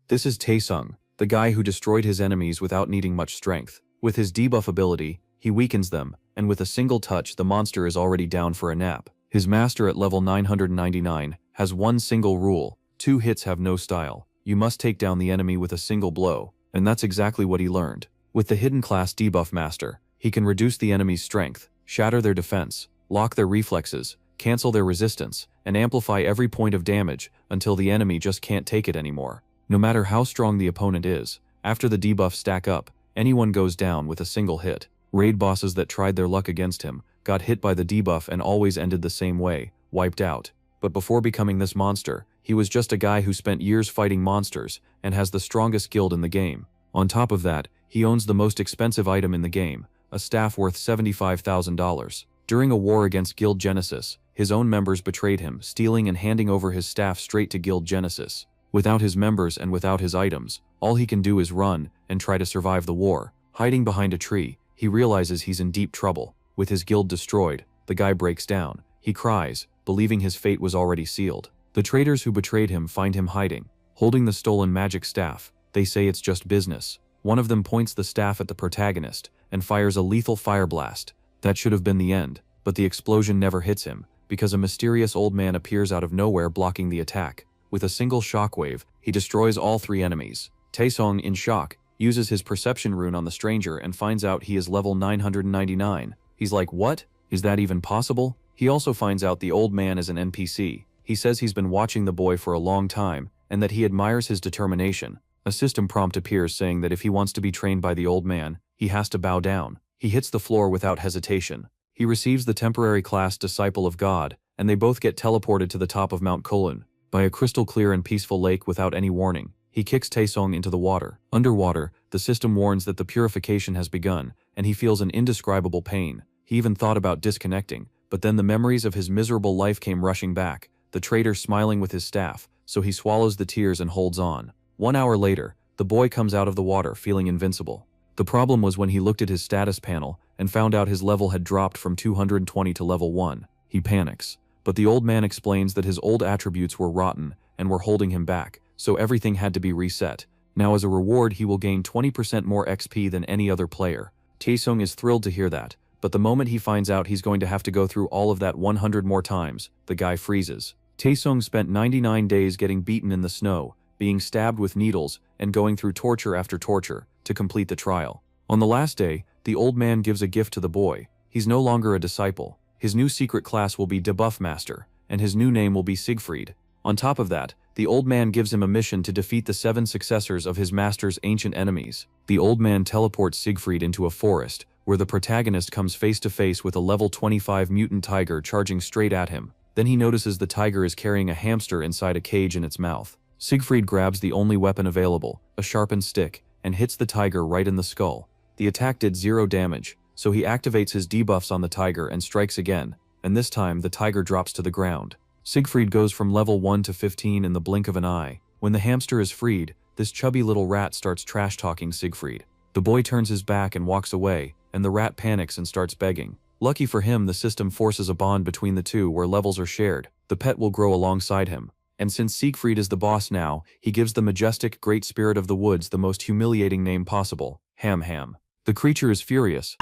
This is Taesung, the guy who destroyed his enemies without needing much strength. With his debuff ability, he weakens them, and with a single touch the monster is already down for a nap. His master at level 999 has one single rule: 2 hits have no style. You must take down the enemy with a single blow, and that's exactly what he learned. With the hidden class debuff master, he can reduce the enemy's strength, shatter their defense, lock their reflexes, cancel their resistance, and amplify every point of damage until the enemy just can't take it anymore. No matter how strong the opponent is, after the debuffs stack up, anyone goes down with a single hit. Raid bosses that tried their luck against him got hit by the debuff and always ended the same way, wiped out. But before becoming this monster, he was just a guy who spent years fighting monsters and has the strongest guild in the game. On top of that, he owns the most expensive item in the game, a staff worth $75,000. During a war against Guild Genesis, his own members betrayed him, stealing and handing over his staff straight to Guild Genesis. Without his members and without his items, all he can do is run and try to survive the war. Hiding behind a tree, he realizes he's in deep trouble. With his guild destroyed, the guy breaks down. He cries, believing his fate was already sealed. The traitors who betrayed him find him hiding, holding the stolen magic staff. They say it's just business. One of them points the staff at the protagonist and fires a lethal fire blast. That should have been the end, but the explosion never hits him, because a mysterious old man appears out of nowhere blocking the attack. With a single shockwave, he destroys all 3 enemies. Taesung, in shock, uses his perception rune on the stranger and finds out he is level 999. He's like, what? Is that even possible? He also finds out the old man is an NPC. He says he's been watching the boy for a long time, and that he admires his determination. A system prompt appears saying that if he wants to be trained by the old man, he has to bow down. He hits the floor without hesitation. He receives the temporary class Disciple of God, and they both get teleported to the top of Mount Kowloon by a crystal clear and peaceful lake without any warning. He kicks Taesung into the water. Underwater, the system warns that the purification has begun, and he feels an indescribable pain. He even thought about disconnecting, but then the memories of his miserable life came rushing back, the traitor smiling with his staff, so he swallows the tears and holds on. 1 hour later, the boy comes out of the water feeling invincible. The problem was when he looked at his status panel and found out his level had dropped from 220 to level 1. He panics. But the old man explains that his old attributes were rotten and were holding him back, so everything had to be reset. Now as a reward he will gain 20% more XP than any other player. Taesung is thrilled to hear that, but the moment he finds out he's going to have to go through all of that 100 more times, the guy freezes. Taesung spent 99 days getting beaten in the snow, being stabbed with needles, and going through torture after torture to complete the trial. On the last day, the old man gives a gift to the boy. He's no longer a disciple. His new secret class will be Debuff Master, and his new name will be Siegfried. On top of that, the old man gives him a mission to defeat the 7 successors of his master's ancient enemies. The old man teleports Siegfried into a forest, where the protagonist comes face to face with a level 25 mutant tiger charging straight at him. Then he notices the tiger is carrying a hamster inside a cage in its mouth. Siegfried grabs the only weapon available, a sharpened stick, and hits the tiger right in the skull. The attack did 0 damage, so he activates his debuffs on the tiger and strikes again, and this time the tiger drops to the ground. Siegfried goes from level 1 to 15 in the blink of an eye. When the hamster is freed, this chubby little rat starts trash-talking Siegfried. The boy turns his back and walks away, and the rat panics and starts begging. Lucky for him, the system forces a bond between the two where levels are shared. The pet will grow alongside him. And since Siegfried is the boss now, he gives the majestic Great Spirit of the Woods the most humiliating name possible, Ham Ham. The creature is furious.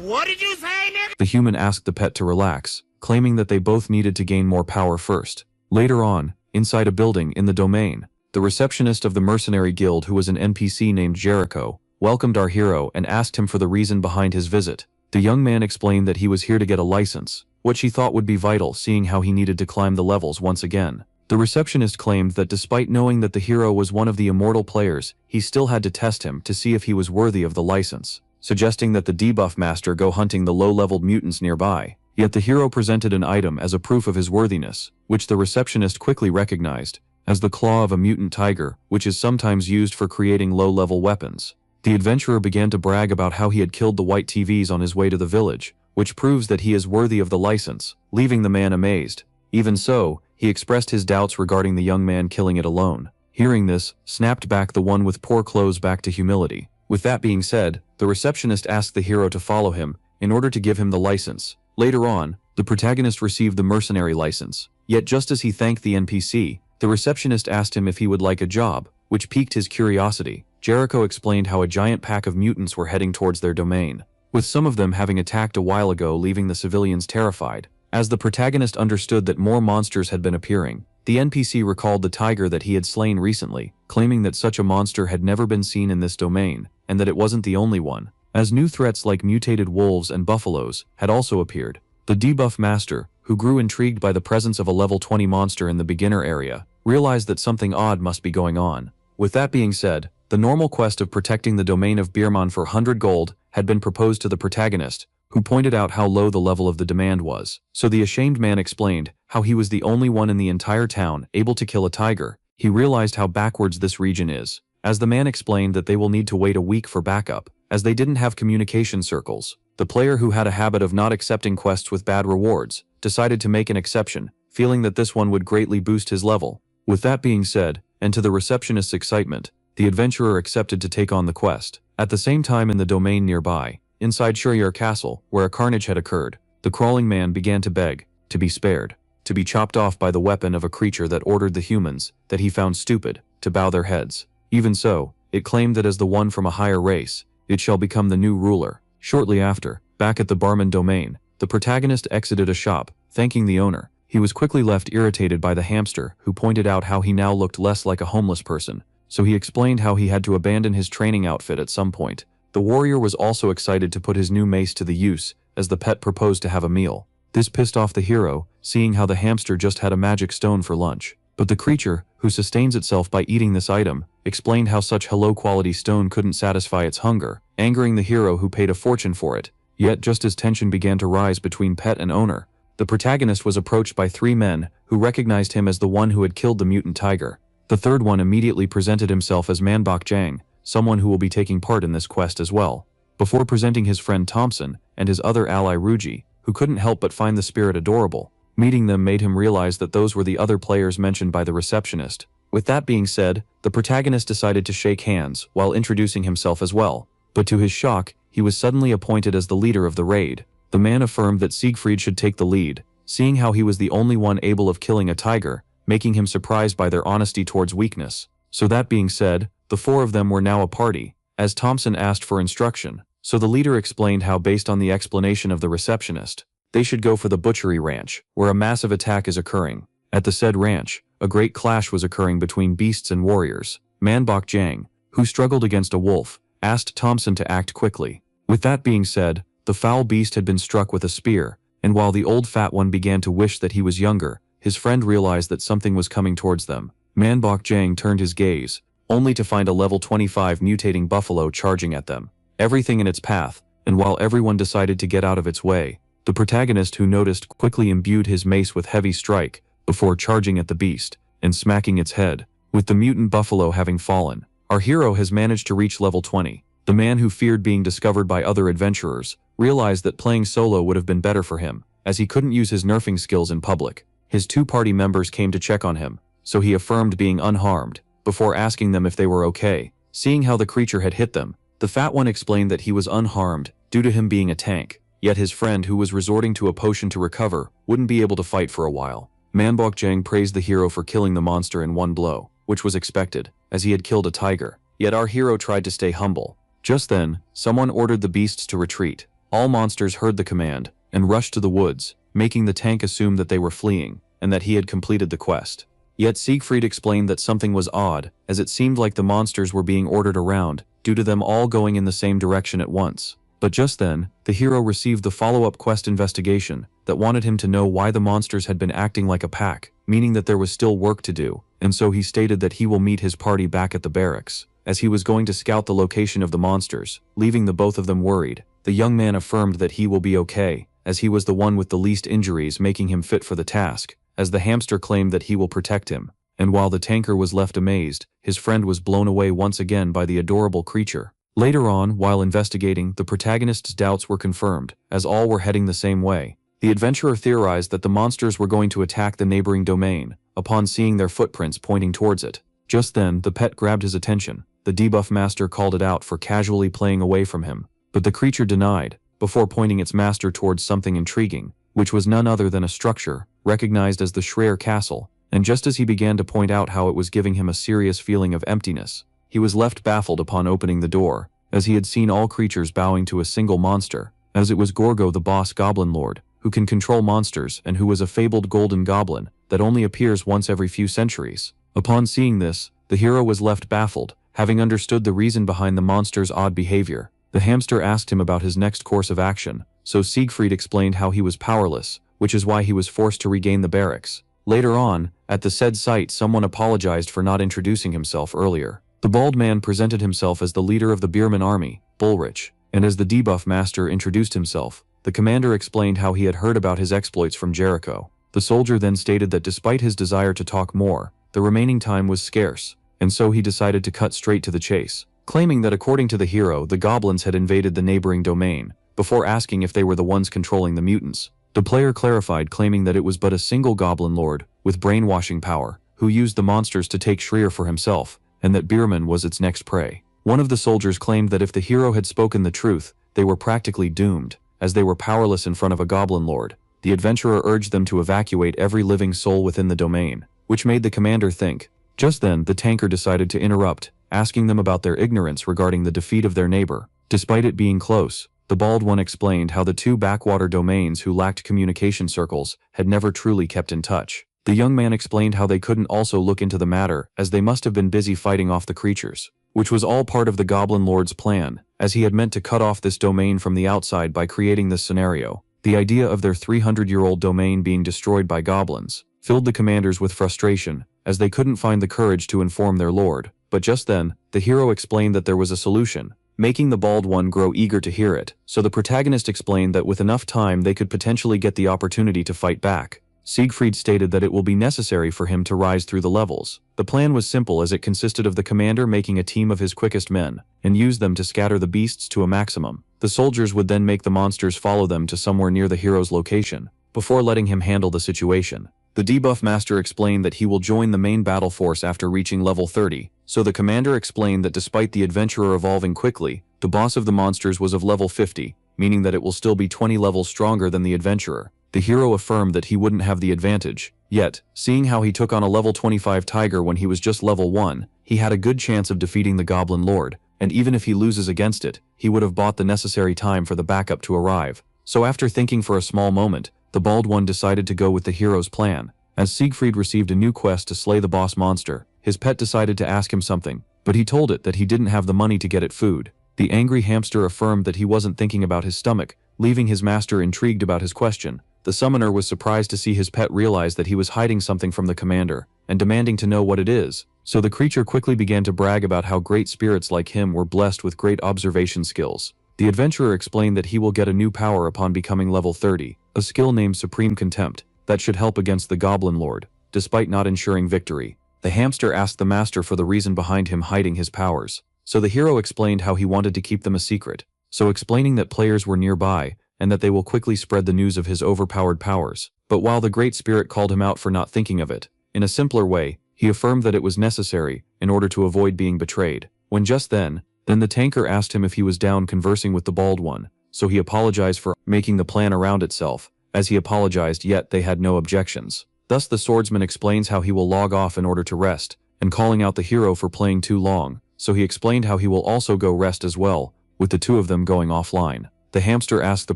What did you say, Nick? The human asked the pet to relax, claiming that they both needed to gain more power first. Later on, inside a building in the domain, the receptionist of the mercenary guild, who was an NPC named Jericho, welcomed our hero and asked him for the reason behind his visit. The young man explained that he was here to get a license, what she thought would be vital seeing how he needed to climb the levels once again. The receptionist claimed that despite knowing that the hero was one of the immortal players, he still had to test him to see if he was worthy of the license, suggesting that the debuff master go hunting the low-leveled mutants nearby. Yet the hero presented an item as a proof of his worthiness, which the receptionist quickly recognized as the claw of a mutant tiger, which is sometimes used for creating low-level weapons. The adventurer began to brag about how he had killed the white TVs on his way to the village, which proves that he is worthy of the license, leaving the man amazed. Even so, he expressed his doubts regarding the young man killing it alone. Hearing this, snapped back the one with poor clothes back to humility. With that being said, the receptionist asked the hero to follow him in order to give him the license. Later on, the protagonist received the mercenary license. Yet just as he thanked the NPC, The receptionist asked him if he would like a job, which piqued his curiosity. Jericho explained how a giant pack of mutants were heading towards their domain, with some of them having attacked a while ago, leaving the civilians terrified. As the protagonist understood that more monsters had been appearing, the NPC recalled the tiger that he had slain recently, claiming that such a monster had never been seen in this domain, and that it wasn't the only one, as new threats like mutated wolves and buffaloes had also appeared. The debuff master, who grew intrigued by the presence of a level 20 monster in the beginner area, realized that something odd must be going on. With that being said, the normal quest of protecting the domain of Birman for 100 gold had been proposed to the protagonist, who pointed out how low the level of the demand was. So the ashamed man explained how he was the only one in the entire town able to kill a tiger. He realized how backwards this region is, as the man explained that they will need to wait a week for backup, as they didn't have communication circles. The player, who had a habit of not accepting quests with bad rewards, decided to make an exception, feeling that this one would greatly boost his level. With that being said, and to the receptionist's excitement, the adventurer accepted to take on the quest. At the same time, in the domain nearby, inside Shuriyar Castle, where a carnage had occurred, the crawling man began to beg to be spared, to be chopped off by the weapon of a creature that ordered the humans, that he found stupid, to bow their heads. Even so, it claimed that as the one from a higher race, it shall become the new ruler. Shortly after, back at the Barman domain, the protagonist exited a shop, thanking the owner. He was quickly left irritated by the hamster, who pointed out how he now looked less like a homeless person, so he explained how he had to abandon his training outfit at some point. The warrior was also excited to put his new mace to the use, as the pet proposed to have a meal. This pissed off the hero, seeing how the hamster just had a magic stone for lunch. But the creature, who sustains itself by eating this item, explained how such low-quality stone couldn't satisfy its hunger, angering the hero, who paid a fortune for it. Yet just as tension began to rise between pet and owner, the protagonist was approached by 3 men, who recognized him as the one who had killed the mutant tiger. The third one immediately presented himself as Manbok Jang, someone who will be taking part in this quest as well, before presenting his friend Thompson and his other ally Ruji, who couldn't help but find the spirit adorable. Meeting them made him realize that those were the other players mentioned by the receptionist. With that being said, the protagonist decided to shake hands while introducing himself as well, but to his shock, he was suddenly appointed as the leader of the raid. The man affirmed that Siegfried should take the lead, seeing how he was the only one able of killing a tiger, making him surprised by their honesty towards weakness. So that being said, the 4 of them were now a party, as Thompson asked for instruction. So the leader explained how, based on the explanation of the receptionist, they should go for the butchery ranch, where a massive attack is occurring. At the said ranch, a great clash was occurring between beasts and warriors. Manbok Jang, who struggled against a wolf, asked Thompson to act quickly. With that being said, the foul beast had been struck with a spear, and while the old fat one began to wish that he was younger, his friend realized that something was coming towards them. Manbok Jang turned his gaze, only to find a level 25 mutating buffalo charging at them, everything in its path, and while everyone decided to get out of its way, the protagonist, who noticed, quickly imbued his mace with heavy strike, before charging at the beast, and smacking its head. With the mutant buffalo having fallen, our hero has managed to reach level 20. The man, who feared being discovered by other adventurers, realized that playing solo would have been better for him, as he couldn't use his nerfing skills in public. His 2 party members came to check on him, so he affirmed being unharmed, before asking them if they were okay. Seeing how the creature had hit them, the fat one explained that he was unharmed due to him being a tank, yet his friend, who was resorting to a potion to recover, wouldn't be able to fight for a while. Manbok Jang praised the hero for killing the monster in one blow, which was expected, as he had killed a tiger. Yet our hero tried to stay humble. Just then, someone ordered the beasts to retreat. All monsters heard the command and rushed to the woods, making the tank assume that they were fleeing and that he had completed the quest. Yet Siegfried explained that something was odd, as it seemed like the monsters were being ordered around due to them all going in the same direction at once. But just then, the hero received the follow-up quest investigation that wanted him to know why the monsters had been acting like a pack, meaning that there was still work to do, and so he stated that he will meet his party back at the barracks, as he was going to scout the location of the monsters, leaving the both of them worried. The young man affirmed that he will be okay, as he was the one with the least injuries, making him fit for the task, as the hamster claimed that he will protect him. And while the tanker was left amazed, his friend was blown away once again by the adorable creature. Later on, while investigating, the protagonist's doubts were confirmed, as all were heading the same way. The adventurer theorized that the monsters were going to attack the neighboring domain, upon seeing their footprints pointing towards it. Just then, the pet grabbed his attention. The debuff master called it out for casually playing away from him, but the creature denied, before pointing its master towards something intriguing, which was none other than a structure, recognized as the Shuriyar Castle, and just as he began to point out how it was giving him a serious feeling of emptiness, he was left baffled upon opening the door, as he had seen all creatures bowing to a single monster, as it was Gorgo the boss goblin lord, who can control monsters and who was a fabled golden goblin that only appears once every few centuries. Upon seeing this, the hero was left baffled, having understood the reason behind the monster's odd behavior. The hamster asked him about his next course of action, so Siegfried explained how he was powerless, which is why he was forced to regain the barracks. Later on, at the said site, someone apologized for not introducing himself earlier. The bald man presented himself as the leader of the Beerman army, Bullrich, and as the debuff master introduced himself, the commander explained how he had heard about his exploits from Jericho. The soldier then stated that despite his desire to talk more, the remaining time was scarce, and so he decided to cut straight to the chase, claiming that according to the hero, the goblins had invaded the neighboring domain, before asking if they were the ones controlling the mutants. The player clarified, claiming that it was but a single goblin lord, with brainwashing power, who used the monsters to take Schreier for himself, and that Beerman was its next prey. One of the soldiers claimed that if the hero had spoken the truth, they were practically doomed, as they were powerless in front of a goblin lord. The adventurer urged them to evacuate every living soul within the domain, which made the commander think. Just then, the tanker decided to interrupt, asking them about their ignorance regarding the defeat of their neighbor. Despite it being close, the bald one explained how the two backwater domains who lacked communication circles had never truly kept in touch. The young man explained how they couldn't also look into the matter, as they must have been busy fighting off the creatures, which was all part of the Goblin Lord's plan, as he had meant to cut off this domain from the outside by creating this scenario. The idea of their 300-year-old domain being destroyed by goblins filled the commanders with frustration, as they couldn't find the courage to inform their lord. But just then, the hero explained that there was a solution, making the bald one grow eager to hear it. So the protagonist explained that with enough time they could potentially get the opportunity to fight back. Siegfried stated that it will be necessary for him to rise through the levels. The plan was simple, as it consisted of the commander making a team of his quickest men, and use them to scatter the beasts to a maximum. The soldiers would then make the monsters follow them to somewhere near the hero's location, before letting him handle the situation. The debuff master explained that he will join the main battle force after reaching level 30, so the commander explained that despite the adventurer evolving quickly, the boss of the monsters was of level 50, meaning that it will still be 20 levels stronger than the adventurer. The hero affirmed that he wouldn't have the advantage. Yet, seeing how he took on a level 25 tiger when he was just level 1, he had a good chance of defeating the Goblin Lord, and even if he loses against it, he would have bought the necessary time for the backup to arrive. So after thinking for a small moment, the bald one decided to go with the hero's plan. As Siegfried received a new quest to slay the boss monster, his pet decided to ask him something, but he told it that he didn't have the money to get it food. The angry hamster affirmed that he wasn't thinking about his stomach, leaving his master intrigued about his question. The summoner was surprised to see his pet realize that he was hiding something from the commander, and demanding to know what it is. So the creature quickly began to brag about how great spirits like him were blessed with great observation skills. The adventurer explained that he will get a new power upon becoming level 30, a skill named Supreme Contempt, that should help against the Goblin Lord, despite not ensuring victory. The hamster asked the master for the reason behind him hiding his powers, so the hero explained how he wanted to keep them a secret, so explaining that players were nearby, and that they will quickly spread the news of his overpowered powers. But while the Great Spirit called him out for not thinking of it, in a simpler way, he affirmed that it was necessary, in order to avoid being betrayed. When just then the tanker asked him if he was down conversing with the bald one, so he apologized for making the plan around itself. As he apologized, yet they had no objections. Thus the swordsman explains how he will log off in order to rest, and calling out the hero for playing too long, so he explained how he will also go rest as well, with the two of them going offline. The hamster asked the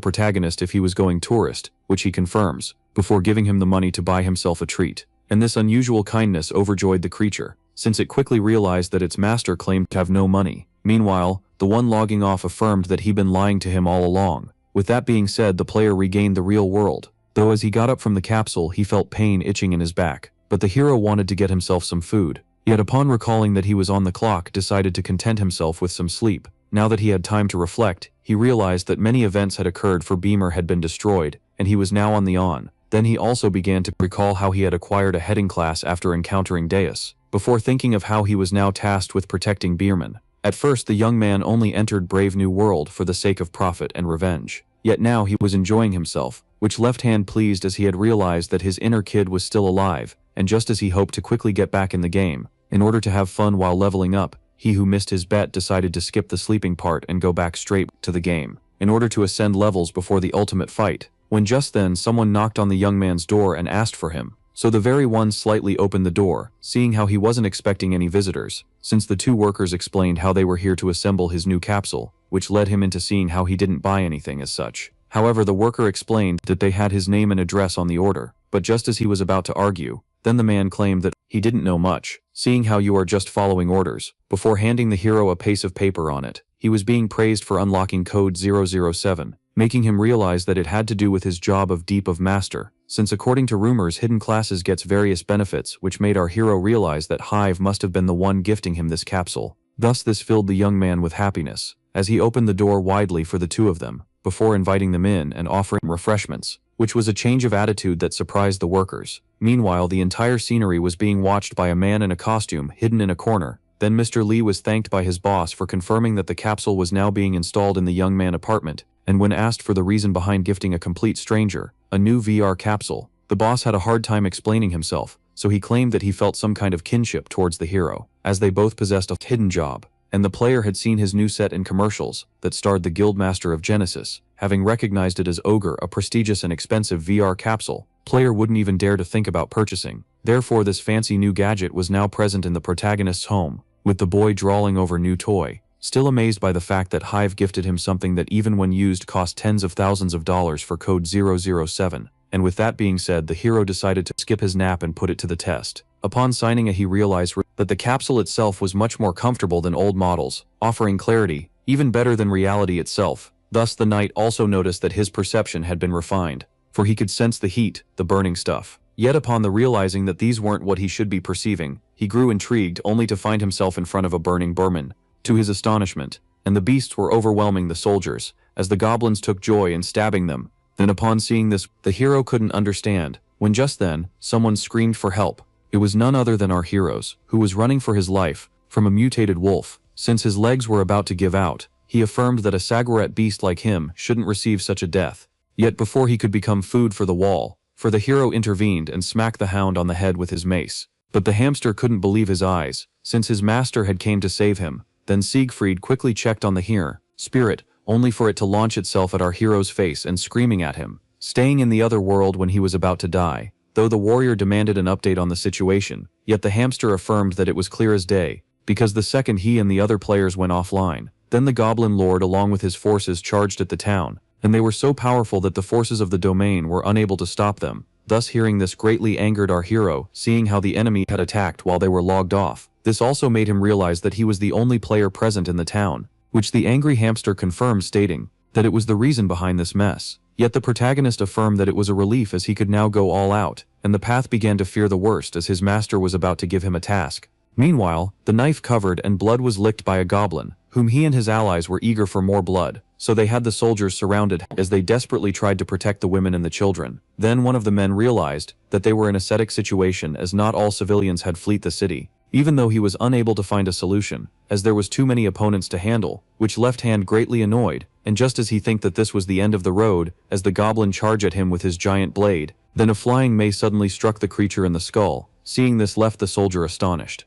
protagonist if he was going tourist, which he confirms, before giving him the money to buy himself a treat. And this unusual kindness overjoyed the creature, since it quickly realized that its master claimed to have no money. Meanwhile, the one logging off affirmed that he'd been lying to him all along. With that being said, the player regained the real world, though as he got up from the capsule he felt pain itching in his back. But the hero wanted to get himself some food, yet upon recalling that he was on the clock decided to content himself with some sleep. Now that he had time to reflect, he realized that many events had occurred, for Beamer had been destroyed, and he was now on the on. Then he also began to recall how he had acquired a heading class after encountering Deus, before thinking of how he was now tasked with protecting Beerman. At first the young man only entered Brave New World for the sake of profit and revenge. Yet now he was enjoying himself, which left hand pleased, as he had realized that his inner kid was still alive, and just as he hoped to quickly get back in the game, in order to have fun while leveling up, he who missed his bet decided to skip the sleeping part and go back straight to the game, in order to ascend levels before the ultimate fight. When just then someone knocked on the young man's door and asked for him, So the very one slightly opened the door, seeing how he wasn't expecting any visitors, since the two workers explained how they were here to assemble his new capsule, which led him into seeing how he didn't buy anything as such. However, the worker explained that they had his name and address on the order, but just as he was about to argue, then the man claimed that he didn't know much, seeing how you are just following orders. Before handing the hero a piece of paper on it, he was being praised for unlocking code 007, making him realize that it had to do with his job of Debuff Master, since according to rumors hidden classes gets various benefits, which made our hero realize that Hive must have been the one gifting him this capsule. Thus this filled the young man with happiness, as he opened the door widely for the two of them, before inviting them in and offering refreshments, which was a change of attitude that surprised the workers. Meanwhile, the entire scenery was being watched by a man in a costume hidden in a corner. Then Mr. Lee was thanked by his boss for confirming that the capsule was now being installed in the young man's apartment, and when asked for the reason behind gifting a complete stranger a new VR capsule, the boss had a hard time explaining himself, so he claimed that he felt some kind of kinship towards the hero, as they both possessed a hidden job, and the player had seen his new set in commercials that starred the Guildmaster of Genesis, having recognized it as Ogre, a prestigious and expensive VR capsule player wouldn't even dare to think about purchasing. Therefore this fancy new gadget was now present in the protagonist's home, with the boy drawling over new toy, still amazed by the fact that Hive gifted him something that even when used cost tens of thousands of dollars for code 007, and with that being said the hero decided to skip his nap and put it to the test. Upon signing it he realized that the capsule itself was much more comfortable than old models, offering clarity, even better than reality itself. Thus the knight also noticed that his perception had been refined, for he could sense the heat, the burning stuff. Yet upon the realizing that these weren't what he should be perceiving, he grew intrigued only to find himself in front of a burning Burman, to his astonishment, and the beasts were overwhelming the soldiers, as the goblins took joy in stabbing them. Then upon seeing this, the hero couldn't understand, when just then, someone screamed for help. It was none other than our hero's, who was running for his life, from a mutated wolf. Since his legs were about to give out, he affirmed that a Saguret beast like him shouldn't receive such a death. Yet before he could become food for the wall, for the hero intervened and smacked the hound on the head with his mace. But the hamster couldn't believe his eyes, since his master had came to save him. Then Siegfried quickly checked on the spirit, only for it to launch itself at our hero's face and screaming at him, staying in the other world when he was about to die. Though the warrior demanded an update on the situation, yet the hamster affirmed that it was clear as day, because the second he and the other players went offline, then the goblin lord along with his forces charged at the town, and they were so powerful that the forces of the domain were unable to stop them. Thus hearing this greatly angered our hero, seeing how the enemy had attacked while they were logged off. This also made him realize that he was the only player present in the town, which the angry hamster confirmed, stating that it was the reason behind this mess. Yet the protagonist affirmed that it was a relief as he could now go all out, and the path began to fear the worst as his master was about to give him a task. Meanwhile, the knife covered and blood was licked by a goblin, whom he and his allies were eager for more blood, so they had the soldiers surrounded as they desperately tried to protect the women and the children. Then one of the men realized that they were in a static situation as not all civilians had fled the city, even though he was unable to find a solution, as there was too many opponents to handle, which left Hand greatly annoyed, and just as he think that this was the end of the road, as the goblin charged at him with his giant blade, then a flying mace suddenly struck the creature in the skull. Seeing this left the soldier astonished.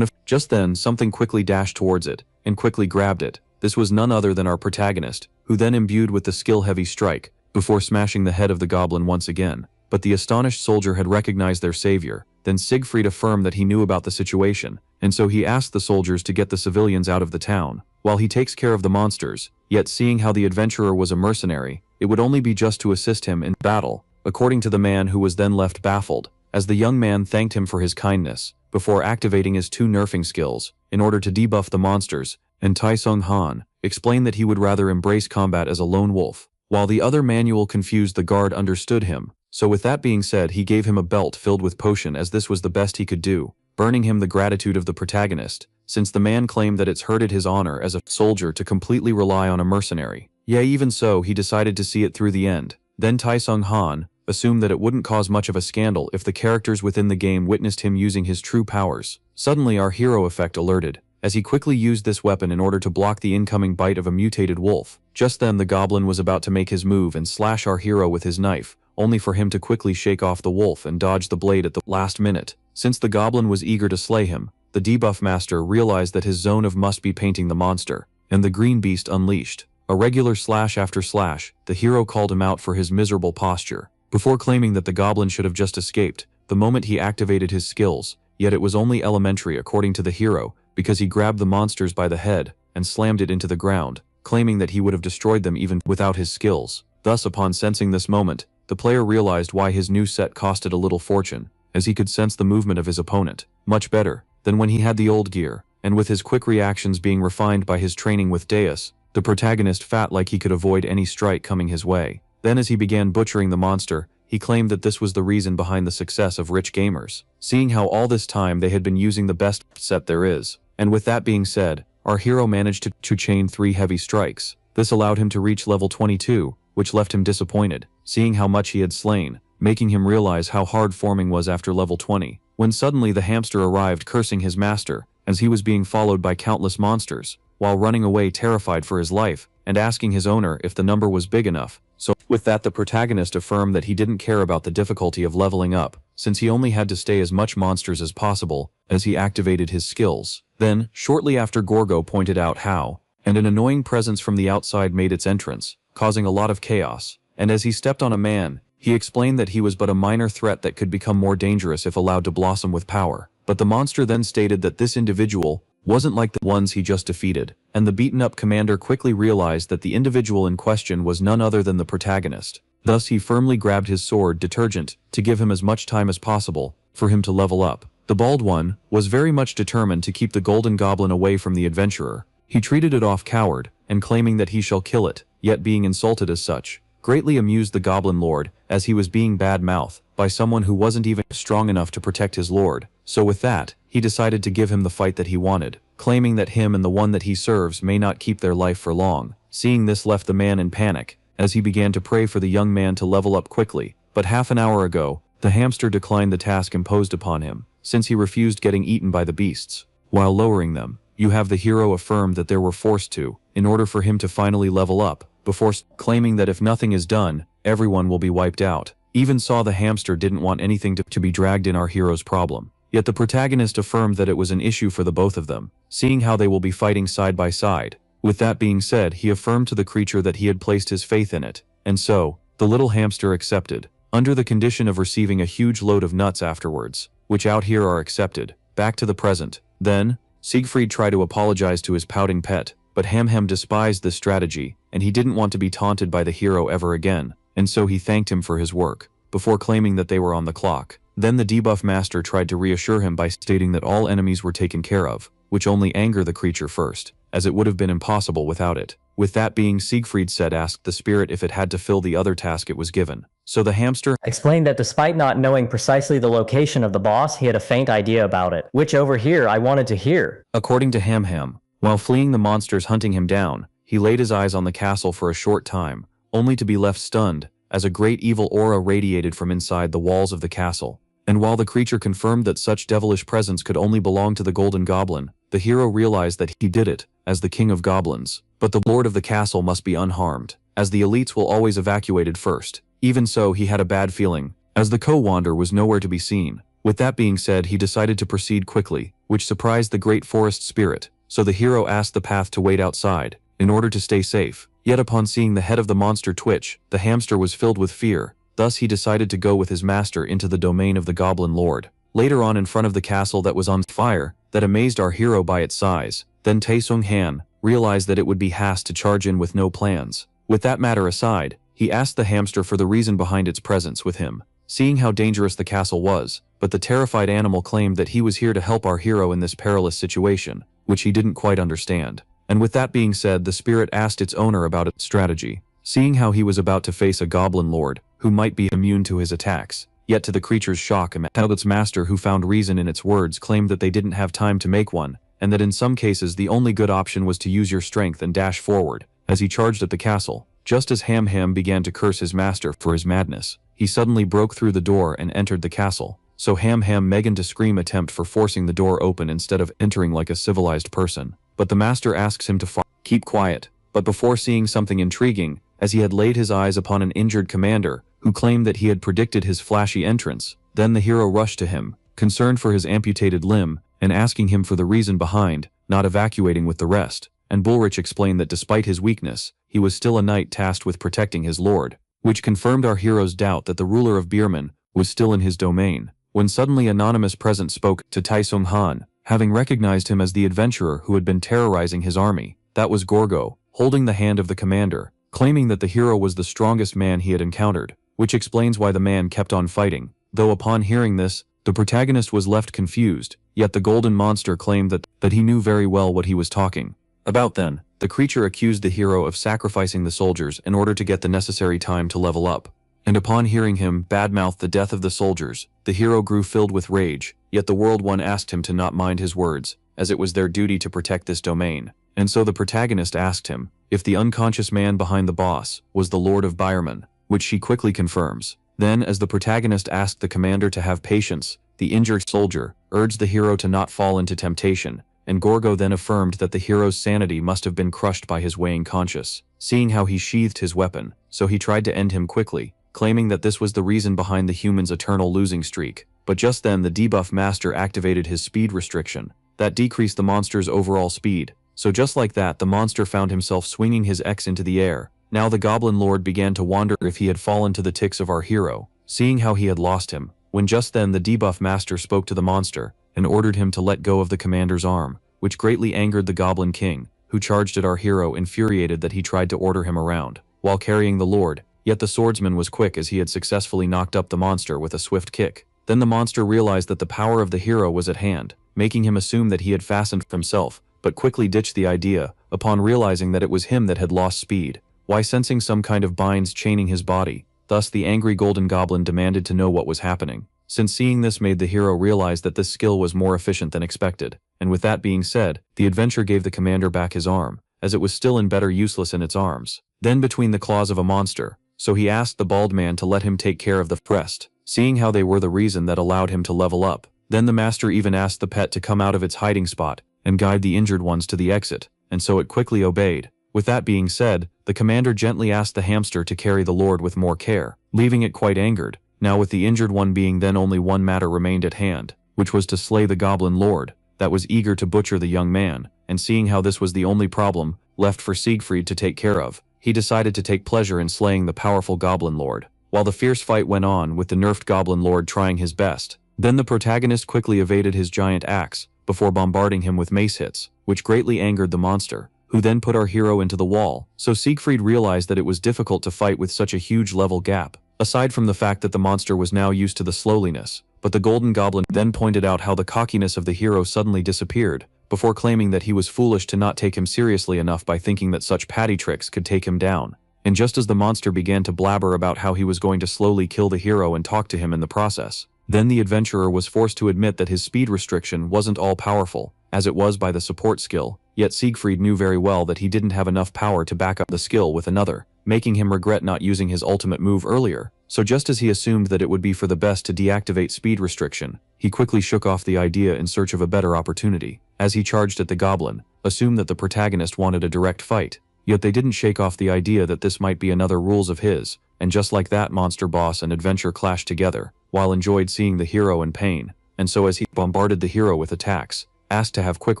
Just then something quickly dashed towards it, and quickly grabbed it. This was none other than our protagonist, who then imbued with the skill-heavy strike, before smashing the head of the goblin once again. But the astonished soldier had recognized their savior. Then Siegfried affirmed that he knew about the situation, and so he asked the soldiers to get the civilians out of the town, while he takes care of the monsters. Yet seeing how the adventurer was a mercenary, it would only be just to assist him in battle, according to the man, who was then left baffled, as the young man thanked him for his kindness, before activating his 2 nerfing skills, in order to debuff the monsters, and Tai Sung Han explained that he would rather embrace combat as a lone wolf, while the other manual confused the guard understood him. So with that being said, he gave him a belt filled with potion, as this was the best he could do, burning him the gratitude of the protagonist, since the man claimed that it's hurted his honor as a soldier to completely rely on a mercenary. Yea, even so, he decided to see it through the end. Then Tai Sung Han assumed that it wouldn't cause much of a scandal if the characters within the game witnessed him using his true powers. Suddenly our hero effect alerted, as he quickly used this weapon in order to block the incoming bite of a mutated wolf. Just then the goblin was about to make his move and slash our hero with his knife, only for him to quickly shake off the wolf and dodge the blade at the last minute. Since the goblin was eager to slay him, the debuff master realized that his zone of must be painting the monster, and the green beast unleashed a regular slash after slash. The hero called him out for his miserable posture, before claiming that the goblin should have just escaped, the moment he activated his skills, yet it was only elementary according to the hero, because he grabbed the monsters by the head and slammed it into the ground, claiming that he would have destroyed them even without his skills. Thus, upon sensing this moment, the player realized why his new set costed a little fortune, as he could sense the movement of his opponent much better than when he had the old gear, and with his quick reactions being refined by his training with Deus, the protagonist felt like he could avoid any strike coming his way. Then as he began butchering the monster, he claimed that this was the reason behind the success of rich gamers, seeing how all this time they had been using the best set there is. And with that being said, our hero managed to chain 3 heavy strikes. This allowed him to reach level 22, which left him disappointed, seeing how much he had slain, making him realize how hard forming was after level 20, when suddenly the hamster arrived cursing his master, as he was being followed by countless monsters, while running away terrified for his life, and asking his owner if the number was big enough. So, with that, the protagonist affirmed that he didn't care about the difficulty of leveling up, since he only had to stay as much monsters as possible, as he activated his skills. Then, shortly after, Gorgo pointed out how, and an annoying presence from the outside made its entrance, causing a lot of chaos, and as he stepped on a man, he explained that he was but a minor threat that could become more dangerous if allowed to blossom with power. But the monster then stated that this individual wasn't like the ones he just defeated, and the beaten-up commander quickly realized that the individual in question was none other than the protagonist. Thus he firmly grabbed his sword detergent to give him as much time as possible for him to level up. The bald one was very much determined to keep the golden goblin away from the adventurer. He treated it off coward, and claiming that he shall kill it, yet being insulted as such, greatly amused the goblin lord, as he was being bad-mouthed by someone who wasn't even strong enough to protect his lord. So with that, he decided to give him the fight that he wanted, claiming that him and the one that he serves may not keep their life for long. Seeing this left the man in panic, as he began to pray for the young man to level up quickly. But half an hour ago, the hamster declined the task imposed upon him, since he refused getting eaten by the beasts. While lowering them, you have the hero affirmed that they were forced to, in order for him to finally level up, before claiming that if nothing is done, everyone will be wiped out. Even saw the hamster didn't want anything to be dragged in our hero's problem. Yet the protagonist affirmed that it was an issue for the both of them, seeing how they will be fighting side by side. With that being said, he affirmed to the creature that he had placed his faith in it, and so, the little hamster accepted, under the condition of receiving a huge load of nuts afterwards, which out here are accepted. Back to the present. Then, Siegfried tried to apologize to his pouting pet, but Ham despised this strategy, and he didn't want to be taunted by the hero ever again, and so he thanked him for his work, before claiming that they were on the clock. Then the debuff master tried to reassure him by stating that all enemies were taken care of, which only angered the creature first, as it would have been impossible without it. With that being, Siegfried said asked the spirit if it had to fill the other task it was given. So the hamster explained that despite not knowing precisely the location of the boss, he had a faint idea about it, which over here I wanted to hear. According to Ham, while fleeing the monsters hunting him down, he laid his eyes on the castle for a short time, only to be left stunned, as a great evil aura radiated from inside the walls of the castle. And while the creature confirmed that such devilish presence could only belong to the Golden Goblin, the hero realized that he did it, as the King of Goblins. But the Lord of the castle must be unharmed, as the elites will always evacuated first. Even so, he had a bad feeling, as the co-wander was nowhere to be seen. With that being said, he decided to proceed quickly, which surprised the great forest spirit, so the hero asked the path to wait outside, in order to stay safe. Yet upon seeing the head of the monster twitch, the hamster was filled with fear. Thus he decided to go with his master into the domain of the Goblin Lord. Later on, in front of the castle that was on fire, that amazed our hero by its size. Then Tae Sung Han realized that it would be hast to charge in with no plans. With that matter aside, he asked the hamster for the reason behind its presence with him, seeing how dangerous the castle was, but the terrified animal claimed that he was here to help our hero in this perilous situation, which he didn't quite understand. And with that being said, the spirit asked its owner about its strategy, seeing how he was about to face a Goblin Lord, who might be immune to his attacks. Yet to the creature's shock, its master, who found reason in its words, claimed that they didn't have time to make one, and that in some cases the only good option was to use your strength and dash forward. As he charged at the castle, just as Ham began to curse his master for his madness, he suddenly broke through the door and entered the castle. So Ham began to scream attempt for forcing the door open instead of entering like a civilized person. But the master asks him to keep quiet. But before seeing something intriguing, as he had laid his eyes upon an injured commander, who claimed that he had predicted his flashy entrance, then the hero rushed to him, concerned for his amputated limb, and asking him for the reason behind not evacuating with the rest. And Bullrich explained that despite his weakness, he was still a knight tasked with protecting his lord, which confirmed our hero's doubt that the ruler of Bierman was still in his domain. when suddenly anonymous present spoke to Taesung Han, having recognized him as the adventurer who had been terrorizing his army. That was Gorgo, holding the hand of the commander, claiming that the hero was the strongest man he had encountered, which explains why the man kept on fighting. Though upon hearing this, the protagonist was left confused, yet the golden monster claimed that he knew very well what he was talking about. Then, the creature accused the hero of sacrificing the soldiers in order to get the necessary time to level up. And upon hearing him badmouth the death of the soldiers, the hero grew filled with rage, yet the World One asked him to not mind his words, as it was their duty to protect this domain. And so the protagonist asked him if the unconscious man behind the boss was the Lord of Byerman, which she quickly confirms. Then, as the protagonist asked the commander to have patience, the injured soldier urged the hero to not fall into temptation, and Gorgo then affirmed that the hero's sanity must have been crushed by his weighing conscience, seeing how he sheathed his weapon, so he tried to end him quickly, claiming that this was the reason behind the human's eternal losing streak. But just then the debuff master activated his speed restriction. That decreased the monster's overall speed, so just like that the monster found himself swinging his X into the air. Now the Goblin Lord began to wonder if he had fallen to the ticks of our hero, seeing how he had lost him, when just then the debuff master spoke to the monster, and ordered him to let go of the commander's arm, which greatly angered the Goblin King, who charged at our hero infuriated that he tried to order him around, while carrying the Lord, yet the swordsman was quick as he had successfully knocked up the monster with a swift kick. Then the monster realized that the power of the hero was at hand, making him assume that he had fastened himself, but quickly ditched the idea, upon realizing that it was him that had lost speed. Why, sensing some kind of binds chaining his body. Thus the angry golden goblin demanded to know what was happening, since seeing this made the hero realize that this skill was more efficient than expected. And with that being said, the adventurer gave the commander back his arm, as it was still in better useless in its arms, then between the claws of a monster, so he asked the bald man to let him take care of the rest, seeing how they were the reason that allowed him to level up. Then the master even asked the pet to come out of its hiding spot, and guide the injured ones to the exit, and so it quickly obeyed. With that being said, the commander gently asked the hamster to carry the Lord with more care, leaving it quite angered. Now with the injured one being then only one matter remained at hand, which was to slay the Goblin Lord, that was eager to butcher the young man, and seeing how this was the only problem left for Siegfried to take care of, he decided to take pleasure in slaying the powerful Goblin Lord. While the fierce fight went on with the nerfed Goblin Lord trying his best, then the protagonist quickly evaded his giant axe, before bombarding him with mace hits, which greatly angered the monster, who then put our hero into the wall. So Siegfried realized that it was difficult to fight with such a huge level gap, aside from the fact that the monster was now used to the slowliness. But the Golden Goblin then pointed out how the cockiness of the hero suddenly disappeared, before claiming that he was foolish to not take him seriously enough by thinking that such patty tricks could take him down. And just as the monster began to blabber about how he was going to slowly kill the hero and talk to him in the process, then the adventurer was forced to admit that his speed restriction wasn't all powerful, as it was by the support skill, yet Siegfried knew very well that he didn't have enough power to back up the skill with another, making him regret not using his ultimate move earlier. So just as he assumed that it would be for the best to deactivate speed restriction, he quickly shook off the idea in search of a better opportunity. As he charged at the goblin, assumed that the protagonist wanted a direct fight, yet they didn't shake off the idea that this might be another rules of his, and just like that monster boss and adventure clashed together, while enjoyed seeing the hero in pain, and so as he bombarded the hero with attacks, asked to have quick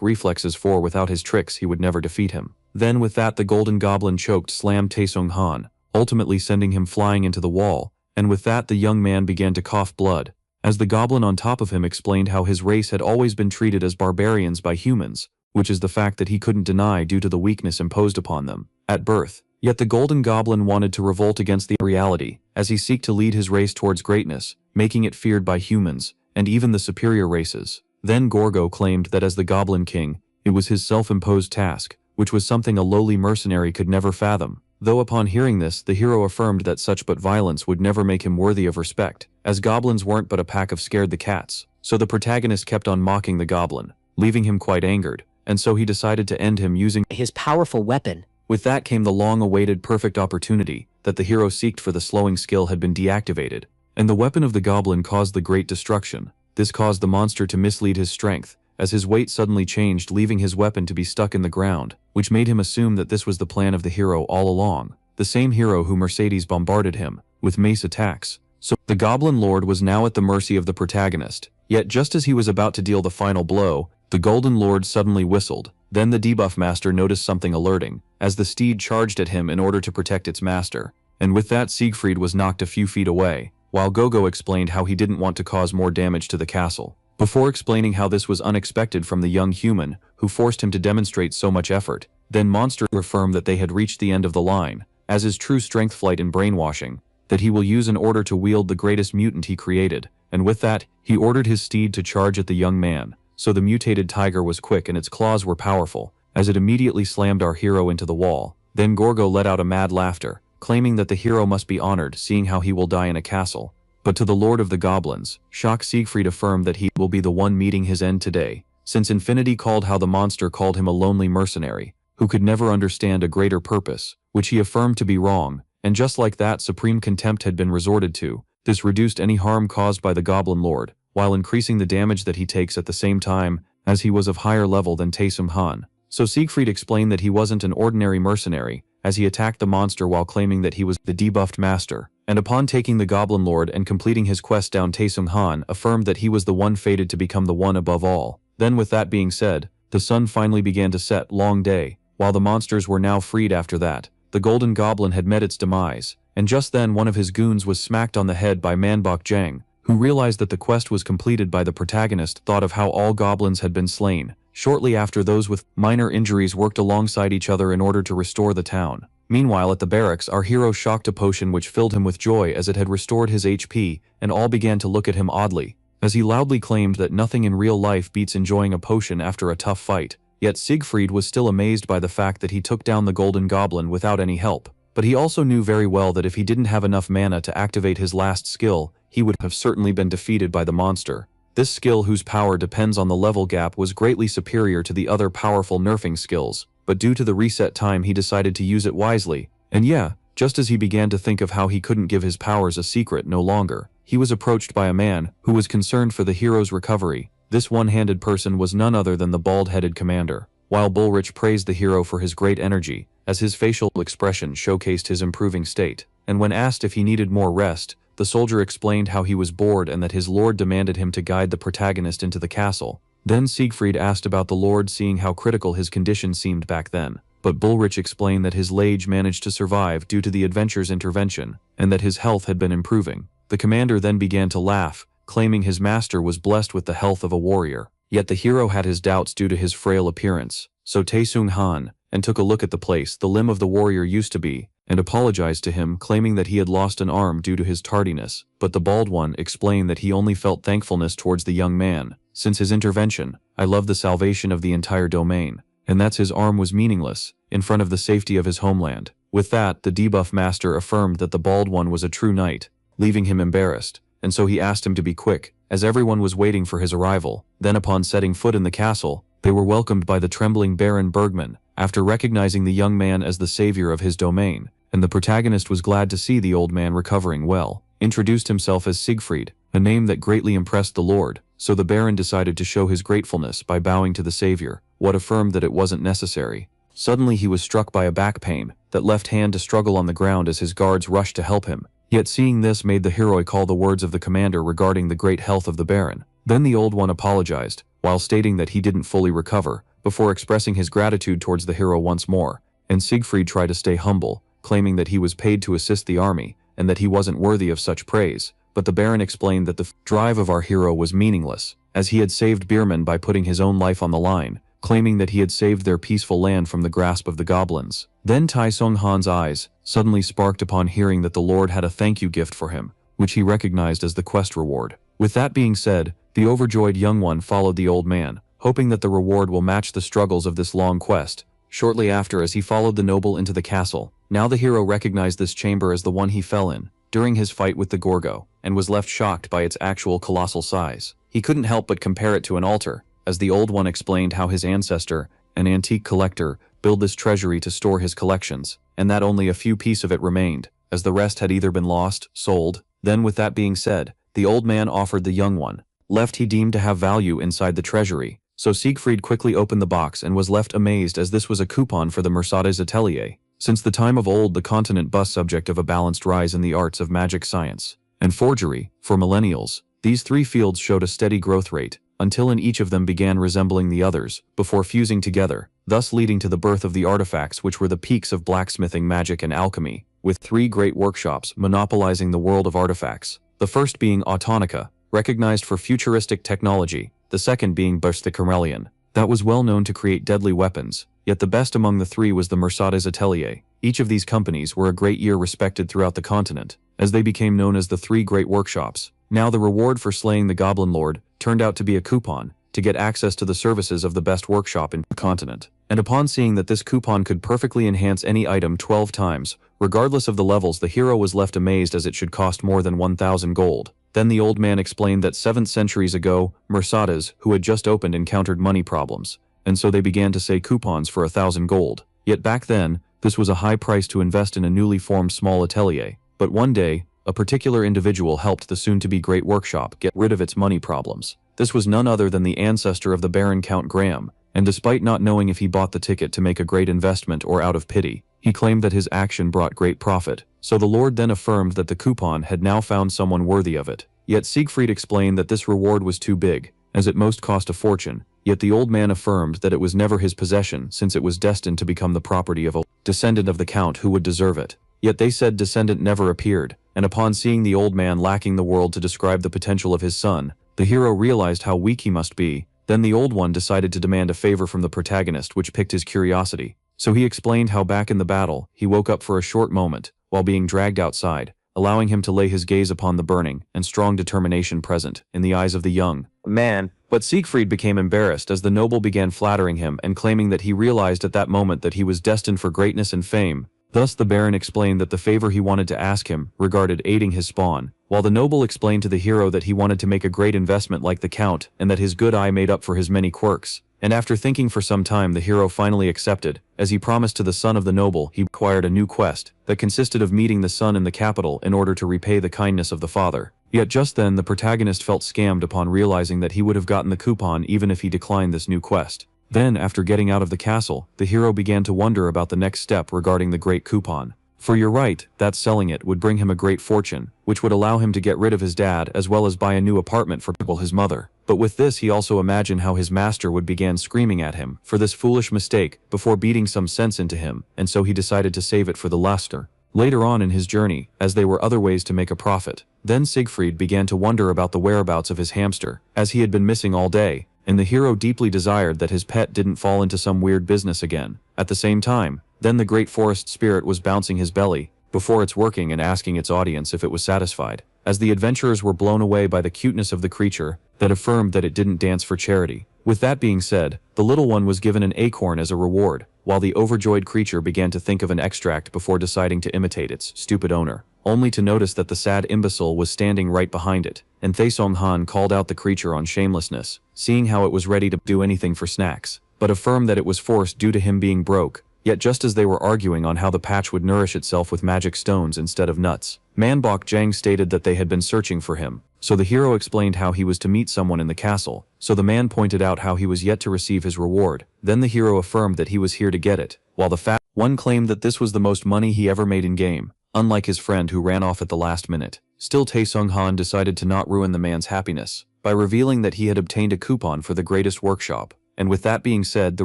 reflexes for without his tricks he would never defeat him. Then with that the golden goblin choked slammed Taesung Han, ultimately sending him flying into the wall, and with that the young man began to cough blood, as the goblin on top of him explained how his race had always been treated as barbarians by humans, which is the fact that he couldn't deny due to the weakness imposed upon them at birth. Yet the golden goblin wanted to revolt against the reality, as he seeked to lead his race towards greatness, making it feared by humans, and even the superior races. Then Gorgo claimed that as the Goblin King, it was his self-imposed task, which was something a lowly mercenary could never fathom. Though upon hearing this, the hero affirmed that such but violence would never make him worthy of respect, as goblins weren't but a pack of scared the cats. So the protagonist kept on mocking the goblin, leaving him quite angered, and so he decided to end him using his powerful weapon. With that came the long-awaited perfect opportunity that the hero seeked, for the slowing skill had been deactivated, and the weapon of the goblin caused the great destruction. This caused the monster to mislead his strength, as his weight suddenly changed, leaving his weapon to be stuck in the ground, which made him assume that this was the plan of the hero all along, the same hero who Mercedes bombarded him with mace attacks. So the Goblin Lord was now at the mercy of the protagonist, yet just as he was about to deal the final blow, the Golden Lord suddenly whistled. Then the debuff master noticed something alerting, as the steed charged at him in order to protect its master, and with that Siegfried was knocked a few feet away, while Gogo explained how he didn't want to cause more damage to the castle. Before explaining how this was unexpected from the young human, who forced him to demonstrate so much effort, then Monster affirmed that they had reached the end of the line, as is true strength flight in brainwashing, that he will use in order to wield the greatest mutant he created, and with that, he ordered his steed to charge at the young man. So the mutated tiger was quick and its claws were powerful, as it immediately slammed our hero into the wall. Then Gorgo let out a mad laughter, claiming that the hero must be honored seeing how he will die in a castle. But to the Lord of the Goblins, shocked Siegfried affirmed that he will be the one meeting his end today, since Infinity called how the monster called him a lonely mercenary, who could never understand a greater purpose, which he affirmed to be wrong, and just like that supreme contempt had been resorted to. This reduced any harm caused by the Goblin Lord, while increasing the damage that he takes at the same time, as he was of higher level than Taesung Han. So Siegfried explained that he wasn't an ordinary mercenary, as he attacked the monster while claiming that he was the debuffed master, and upon taking the Goblin Lord and completing his quest down, Taesung Han affirmed that he was the one fated to become the one above all. Then with that being said, the sun finally began to set. Long day, while the monsters were now freed after that. The Golden Goblin had met its demise, and just then one of his goons was smacked on the head by Manbok Jang, who realized that the quest was completed by the protagonist, thought of how all goblins had been slain. Shortly after, those with minor injuries worked alongside each other in order to restore the town. Meanwhile at the barracks, our hero shocked a potion which filled him with joy as it had restored his HP, and all began to look at him oddly, as he loudly claimed that nothing in real life beats enjoying a potion after a tough fight. Yet Siegfried was still amazed by the fact that he took down the Golden Goblin without any help. But he also knew very well that if he didn't have enough mana to activate his last skill, he would have certainly been defeated by the monster. This skill, whose power depends on the level gap, was greatly superior to the other powerful nerfing skills, but due to the reset time he decided to use it wisely. And yeah, just as he began to think of how he couldn't give his powers a secret no longer, he was approached by a man who was concerned for the hero's recovery. This one-handed person was none other than the bald-headed commander. While Bullrich praised the hero for his great energy, as his facial expression showcased his improving state, and when asked if he needed more rest, the soldier explained how he was bored and that his lord demanded him to guide the protagonist into the castle. Then Siegfried asked about the lord, seeing how critical his condition seemed back then, but Bullrich explained that his liege managed to survive due to the adventure's intervention, and that his health had been improving. The commander then began to laugh, claiming his master was blessed with the health of a warrior. Yet the hero had his doubts due to his frail appearance, so Taesung Han and took a look at the place the limb of the warrior used to be, and apologized to him, claiming that he had lost an arm due to his tardiness. But the bald one explained that he only felt thankfulness towards the young man. Since his intervention, I love the salvation of the entire domain, and that's his arm was meaningless, in front of the safety of his homeland. With that, the debuff master affirmed that the bald one was a true knight, leaving him embarrassed, and so he asked him to be quick, as everyone was waiting for his arrival. Then upon setting foot in the castle, they were welcomed by the trembling Baron Bergman, after recognizing the young man as the savior of his domain, and the protagonist was glad to see the old man recovering well. Introduced himself as Siegfried, a name that greatly impressed the lord, so the Baron decided to show his gratefulness by bowing to the savior, what affirmed that it wasn't necessary. Suddenly he was struck by a back pain that left hand to struggle on the ground as his guards rushed to help him. Yet seeing this made the hero recall the words of the commander regarding the great health of the Baron. Then the old one apologized, while stating that he didn't fully recover, before expressing his gratitude towards the hero once more, and Siegfried tried to stay humble, claiming that he was paid to assist the army, and that he wasn't worthy of such praise. But the Baron explained that the drive of our hero was meaningless, as he had saved Bierman by putting his own life on the line, claiming that he had saved their peaceful land from the grasp of the goblins. Then Taesung Han's eyes suddenly sparked upon hearing that the lord had a thank you gift for him, which he recognized as the quest reward. With that being said, the overjoyed young one followed the old man, hoping that the reward will match the struggles of this long quest. Shortly after, as he followed the noble into the castle, now the hero recognized this chamber as the one he fell in during his fight with the Gorgo, and was left shocked by its actual colossal size. He couldn't help but compare it to an altar, as the old one explained how his ancestor, an antique collector, built this treasury to store his collections, and that only a few pieces of it remained, as the rest had either been lost, sold. Then with that being said, the old man offered the young one left he deemed to have value inside the treasury, so Siegfried quickly opened the box and was left amazed, as this was a coupon for the Mercedes Atelier. Since the time of old, the continent bus subject of a balanced rise in the arts of magic, science, and forgery. For millennials, these three fields showed a steady growth rate, until in each of them began resembling the others, before fusing together, thus leading to the birth of the artifacts, which were the peaks of blacksmithing, magic, and alchemy, with three great workshops monopolizing the world of artifacts. the first being Autonica, recognized for futuristic technology, the second being the Carmelian, that was well known to create deadly weapons, yet the best among the three was the Mercedes Atelier. Each of these companies were a great year respected throughout the continent, as they became known as the three great workshops. Now the reward for slaying the Goblin Lord turned out to be a coupon to get access to the services of the best workshop in the continent. And upon seeing that this coupon could perfectly enhance any item 12 times, regardless of the levels, the hero was left amazed as it should cost more than 1,000 gold. Then the old man explained that 7th centuries ago, Mercedes, who had just opened, encountered money problems, and so they began to say coupons for 1,000 gold. Yet back then, this was a high price to invest in a newly formed small atelier. But one day, a particular individual helped the soon-to-be great workshop get rid of its money problems. This was none other than the ancestor of the Baron Count Graham, and despite not knowing if he bought the ticket to make a great investment or out of pity, he claimed that his action brought great profit. So the Lord then affirmed that the coupon had now found someone worthy of it. Yet Siegfried explained that this reward was too big, as it most cost a fortune, yet the old man affirmed that it was never his possession since it was destined to become the property of a descendant of the Count who would deserve it. Yet they said descendant never appeared, and upon seeing the old man lacking the world to describe the potential of his son, the hero realized how weak he must be. Then the old one decided to demand a favor from the protagonist, which piqued his curiosity. So he explained how back in the battle, he woke up for a short moment, while being dragged outside, allowing him to lay his gaze upon the burning and strong determination present in the eyes of the young man. But Siegfried became embarrassed as the noble began flattering him and claiming that he realized at that moment that he was destined for greatness and fame. Thus the Baron explained that the favor he wanted to ask him regarded aiding his spawn, while the noble explained to the hero that he wanted to make a great investment like the Count and that his good eye made up for his many quirks. And after thinking for some time, the hero finally accepted, as he promised to the son of the noble he acquired a new quest that consisted of meeting the son in the capital in order to repay the kindness of the father. Yet just then the protagonist felt scammed upon realizing that he would have gotten the coupon even if he declined this new quest. Then, after getting out of the castle, the hero began to wonder about the next step regarding the great coupon. For you're right, that selling it would bring him a great fortune, which would allow him to get rid of his dad as well as buy a new apartment for his mother. But with this he also imagined how his master would begin screaming at him for this foolish mistake before beating some sense into him, and so he decided to save it for the luster later on in his journey, as they were other ways to make a profit. Then Siegfried began to wonder about the whereabouts of his hamster, as he had been missing all day, and the hero deeply desired that his pet didn't fall into some weird business again. At the same time, then the great forest spirit was bouncing his belly before it's working and asking its audience if it was satisfied, as the adventurers were blown away by the cuteness of the creature that affirmed that it didn't dance for charity. With that being said, the little one was given an acorn as a reward, while the overjoyed creature began to think of an extract before deciding to imitate its stupid owner, only to notice that the sad imbecile was standing right behind it, and Thaesong Han called out the creature on shamelessness, seeing how it was ready to do anything for snacks, but affirmed that it was forced due to him being broke. Yet just as they were arguing on how the patch would nourish itself with magic stones instead of nuts, Manbok Jang stated that they had been searching for him. So the hero explained how he was to meet someone in the castle, so the man pointed out how he was yet to receive his reward. Then the hero affirmed that he was here to get it, while the fat one claimed that this was the most money he ever made in game, unlike his friend who ran off at the last minute. Still, Taesung Han decided to not ruin the man's happiness by revealing that he had obtained a coupon for the greatest workshop. And with that being said, the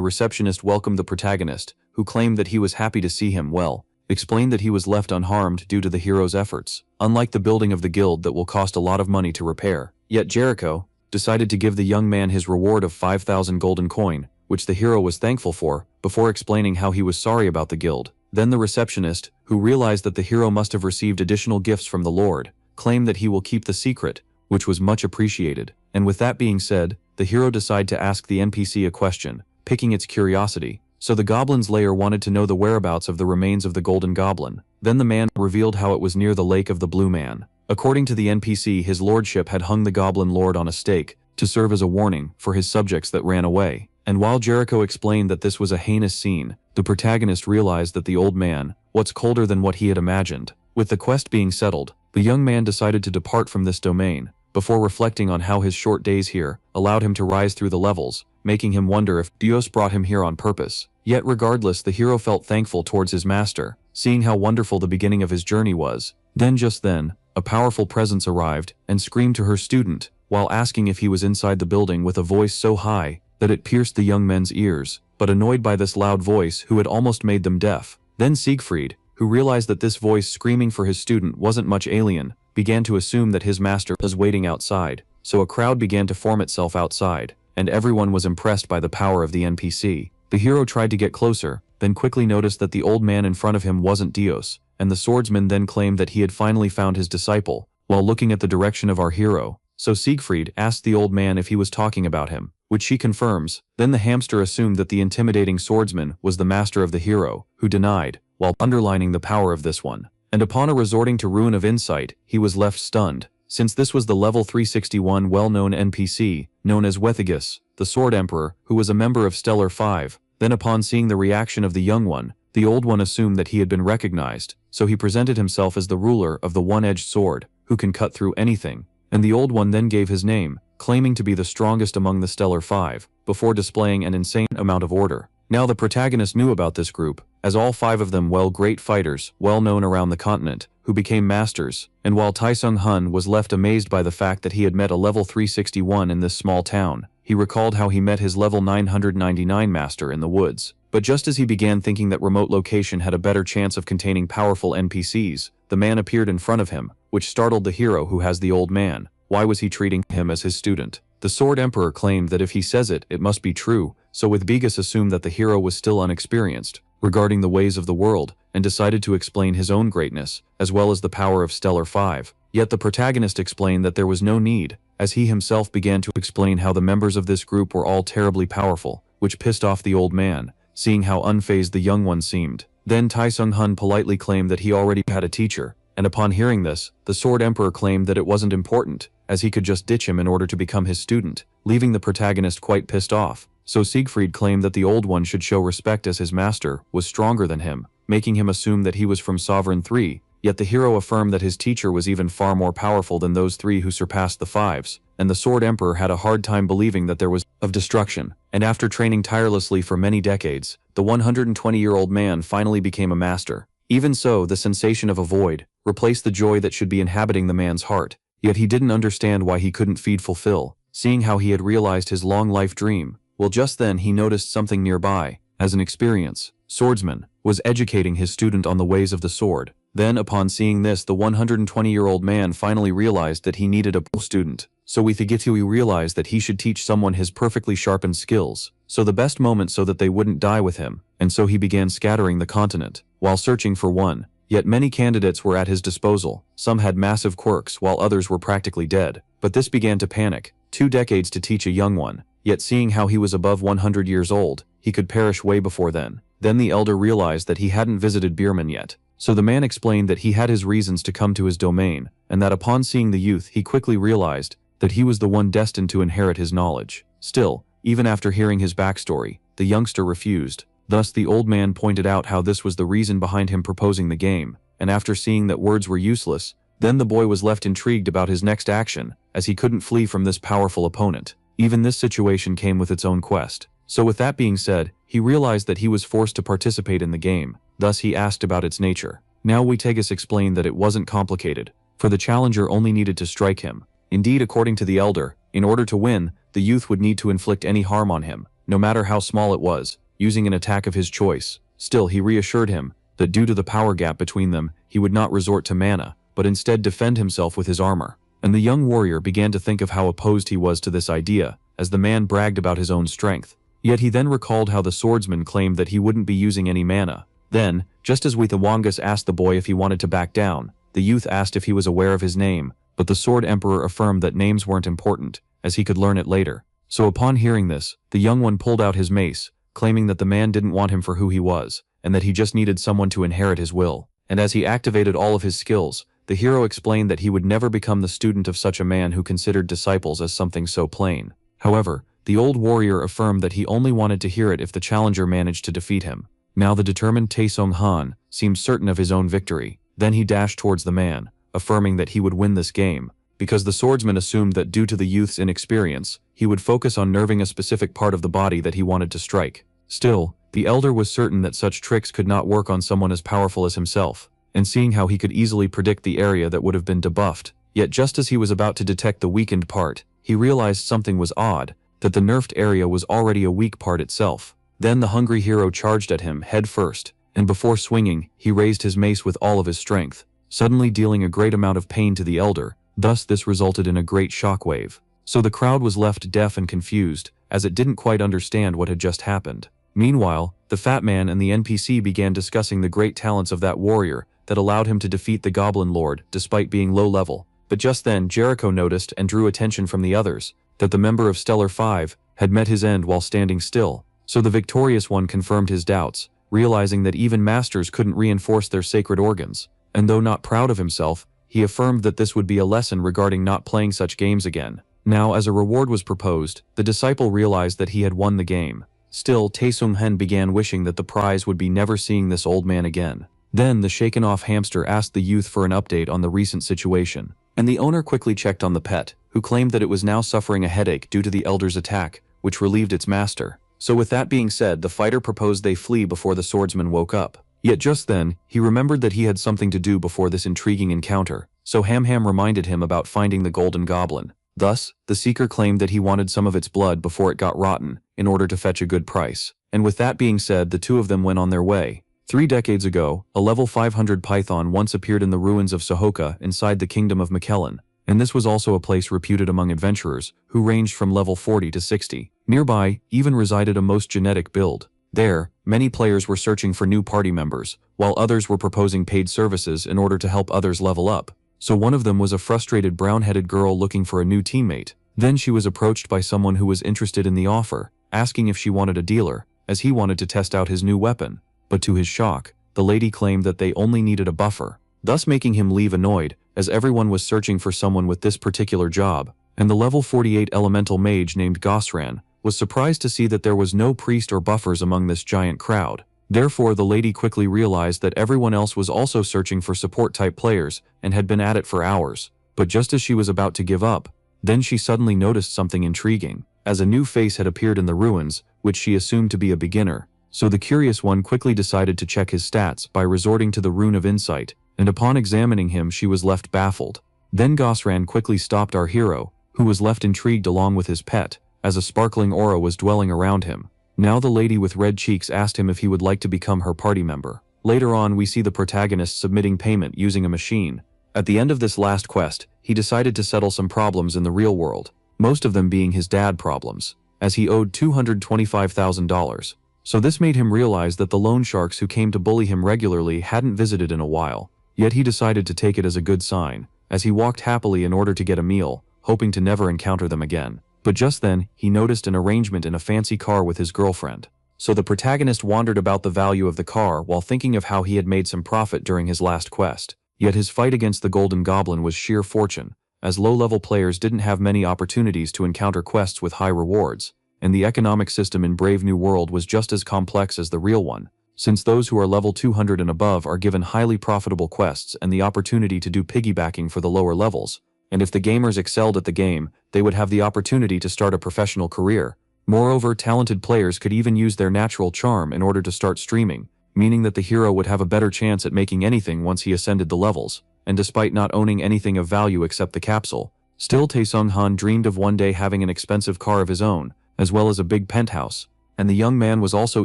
receptionist welcomed the protagonist, who claimed that he was happy to see him well, explained that he was left unharmed due to the hero's efforts, unlike the building of the guild that will cost a lot of money to repair. Yet Jericho decided to give the young man his reward of 5,000 golden coin, which the hero was thankful for, before explaining how he was sorry about the guild. Then the receptionist, who realized that the hero must have received additional gifts from the Lord, claimed that he will keep the secret, which was much appreciated. And with that being said, the hero decided to ask the NPC a question, piquing its curiosity. So the goblin's lair wanted to know the whereabouts of the remains of the golden goblin. Then the man revealed how it was near the lake of the Blue Man. According to the NPC, his lordship had hung the goblin lord on a stake to serve as a warning for his subjects that ran away. And while Jericho explained that this was a heinous scene, the protagonist realized that the old man was colder than what he had imagined. With the quest being settled, the young man decided to depart from this domain, before reflecting on how his short days here allowed him to rise through the levels, making him wonder if Dios brought him here on purpose. Yet regardless, the hero felt thankful towards his master, seeing how wonderful the beginning of his journey was. Then just then, a powerful presence arrived and screamed to her student, while asking if he was inside the building with a voice so high that it pierced the young men's ears, but annoyed by this loud voice who had almost made them deaf. Then Siegfried, who realized that this voice screaming for his student wasn't much alien began to assume that his master was waiting outside, so a crowd began to form itself outside, and everyone was impressed by the power of the NPC. The hero tried to get closer, then quickly noticed that the old man in front of him wasn't Dios, and the swordsman then claimed that he had finally found his disciple, while looking at the direction of our hero. So Siegfried asked the old man if he was talking about him, which she confirms. Then the hamster assumed that the intimidating swordsman was the master of the hero, who denied, while underlining the power of this one. And upon a resorting to Ruin of Insight, he was left stunned, since this was the level 361 well-known NPC, known as Wethigus, the Sword Emperor, who was a member of Stellar 5. Then upon seeing the reaction of the young one, the old one assumed that he had been recognized, so he presented himself as the ruler of the one-edged sword, who can cut through anything. And the old one then gave his name, claiming to be the strongest among the Stellar 5, before displaying an insane amount of order. Now the protagonist knew about this group, as all 5 of them were great fighters, well known around the continent, who became masters, and while Taesung Hun was left amazed by the fact that he had met a level 361 in this small town, he recalled how he met his level 999 master in the woods. But just as he began thinking that remote location had a better chance of containing powerful NPCs, the man appeared in front of him, which startled the hero who has the old man. Why was he treating him as his student? The Sword Emperor claimed that if he says it, it must be true, so Wethigus assumed that the hero was still unexperienced regarding the ways of the world, and decided to explain his own greatness, as well as the power of Stellar 5. Yet the protagonist explained that there was no need, as he himself began to explain how the members of this group were all terribly powerful, which pissed off the old man, seeing how unfazed the young one seemed. Then Taesung Hun politely claimed that he already had a teacher, and upon hearing this, the Sword Emperor claimed that it wasn't important, as he could just ditch him in order to become his student, leaving the protagonist quite pissed off. So Siegfried claimed that the old one should show respect as his master was stronger than him, making him assume that he was from Sovereign 3, yet the hero affirmed that his teacher was even far more powerful than those 3 who surpassed the 5s, and the Sword Emperor had a hard time believing that there was of destruction. And after training tirelessly for many decades, the 120-year-old man finally became a master. Even so, the sensation of a void replaced the joy that should be inhabiting the man's heart, yet he didn't understand why he couldn't fulfill, seeing how he had realized his long life dream. Well, just then he noticed something nearby. As an experienced swordsman was educating his student on the ways of the sword. Then upon seeing this, the 120-year-old man finally realized that he needed a student. So Wethigus realized that he should teach someone his perfectly sharpened skills, so the best moment so that they wouldn't die with him, and so he began scattering the continent, while searching for one. Yet many candidates were at his disposal. Some had massive quirks while others were practically dead. But this began to panic. 2 decades to teach a young one. Yet seeing how he was above 100 years old, he could perish way before then. Then the elder realized that he hadn't visited Bierman yet. So the man explained that he had his reasons to come to his domain, and that upon seeing the youth he quickly realized that he was the one destined to inherit his knowledge. Still, even after hearing his backstory, the youngster refused. Thus the old man pointed out how this was the reason behind him proposing the game, and after seeing that words were useless, then the boy was left intrigued about his next action, as he couldn't flee from this powerful opponent. Even this situation came with its own quest. So with that being said, he realized that he was forced to participate in the game, thus he asked about its nature. Now Wethigus explained that it wasn't complicated, for the challenger only needed to strike him. Indeed, according to the elder, in order to win, the youth would need to inflict any harm on him, no matter how small it was, using an attack of his choice. Still, he reassured him that due to the power gap between them, he would not resort to mana, but instead defend himself with his armor. And the young warrior began to think of how opposed he was to this idea, as the man bragged about his own strength. Yet he then recalled how the swordsman claimed that he wouldn't be using any mana. Then, just as Wethigus asked the boy if he wanted to back down, the youth asked if he was aware of his name, but the Sword Emperor affirmed that names weren't important, as he could learn it later. So upon hearing this, the young one pulled out his mace, claiming that the man didn't want him for who he was, and that he just needed someone to inherit his will. And as he activated all of his skills, the hero explained that he would never become the student of such a man who considered disciples as something so plain. However, the old warrior affirmed that he only wanted to hear it if the challenger managed to defeat him. Now the determined Taesung Han seemed certain of his own victory. Then he dashed towards the man, affirming that he would win this game, because the swordsman assumed that due to the youth's inexperience, he would focus on nerving a specific part of the body that he wanted to strike. Still, the elder was certain that such tricks could not work on someone as powerful as himself, and seeing how he could easily predict the area that would have been debuffed, yet just as he was about to detect the weakened part, he realized something was odd, that the nerfed area was already a weak part itself. Then the hungry hero charged at him head first, and before swinging, he raised his mace with all of his strength. suddenly dealing a great amount of pain to the elder. Thus this resulted in a great shockwave. So the crowd was left deaf and confused, as it didn't quite understand what had just happened. Meanwhile, the fat man and the NPC began discussing the great talents of that warrior that allowed him to defeat the Goblin Lord despite being low level. But just then Jericho noticed and drew attention from the others that the member of Stellar 5 had met his end while standing still. So the victorious one confirmed his doubts, realizing that even masters couldn't reinforce their sacred organs. And though not proud of himself, he affirmed that this would be a lesson regarding not playing such games again. Now, as a reward was proposed, the disciple realized that he had won the game. Still, Taesung-hen began wishing that the prize would be never seeing this old man again. Then the shaken-off hamster asked the youth for an update on the recent situation. And the owner quickly checked on the pet, who claimed that it was now suffering a headache due to the elder's attack, which relieved its master. So with that being said, the fighter proposed they flee before the swordsman woke up. Yet just then, he remembered that he had something to do before this intriguing encounter, so Ham reminded him about finding the Golden Goblin. Thus, the seeker claimed that he wanted some of its blood before it got rotten, in order to fetch a good price. And with that being said, the two of them went on their way. 3 decades ago, a level 500 python once appeared in the ruins of Sohoka inside the kingdom of Mekellen, and this was also a place reputed among adventurers, who ranged from level 40 to 60. Nearby, even resided a most genetic build. There, many players were searching for new party members, while others were proposing paid services in order to help others level up. So one of them was a frustrated brown-headed girl looking for a new teammate. Then she was approached by someone who was interested in the offer, asking if she wanted a dealer, as he wanted to test out his new weapon. But to his shock, the lady claimed that they only needed a buffer, thus making him leave annoyed, as everyone was searching for someone with this particular job. And the level 48 elemental mage named Gosran was surprised to see that there was no priest or buffers among this giant crowd. Therefore, the lady quickly realized that everyone else was also searching for support-type players and had been at it for hours. But just as she was about to give up, then she suddenly noticed something intriguing, as a new face had appeared in the ruins, which she assumed to be a beginner. So the curious one quickly decided to check his stats by resorting to the Rune of Insight, and upon examining him she was left baffled. Then Gosran quickly stopped our hero, who was left intrigued along with his pet, as a sparkling aura was dwelling around him. Now the lady with red cheeks asked him if he would like to become her party member. Later on we see the protagonist submitting payment using a machine. At the end of this last quest, he decided to settle some problems in the real world, most of them being his dad problems, as he owed $225,000. So this made him realize that the loan sharks who came to bully him regularly hadn't visited in a while. Yet he decided to take it as a good sign, as he walked happily in order to get a meal, hoping to never encounter them again. But just then, he noticed an arrangement in a fancy car with his girlfriend. So the protagonist wondered about the value of the car while thinking of how he had made some profit during his last quest. Yet his fight against the Golden Goblin was sheer fortune, as low-level players didn't have many opportunities to encounter quests with high rewards, and the economic system in Brave New World was just as complex as the real one, since those who are level 200 and above are given highly profitable quests and the opportunity to do piggybacking for the lower levels. And if the gamers excelled at the game, they would have the opportunity to start a professional career. Moreover, talented players could even use their natural charm in order to start streaming, meaning that the hero would have a better chance at making anything once he ascended the levels. And despite not owning anything of value except the capsule, still Taesung-han dreamed of one day having an expensive car of his own, as well as a big penthouse. And the young man was also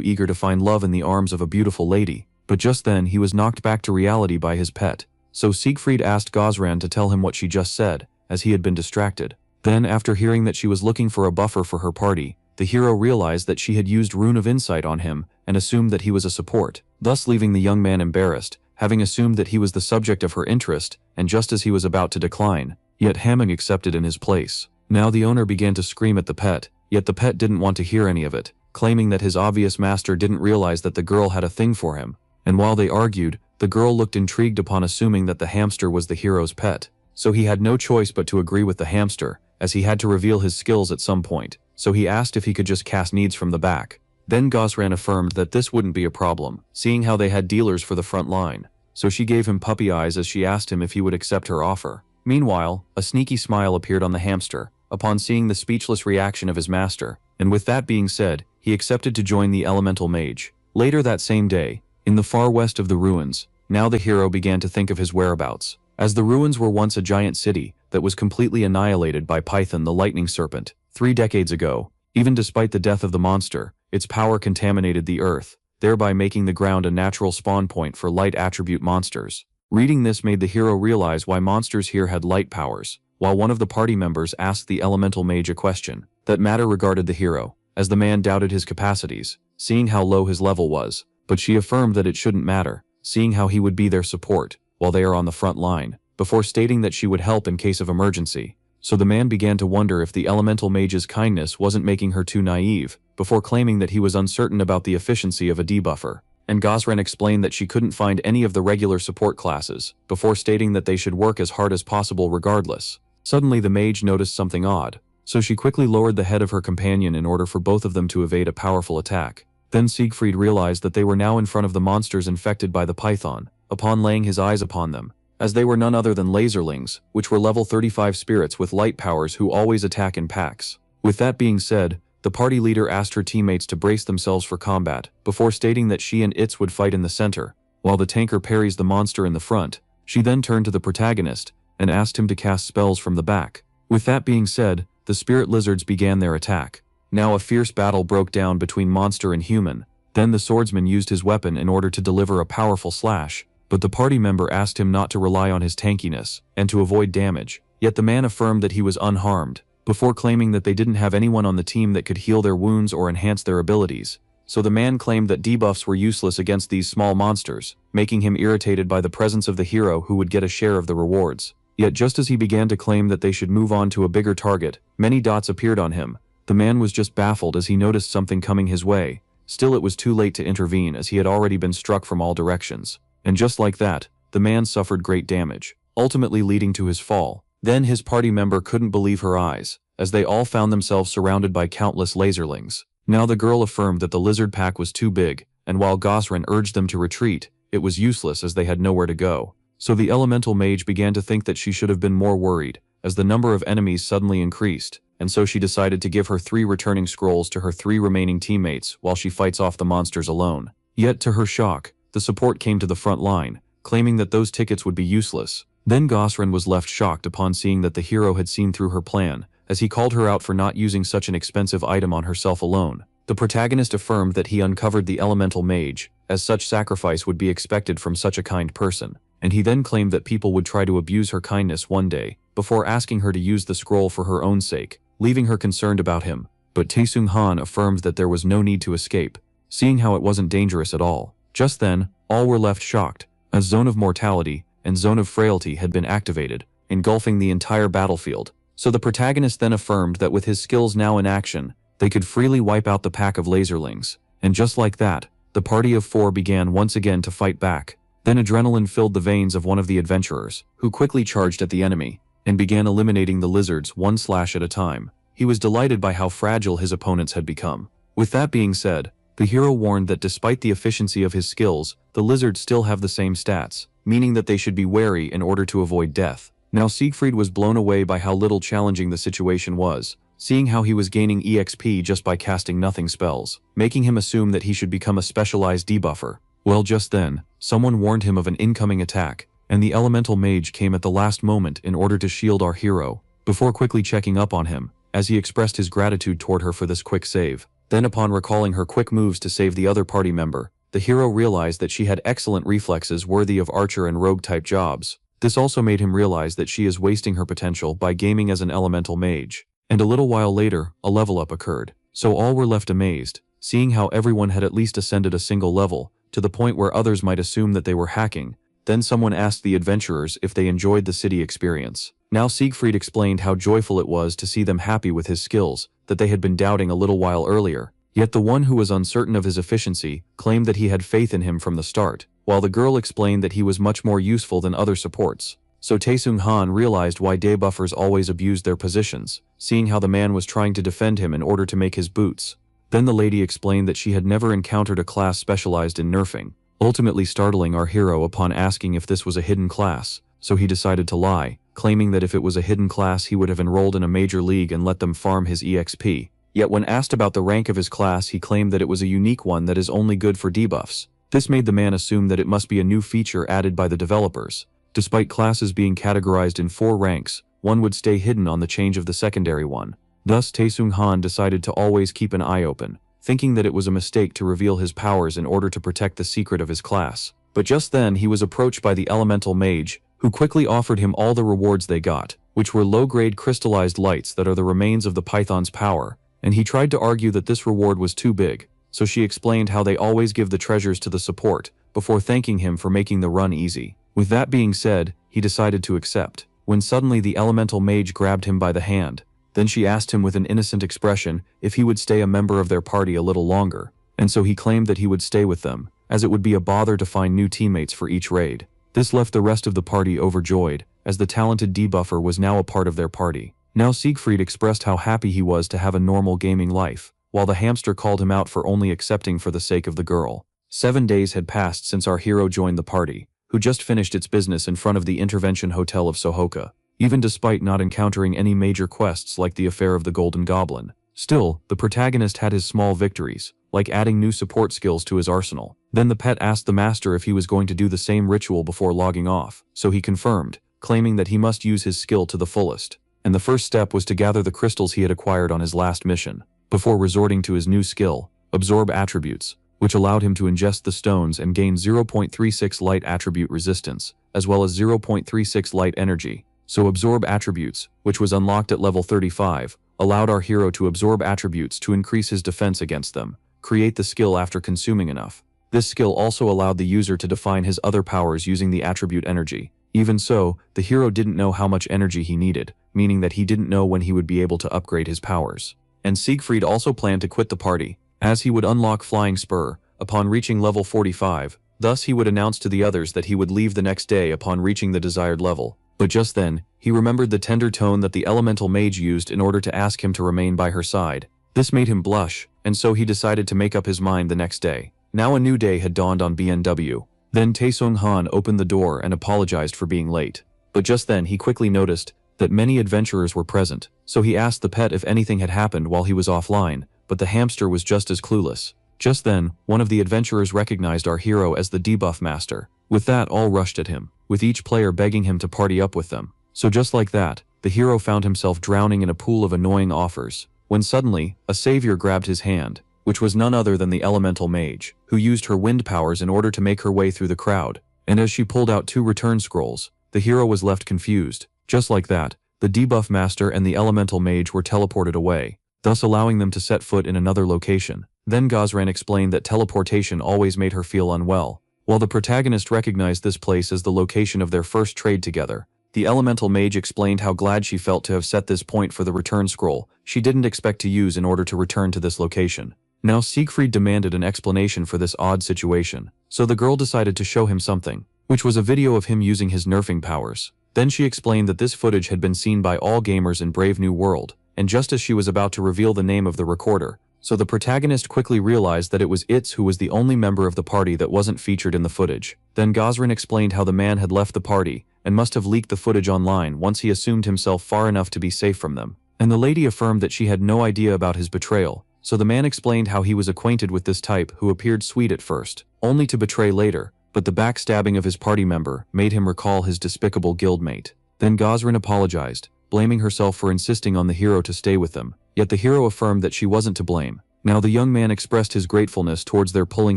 eager to find love in the arms of a beautiful lady. But just then he was knocked back to reality by his pet. So Siegfried asked Gosran to tell him what she just said, as he had been distracted. Then, after hearing that she was looking for a buffer for her party, the hero realized that she had used Rune of Insight on him and assumed that he was a support, thus leaving the young man embarrassed, having assumed that he was the subject of her interest, and just as he was about to decline, yet Hamming accepted in his place. Now the owner began to scream at the pet, yet the pet didn't want to hear any of it, claiming that his obvious master didn't realize that the girl had a thing for him. And while they argued, the girl looked intrigued upon assuming that the hamster was the hero's pet. So he had no choice but to agree with the hamster, as he had to reveal his skills at some point, so he asked if he could just cast needs from the back. Then Gosran affirmed that this wouldn't be a problem, seeing how they had dealers for the front line. So she gave him puppy eyes as she asked him if he would accept her offer. Meanwhile, a sneaky smile appeared on the hamster, upon seeing the speechless reaction of his master, and with that being said, he accepted to join the elemental mage. Later that same day, in the far west of the ruins, now the hero began to think of his whereabouts, as the ruins were once a giant city that was completely annihilated by Python the lightning serpent 3 decades ago. Even despite the death of the monster, its power contaminated the earth, thereby making the ground a natural spawn point for light attribute monsters. Reading this made the hero realize why monsters here had light powers, while one of the party members asked the elemental mage a question that matter regarded the hero, as the man doubted his capacities, seeing how low his level was, but she affirmed that it shouldn't matter, seeing how he would be their support while they are on the front line, before stating that she would help in case of emergency. So the man began to wonder if the elemental mage's kindness wasn't making her too naive, before claiming that he was uncertain about the efficiency of a debuffer. And Gosren explained that she couldn't find any of the regular support classes, before stating that they should work as hard as possible regardless. Suddenly the mage noticed something odd, so she quickly lowered the head of her companion in order for both of them to evade a powerful attack. Then Siegfried realized that they were now in front of the monsters infected by the python, upon laying his eyes upon them, as they were none other than laserlings, which were level 35 spirits with light powers who always attack in packs. With that being said, the party leader asked her teammates to brace themselves for combat, before stating that she and Itz would fight in the center, while the tanker parries the monster in the front. She then turned to the protagonist and asked him to cast spells from the back. With that being said, the spirit lizards began their attack. Now a fierce battle broke down between monster and human. Then the swordsman used his weapon in order to deliver a powerful slash, but the party member asked him not to rely on his tankiness and to avoid damage, yet the man affirmed that he was unharmed, before claiming that they didn't have anyone on the team that could heal their wounds or enhance their abilities. So the man claimed that debuffs were useless against these small monsters, making him irritated by the presence of the hero who would get a share of the rewards. Yet just as he began to claim that they should move on to a bigger target, many dots appeared on him. The man was just baffled as he noticed something coming his way. Still, it was too late to intervene as he had already been struck from all directions. And just like that, the man suffered great damage, ultimately leading to his fall. Then his party member couldn't believe her eyes, as they all found themselves surrounded by countless laserlings. Now the girl affirmed that the lizard pack was too big, and while Gosren urged them to retreat, it was useless as they had nowhere to go. So the elemental mage began to think that she should have been more worried, as the number of enemies suddenly increased, and so she decided to give her 3 returning scrolls to her 3 remaining teammates while she fights off the monsters alone. Yet to her shock, the support came to the front line, claiming that those tickets would be useless. Then Gosren was left shocked upon seeing that the hero had seen through her plan, as he called her out for not using such an expensive item on herself alone. The protagonist affirmed that he uncovered the elemental mage, as such sacrifice would be expected from such a kind person, and he then claimed that people would try to abuse her kindness one day, before asking her to use the scroll for her own sake, leaving her concerned about him. But Taesung Han affirmed that there was no need to escape, seeing how it wasn't dangerous at all. Just then, all were left shocked. A zone of mortality and zone of frailty had been activated, engulfing the entire battlefield. So the protagonist then affirmed that with his skills now in action, they could freely wipe out the pack of laserlings. And just like that, the party of 4 began once again to fight back. Then adrenaline filled the veins of one of the adventurers, who quickly charged at the enemy, and began eliminating the lizards one slash at a time. He was delighted by how fragile his opponents had become. With that being said, the hero warned that despite the efficiency of his skills, the lizards still have the same stats, meaning that they should be wary in order to avoid death. Now Siegfried was blown away by how little challenging the situation was, seeing how he was gaining EXP just by casting nothing spells, making him assume that he should become a specialized debuffer. Well, just then, someone warned him of an incoming attack, and the elemental mage came at the last moment in order to shield our hero, before quickly checking up on him, as he expressed his gratitude toward her for this quick save. Then upon recalling her quick moves to save the other party member, the hero realized that she had excellent reflexes worthy of archer and rogue-type jobs. This also made him realize that she is wasting her potential by gaming as an elemental mage. And a little while later, a level up occurred. So all were left amazed, seeing how everyone had at least ascended a single level, to the point where others might assume that they were hacking. Then someone asked the adventurers if they enjoyed the city experience. Now Siegfried explained how joyful it was to see them happy with his skills, that they had been doubting a little while earlier. Yet the one who was uncertain of his efficiency claimed that he had faith in him from the start, while the girl explained that he was much more useful than other supports. So Taesung Han realized why debuffers always abused their positions, seeing how the man was trying to defend him in order to make his boots. Then the lady explained that she had never encountered a class specialized in nerfing, ultimately startling our hero upon asking if this was a hidden class, so he decided to lie, claiming that if it was a hidden class he would have enrolled in a major league and let them farm his EXP. Yet when asked about the rank of his class, he claimed that it was a unique one that is only good for debuffs. This made the man assume that it must be a new feature added by the developers. Despite classes being categorized in 4 ranks, one would stay hidden on the change of the secondary one. Thus Taesung Han decided to always keep an eye open, thinking that it was a mistake to reveal his powers in order to protect the secret of his class. But just then he was approached by the elemental mage, who quickly offered him all the rewards they got, which were low-grade crystallized lights that are the remains of the python's power, and he tried to argue that this reward was too big, so she explained how they always give the treasures to the support, before thanking him for making the run easy. With that being said, he decided to accept, when suddenly the elemental mage grabbed him by the hand. Then she asked him with an innocent expression if he would stay a member of their party a little longer, and so he claimed that he would stay with them, as it would be a bother to find new teammates for each raid. This left the rest of the party overjoyed, as the talented debuffer was now a part of their party. Now Siegfried expressed how happy he was to have a normal gaming life, while the hamster called him out for only accepting for the sake of the girl. 7 days had passed since our hero joined the party, who just finished its business in front of the Intervention Hotel of Sohoka, even despite not encountering any major quests like the affair of the Golden Goblin. Still, the protagonist had his small victories, like adding new support skills to his arsenal. Then the pet asked the master if he was going to do the same ritual before logging off, so he confirmed, claiming that he must use his skill to the fullest. And the first step was to gather the crystals he had acquired on his last mission, before resorting to his new skill, Absorb Attributes, which allowed him to ingest the stones and gain 0.36 light attribute resistance, as well as 0.36 light energy. So Absorb Attributes, which was unlocked at level 35, allowed our hero to absorb attributes to increase his defense against them, create the skill after consuming enough. This skill also allowed the user to define his other powers using the attribute energy. Even so, the hero didn't know how much energy he needed, meaning that he didn't know when he would be able to upgrade his powers. And Siegfried also planned to quit the party, as he would unlock Flying Spur upon reaching level 45, thus he would announce to the others that he would leave the next day upon reaching the desired level. But just then, he remembered the tender tone that the elemental mage used in order to ask him to remain by her side. This made him blush, and so he decided to make up his mind the next day. Now a new day had dawned on BNW. Then Taesung Han opened the door and apologized for being late. But just then he quickly noticed that many adventurers were present, so he asked the pet if anything had happened while he was offline, but the hamster was just as clueless. Just then, one of the adventurers recognized our hero as the debuff master. With that, all rushed at him, with each player begging him to party up with them. So just like that, the hero found himself drowning in a pool of annoying offers, when suddenly, a savior grabbed his hand, which was none other than the elemental mage, who used her wind powers in order to make her way through the crowd. And as she pulled out 2 return scrolls, the hero was left confused. Just like that, the debuff master and the elemental mage were teleported away, thus allowing them to set foot in another location. Then Gazran explained that teleportation always made her feel unwell. While the protagonist recognized this place as the location of their first trade together, the elemental mage explained how glad she felt to have set this point for the return scroll she didn't expect to use in order to return to this location. Now Siegfried demanded an explanation for this odd situation, so the girl decided to show him something, which was a video of him using his nerfing powers. Then she explained that this footage had been seen by all gamers in Brave New World, and just as she was about to reveal the name of the recorder, so the protagonist quickly realized that it was Itz who was the only member of the party that wasn't featured in the footage. Then Gazran explained how the man had left the party, and must have leaked the footage online once he assumed himself far enough to be safe from them. And the lady affirmed that she had no idea about his betrayal, so the man explained how he was acquainted with this type who appeared sweet at first, only to betray later, but the backstabbing of his party member made him recall his despicable guildmate. Then Gazran apologized, blaming herself for insisting on the hero to stay with them, yet the hero affirmed that she wasn't to blame. Now the young man expressed his gratefulness towards their pulling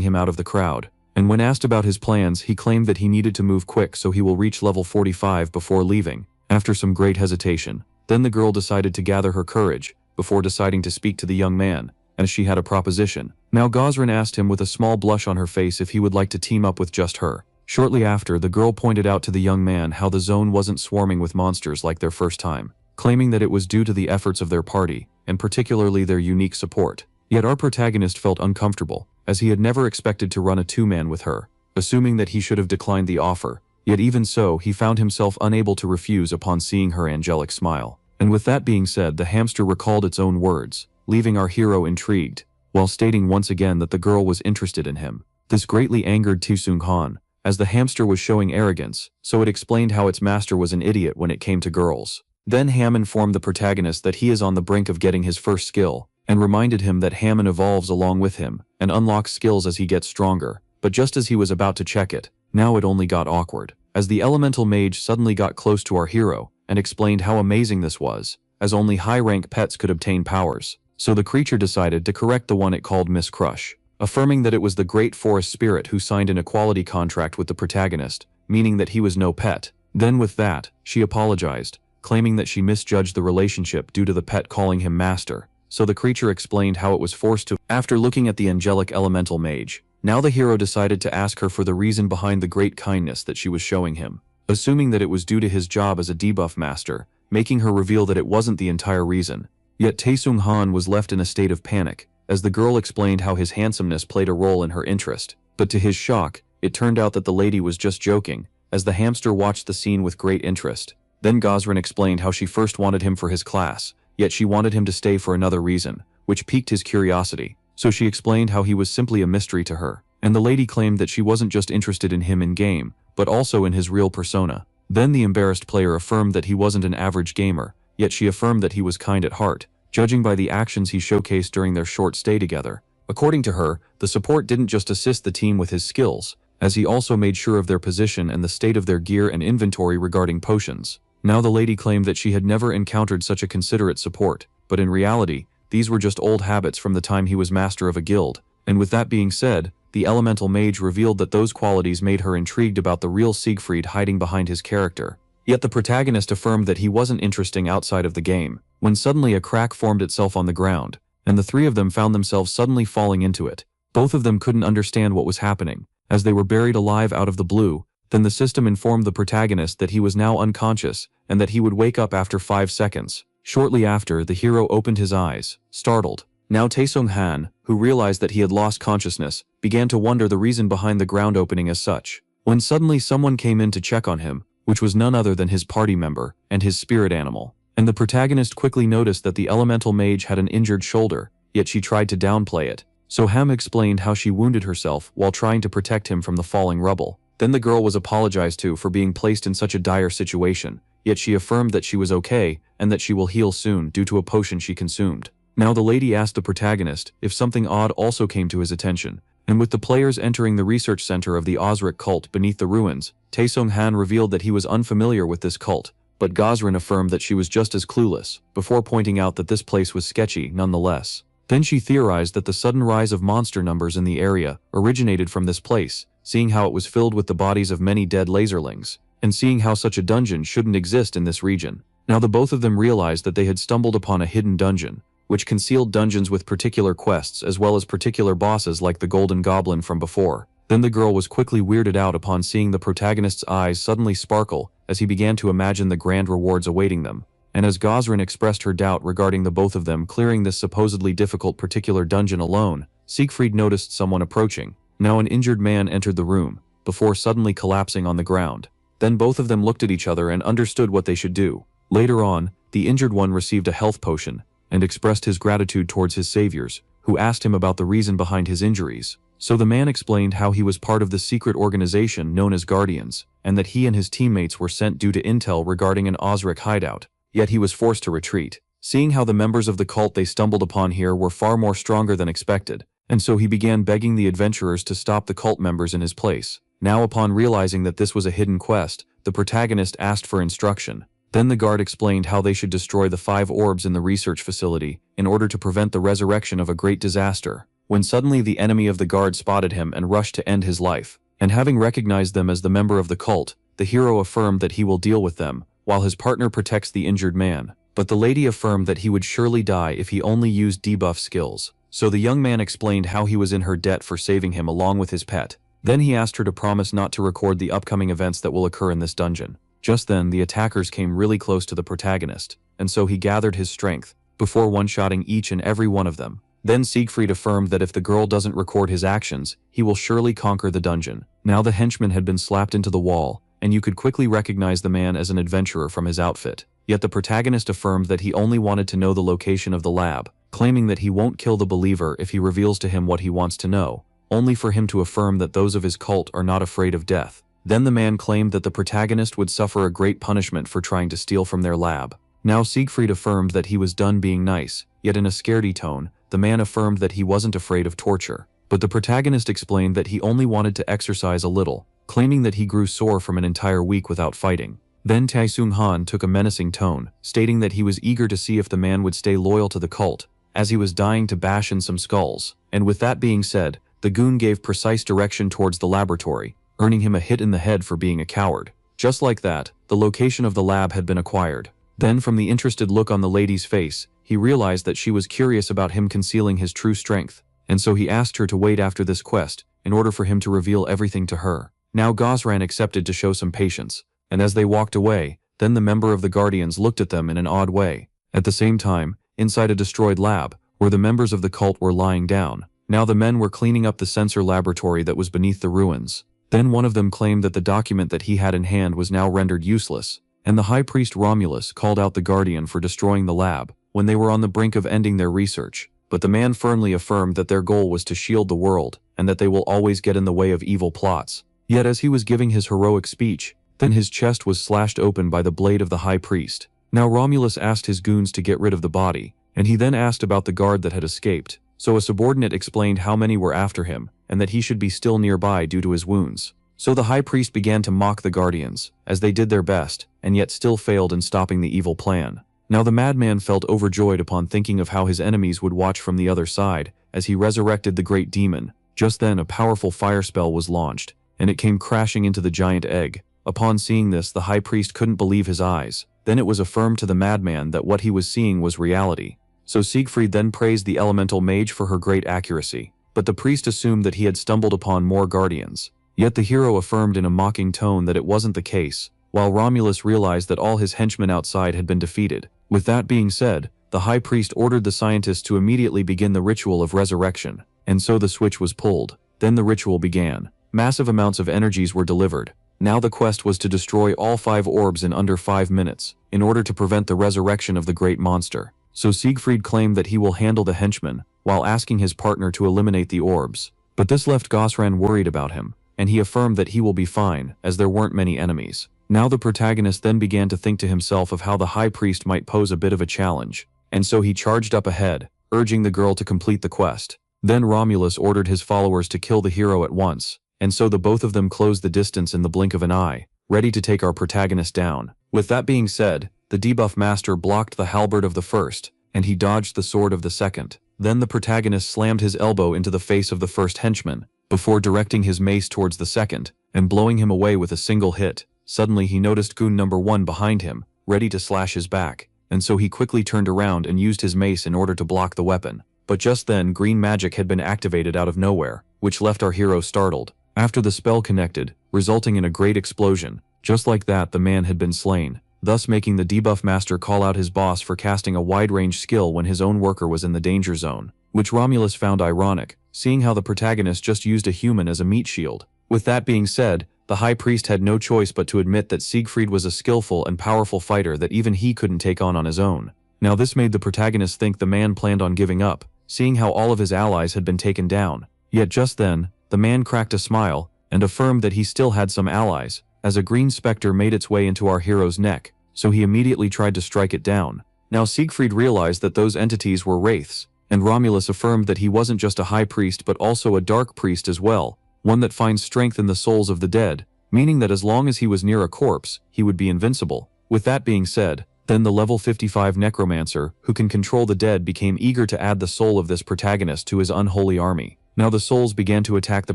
him out of the crowd, and when asked about his plans he claimed that he needed to move quick so he will reach level 45 before leaving. After some great hesitation, then the girl decided to gather her courage, before deciding to speak to the young man, as she had a proposition. Now Gazran asked him with a small blush on her face if he would like to team up with just her. Shortly after, the girl pointed out to the young man how the zone wasn't swarming with monsters like their first time, claiming that it was due to the efforts of their party, and particularly their unique support. Yet our protagonist felt uncomfortable, as he had never expected to run a 2-man with her, assuming that he should have declined the offer. Yet even so, he found himself unable to refuse upon seeing her angelic smile. And with that being said, the hamster recalled its own words, leaving our hero intrigued, while stating once again that the girl was interested in him. This greatly angered Taesung Han, as the hamster was showing arrogance, so it explained how its master was an idiot when it came to girls. Then Ham informed the protagonist that he is on the brink of getting his first skill, and reminded him that Hammond evolves along with him, and unlocks skills as he gets stronger. But just as he was about to check it, now it only got awkward, as the elemental mage suddenly got close to our hero, and explained how amazing this was, as only high-rank pets could obtain powers. So the creature decided to correct the one it called Miss Crush. affirming that it was the great forest spirit who signed an equality contract with the protagonist, meaning that he was no pet. Then with that, she apologized, claiming that she misjudged the relationship due to the pet calling him master. So the creature explained how it was forced to. After looking at the angelic elemental mage, now the hero decided to ask her for the reason behind the great kindness that she was showing him, assuming that it was due to his job as a debuff master, making her reveal that it wasn't the entire reason. Yet Taesung Han was left in a state of panic, as the girl explained how his handsomeness played a role in her interest. But to his shock, it turned out that the lady was just joking, as the hamster watched the scene with great interest. Then Gosrin explained how she first wanted him for his class, yet she wanted him to stay for another reason, which piqued his curiosity. So she explained how he was simply a mystery to her, and the lady claimed that she wasn't just interested in him in-game, but also in his real persona. Then the embarrassed player affirmed that he wasn't an average gamer, yet she affirmed that he was kind at heart, judging by the actions he showcased during their short stay together. According to her, the support didn't just assist the team with his skills, as he also made sure of their position and the state of their gear and inventory regarding potions. Now the lady claimed that she had never encountered such a considerate support, but in reality, these were just old habits from the time he was master of a guild. And with that being said, the elemental mage revealed that those qualities made her intrigued about the real Siegfried hiding behind his character. Yet the protagonist affirmed that he wasn't interesting outside of the game, when suddenly a crack formed itself on the ground, and the three of them found themselves suddenly falling into it. Both of them couldn't understand what was happening, as they were buried alive out of the blue. Then the system informed the protagonist that he was now unconscious, and that he would wake up after 5 seconds. Shortly after, the hero opened his eyes, startled. Now Taesung Han, who realized that he had lost consciousness, began to wonder the reason behind the ground opening as such, when suddenly someone came in to check on him, which was none other than his party member, and his spirit animal. And the protagonist quickly noticed that the elemental mage had an injured shoulder, yet she tried to downplay it. So Ham explained how she wounded herself while trying to protect him from the falling rubble. Then the girl was apologized to for being placed in such a dire situation, yet she affirmed that she was okay, and that she will heal soon due to a potion she consumed. Now the lady asked the protagonist if something odd also came to his attention, and with the players entering the research center of the Osric cult beneath the ruins, Taesung Han revealed that he was unfamiliar with this cult, but Gosrin affirmed that she was just as clueless, before pointing out that this place was sketchy nonetheless. Then she theorized that the sudden rise of monster numbers in the area originated from this place, seeing how it was filled with the bodies of many dead laserlings, and seeing how such a dungeon shouldn't exist in this region. Now the both of them realized that they had stumbled upon a hidden dungeon, which concealed dungeons with particular quests as well as particular bosses like the Golden Goblin from before. Then the girl was quickly weirded out upon seeing the protagonist's eyes suddenly sparkle as he began to imagine the grand rewards awaiting them. And as Gosrin expressed her doubt regarding the both of them clearing this supposedly difficult particular dungeon alone, Siegfried noticed someone approaching. Now an injured man entered the room, before suddenly collapsing on the ground. Then both of them looked at each other and understood what they should do. Later on, the injured one received a health potion, and expressed his gratitude towards his saviors, who asked him about the reason behind his injuries. So the man explained how he was part of the secret organization known as Guardians, and that he and his teammates were sent due to intel regarding an Osric hideout, yet he was forced to retreat. Seeing how the members of the cult they stumbled upon here were far more stronger than expected, and so he began begging the adventurers to stop the cult members in his place. Now upon realizing that this was a hidden quest, the protagonist asked for instruction. Then the guard explained how they should destroy the 5 orbs in the research facility in order to prevent the resurrection of a great disaster, when suddenly the enemy of the guard spotted him and rushed to end his life. And having recognized them as the member of the cult, the hero affirmed that he will deal with them, while his partner protects the injured man. But the lady affirmed that he would surely die if he only used debuff skills. So the young man explained how he was in her debt for saving him along with his pet. Then he asked her to promise not to record the upcoming events that will occur in this dungeon. Just then, the attackers came really close to the protagonist, and so he gathered his strength, before one-shotting each and every one of them. Then Siegfried affirmed that if the girl doesn't record his actions, he will surely conquer the dungeon. Now the henchman had been slapped into the wall, and you could quickly recognize the man as an adventurer from his outfit. Yet the protagonist affirmed that he only wanted to know the location of the lab, claiming that he won't kill the believer if he reveals to him what he wants to know, only for him to affirm that those of his cult are not afraid of death. Then the man claimed that the protagonist would suffer a great punishment for trying to steal from their lab. Now Siegfried affirmed that he was done being nice, yet in a scaredy tone, the man affirmed that he wasn't afraid of torture. But the protagonist explained that he only wanted to exercise a little, claiming that he grew sore from an entire week without fighting. Then Taesung Han took a menacing tone, stating that he was eager to see if the man would stay loyal to the cult, as he was dying to bash in some skulls. And with that being said, the goon gave precise direction towards the laboratory, earning him a hit in the head for being a coward. Just like that, the location of the lab had been acquired. Then from the interested look on the lady's face, he realized that she was curious about him concealing his true strength, and so he asked her to wait after this quest, in order for him to reveal everything to her. Now Gosran accepted to show some patience, and as they walked away, then the member of the Guardians looked at them in an odd way. At the same time, inside a destroyed lab, where the members of the cult were lying down, now the men were cleaning up the sensor laboratory that was beneath the ruins. Then one of them claimed that the document that he had in hand was now rendered useless, and the High Priest Romulus called out the Guardian for destroying the lab, when they were on the brink of ending their research. But the man firmly affirmed that their goal was to shield the world, and that they will always get in the way of evil plots. Yet as he was giving his heroic speech, then his chest was slashed open by the blade of the High Priest. Now Romulus asked his goons to get rid of the body, and he then asked about the guard that had escaped. So a subordinate explained how many were after him, and that he should be still nearby due to his wounds. So the High Priest began to mock the Guardians, as they did their best, and yet still failed in stopping the evil plan. Now the madman felt overjoyed upon thinking of how his enemies would watch from the other side, as he resurrected the great demon. Just then a powerful fire spell was launched, and it came crashing into the giant egg. Upon seeing this, the High Priest couldn't believe his eyes. Then it was affirmed to the madman that what he was seeing was reality. So Siegfried then praised the elemental mage for her great accuracy, but the priest assumed that he had stumbled upon more guardians. Yet the hero affirmed in a mocking tone that it wasn't the case, while Romulus realized that all his henchmen outside had been defeated. With that being said, the High Priest ordered the scientists to immediately begin the ritual of resurrection, and so the switch was pulled. Then the ritual began. Massive amounts of energies were delivered. Now the quest was to destroy all 5 orbs in under 5 minutes, in order to prevent the resurrection of the great monster. So Siegfried claimed that he will handle the henchmen, while asking his partner to eliminate the orbs. But this left Gosran worried about him, and he affirmed that he will be fine, as there weren't many enemies. Now the protagonist then began to think to himself of how the High Priest might pose a bit of a challenge, and so he charged up ahead, urging the girl to complete the quest. Then Romulus ordered his followers to kill the hero at once, and so the both of them closed the distance in the blink of an eye, ready to take our protagonist down. With that being said, the debuff master blocked the halberd of the first, and he dodged the sword of the second. Then the protagonist slammed his elbow into the face of the first henchman, before directing his mace towards the second, and blowing him away with a single hit. Suddenly he noticed goon number 1 behind him, ready to slash his back, and so he quickly turned around and used his mace in order to block the weapon. But just then green magic had been activated out of nowhere, which left our hero startled. After the spell connected, resulting in a great explosion, just like that the man had been slain, thus making the debuff master call out his boss for casting a wide-range skill when his own worker was in the danger zone, which Romulus found ironic, seeing how the protagonist just used a human as a meat shield. With that being said, the High Priest had no choice but to admit that Siegfried was a skillful and powerful fighter that even he couldn't take on his own. Now this made the protagonist think the man planned on giving up, seeing how all of his allies had been taken down. Yet just then, the man cracked a smile, and affirmed that he still had some allies, as a green specter made its way into our hero's neck, so he immediately tried to strike it down. Now Siegfried realized that those entities were wraiths, and Romulus affirmed that he wasn't just a high priest but also a dark priest as well, one that finds strength in the souls of the dead, meaning that as long as he was near a corpse, he would be invincible. With that being said, then the level 55 necromancer, who can control the dead, became eager to add the soul of this protagonist to his unholy army. Now the souls began to attack the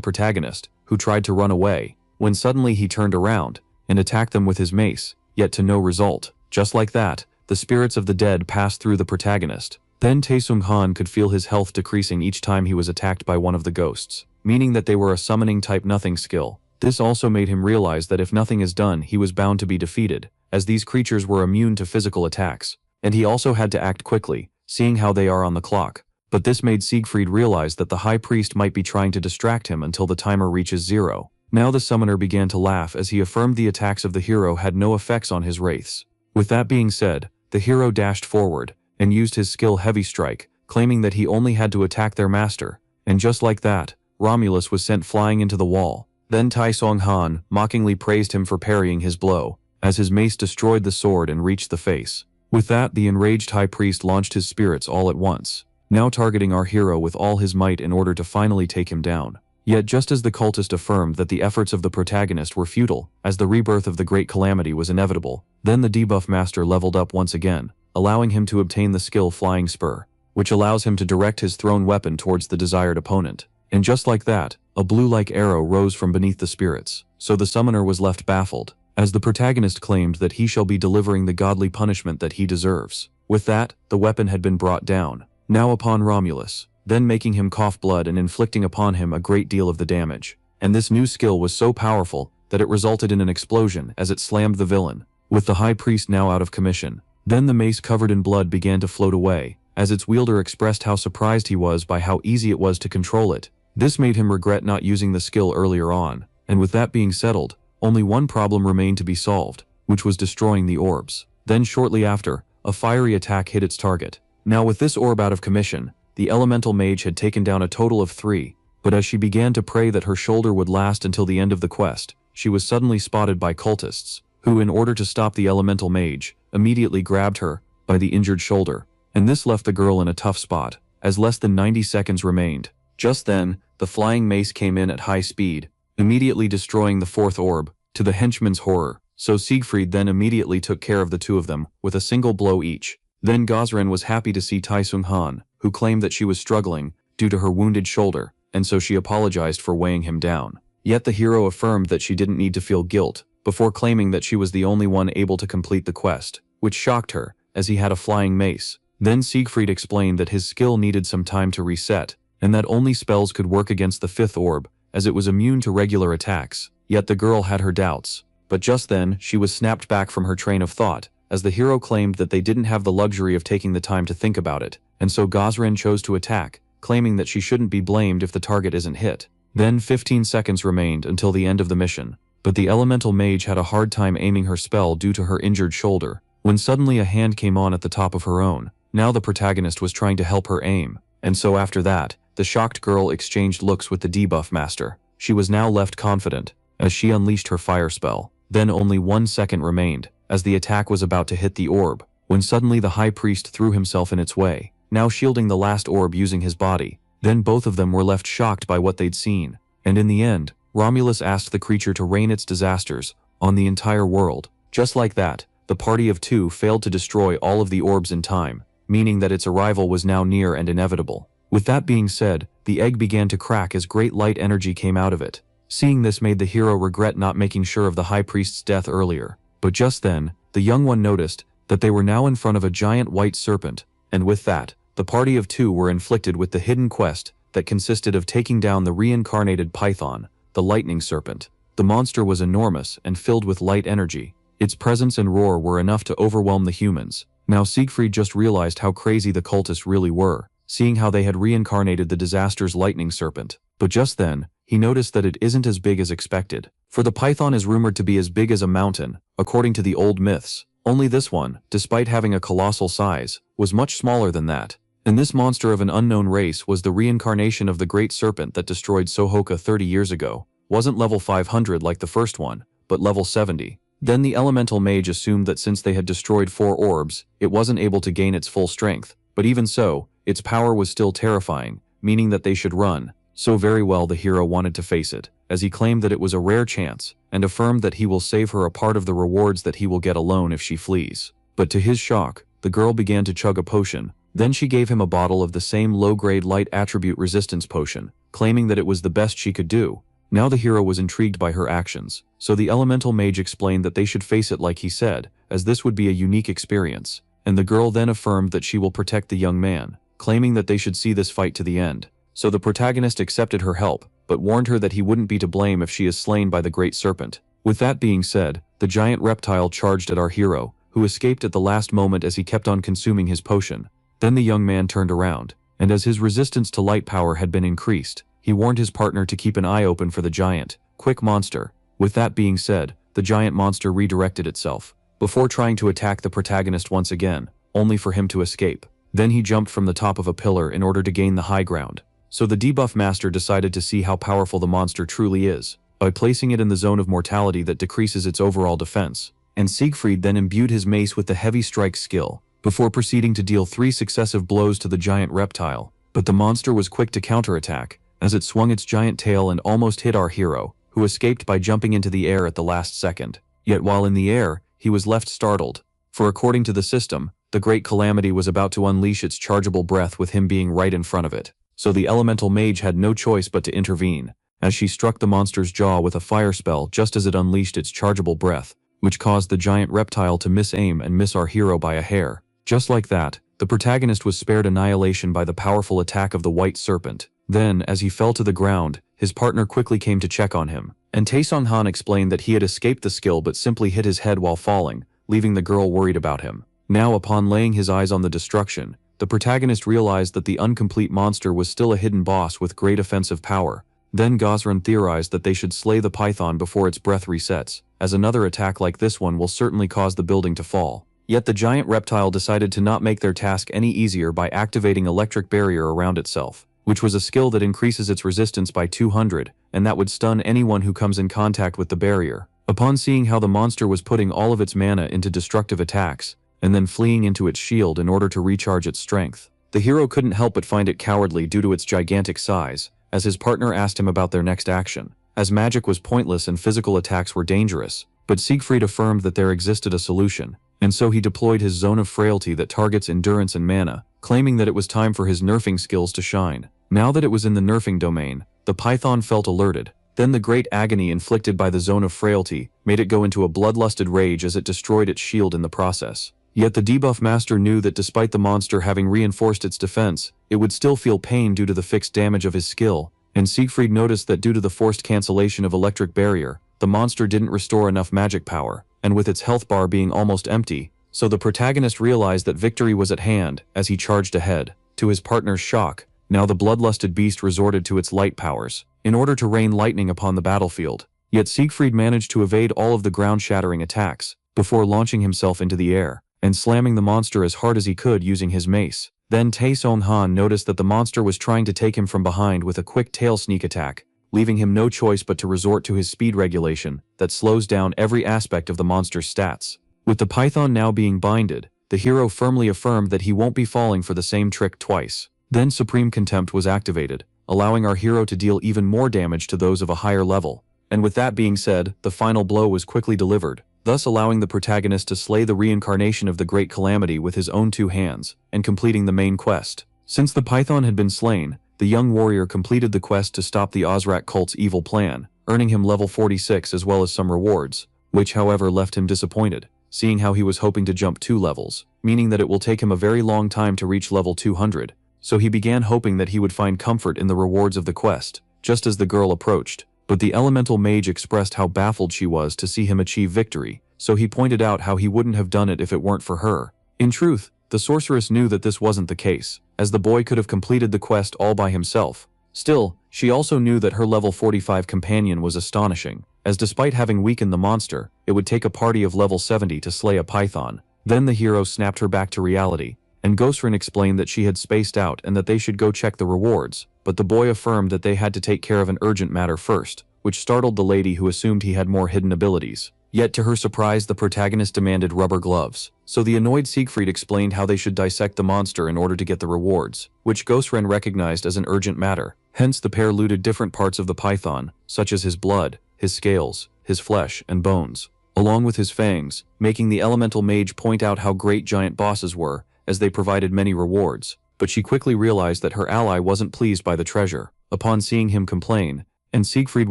protagonist, who tried to run away, when suddenly he turned around, and attacked them with his mace, yet to no result. Just like that, the spirits of the dead passed through the protagonist. Then Taesung Han could feel his health decreasing each time he was attacked by one of the ghosts, meaning that they were a summoning type nothing skill. This also made him realize that if nothing is done, he was bound to be defeated, as these creatures were immune to physical attacks, and he also had to act quickly, seeing how they are on the clock. But this made Siegfried realize that the High Priest might be trying to distract him until the timer reaches 0. Now the summoner began to laugh as he affirmed the attacks of the hero had no effects on his wraiths. With that being said, the hero dashed forward, and used his skill Heavy Strike, claiming that he only had to attack their master, and just like that, Romulus was sent flying into the wall. Then Taesung Han mockingly praised him for parrying his blow, as his mace destroyed the sword and reached the face. With that, the enraged High Priest launched his spirits all at once, now targeting our hero with all his might in order to finally take him down. Yet just as the cultist affirmed that the efforts of the protagonist were futile, as the rebirth of the Great Calamity was inevitable, then the debuff master leveled up once again, allowing him to obtain the skill Flying Spur, which allows him to direct his thrown weapon towards the desired opponent. And just like that, a blue-like arrow rose from beneath the spirits. So the summoner was left baffled, as the protagonist claimed that he shall be delivering the godly punishment that he deserves. With that, the weapon had been brought down, now upon Romulus, then making him cough blood and inflicting upon him a great deal of the damage. And this new skill was so powerful that it resulted in an explosion as it slammed the villain, with the high priest now out of commission. Then the mace covered in blood began to float away, as its wielder expressed how surprised he was by how easy it was to control it. This made him regret not using the skill earlier on, and with that being settled, only one problem remained to be solved, which was destroying the orbs. Then shortly after, a fiery attack hit its target. Now with this orb out of commission, the elemental mage had taken down a total of 3, but as she began to pray that her shoulder would last until the end of the quest, she was suddenly spotted by cultists, who in order to stop the elemental mage, immediately grabbed her by the injured shoulder, and this left the girl in a tough spot, as less than 90 seconds remained. Just then, the flying mace came in at high speed, immediately destroying the 4th orb, to the henchman's horror. So Siegfried then immediately took care of the 2 of them, with a single blow each. Then Gozren was happy to see Taesung Han, who claimed that she was struggling due to her wounded shoulder, and so she apologized for weighing him down. Yet the hero affirmed that she didn't need to feel guilt, before claiming that she was the only one able to complete the quest, which shocked her, as he had a flying mace. Then Siegfried explained that his skill needed some time to reset, and that only spells could work against the 5th orb, as it was immune to regular attacks. Yet the girl had her doubts. But just then, she was snapped back from her train of thought, as the hero claimed that they didn't have the luxury of taking the time to think about it, and so Gozren chose to attack, claiming that she shouldn't be blamed if the target isn't hit. Then 15 seconds remained until the end of the mission, but the elemental mage had a hard time aiming her spell due to her injured shoulder, when suddenly a hand came on at the top of her own. Now the protagonist was trying to help her aim, and so after that, the shocked girl exchanged looks with the debuff master. She was now left confident, as she unleashed her fire spell. Then only 1 second remained, as the attack was about to hit the orb, when suddenly the high priest threw himself in its way, now shielding the last orb using his body. Then both of them were left shocked by what they'd seen, and in the end, Romulus asked the creature to rain its disasters on the entire world. Just like that, the party of 2 failed to destroy all of the orbs in time, meaning that its arrival was now near and inevitable. With that being said, the egg began to crack as great light energy came out of it. Seeing this made the hero regret not making sure of the high priest's death earlier. But just then, the young one noticed that they were now in front of a giant white serpent, and with that, the party of 2 were inflicted with the hidden quest that consisted of taking down the reincarnated python, the lightning serpent. The monster was enormous and filled with light energy. Its presence and roar were enough to overwhelm the humans. Now Siegfried just realized how crazy the cultists really were, seeing how they had reincarnated the disaster's lightning serpent. But just then, he noticed that it isn't as big as expected. For the python is rumored to be as big as a mountain, according to the old myths. Only this one, despite having a colossal size, was much smaller than that. And this monster of an unknown race was the reincarnation of the great serpent that destroyed Sohoka 30 years ago. Wasn't level 500 like the first one, but level 70. Then the elemental mage assumed that since they had destroyed 4 orbs, it wasn't able to gain its full strength. But even so, its power was still terrifying, meaning that they should run. So very well the hero wanted to face it, as he claimed that it was a rare chance, and affirmed that he will save her a part of the rewards that he will get alone if she flees. But to his shock, the girl began to chug a potion. Then she gave him a bottle of the same low-grade light attribute resistance potion, claiming that it was the best she could do. Now the hero was intrigued by her actions, so the elemental mage explained that they should face it like he said, as this would be a unique experience, and the girl then affirmed that she will protect the young man, claiming that they should see this fight to the end. So the protagonist accepted her help, but warned her that he wouldn't be to blame if she is slain by the great serpent. With that being said, the giant reptile charged at our hero, who escaped at the last moment as he kept on consuming his potion. Then the young man turned around, and as his resistance to light power had been increased, he warned his partner to keep an eye open for the giant, quick monster. With that being said, the giant monster redirected itself, before trying to attack the protagonist once again, only for him to escape. Then he jumped from the top of a pillar in order to gain the high ground. So the debuff master decided to see how powerful the monster truly is, by placing it in the zone of mortality that decreases its overall defense. And Siegfried then imbued his mace with the heavy strike skill, before proceeding to deal 3 successive blows to the giant reptile. But the monster was quick to counterattack, as it swung its giant tail and almost hit our hero, who escaped by jumping into the air at the last second. Yet while in the air, he was left startled, for according to the system, the great calamity was about to unleash its chargeable breath with him being right in front of it. so the elemental mage had no choice but to intervene, as she struck the monster's jaw with a fire spell just as it unleashed its chargeable breath, which caused the giant reptile to miss-aim and miss our hero by a hair. Just like that, the protagonist was spared annihilation by the powerful attack of the white serpent. Then, as he fell to the ground, his partner quickly came to check on him, and Tae-sung-han explained that he had escaped the skill but simply hit his head while falling, leaving the girl worried about him. Now, upon laying his eyes on the destruction, the protagonist realized that the incomplete monster was still a hidden boss with great offensive power. Then Gosran theorized that they should slay the python before its breath resets, as another attack like this one will certainly cause the building to fall. Yet the giant reptile decided to not make their task any easier by activating electric barrier around itself, which was a skill that increases its resistance by 200, and that would stun anyone who comes in contact with the barrier. Upon seeing how the monster was putting all of its mana into destructive attacks, and then fleeing into its shield in order to recharge its strength, the hero couldn't help but find it cowardly due to its gigantic size, as his partner asked him about their next action, as magic was pointless and physical attacks were dangerous. But Siegfried affirmed that there existed a solution, and so he deployed his zone of frailty that targets endurance and mana, claiming that it was time for his nerfing skills to shine. Now that it was in the nerfing domain, the python felt alerted. Then the great agony inflicted by the zone of frailty made it go into a bloodlusted rage as it destroyed its shield in the process. Yet the debuff master knew that despite the monster having reinforced its defense, it would still feel pain due to the fixed damage of his skill, and Siegfried noticed that due to the forced cancellation of electric barrier, the monster didn't restore enough magic power, and with its health bar being almost empty, so the protagonist realized that victory was at hand as he charged ahead. To his partner's shock, now the bloodlusted beast resorted to its light powers, in order to rain lightning upon the battlefield. Yet Siegfried managed to evade all of the ground-shattering attacks, before launching himself into the air, and slamming the monster as hard as he could using his mace. Then Tae-sung-han noticed that the monster was trying to take him from behind with a quick tail sneak attack, leaving him no choice but to resort to his speed regulation that slows down every aspect of the monster's stats. With the python now being binded, the hero firmly affirmed that he won't be falling for the same trick twice. Then Supreme Contempt was activated, allowing our hero to deal even more damage to those of a higher level. And with that being said, the final blow was quickly delivered, thus allowing the protagonist to slay the reincarnation of the Great Calamity with his own two hands, and completing the main quest. Since the python had been slain, the young warrior completed the quest to stop the Ozrak cult's evil plan, earning him level 46 as well as some rewards, which however left him disappointed, seeing how he was hoping to jump 2 levels, meaning that it will take him a very long time to reach level 200, so he began hoping that he would find comfort in the rewards of the quest, just as the girl approached. But the elemental mage expressed how baffled she was to see him achieve victory, so he pointed out how he wouldn't have done it if it weren't for her. In truth, the sorceress knew that this wasn't the case, as the boy could have completed the quest all by himself. Still, she also knew that her level 45 companion was astonishing, as despite having weakened the monster, it would take a party of level 70 to slay a python. Then the hero snapped her back to reality, and Gosrin explained that she had spaced out and that they should go check the rewards, but the boy affirmed that they had to take care of an urgent matter first, which startled the lady who assumed he had more hidden abilities. Yet to her surprise, the protagonist demanded rubber gloves, so the annoyed Siegfried explained how they should dissect the monster in order to get the rewards, which Gosren recognized as an urgent matter. Hence the pair looted different parts of the python, such as his blood, his scales, his flesh, and bones, along with his fangs, making the elemental mage point out how great giant bosses were, as they provided many rewards. But she quickly realized that her ally wasn't pleased by the treasure, upon seeing him complain, and Siegfried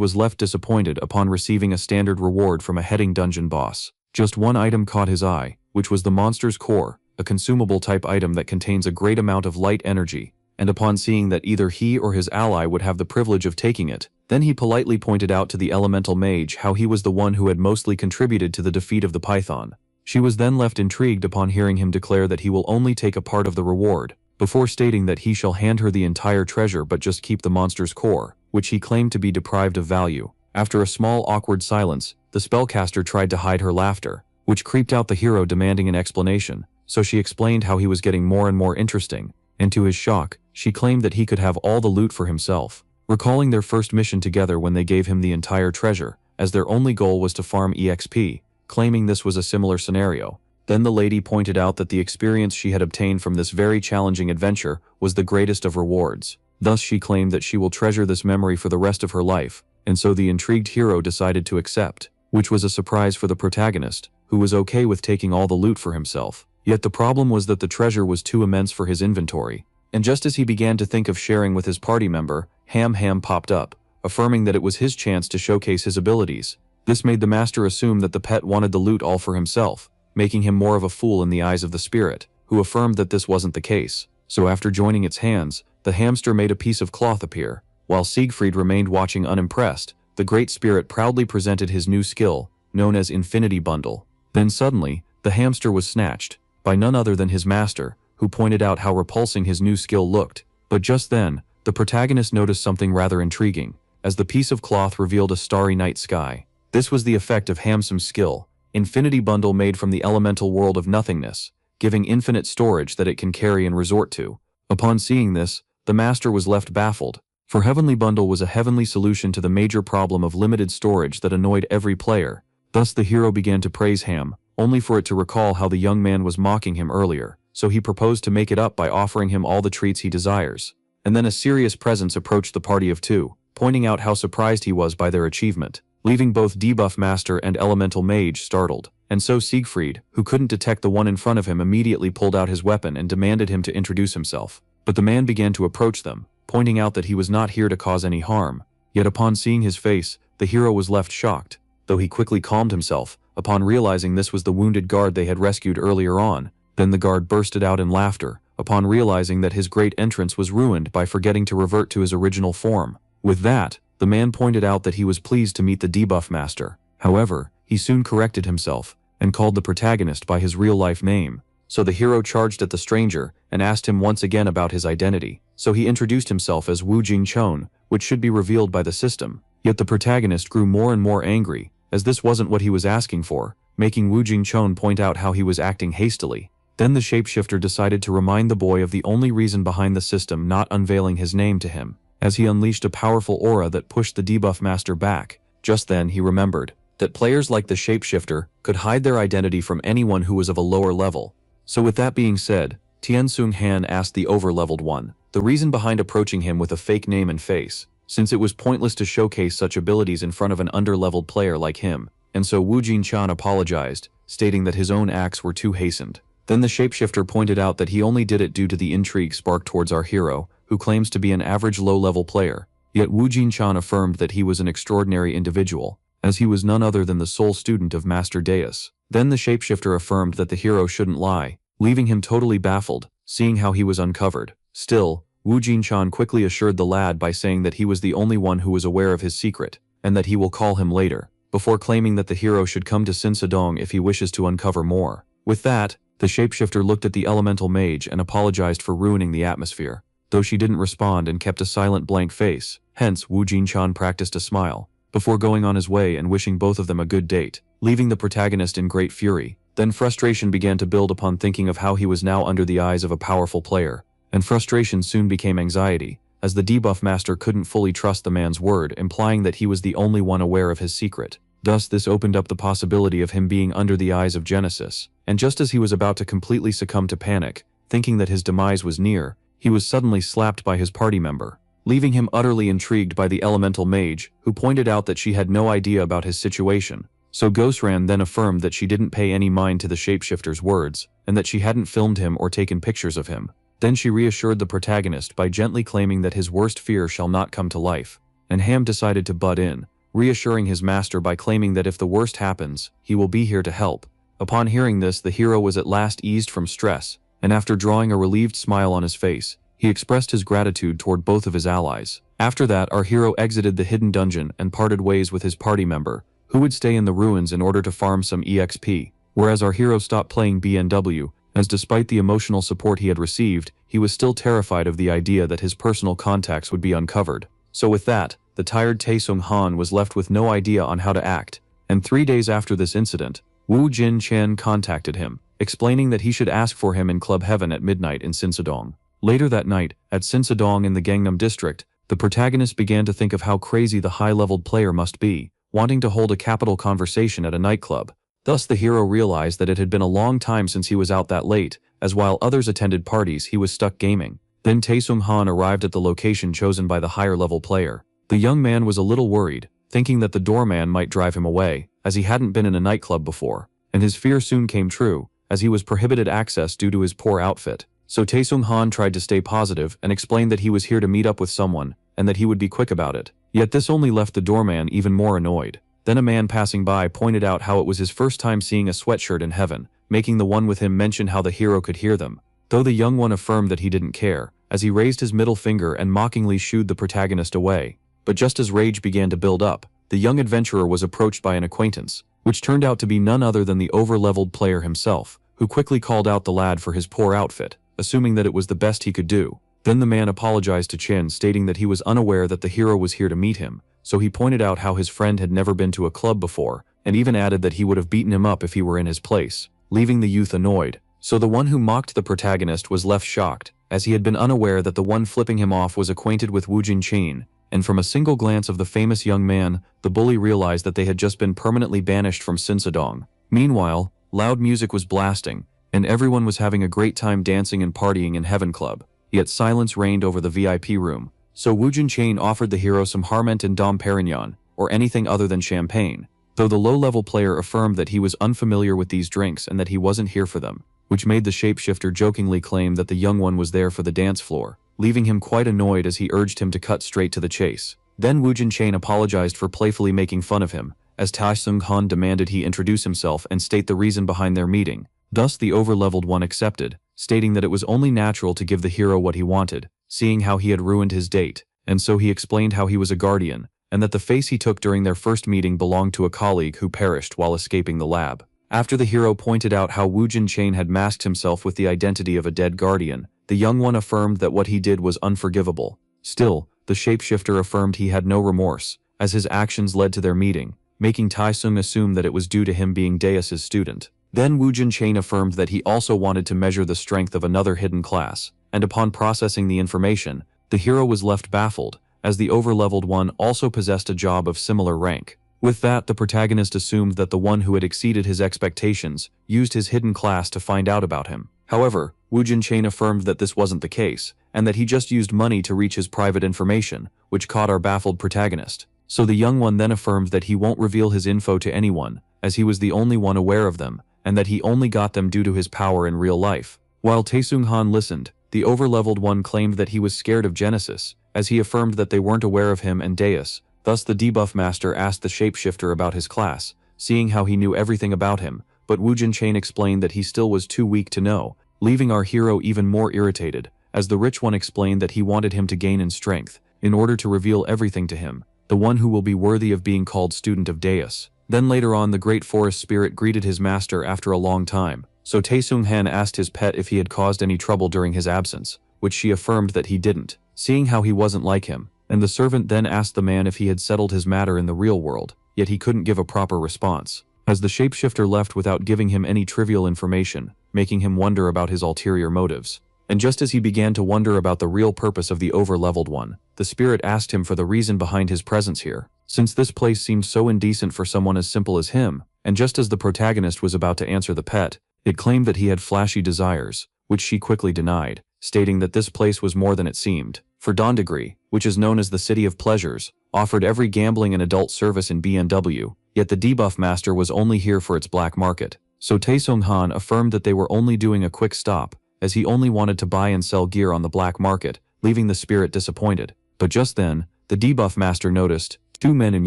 was left disappointed upon receiving a standard reward from a heading dungeon boss. Just one item caught his eye, which was the monster's core, a consumable type item that contains a great amount of light energy, and upon seeing that either he or his ally would have the privilege of taking it, then he politely pointed out to the elemental mage how he was the one who had mostly contributed to the defeat of the python. She was then left intrigued upon hearing him declare that he will only take a part of the reward, before stating that he shall hand her the entire treasure but just keep the monster's core, which he claimed to be deprived of value. After a small awkward silence, the spellcaster tried to hide her laughter, which creeped out the hero demanding an explanation, so she explained how he was getting more and more interesting, and to his shock, she claimed that he could have all the loot for himself, recalling their first mission together when they gave him the entire treasure, as their only goal was to farm EXP, claiming this was a similar scenario. Then the lady pointed out that the experience she had obtained from this very challenging adventure was the greatest of rewards. Thus she claimed that she will treasure this memory for the rest of her life, and so the intrigued hero decided to accept, which was a surprise for the protagonist, who was okay with taking all the loot for himself. Yet the problem was that the treasure was too immense for his inventory, And just as he began to think of sharing with his party member, Ham popped up, affirming that it was his chance to showcase his abilities. This made the master assume that the pet wanted the loot all for himself, making him more of a fool in the eyes of the spirit, who affirmed that this wasn't the case. So after joining its hands, the hamster made a piece of cloth appear. While Siegfried remained watching unimpressed, the great spirit proudly presented his new skill, known as Infinity Bundle. Then suddenly, the hamster was snatched, by none other than his master, who pointed out how repulsing his new skill looked. But just then, the protagonist noticed something rather intriguing, as the piece of cloth revealed a starry night sky. This was the effect of Hamsum's skill, Infinity Bundle made from the elemental world of nothingness, giving infinite storage that it can carry and resort to. Upon seeing this, the master was left baffled, for Heavenly Bundle was a heavenly solution to the major problem of limited storage that annoyed every player. Thus the hero began to praise Ham, only for it to recall how the young man was mocking him earlier, so he proposed to make it up by offering him all the treats he desires. And then a serious presence approached the party of two, pointing out how surprised he was by their achievement, leaving both Debuff Master and Elemental Mage startled. And so Siegfried, who couldn't detect the one in front of him, immediately pulled out his weapon and demanded him to introduce himself. But the man began to approach them, pointing out that he was not here to cause any harm. Yet upon seeing his face, the hero was left shocked, though he quickly calmed himself, upon realizing this was the wounded guard they had rescued earlier on. Then the guard bursted out in laughter, upon realizing that his great entrance was ruined by forgetting to revert to his original form. With that, the man pointed out that he was pleased to meet the Debuff Master. However, he soon corrected himself, and called the protagonist by his real-life name. So the hero charged at the stranger, and asked him once again about his identity. So he introduced himself as Wu Jingchon, which should be revealed by the system. Yet the protagonist grew more and more angry, as this wasn't what he was asking for, making Wu Jingchon point out how he was acting hastily. Then the shapeshifter decided to remind the boy of the only reason behind the system not unveiling his name to him, as he unleashed a powerful aura that pushed the Debuff Master back. Just then he remembered that players like the shapeshifter could hide their identity from anyone who was of a lower level. So with that being said, Tianxung Han asked the over-leveled one the reason behind approaching him with a fake name and face, since it was pointless to showcase such abilities in front of an under-leveled player like him, and so Wu Jinchan apologized, stating that his own acts were too hastened. Then the shapeshifter pointed out that he only did it due to the intrigue sparked towards our hero, who claims to be an average low-level player. Yet Wu Jinchan affirmed that he was an extraordinary individual, as he was none other than the sole student of Master Deus. Then the shapeshifter affirmed that the hero shouldn't lie, leaving him totally baffled, seeing how he was uncovered. Still, Wu Jinchan quickly assured the lad by saying that he was the only one who was aware of his secret, and that he will call him later, before claiming that the hero should come to Sinsadong if he wishes to uncover more. With that, the shapeshifter looked at the elemental mage and apologized for ruining the atmosphere, though she didn't respond and kept a silent blank face. Hence, Wu Jinchan practiced a smile, before going on his way and wishing both of them a good date, leaving the protagonist in great fury. Then frustration began to build upon thinking of how he was now under the eyes of a powerful player, and frustration soon became anxiety, as the Debuff Master couldn't fully trust the man's word, implying that he was the only one aware of his secret. Thus this opened up the possibility of him being under the eyes of Genesis, and just as he was about to completely succumb to panic, thinking that his demise was near, he was suddenly slapped by his party member, leaving him utterly intrigued by the elemental mage, who pointed out that she had no idea about his situation. So Ghostran then affirmed that she didn't pay any mind to the shapeshifter's words, and that she hadn't filmed him or taken pictures of him. Then she reassured the protagonist by gently claiming that his worst fear shall not come to life, and Ham decided to butt in, reassuring his master by claiming that if the worst happens, he will be here to help. Upon hearing this, the hero was at last eased from stress, and after drawing a relieved smile on his face, he expressed his gratitude toward both of his allies. After that, our hero exited the hidden dungeon and parted ways with his party member, who would stay in the ruins in order to farm some EXP, whereas our hero stopped playing BNW, as despite the emotional support he had received, he was still terrified of the idea that his personal contacts would be uncovered. So with that, the tired Taesung Han was left with no idea on how to act, and 3 days after this incident, Wu Jin Chen contacted him, explaining that he should ask for him in Club Heaven at midnight in Sinsadong. Later that night, at Sinsadong in the Gangnam district, the protagonist began to think of how crazy the high-leveled player must be, wanting to hold a capital conversation at a nightclub. Thus the hero realized that it had been a long time since he was out that late, as while others attended parties he was stuck gaming. Then Taesung Han arrived at the location chosen by the higher-level player. The young man was a little worried, thinking that the doorman might drive him away, as he hadn't been in a nightclub before, and his fear soon came true, as he was prohibited access due to his poor outfit. So Taesung-han tried to stay positive and explained that he was here to meet up with someone, and that he would be quick about it. Yet this only left the doorman even more annoyed. Then a man passing by pointed out how it was his first time seeing a sweatshirt in heaven, making the one with him mention how the hero could hear them. Though the young one affirmed that he didn't care, as he raised his middle finger and mockingly shooed the protagonist away. But just as rage began to build up, the young adventurer was approached by an acquaintance, which turned out to be none other than the over-leveled player himself, who quickly called out the lad for his poor outfit, assuming that it was the best he could do. Then the man apologized to Chin, stating that he was unaware that the hero was here to meet him, so he pointed out how his friend had never been to a club before, and even added that he would have beaten him up if he were in his place, leaving the youth annoyed. So the one who mocked the protagonist was left shocked, as he had been unaware that the one flipping him off was acquainted with Woojin Chain, and from a single glance of the famous young man, the bully realized that they had just been permanently banished from Sinsadong. Meanwhile, loud music was blasting, and everyone was having a great time dancing and partying in Heaven Club. Yet silence reigned over the VIP room, so Woojin Chain offered the hero some Harment and Dom Perignon, or anything other than champagne, though the low-level player affirmed that he was unfamiliar with these drinks and that he wasn't here for them, which made the shapeshifter jokingly claim that the young one was there for the dance floor, leaving him quite annoyed as he urged him to cut straight to the chase. Then Woojin Chain apologized for playfully making fun of him, as Taesung-han demanded he introduce himself and state the reason behind their meeting. Thus the over-leveled one accepted, stating that it was only natural to give the hero what he wanted, seeing how he had ruined his date, and so he explained how he was a guardian, and that the face he took during their first meeting belonged to a colleague who perished while escaping the lab. After the hero pointed out how Woojin Chain had masked himself with the identity of a dead guardian, the young one affirmed that what he did was unforgivable. Still, the shapeshifter affirmed he had no remorse, as his actions led to their meeting, making Taesung assume that it was due to him being Deus's student. Then Woojin Chain affirmed that he also wanted to measure the strength of another hidden class, and upon processing the information, the hero was left baffled, as the over-leveled one also possessed a job of similar rank. With that, the protagonist assumed that the one who had exceeded his expectations used his hidden class to find out about him. However, Woojin Chain affirmed that this wasn't the case, and that he just used money to reach his private information, which caught our baffled protagonist. So the young one then affirmed that he won't reveal his info to anyone, as he was the only one aware of them, and that he only got them due to his power in real life. While Taesung-han listened, the over-leveled one claimed that he was scared of Genesis, as he affirmed that they weren't aware of him and Deus. Thus the debuff master asked the shapeshifter about his class, seeing how he knew everything about him, but Woojin Chain explained that he still was too weak to know, leaving our hero even more irritated, as the rich one explained that he wanted him to gain in strength, in order to reveal everything to him, the one who will be worthy of being called student of Deus. Then later on the great forest spirit greeted his master after a long time, so Taesung-han asked his pet if he had caused any trouble during his absence, which she affirmed that he didn't, seeing how he wasn't like him, and the servant then asked the man if he had settled his matter in the real world, yet he couldn't give a proper response, as the shapeshifter left without giving him any trivial information, making him wonder about his ulterior motives. And just as he began to wonder about the real purpose of the over-leveled one, the spirit asked him for the reason behind his presence here, since this place seemed so indecent for someone as simple as him, and just as the protagonist was about to answer the pet, it claimed that he had flashy desires, which she quickly denied, stating that this place was more than it seemed. For Dondegri, which is known as the City of Pleasures, offered every gambling and adult service in BNW, yet the debuff master was only here for its black market. So Taesung-han affirmed that they were only doing a quick stop, as he only wanted to buy and sell gear on the black market, leaving the spirit disappointed. But just then, the debuff master noticed two men in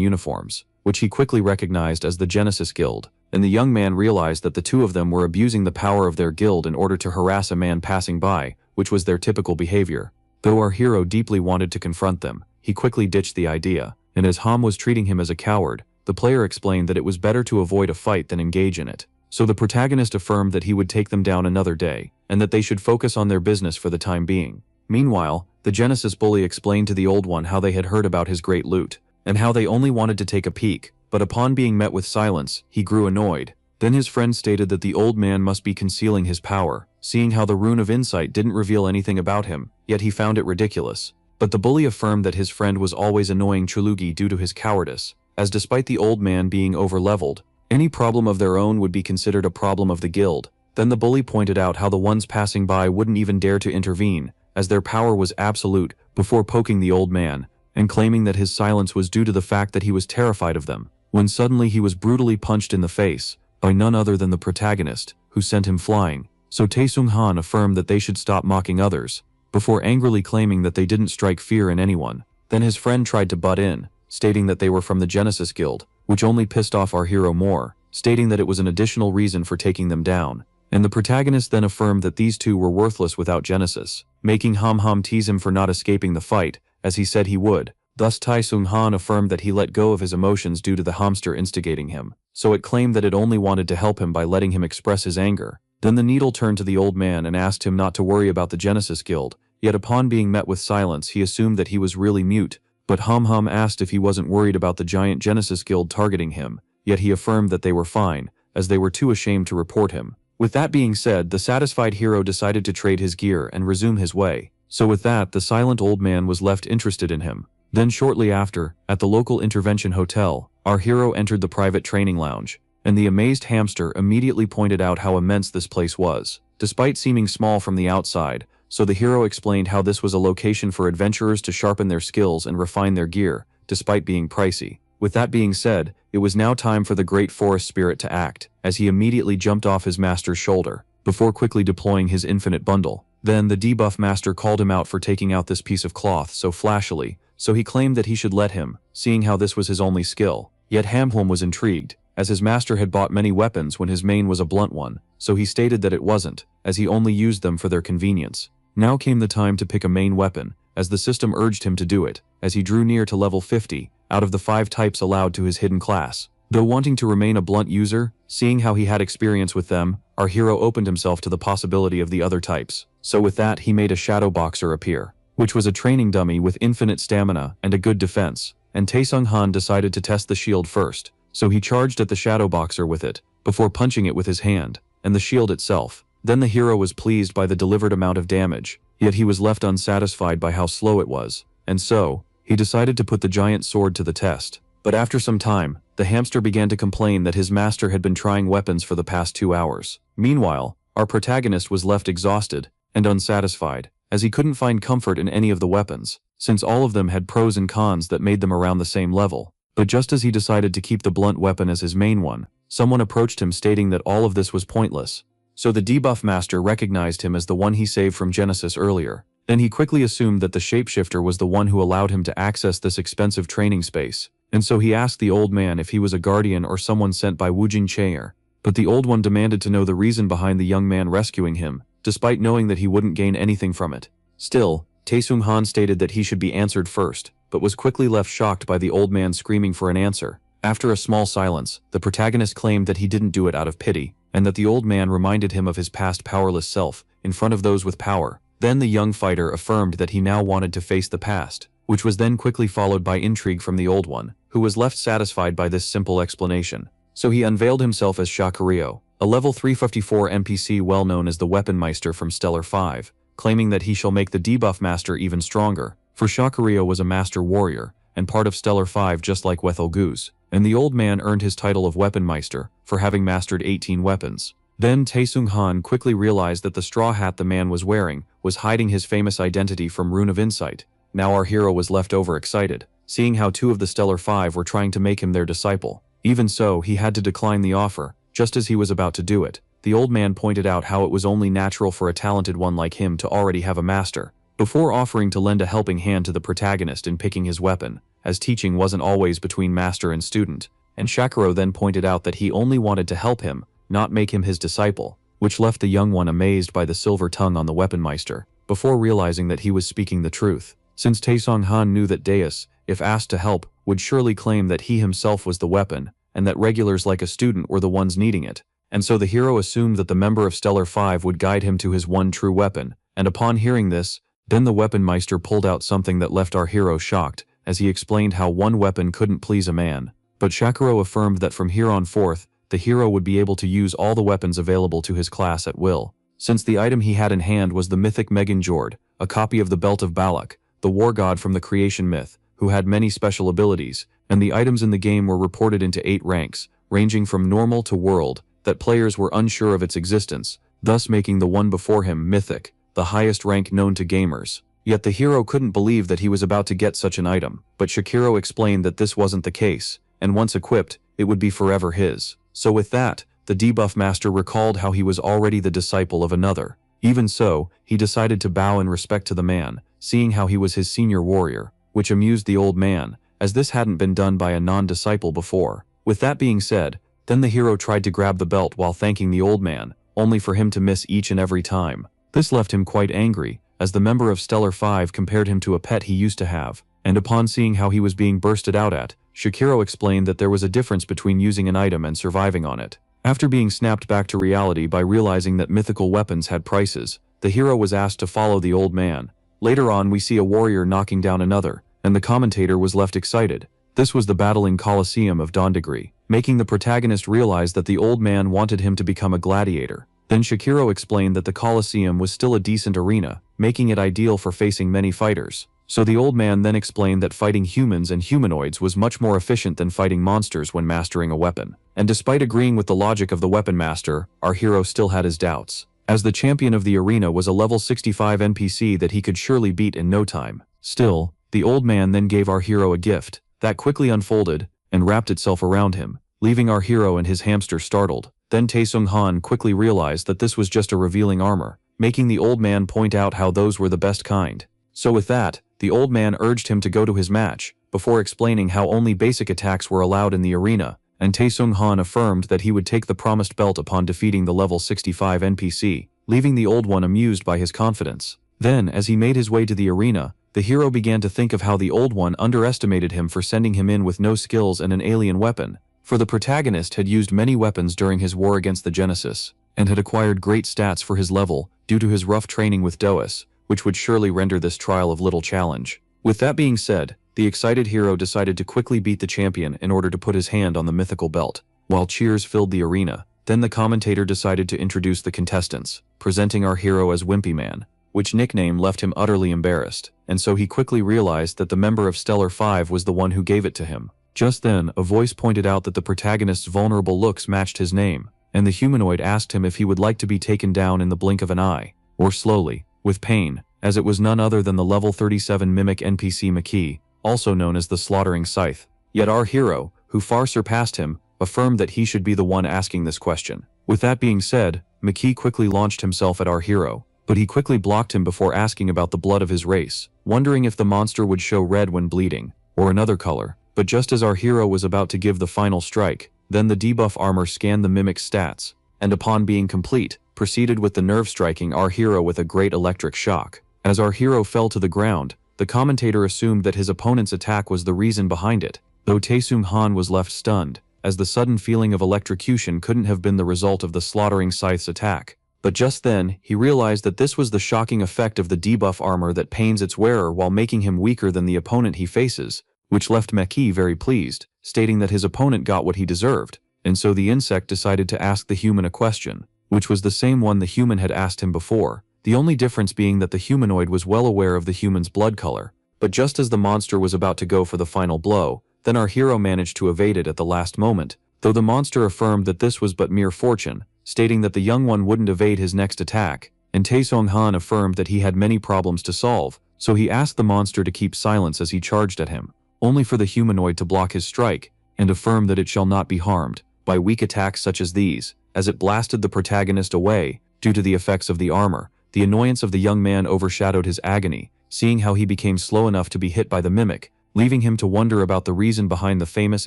uniforms, which he quickly recognized as the Genesis Guild, and the young man realized that the two of them were abusing the power of their guild in order to harass a man passing by, which was their typical behavior. Though our hero deeply wanted to confront them, he quickly ditched the idea, and as Ham was treating him as a coward, the player explained that it was better to avoid a fight than engage in it. So the protagonist affirmed that he would take them down another day, and that they should focus on their business for the time being. Meanwhile, the Genesis bully explained to the old one how they had heard about his great loot, and how they only wanted to take a peek, but upon being met with silence, he grew annoyed. Then his friend stated that the old man must be concealing his power, seeing how the Rune of Insight didn't reveal anything about him, yet he found it ridiculous. But the bully affirmed that his friend was always annoying Chulugi due to his cowardice, as despite the old man being over-leveled, any problem of their own would be considered a problem of the guild. Then the bully pointed out how the ones passing by wouldn't even dare to intervene, as their power was absolute, before poking the old man, and claiming that his silence was due to the fact that he was terrified of them, when suddenly he was brutally punched in the face, by none other than the protagonist, who sent him flying. so Tae-sung-han affirmed that they should stop mocking others, before angrily claiming that they didn't strike fear in anyone. Then his friend tried to butt in, stating that they were from the Genesis Guild, which only pissed off our hero more, stating that it was an additional reason for taking them down. And the protagonist then affirmed that these two were worthless without Genesis, making Ham tease him for not escaping the fight, as he said he would. Thus Tae-sung-han affirmed that he let go of his emotions due to the hamster instigating him, so it claimed that it only wanted to help him by letting him express his anger. Then the needle turned to the old man and asked him not to worry about the Genesis Guild, yet upon being met with silence he assumed that he was really mute, but Ham asked if he wasn't worried about the giant Genesis Guild targeting him, yet he affirmed that they were fine, as they were too ashamed to report him. With that being said, the satisfied hero decided to trade his gear and resume his way, so with that the silent old man was left interested in him. Then shortly after, at the local intervention hotel, our hero entered the private training lounge, and the amazed hamster immediately pointed out how immense this place was, despite seeming small from the outside, so the hero explained how this was a location for adventurers to sharpen their skills and refine their gear, despite being pricey. With that being said, it was now time for the great forest spirit to act, as he immediately jumped off his master's shoulder, before quickly deploying his infinite bundle. Then the debuff master called him out for taking out this piece of cloth so flashily, so he claimed that he should let him, seeing how this was his only skill. Yet Hamhwam was intrigued, as his master had bought many weapons when his main was a blunt one, so he stated that it wasn't, as he only used them for their convenience. Now came the time to pick a main weapon, as the system urged him to do it, as he drew near to level 50, out of the 5 types allowed to his hidden class. Though wanting to remain a blunt user, seeing how he had experience with them, our hero opened himself to the possibility of the other types. So with that he made a shadow boxer appear, which was a training dummy with infinite stamina and a good defense, and Tae-sung-han decided to test the shield first, so he charged at the shadow boxer with it, before punching it with his hand, and the shield itself. Then the hero was pleased by the delivered amount of damage, yet he was left unsatisfied by how slow it was, and so, he decided to put the giant sword to the test. But after some time, the hamster began to complain that his master had been trying weapons for the past 2 hours. Meanwhile, our protagonist was left exhausted and unsatisfied, as he couldn't find comfort in any of the weapons, since all of them had pros and cons that made them around the same level. But just as he decided to keep the blunt weapon as his main one, someone approached him stating that all of this was pointless. So the debuff master recognized him as the one he saved from Genesis earlier. Then he quickly assumed that the shapeshifter was the one who allowed him to access this expensive training space, and so he asked the old man if he was a guardian or someone sent by Woojin Chair. But the old one demanded to know the reason behind the young man rescuing him, despite knowing that he wouldn't gain anything from it. Still, Tae-sung-han stated that he should be answered first, but was quickly left shocked by the old man screaming for an answer. After a small silence, the protagonist claimed that he didn't do it out of pity, and that the old man reminded him of his past powerless self, in front of those with power. Then the young fighter affirmed that he now wanted to face the past, which was then quickly followed by intrigue from the old one, who was left satisfied by this simple explanation. So he unveiled himself as Shakurio, a level 354 NPC well known as the Weaponmeister from Stellar 5, claiming that he shall make the debuff master even stronger, for Shakurio was a master warrior, and part of Stellar 5 just like Wethel Goose, and the old man earned his title of Weaponmeister for having mastered 18 weapons. Then Tae-sung-han quickly realized that the straw hat the man was wearing was hiding his famous identity from Rune of Insight. Now our hero was left overexcited, seeing how 2 of the Stellar 5 were trying to make him their disciple. Even so, he had to decline the offer. Just as he was about to do it, the old man pointed out how it was only natural for a talented one like him to already have a master, before offering to lend a helping hand to the protagonist in picking his weapon, as teaching wasn't always between master and student, and Shakuro then pointed out that he only wanted to help him, not make him his disciple, which left the young one amazed by the silver tongue on the Weaponmeister, before realizing that he was speaking the truth. Since Tae-sung-han knew that Deus, if asked to help, would surely claim that he himself was the weapon, and that regulars like a student were the ones needing it, and so the hero assumed that the member of Stellar 5 would guide him to his one true weapon, and upon hearing this, then the Weaponmeister pulled out something that left our hero shocked, as he explained how one weapon couldn't please a man. But Shakuro affirmed that from here on forth, the hero would be able to use all the weapons available to his class at will, since the item he had in hand was the mythic Meganjord, a copy of the Belt of Balak, the war god from the creation myth, who had many special abilities, and the items in the game were reported into 8 ranks, ranging from normal to world, that players were unsure of its existence, thus making the one before him mythic, the highest rank known to gamers. Yet the hero couldn't believe that he was about to get such an item, but Shakiro explained that this wasn't the case, and once equipped, it would be forever his. So with that, the debuff master recalled how he was already the disciple of another. Even so, he decided to bow in respect to the man, seeing how he was his senior warrior, which amused the old man, as this hadn't been done by a non-disciple before. With that being said, then the hero tried to grab the belt while thanking the old man, only for him to miss each and every time. This left him quite angry, as the member of Stellar 5 compared him to a pet he used to have, and upon seeing how he was being bursted out at, Shakiro explained that there was a difference between using an item and surviving on it. After being snapped back to reality by realizing that mythical weapons had prices, the hero was asked to follow the old man. Later on we see a warrior knocking down another, and the commentator was left excited. This was the battling Colosseum of Dondegri, making the protagonist realize that the old man wanted him to become a gladiator. Then Shakiro explained that the Colosseum was still a decent arena, making it ideal for facing many fighters. So the old man then explained that fighting humans and humanoids was much more efficient than fighting monsters when mastering a weapon. And despite agreeing with the logic of the weapon master, our hero still had his doubts, as the champion of the arena was a level 65 NPC that he could surely beat in no time. Still, the old man then gave our hero a gift that quickly unfolded and wrapped itself around him, leaving our hero and his hamster startled. Then Taesung Han quickly realized that this was just a revealing armor, making the old man point out how those were the best kind. So with that, the old man urged him to go to his match, before explaining how only basic attacks were allowed in the arena, and Taesung Han affirmed that he would take the promised belt upon defeating the level 65 NPC, leaving the old one amused by his confidence. Then, as he made his way to the arena, the hero began to think of how the old one underestimated him for sending him in with no skills and an alien weapon, for the protagonist had used many weapons during his war against the Genesis, and had acquired great stats for his level due to his rough training with Dois, which would surely render this trial of little challenge. With that being said, the excited hero decided to quickly beat the champion in order to put his hand on the mythical belt, while cheers filled the arena. Then the commentator decided to introduce the contestants, presenting our hero as Wimpy Man, which nickname left him utterly embarrassed, and so he quickly realized that the member of Stellar 5 was the one who gave it to him. Just then, a voice pointed out that the protagonist's vulnerable looks matched his name, and the humanoid asked him if he would like to be taken down in the blink of an eye, or slowly, with pain, as it was none other than the level 37 mimic NPC Maki, also known as the Slaughtering Scythe. Yet our hero, who far surpassed him, affirmed that he should be the one asking this question. With that being said, Maki quickly launched himself at our hero, but he quickly blocked him before asking about the blood of his race, wondering if the monster would show red when bleeding, or another color. But just as our hero was about to give the final strike, then the debuff armor scanned the mimic's stats, and upon being complete, proceeded with the nerve striking our hero with a great electric shock. As our hero fell to the ground, the commentator assumed that his opponent's attack was the reason behind it, though Taesung Han was left stunned, as the sudden feeling of electrocution couldn't have been the result of the Slaughtering Scythe's attack. But just then, he realized that this was the shocking effect of the debuff armor that pains its wearer while making him weaker than the opponent he faces, which left Maki very pleased, stating that his opponent got what he deserved, and so the insect decided to ask the human a question, which was the same one the human had asked him before, the only difference being that the humanoid was well aware of the human's blood color. But just as the monster was about to go for the final blow, then our hero managed to evade it at the last moment, though the monster affirmed that this was but mere fortune, stating that the young one wouldn't evade his next attack, and Taesung Han affirmed that he had many problems to solve, so he asked the monster to keep silence as he charged at him, only for the humanoid to block his strike, and affirm that it shall not be harmed by weak attacks such as these, as it blasted the protagonist away. Due to the effects of the armor, the annoyance of the young man overshadowed his agony, seeing how he became slow enough to be hit by the mimic, leaving him to wonder about the reason behind the famous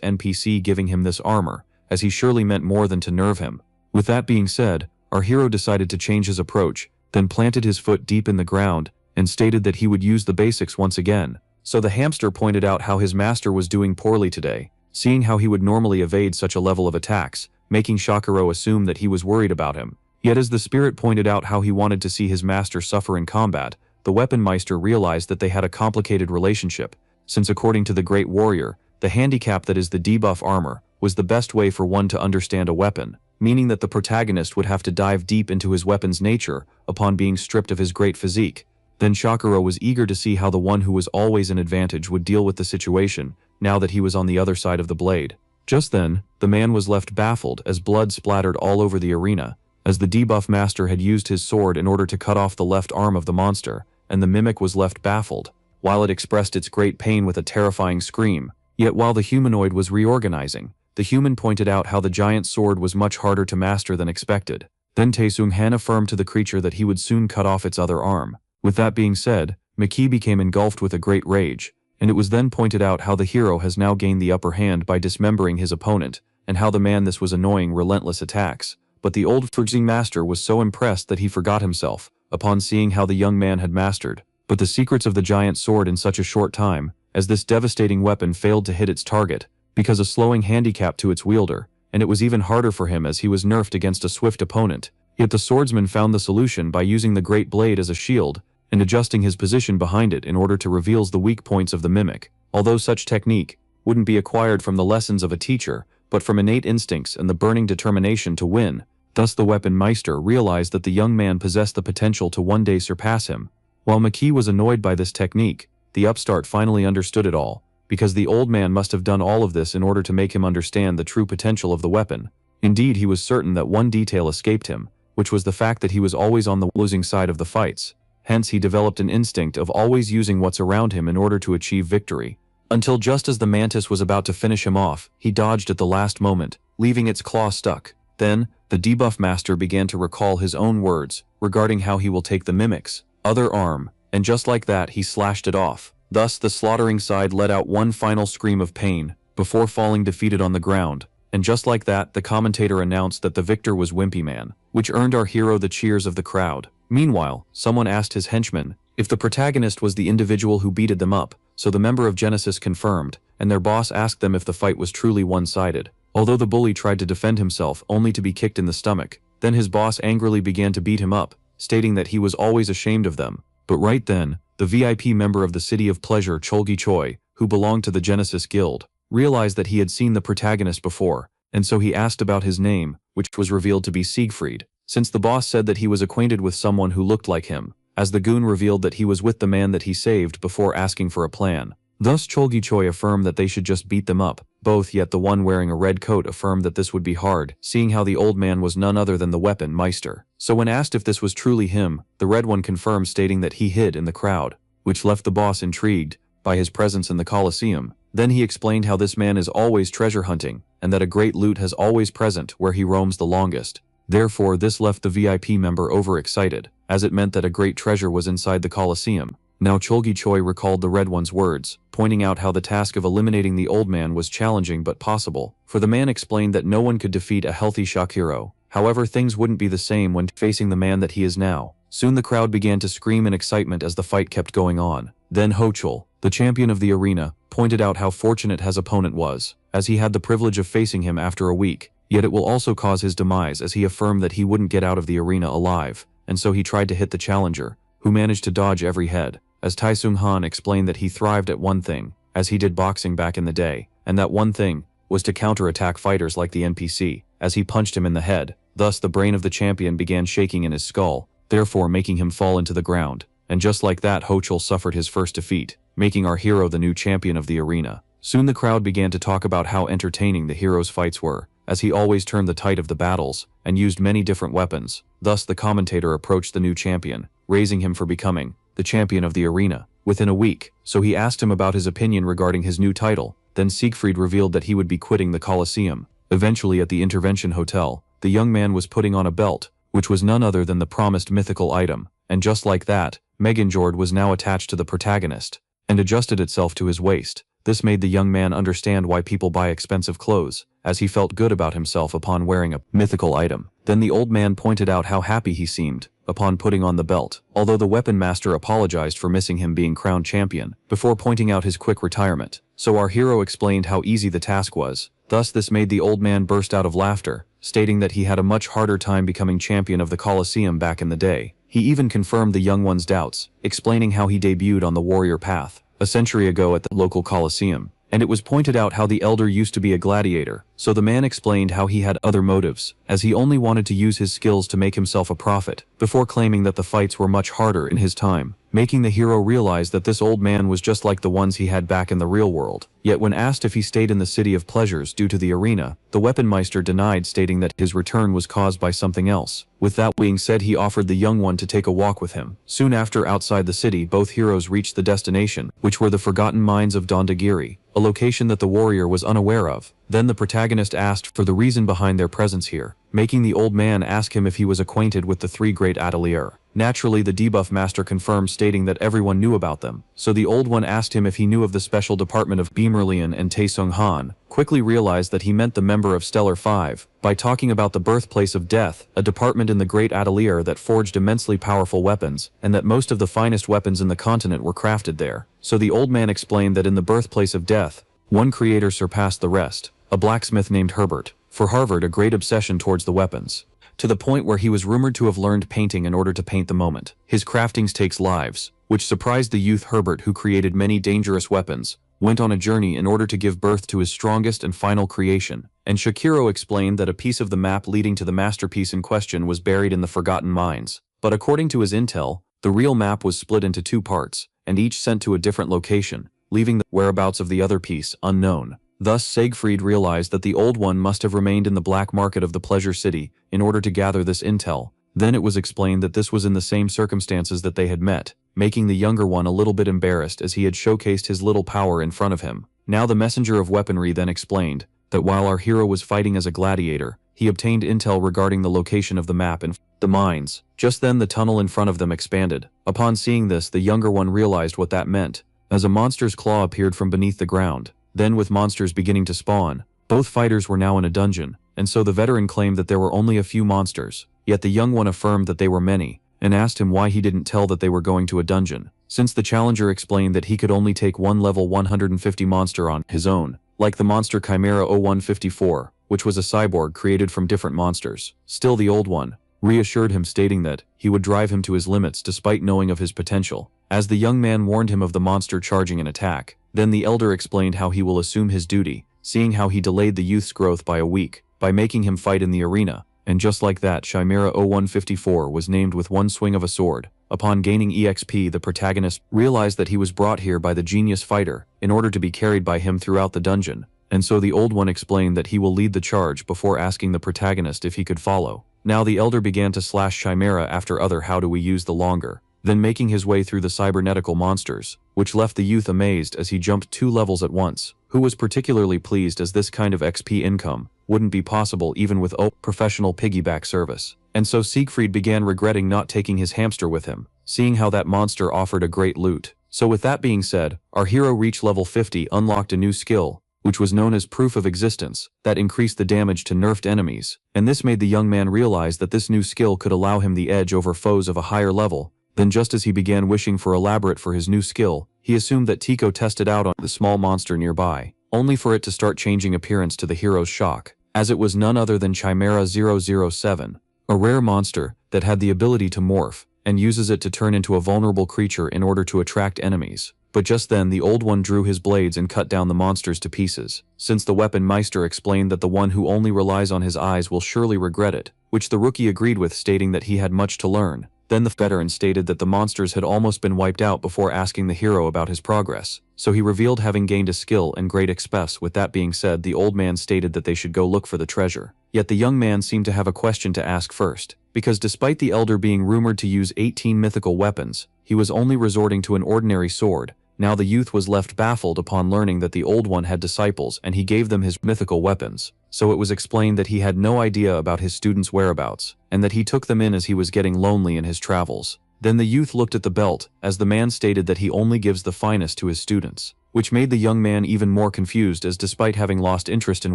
NPC giving him this armor, as he surely meant more than to nerve him. With that being said, our hero decided to change his approach, then planted his foot deep in the ground, and stated that he would use the basics once again. So the hamster pointed out how his master was doing poorly today, seeing how he would normally evade such a level of attacks, making Shakiro assume that he was worried about him. Yet as the spirit pointed out how he wanted to see his master suffer in combat, the weaponmeister realized that they had a complicated relationship, since according to the great warrior, the handicap that is the debuff armor was the best way for one to understand a weapon, meaning that the protagonist would have to dive deep into his weapon's nature upon being stripped of his great physique. Then Shakiro was eager to see how the one who was always an advantage would deal with the situation, now that he was on the other side of the blade. Just then, the man was left baffled as blood splattered all over the arena, as the debuff master had used his sword in order to cut off the left arm of the monster, and the mimic was left baffled, while it expressed its great pain with a terrifying scream. Yet while the humanoid was reorganizing, the human pointed out how the giant sword was much harder to master than expected. Then Taesung Han affirmed to the creature that he would soon cut off its other arm. With that being said, Maki became engulfed with a great rage, and it was then pointed out how the hero has now gained the upper hand by dismembering his opponent, and how the man this was annoying relentless attacks. But the old Fujing master was so impressed that he forgot himself, upon seeing how the young man had mastered but the secrets of the giant sword in such a short time, as this devastating weapon failed to hit its target, because a slowing handicap to its wielder, and it was even harder for him as he was nerfed against a swift opponent. Yet the swordsman found the solution by using the great blade as a shield, and adjusting his position behind it in order to reveal the weak points of the mimic. Although such technique wouldn't be acquired from the lessons of a teacher, but from innate instincts and the burning determination to win. Thus the weapon meister realized that the young man possessed the potential to one day surpass him. While Maki was annoyed by this technique, the upstart finally understood it all, because the old man must have done all of this in order to make him understand the true potential of the weapon. Indeed, he was certain that one detail escaped him, which was the fact that he was always on the losing side of the fights. Hence he developed an instinct of always using what's around him in order to achieve victory. Until just as the mantis was about to finish him off, he dodged at the last moment, leaving its claw stuck. Then, the debuff master began to recall his own words, regarding how he will take the mimic's other arm, and just like that he slashed it off. Thus the slaughtering side let out one final scream of pain, before falling defeated on the ground, and just like that the commentator announced that the victor was Wimpy Man, which earned our hero the cheers of the crowd. Meanwhile, someone asked his henchman if the protagonist was the individual who beated them up, so the member of Genesis confirmed, and their boss asked them if the fight was truly one-sided. Although the bully tried to defend himself only to be kicked in the stomach, then his boss angrily began to beat him up, stating that he was always ashamed of them. But right then, the VIP member of the City of Pleasure Cholgi Choi, who belonged to the Genesis Guild, realized that he had seen the protagonist before, and so he asked about his name, which was revealed to be Siegfried, since the boss said that he was acquainted with someone who looked like him, as the goon revealed that he was with the man that he saved before asking for a plan. Thus Cholgi Choi affirmed that they should just beat them up, both, yet the one wearing a red coat affirmed that this would be hard, seeing how the old man was none other than the weapon meister. So when asked if this was truly him, the red one confirmed, stating that he hid in the crowd, which left the boss intrigued by his presence in the Colosseum. Then he explained how this man is always treasure hunting, and that a great loot has always present where he roams the longest. Therefore this left the VIP member overexcited, as it meant that a great treasure was inside the Colosseum. Now Cholgi Choi recalled the Red One's words, pointing out how the task of eliminating the old man was challenging but possible, for the man explained that no one could defeat a healthy shock hero. However, things wouldn't be the same when facing the man that he is now. Soon the crowd began to scream in excitement as the fight kept going on. Then Hochul, the champion of the arena, pointed out how fortunate his opponent was, as he had the privilege of facing him after a week, yet it will also cause his demise, as he affirmed that he wouldn't get out of the arena alive, and so he tried to hit the challenger, who managed to dodge every head. As Taesung Han explained that he thrived at one thing, as he did boxing back in the day, and that one thing was to counterattack fighters like the NPC, as he punched him in the head. Thus the brain of the champion began shaking in his skull, therefore making him fall into the ground. And just like that, Hochul suffered his first defeat, making our hero the new champion of the arena. Soon the crowd began to talk about how entertaining the hero's fights were, as he always turned the tide of the battles, and used many different weapons. Thus the commentator approached the new champion, raising him for becoming the champion of the arena within a week, so he asked him about his opinion regarding his new title. Then Siegfried revealed that he would be quitting the Colosseum. Eventually at the Intervention Hotel, the young man was putting on a belt, which was none other than the promised mythical item, and just like that, Meganjord was now attached to the protagonist, and adjusted itself to his waist. This made the young man understand why people buy expensive clothes, as he felt good about himself upon wearing a mythical item. Then the old man pointed out how happy he seemed upon putting on the belt, although the weapon master apologized for missing him being crowned champion, before pointing out his quick retirement. So our hero explained how easy the task was. Thus this made the old man burst out of laughter, stating that he had a much harder time becoming champion of the Colosseum back in the day. He even confirmed the young one's doubts, explaining how he debuted on the warrior path a century ago at the local Colosseum, and it was pointed out how the elder used to be a gladiator. So the man explained how he had other motives, as he only wanted to use his skills to make himself a profit, before claiming that the fights were much harder in his time, making the hero realize that this old man was just like the ones he had back in the real world. Yet when asked if he stayed in the City of Pleasures due to the arena, the weaponmeister denied, stating that his return was caused by something else. With that being said, he offered the young one to take a walk with him. Soon after, outside the city, both heroes reached the destination, which were the Forgotten Mines of Dondagiri, a location that the warrior was unaware of. Then the protagonist asked for the reason behind their presence here, making the old man ask him if he was acquainted with the three great atelier. Naturally, the debuff master confirmed, stating that everyone knew about them, so the old one asked him if he knew of the special department of Beamerlian and Taesung Han, quickly realized that he meant the member of Stellar 5, by talking about the birthplace of death, a department in the great atelier that forged immensely powerful weapons, and that most of the finest weapons in the continent were crafted there. So the old man explained that in the birthplace of death, one creator surpassed the rest, a blacksmith named Herbert, for Harvard a great obsession towards the weapons, to the point where he was rumored to have learned painting in order to paint the moment. His craftings takes lives, which surprised the youth. Herbert, who created many dangerous weapons, went on a journey in order to give birth to his strongest and final creation, and Shakiro explained that a piece of the map leading to the masterpiece in question was buried in the Forgotten Mines. But according to his intel, the real map was split into two parts, and each sent to a different location, leaving the whereabouts of the other piece unknown. Thus Siegfried realized that the old one must have remained in the black market of the Pleasure City in order to gather this intel. Then it was explained that this was in the same circumstances that they had met, making the younger one a little bit embarrassed as he had showcased his little power in front of him. Now the messenger of weaponry then explained that while our hero was fighting as a gladiator, he obtained intel regarding the location of the map and the mines. Just then the tunnel in front of them expanded. Upon seeing this, the younger one realized what that meant, as a monster's claw appeared from beneath the ground. Then, with monsters beginning to spawn, both fighters were now in a dungeon, and so the veteran claimed that there were only a few monsters, yet the young one affirmed that they were many, and asked him why he didn't tell that they were going to a dungeon, since the challenger explained that he could only take one level 150 monster on his own, like the monster Chimera 0154, which was a cyborg created from different monsters. Still, the old one reassured him, stating that he would drive him to his limits despite knowing of his potential, as the young man warned him of the monster charging an attack. Then the elder explained how he will assume his duty, seeing how he delayed the youth's growth by a week, by making him fight in the arena, and just like that, Chimera 0154 was named with one swing of a sword. Upon gaining EXP, the protagonist realized that he was brought here by the genius fighter, in order to be carried by him throughout the dungeon, and so the old one explained that he will lead the charge before asking the protagonist if he could follow. Now the elder began to slash Chimera after other how do we use the longer, then making his way through the cybernetical monsters, which left the youth amazed as he jumped 2 levels at once, who was particularly pleased as this kind of XP income wouldn't be possible even with professional piggyback service. And so Siegfried began regretting not taking his hamster with him, seeing how that monster offered a great loot. So with that being said, our hero reached level 50, unlocked a new skill, which was known as Proof of Existence, that increased the damage to nerfed enemies, and this made the young man realize that this new skill could allow him the edge over foes of a higher level. Then just as he began wishing for elaborate for his new skill, he assumed that Tico tested out on the small monster nearby, only for it to start changing appearance to the hero's shock, as it was none other than Chimera 007, a rare monster that had the ability to morph, and uses it to turn into a vulnerable creature in order to attract enemies. But just then the old one drew his blades and cut down the monsters to pieces, since the weapon meister explained that the one who only relies on his eyes will surely regret it, which the rookie agreed with, stating that he had much to learn. Then the veteran stated that the monsters had almost been wiped out before asking the hero about his progress, so he revealed having gained a skill and great XP. With that being said, the old man stated that they should go look for the treasure. Yet the young man seemed to have a question to ask first, because despite the elder being rumored to use 18 mythical weapons, he was only resorting to an ordinary sword. Now the youth was left baffled upon learning that the old one had disciples and he gave them his mythical weapons, so it was explained that he had no idea about his students' whereabouts, and that he took them in as he was getting lonely in his travels. Then the youth looked at the belt, as the man stated that he only gives the finest to his students, which made the young man even more confused, as despite having lost interest in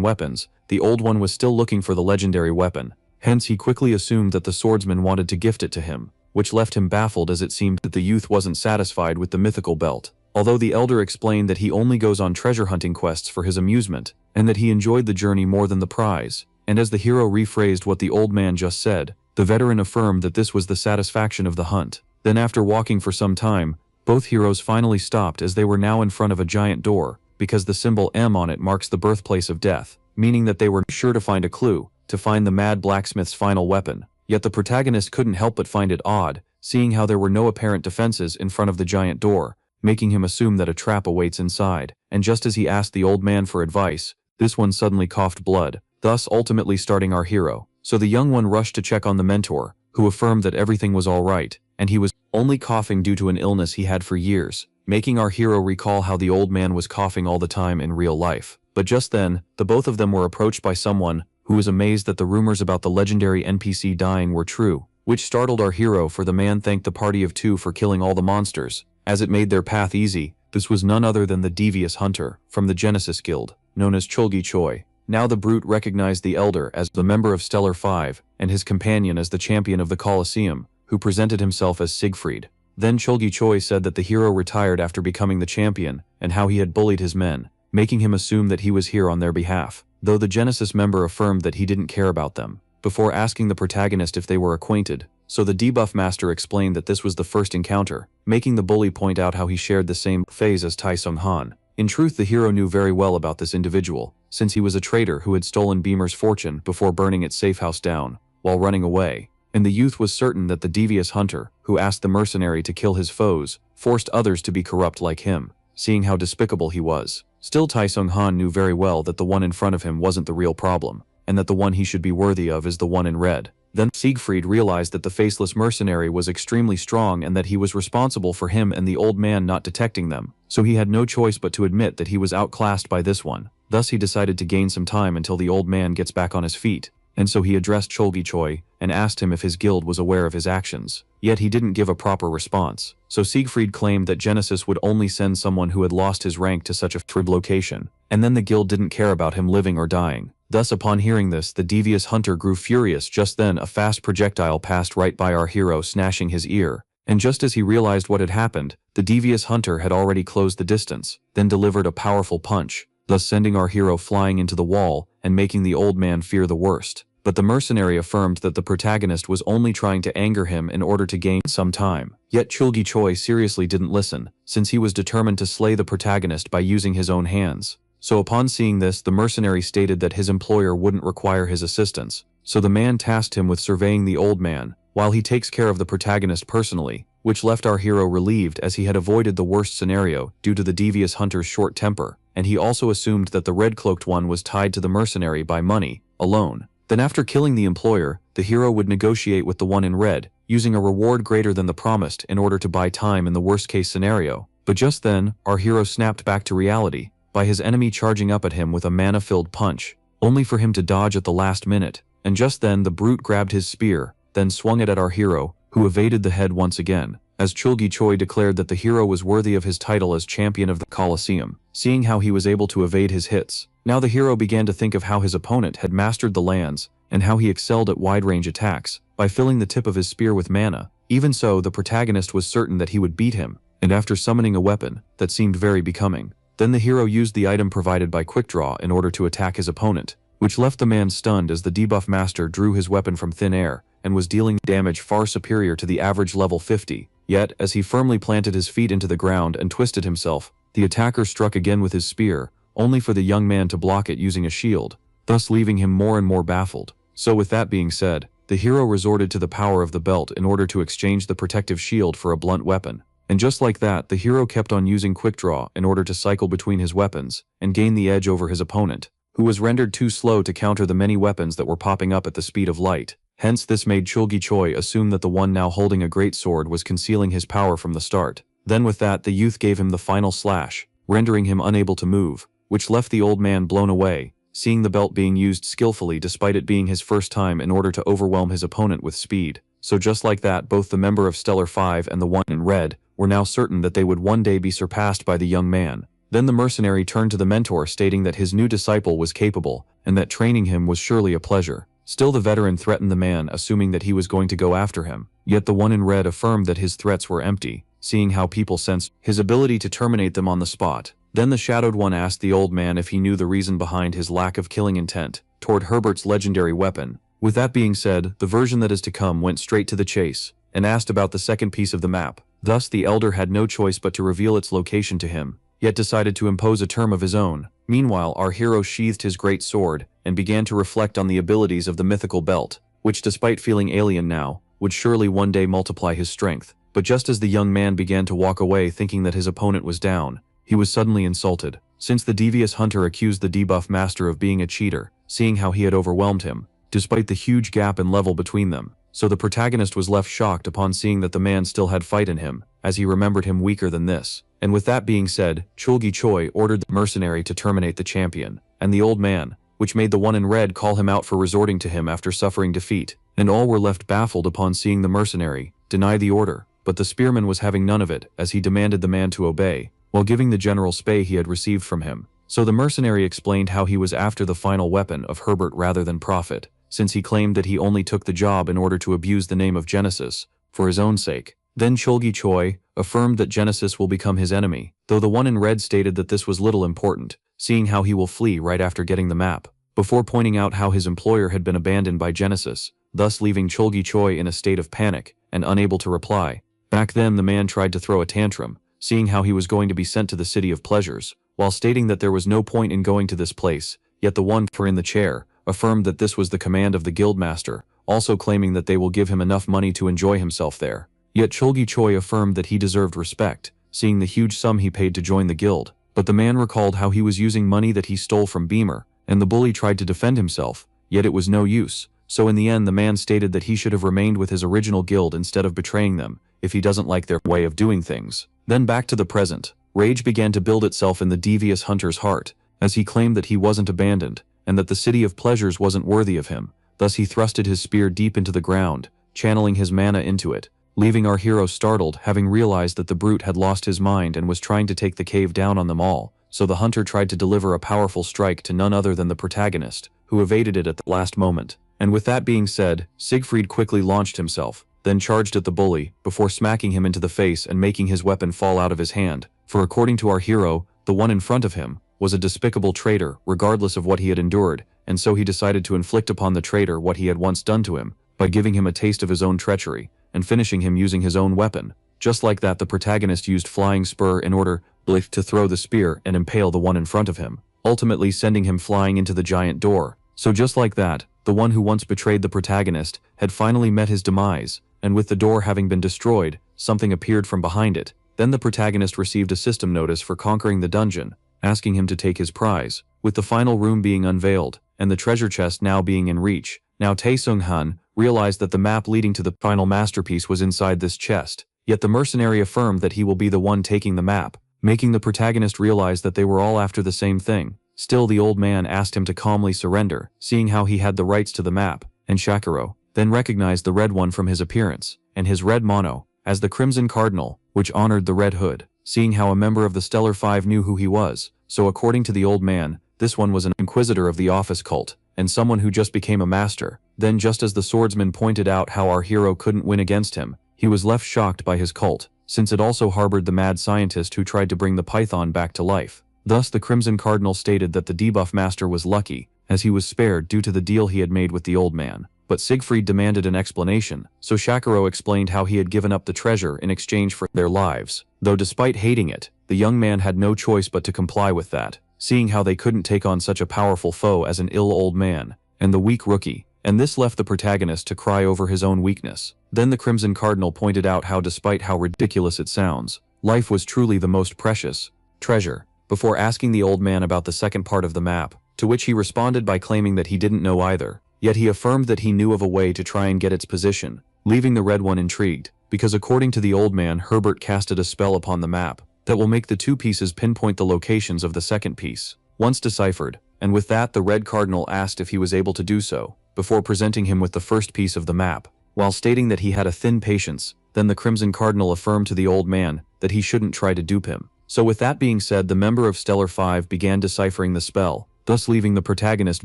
weapons, the old one was still looking for the legendary weapon. Hence he quickly assumed that the swordsman wanted to gift it to him, which left him baffled, as it seemed that the youth wasn't satisfied with the mythical belt. Although the elder explained that he only goes on treasure hunting quests for his amusement, and that he enjoyed the journey more than the prize, and as the hero rephrased what the old man just said, the veteran affirmed that this was the satisfaction of the hunt. Then after walking for some time, both heroes finally stopped, as they were now in front of a giant door, because the symbol M on it marks the birthplace of death, meaning that they were sure to find a clue, to find the mad blacksmith's final weapon. Yet the protagonist couldn't help but find it odd, seeing how there were no apparent defenses in front of the giant door, making him assume that a trap awaits inside. And just as he asked the old man for advice, this one suddenly coughed blood, thus ultimately starting our hero. So the young one rushed to check on the mentor, who affirmed that everything was alright, and he was only coughing due to an illness he had for years, making our hero recall how the old man was coughing all the time in real life. But But just then, the both of them were approached by someone who was amazed that the rumors about the legendary NPC dying were true, which startled our hero, for the man thanked the party of two for killing all the monsters, as it made their path easy. This was none other than the devious hunter from the Genesis Guild, known as Chulgi Choi. Now the brute recognized the elder as the member of Stellar 5 and his companion as the champion of the Colosseum, who presented himself as Siegfried. Then Chulgi Choi said that the hero retired after becoming the champion and how he had bullied his men, making him assume that he was here on their behalf, though the Genesis member affirmed that he didn't care about them, before asking the protagonist if they were acquainted. So the debuff master explained that this was the first encounter, making the bully point out how he shared the same phase as Tai Sung Han. In truth, the hero knew very well about this individual, since he was a traitor who had stolen Beamer's fortune before burning its safe house down, while running away. And the youth was certain that the devious hunter, who asked the mercenary to kill his foes, forced others to be corrupt like him, seeing how despicable he was. Still, Tai Sung Han knew very well that the one in front of him wasn't the real problem, and that the one he should be worthy of is the one in red. Then Siegfried realized that the faceless mercenary was extremely strong and that he was responsible for him and the old man not detecting them, so he had no choice but to admit that he was outclassed by this one. Thus he decided to gain some time until the old man gets back on his feet, and so he addressed Chulgi Choi and asked him if his guild was aware of his actions. Yet he didn't give a proper response, so Siegfried claimed that Genesis would only send someone who had lost his rank to such a trib location, and then the guild didn't care about him living or dying. Thus, upon hearing this, the devious hunter grew furious. Just then, a fast projectile passed right by our hero, snatching his ear, and just as he realized what had happened, the devious hunter had already closed the distance, then delivered a powerful punch, thus sending our hero flying into the wall and making the old man fear the worst. But the mercenary affirmed that the protagonist was only trying to anger him in order to gain some time. Yet Chulgi Choi seriously didn't listen, since he was determined to slay the protagonist by using his own hands. So upon seeing this, the mercenary stated that his employer wouldn't require his assistance, so the man tasked him with surveying the old man, while he takes care of the protagonist personally, which left our hero relieved as he had avoided the worst scenario due to the devious hunter's short temper, and he also assumed that the red-cloaked one was tied to the mercenary by money alone. Then after killing the employer, the hero would negotiate with the one in red, using a reward greater than the promised in order to buy time in the worst-case scenario. But just then, our hero snapped back to reality by his enemy charging up at him with a mana-filled punch, only for him to dodge at the last minute, and just then the brute grabbed his spear, then swung it at our hero, who evaded the head once again, as Chulgi Choi declared that the hero was worthy of his title as champion of the Colosseum, seeing how he was able to evade his hits. Now the hero began to think of how his opponent had mastered the lands, and how he excelled at wide-range attacks, by filling the tip of his spear with mana. Even so, the protagonist was certain that he would beat him, and after summoning a weapon that seemed very becoming, then the hero used the item provided by Quick Draw in order to attack his opponent, which left the man stunned as the debuff master drew his weapon from thin air and was dealing damage far superior to the average level 50. Yet, as he firmly planted his feet into the ground and twisted himself, the attacker struck again with his spear, only for the young man to block it using a shield, thus leaving him more and more baffled. So with that being said, the hero resorted to the power of the belt in order to exchange the protective shield for a blunt weapon. And just like that, the hero kept on using Quick Draw in order to cycle between his weapons and gain the edge over his opponent, who was rendered too slow to counter the many weapons that were popping up at the speed of light. Hence this made Chulgi Choi assume that the one now holding a great sword was concealing his power from the start. Then with that, the youth gave him the final slash, rendering him unable to move, which left the old man blown away, seeing the belt being used skillfully despite it being his first time in order to overwhelm his opponent with speed. So just like that, both the member of Stellar 5 and the one in red were now certain that they would one day be surpassed by the young man. Then the mercenary turned to the mentor stating that his new disciple was capable, and that training him was surely a pleasure. Still the veteran threatened the man, assuming that he was going to go after him. Yet the one in red affirmed that his threats were empty, seeing how people sensed his ability to terminate them on the spot. Then the shadowed one asked the old man if he knew the reason behind his lack of killing intent toward Herbert's legendary weapon. With that being said, the version that is to come went straight to the chase, and asked about the second piece of the map. Thus the elder had no choice but to reveal its location to him, yet decided to impose a term of his own. Meanwhile, our hero sheathed his great sword, and began to reflect on the abilities of the mythical belt, which despite feeling alien now, would surely one day multiply his strength. But just as the young man began to walk away thinking that his opponent was down, he was suddenly insulted, since the devious hunter accused the debuff master of being a cheater, seeing how he had overwhelmed him, despite the huge gap in level between them. So the protagonist was left shocked upon seeing that the man still had fight in him, as he remembered him weaker than this. And with that being said, Chulgi Choi ordered the mercenary to terminate the champion, and the old man, which made the one in red call him out for resorting to him after suffering defeat, and all were left baffled upon seeing the mercenary deny the order, but the spearman was having none of it as he demanded the man to obey, while giving the general spay he had received from him. So the mercenary explained how he was after the final weapon of Herbert rather than profit, since he claimed that he only took the job in order to abuse the name of Genesis, for his own sake. Then Cholgi Choi affirmed that Genesis will become his enemy, though the one in red stated that this was little important, seeing how he will flee right after getting the map, before pointing out how his employer had been abandoned by Genesis, thus leaving Cholgi Choi in a state of panic and unable to reply. Back then the man tried to throw a tantrum, seeing how he was going to be sent to the City of Pleasures, while stating that there was no point in going to this place, yet the one in the chair affirmed that this was the command of the guildmaster, also claiming that they will give him enough money to enjoy himself there. Yet Cholgi Choi affirmed that he deserved respect, seeing the huge sum he paid to join the guild, but the man recalled how he was using money that he stole from Beamer, and the bully tried to defend himself, yet it was no use, so in the end the man stated that he should have remained with his original guild instead of betraying them, if he doesn't like their way of doing things. Then back to the present, rage began to build itself in the devious hunter's heart, as he claimed that he wasn't abandoned, and that the City of Pleasures wasn't worthy of him, thus he thrusted his spear deep into the ground, channeling his mana into it, leaving our hero startled, having realized that the brute had lost his mind and was trying to take the cave down on them all, so the hunter tried to deliver a powerful strike to none other than the protagonist, who evaded it at the last moment. And with that being said, Siegfried quickly launched himself, then charged at the bully, before smacking him into the face and making his weapon fall out of his hand, for according to our hero, the one in front of him was a despicable traitor regardless of what he had endured, and so he decided to inflict upon the traitor what he had once done to him, by giving him a taste of his own treachery, and finishing him using his own weapon. Just like that, the protagonist used Flying Spur in order to throw the spear and impale the one in front of him, ultimately sending him flying into the giant door. So just like that, the one who once betrayed the protagonist had finally met his demise, and with the door having been destroyed, something appeared from behind it. Then the protagonist received a system notice for conquering the dungeon, asking him to take his prize, with the final room being unveiled, and the treasure chest now being in reach. Now Tae Sung-han realized that the map leading to the final masterpiece was inside this chest, yet the mercenary affirmed that he will be the one taking the map, making the protagonist realize that they were all after the same thing. Still, the old man asked him to calmly surrender, seeing how he had the rights to the map, and Shakiro then recognized the red one from his appearance, and his red mono, as the Crimson Cardinal, which honored the Red Hood, seeing how a member of the Stellar Five knew who he was. So according to the old man, this one was an inquisitor of the office cult, and someone who just became a master. Then just as the swordsman pointed out how our hero couldn't win against him, he was left shocked by his cult, since it also harbored the mad scientist who tried to bring the python back to life. Thus the Crimson Cardinal stated that the debuff master was lucky, as he was spared due to the deal he had made with the old man. But Siegfried demanded an explanation, so Shakiro explained how he had given up the treasure in exchange for their lives. Though despite hating it, the young man had no choice but to comply with that, seeing how they couldn't take on such a powerful foe as an ill old man and the weak rookie, and this left the protagonist to cry over his own weakness. Then the Crimson Cardinal pointed out how despite how ridiculous it sounds, life was truly the most precious treasure, before asking the old man about the second part of the map, to which he responded by claiming that he didn't know either. Yet he affirmed that he knew of a way to try and get its position, leaving the red one intrigued, because according to the old man, Herbert casted a spell upon the map that will make the two pieces pinpoint the locations of the second piece, once deciphered, and with that the Red Cardinal asked if he was able to do so, before presenting him with the first piece of the map, while stating that he had a thin patience. Then the Crimson Cardinal affirmed to the old man that he shouldn't try to dupe him. So with that being said, the member of Stellar 5 began deciphering the spell, thus leaving the protagonist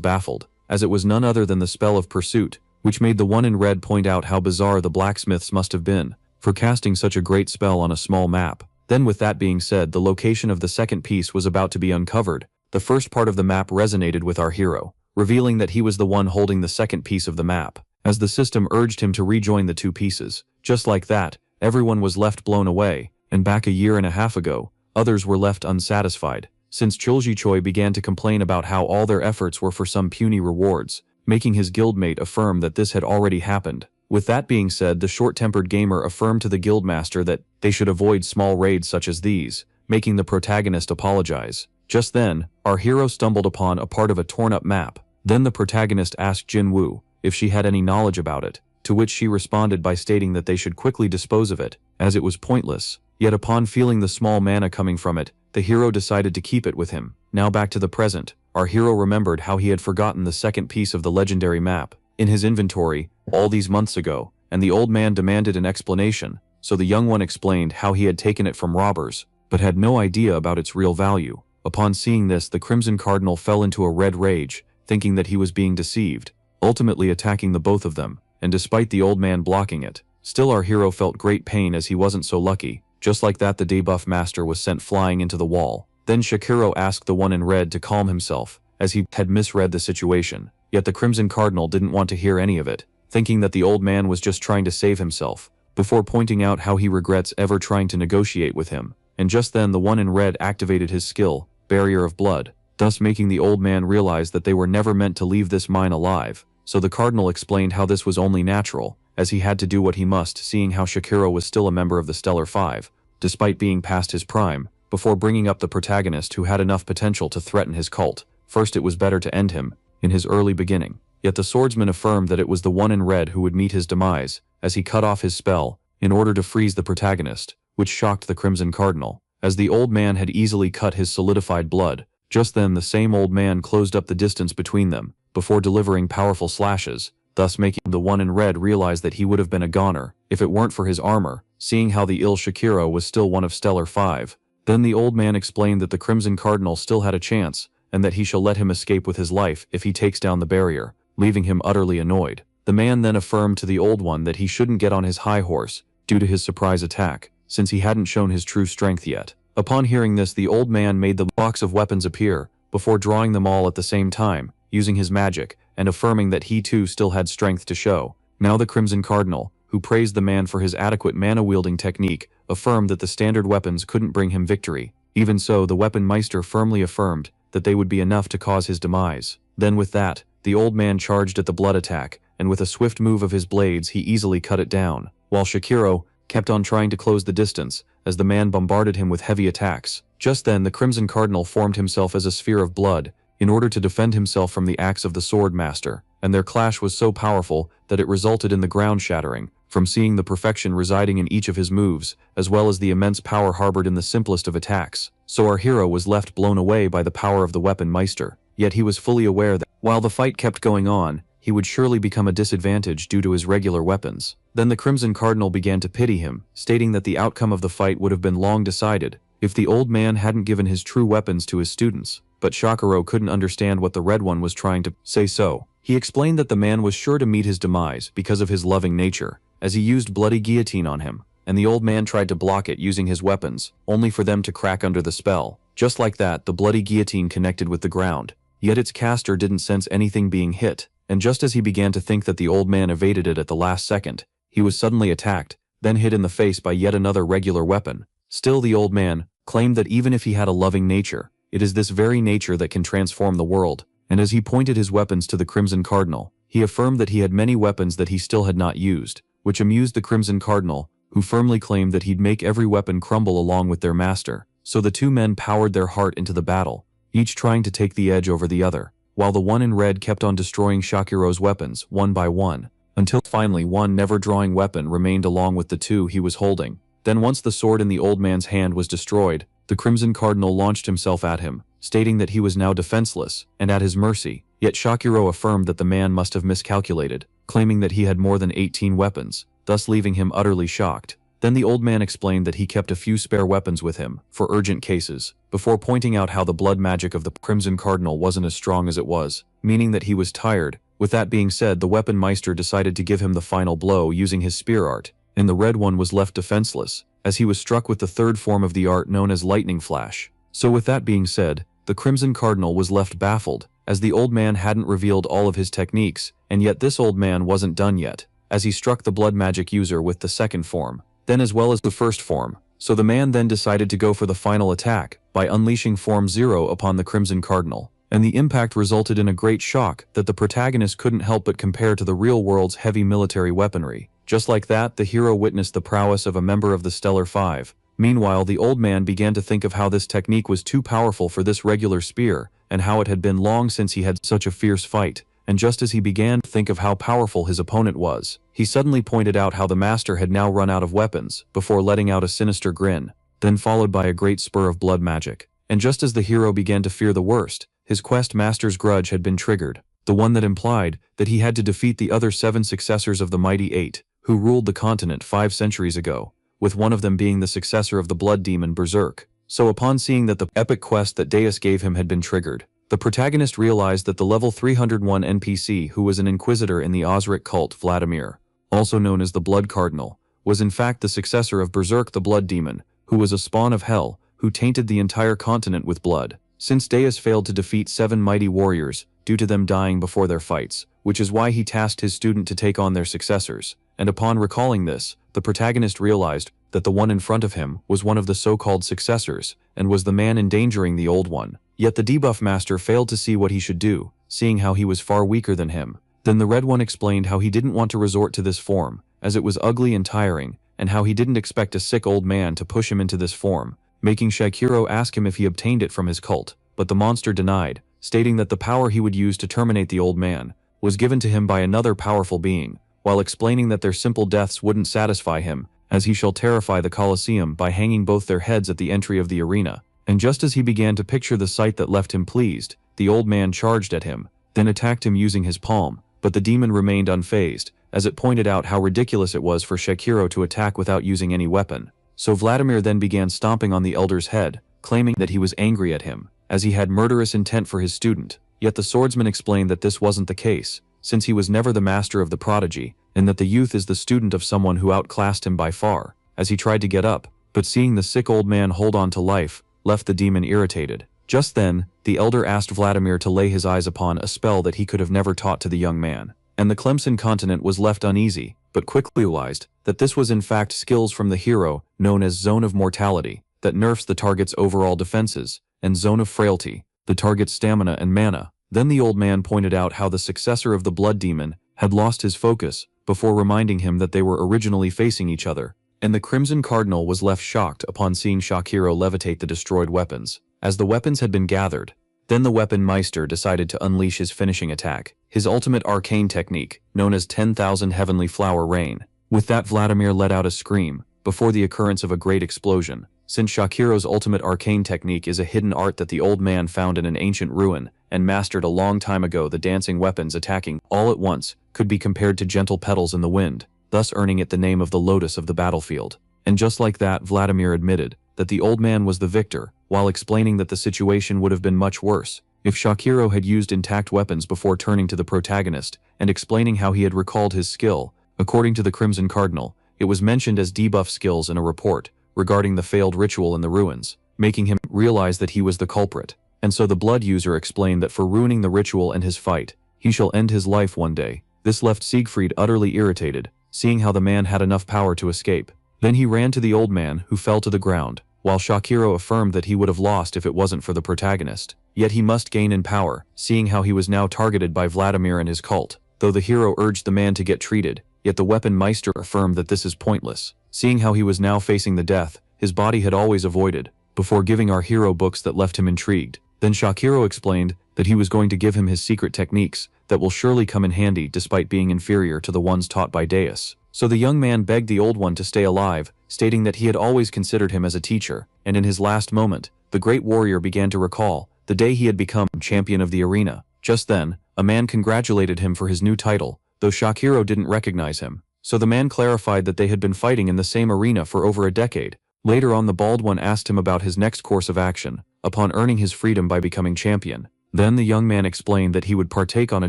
baffled, as it was none other than the spell of pursuit, which made the one in red point out how bizarre the blacksmiths must have been for casting such a great spell on a small map. Then with that being said, the location of the second piece was about to be uncovered. The first part of the map resonated with our hero, revealing that he was the one holding the second piece of the map, as the system urged him to rejoin the two pieces. Just like that, everyone was left blown away, and back a year and a half ago, others were left unsatisfied, since Chulji Choi began to complain about how all their efforts were for some puny rewards, making his guildmate affirm that this had already happened. With that being said, the short-tempered gamer affirmed to the guildmaster that they should avoid small raids such as these, making the protagonist apologize. Just then, our hero stumbled upon a part of a torn-up map. Then the protagonist asked Jin Woo if she had any knowledge about it, to which she responded by stating that they should quickly dispose of it, as it was pointless. Yet upon feeling the small mana coming from it, the hero decided to keep it with him. Now back to the present, our hero remembered how he had forgotten the second piece of the legendary map in his inventory all these months ago, and the old man demanded an explanation, so the young one explained how he had taken it from robbers, but had no idea about its real value. Upon seeing this, the Crimson Cardinal fell into a red rage, thinking that he was being deceived, ultimately attacking the both of them, and despite the old man blocking it, still our hero felt great pain as he wasn't so lucky. Just like that, the debuff master was sent flying into the wall. Then Shakiro asked the one in red to calm himself, as he had misread the situation, yet the Crimson Cardinal didn't want to hear any of it, thinking that the old man was just trying to save himself, before pointing out how he regrets ever trying to negotiate with him. And just then the one in red activated his skill, Barrier of Blood, thus making the old man realize that they were never meant to leave this mine alive. So the Cardinal explained how this was only natural, as he had to do what he must, seeing how Shakiro was still a member of the Stellar Five, despite being past his prime, before bringing up the protagonist who had enough potential to threaten his cult. First, it was better to end him in his early beginning. Yet the swordsman affirmed that it was the one in red who would meet his demise, as he cut off his spell in order to freeze the protagonist, which shocked the Crimson Cardinal, as the old man had easily cut his solidified blood. Just then the same old man closed up the distance between them, before delivering powerful slashes, thus making the one in red realize that he would have been a goner if it weren't for his armor, seeing how the ill Shakiro was still one of Stellar Five. Then the old man explained that the Crimson Cardinal still had a chance, and that he shall let him escape with his life if he takes down the barrier, leaving him utterly annoyed. The man then affirmed to the old one that he shouldn't get on his high horse, due to his surprise attack, since he hadn't shown his true strength yet. Upon hearing this, the old man made the box of weapons appear, before drawing them all at the same time, using his magic, and affirming that he too still had strength to show. Now the Crimson Cardinal, who praised the man for his adequate mana-wielding technique, affirmed that the standard weapons couldn't bring him victory. Even so, the Weapon Meister firmly affirmed that they would be enough to cause his demise. Then with that, the old man charged at the blood attack, and with a swift move of his blades he easily cut it down, while Shakiro kept on trying to close the distance, as the man bombarded him with heavy attacks. Just then the Crimson Cardinal formed himself as a sphere of blood, in order to defend himself from the axe of the Sword Master, and their clash was so powerful that it resulted in the ground shattering, from seeing the perfection residing in each of his moves, as well as the immense power harbored in the simplest of attacks. So our hero was left blown away by the power of the Weapon Meister, yet he was fully aware that, while the fight kept going on, he would surely become a disadvantage due to his regular weapons. Then the Crimson Cardinal began to pity him, stating that the outcome of the fight would have been long decided, if the old man hadn't given his true weapons to his students. But Shakiro couldn't understand what the red one was trying to say, so he explained that the man was sure to meet his demise because of his loving nature, as he used bloody guillotine on him, and the old man tried to block it using his weapons, only for them to crack under the spell. Just like that, the bloody guillotine connected with the ground, yet its caster didn't sense anything being hit, and just as he began to think that the old man evaded it at the last second, he was suddenly attacked, then hit in the face by yet another regular weapon. Still, the old man claimed that even if he had a loving nature, it is this very nature that can transform the world, and as he pointed his weapons to the Crimson Cardinal, he affirmed that he had many weapons that he still had not used, which amused the Crimson Cardinal, who firmly claimed that he'd make every weapon crumble along with their master. So the two men powered their heart into the battle, each trying to take the edge over the other, while the one in red kept on destroying Shakiro's weapons one by one, until finally one never-drawing weapon remained along with the two he was holding. Then once the sword in the old man's hand was destroyed, the Crimson Cardinal launched himself at him, stating that he was now defenseless and at his mercy. Yet Shakiro affirmed that the man must have miscalculated, claiming that he had more than 18 weapons, thus leaving him utterly shocked. Then the old man explained that he kept a few spare weapons with him, for urgent cases, before pointing out how the blood magic of the Crimson Cardinal wasn't as strong as it was, meaning that he was tired. With that being said, the Weapon Meister decided to give him the final blow using his spear art, and the red one was left defenseless, as he was struck with the third form of the art known as Lightning Flash. So with that being said, the Crimson Cardinal was left baffled, as the old man hadn't revealed all of his techniques, and yet this old man wasn't done yet, as he struck the blood magic user with the second form, then as well as the first form. So the man then decided to go for the final attack, by unleashing Form 0 upon the Crimson Cardinal, and the impact resulted in a great shock that the protagonist couldn't help but compare to the real world's heavy military weaponry. Just like that, the hero witnessed the prowess of a member of the Stellar Five. Meanwhile, the old man began to think of how this technique was too powerful for this regular spear, and how it had been long since he had such a fierce fight. And just as he began to think of how powerful his opponent was, he suddenly pointed out how the master had now run out of weapons, before letting out a sinister grin, then followed by a great spur of blood magic. And just as the hero began to fear the worst, his quest master's grudge had been triggered, the one that implied that he had to defeat the other 7 successors of the Mighty Eight, who ruled the continent 5 centuries ago, with one of them being the successor of the blood demon Berserk. So upon seeing that the epic quest that Deus gave him had been triggered, the protagonist realized that the level 301 NPC who was an inquisitor in the Osric cult, Vladimir, also known as the Blood Cardinal, was in fact the successor of Berserk the blood demon, who was a spawn of hell, who tainted the entire continent with blood. Since Deus failed to defeat 7 mighty warriors, due to them dying before their fights, which is why he tasked his student to take on their successors, and upon recalling this, the protagonist realized that the one in front of him was one of the so-called successors, and was the man endangering the old one. Yet the debuff master failed to see what he should do, seeing how he was far weaker than him. Then the red one explained how he didn't want to resort to this form, as it was ugly and tiring, and how he didn't expect a sick old man to push him into this form, making Shakiro ask him if he obtained it from his cult, but the monster denied, stating that the power he would use to terminate the old man was given to him by another powerful being, while explaining that their simple deaths wouldn't satisfy him, as he shall terrify the Colosseum by hanging both their heads at the entry of the arena. And just as he began to picture the sight that left him pleased, the old man charged at him, then attacked him using his palm, but the demon remained unfazed, as it pointed out how ridiculous it was for Shakiro to attack without using any weapon. So Vladimir then began stomping on the elder's head, claiming that he was angry at him, as he had murderous intent for his student. Yet the swordsman explained that this wasn't the case, since he was never the master of the prodigy, and that the youth is the student of someone who outclassed him by far, as he tried to get up, but seeing the sick old man hold on to life, left the demon irritated. Just then, the elder asked Vladimir to lay his eyes upon a spell that he could have never taught to the young man, and the Clemson continent was left uneasy, but quickly realized that this was in fact skills from the hero known as Zone of Mortality, that nerfs the target's overall defenses, and Zone of Frailty, the target's stamina and mana. Then the old man pointed out how the successor of the blood demon had lost his focus, before reminding him that they were originally facing each other, and the Crimson Cardinal was left shocked upon seeing Shakiro levitate the destroyed weapons, as the weapons had been gathered. Then the Weapon Meister decided to unleash his finishing attack, his ultimate arcane technique, known as 10,000 Heavenly Flower Rain. With that, Vladimir let out a scream, before the occurrence of a great explosion, since Shakiro's ultimate arcane technique is a hidden art that the old man found in an ancient ruin, and mastered a long time ago. The dancing weapons attacking all at once could be compared to gentle petals in the wind, thus earning it the name of the Lotus of the battlefield. And just like that, Vladimir admitted that the old man was the victor, while explaining that the situation would have been much worse if Shakiro had used intact weapons before turning to the protagonist, and explaining how he had recalled his skill. According to the Crimson Cardinal, it was mentioned as debuff skills in a report regarding the failed ritual in the ruins, making him realize that he was the culprit. And so the blood user explained that for ruining the ritual and his fight, he shall end his life one day. This left Siegfried utterly irritated, seeing how the man had enough power to escape. Then he ran to the old man, who fell to the ground, while Shakiro affirmed that he would have lost if it wasn't for the protagonist. Yet he must gain in power, seeing how he was now targeted by Vladimir and his cult. Though the hero urged the man to get treated, yet the Weapon Meister affirmed that this is pointless, seeing how he was now facing the death his body had always avoided, before giving our hero books that left him intrigued. Then Shakiro explained that he was going to give him his secret techniques that will surely come in handy despite being inferior to the ones taught by Deus. So the young man begged the old one to stay alive, stating that he had always considered him as a teacher, and in his last moment, the great warrior began to recall the day he had become champion of the arena. Just then, a man congratulated him for his new title, though Shakiro didn't recognize him. So the man clarified that they had been fighting in the same arena for over a decade. Later on, the bald one asked him about his next course of action, upon earning his freedom by becoming champion. Then the young man explained that he would partake on a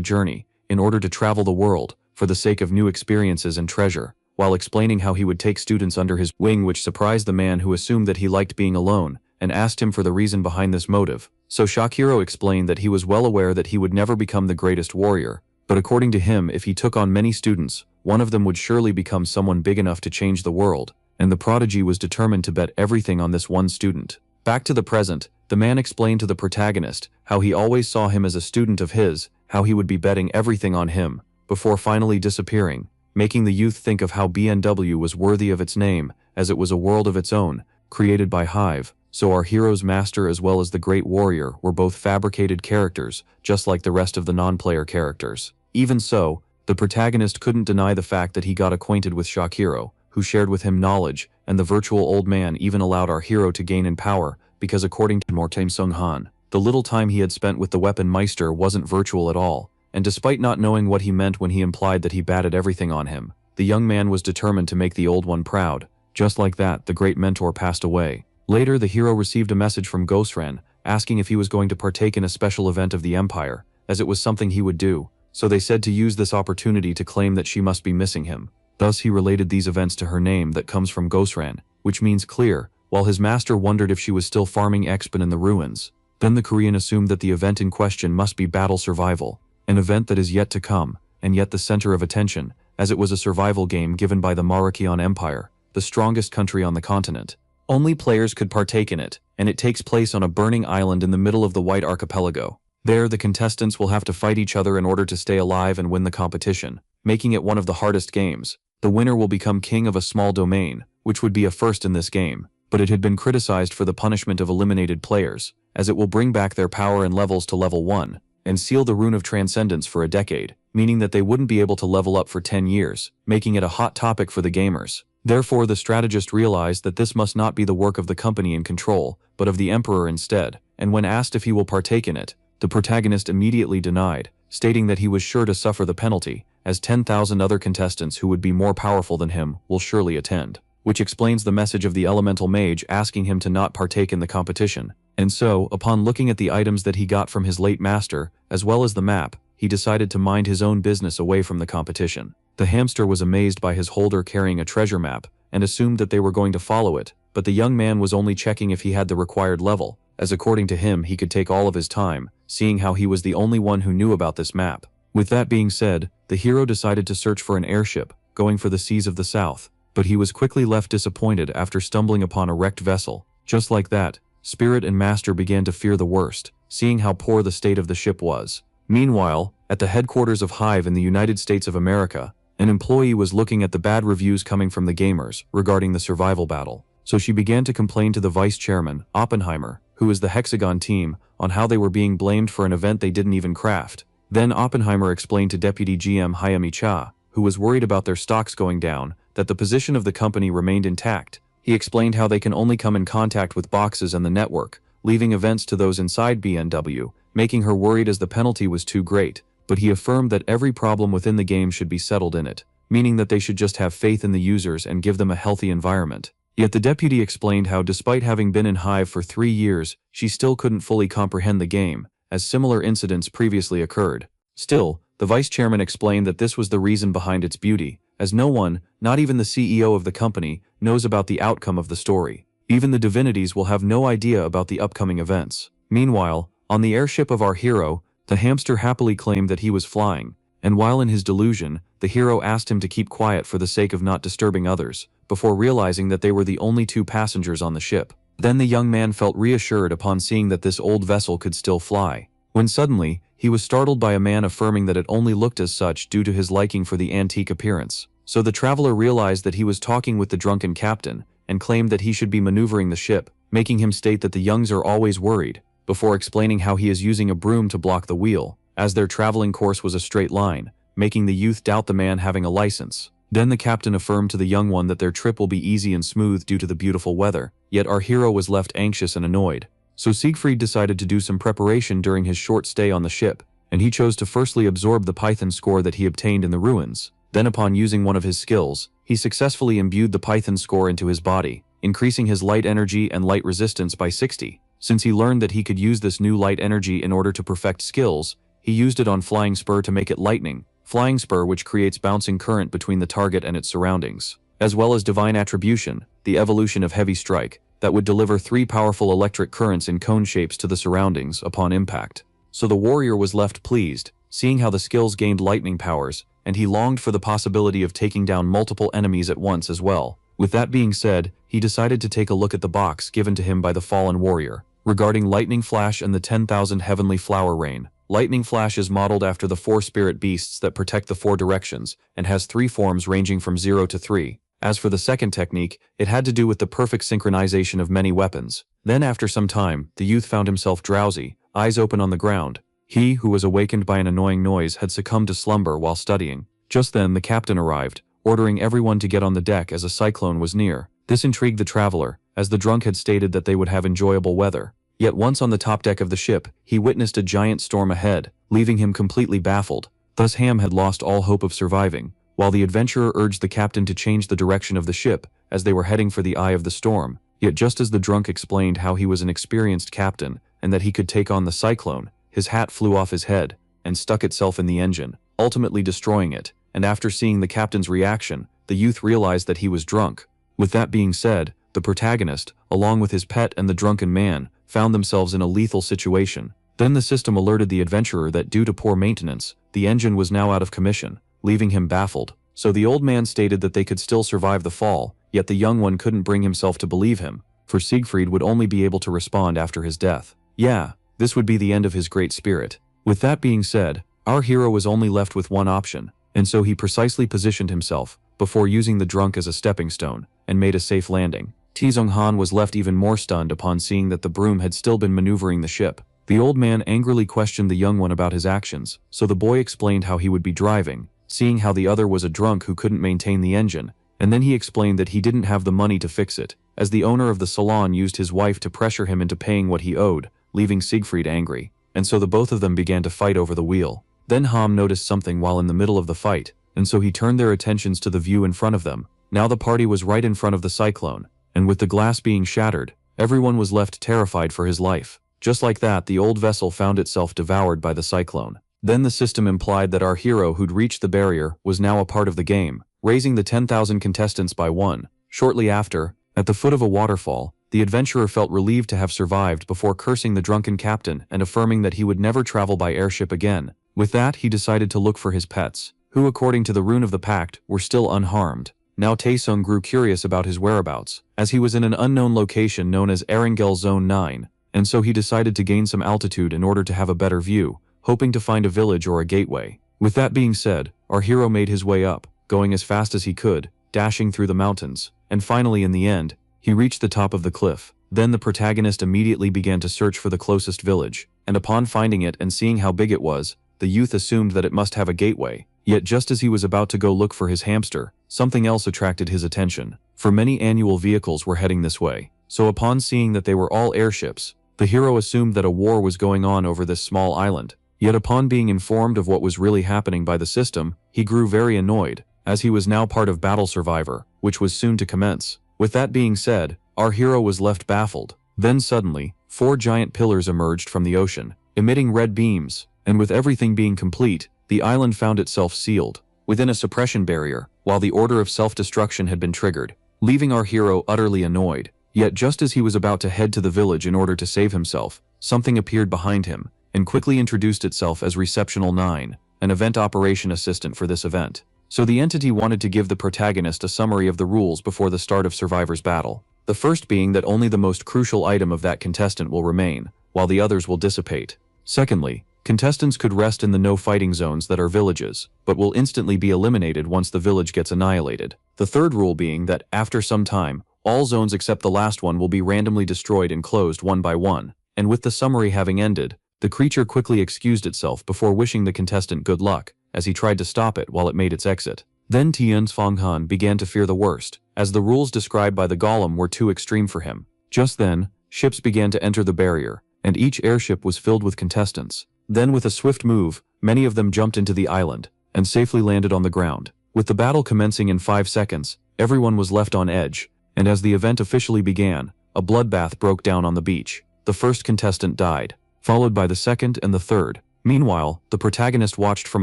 journey, in order to travel the world, for the sake of new experiences and treasure, while explaining how he would take students under his wing, which surprised the man, who assumed that he liked being alone, and asked him for the reason behind this motive. So Shakiro explained that he was well aware that he would never become the greatest warrior, but according to him, if he took on many students, one of them would surely become someone big enough to change the world, and the prodigy was determined to bet everything on this one student. Back to the present, the man explained to the protagonist how he always saw him as a student of his, how he would be betting everything on him, before finally disappearing, making the youth think of how BNW was worthy of its name, as it was a world of its own, created by Hive. So our hero's master as well as the great warrior were both fabricated characters, just like the rest of the non-player characters. Even so, the protagonist couldn't deny the fact that he got acquainted with Shakiro, who shared with him knowledge, and the virtual old man even allowed our hero to gain in power, because according to Mortame Sung Han, the little time he had spent with the weapon Meister wasn't virtual at all, and despite not knowing what he meant when he implied that he batted everything on him, the young man was determined to make the old one proud. Just like that, the great mentor passed away. Later, the hero received a message from Gosren, asking if he was going to partake in a special event of the Empire, as it was something he would do, so they said to use this opportunity to claim that she must be missing him. Thus he related these events to her name that comes from Gosren, which means clear, while his master wondered if she was still farming Expen in the ruins. Then the Korean assumed that the event in question must be battle survival, an event that is yet to come, and yet the center of attention, as it was a survival game given by the Marrakeon Empire, the strongest country on the continent. Only players could partake in it, and it takes place on a burning island in the middle of the White Archipelago. There, the contestants will have to fight each other in order to stay alive and win the competition, making it one of the hardest games. The winner will become king of a small domain, which would be a first in this game, but it had been criticized for the punishment of eliminated players, as it will bring back their power and levels to level 1, and seal the rune of transcendence for a decade, meaning that they wouldn't be able to level up for 10 years, making it a hot topic for the gamers. Therefore, the strategist realized that this must not be the work of the company in control, but of the emperor instead, and when asked if he will partake in it, the protagonist immediately denied, stating that he was sure to suffer the penalty, as 10,000 other contestants who would be more powerful than him will surely attend, which explains the message of the elemental mage asking him to not partake in the competition. And so, upon looking at the items that he got from his late master, as well as the map, he decided to mind his own business away from the competition. The hamster was amazed by his holder carrying a treasure map, and assumed that they were going to follow it, but the young man was only checking if he had the required level, as according to him he could take all of his time, seeing how he was the only one who knew about this map. With that being said, the hero decided to search for an airship, going for the seas of the south, but he was quickly left disappointed after stumbling upon a wrecked vessel. Just like that, Spirit and Master began to fear the worst, seeing how poor the state of the ship was. Meanwhile, at the headquarters of Hive in the United States of America, an employee was looking at the bad reviews coming from the gamers regarding the survival battle, so she began to complain to the vice chairman, Oppenheimer, who is the Hexagon team, on how they were being blamed for an event they didn't even craft. Then Oppenheimer explained to Deputy GM Hayami Cha, who was worried about their stocks going down, that the position of the company remained intact. He explained how they can only come in contact with boxes and the network, leaving events to those inside BNW, making her worried as the penalty was too great, but he affirmed that every problem within the game should be settled in it, meaning that they should just have faith in the users and give them a healthy environment. Yet the deputy explained how despite having been in Hive for 3 years, she still couldn't fully comprehend the game, as similar incidents previously occurred. Still, the vice chairman explained that this was the reason behind its beauty, as no one, not even the CEO of the company, knows about the outcome of the story. Even the divinities will have no idea about the upcoming events. Meanwhile, on the airship of our hero, the hamster happily claimed that he was flying, and while in his delusion, the hero asked him to keep quiet for the sake of not disturbing others, before realizing that they were the only 2 passengers on the ship. Then the young man felt reassured upon seeing that this old vessel could still fly, when suddenly, he was startled by a man affirming that it only looked as such due to his liking for the antique appearance. So the traveler realized that he was talking with the drunken captain, and claimed that he should be maneuvering the ship, making him state that the youngs are always worried, before explaining how he is using a broom to block the wheel, as their traveling course was a straight line, making the youth doubt the man having a license. Then the captain affirmed to the young one that their trip will be easy and smooth due to the beautiful weather, yet our hero was left anxious and annoyed. So Siegfried decided to do some preparation during his short stay on the ship, and he chose to firstly absorb the Python score that he obtained in the ruins. Then upon using one of his skills, he successfully imbued the Python score into his body, increasing his light energy and light resistance by 60. Since he learned that he could use this new light energy in order to perfect skills, he used it on Flying Spur to make it lightning, Flying Spur which creates bouncing current between the target and its surroundings, as well as Divine Attribution, the evolution of Heavy Strike, that would deliver 3 powerful electric currents in cone shapes to the surroundings upon impact. So the warrior was left pleased, seeing how the skills gained lightning powers, and he longed for the possibility of taking down multiple enemies at once as well. With that being said, he decided to take a look at the box given to him by the fallen warrior, regarding Lightning Flash and the 10,000 Heavenly Flower Rain. Lightning Flash is modeled after the 4 spirit beasts that protect the 4 directions, and has 3 forms ranging from 0 to 3. As for the second technique, it had to do with the perfect synchronization of many weapons. Then after some time, the youth found himself drowsy, eyes open on the ground. He, who was awakened by an annoying noise, had succumbed to slumber while studying. Just then the captain arrived, ordering everyone to get on the deck as a cyclone was near. This intrigued the traveler, as the drunk had stated that they would have enjoyable weather. Yet once on the top deck of the ship, he witnessed a giant storm ahead, leaving him completely baffled. Thus Ham had lost all hope of surviving, while the adventurer urged the captain to change the direction of the ship as they were heading for the eye of the storm. Yet just as the drunk explained how he was an experienced captain and that he could take on the cyclone, his hat flew off his head and stuck itself in the engine, ultimately destroying it. And after seeing the captain's reaction, the youth realized that he was drunk. With that being said, the protagonist, along with his pet and the drunken man, found themselves in a lethal situation. Then the system alerted the adventurer that due to poor maintenance, the engine was now out of commission, leaving him baffled. So the old man stated that they could still survive the fall, yet the young one couldn't bring himself to believe him, for Siegfried would only be able to respond after his death. Yeah, this would be the end of his great spirit. With that being said, our hero was only left with one option, and so he precisely positioned himself, before using the drunk as a stepping stone, and made a safe landing. Tizong Han was left even more stunned upon seeing that the broom had still been maneuvering the ship. The old man angrily questioned the young one about his actions, so the boy explained how he would be driving, seeing how the other was a drunk who couldn't maintain the engine, and then he explained that he didn't have the money to fix it, as the owner of the salon used his wife to pressure him into paying what he owed, leaving Siegfried angry, and so the both of them began to fight over the wheel. Then Ham noticed something while in the middle of the fight, and so he turned their attentions to the view in front of them. Now the party was right in front of the cyclone, and with the glass being shattered, everyone was left terrified for his life. Just like that, the old vessel found itself devoured by the cyclone. Then the system implied that our hero who'd reached the barrier was now a part of the game, raising the 10,000 contestants by one. Shortly after, at the foot of a waterfall, the adventurer felt relieved to have survived before cursing the drunken captain and affirming that he would never travel by airship again. With that, he decided to look for his pets, who according to the rune of the pact, were still unharmed. Now Taesung grew curious about his whereabouts, as he was in an unknown location known as Erangel Zone 9, and so he decided to gain some altitude in order to have a better view, hoping to find a village or a gateway. With that being said, our hero made his way up, going as fast as he could, dashing through the mountains, and finally in the end, he reached the top of the cliff. Then the protagonist immediately began to search for the closest village, and upon finding it and seeing how big it was, the youth assumed that it must have a gateway. Yet just as he was about to go look for his hamster, something else attracted his attention, for many annual vehicles were heading this way. So upon seeing that they were all airships, the hero assumed that a war was going on over this small island. Yet upon being informed of what was really happening by the system, he grew very annoyed, as he was now part of Battle Survivor, which was soon to commence. With that being said, our hero was left baffled. Then suddenly, 4 giant pillars emerged from the ocean, emitting red beams, and with everything being complete, the island found itself sealed within a suppression barrier, while the order of self-destruction had been triggered, leaving our hero utterly annoyed. Yet just as he was about to head to the village in order to save himself, something appeared behind him, and quickly introduced itself as Receptional 9, an event operation assistant for this event. So the entity wanted to give the protagonist a summary of the rules before the start of Survivor's battle. The first being that only the most crucial item of that contestant will remain, while the others will dissipate. Secondly, contestants could rest in the no-fighting zones that are villages, but will instantly be eliminated once the village gets annihilated. The third rule being that, after some time, all zones except the last one will be randomly destroyed and closed one by one. And with the summary having ended, the creature quickly excused itself before wishing the contestant good luck, as he tried to stop it while it made its exit. Then Tianfanghan began to fear the worst, as the rules described by the golem were too extreme for him. Just then, ships began to enter the barrier, and each airship was filled with contestants. Then with a swift move, many of them jumped into the island, and safely landed on the ground. With the battle commencing in 5 seconds, everyone was left on edge, and as the event officially began, a bloodbath broke down on the beach. The first contestant died, followed by the second and the third. Meanwhile, the protagonist watched from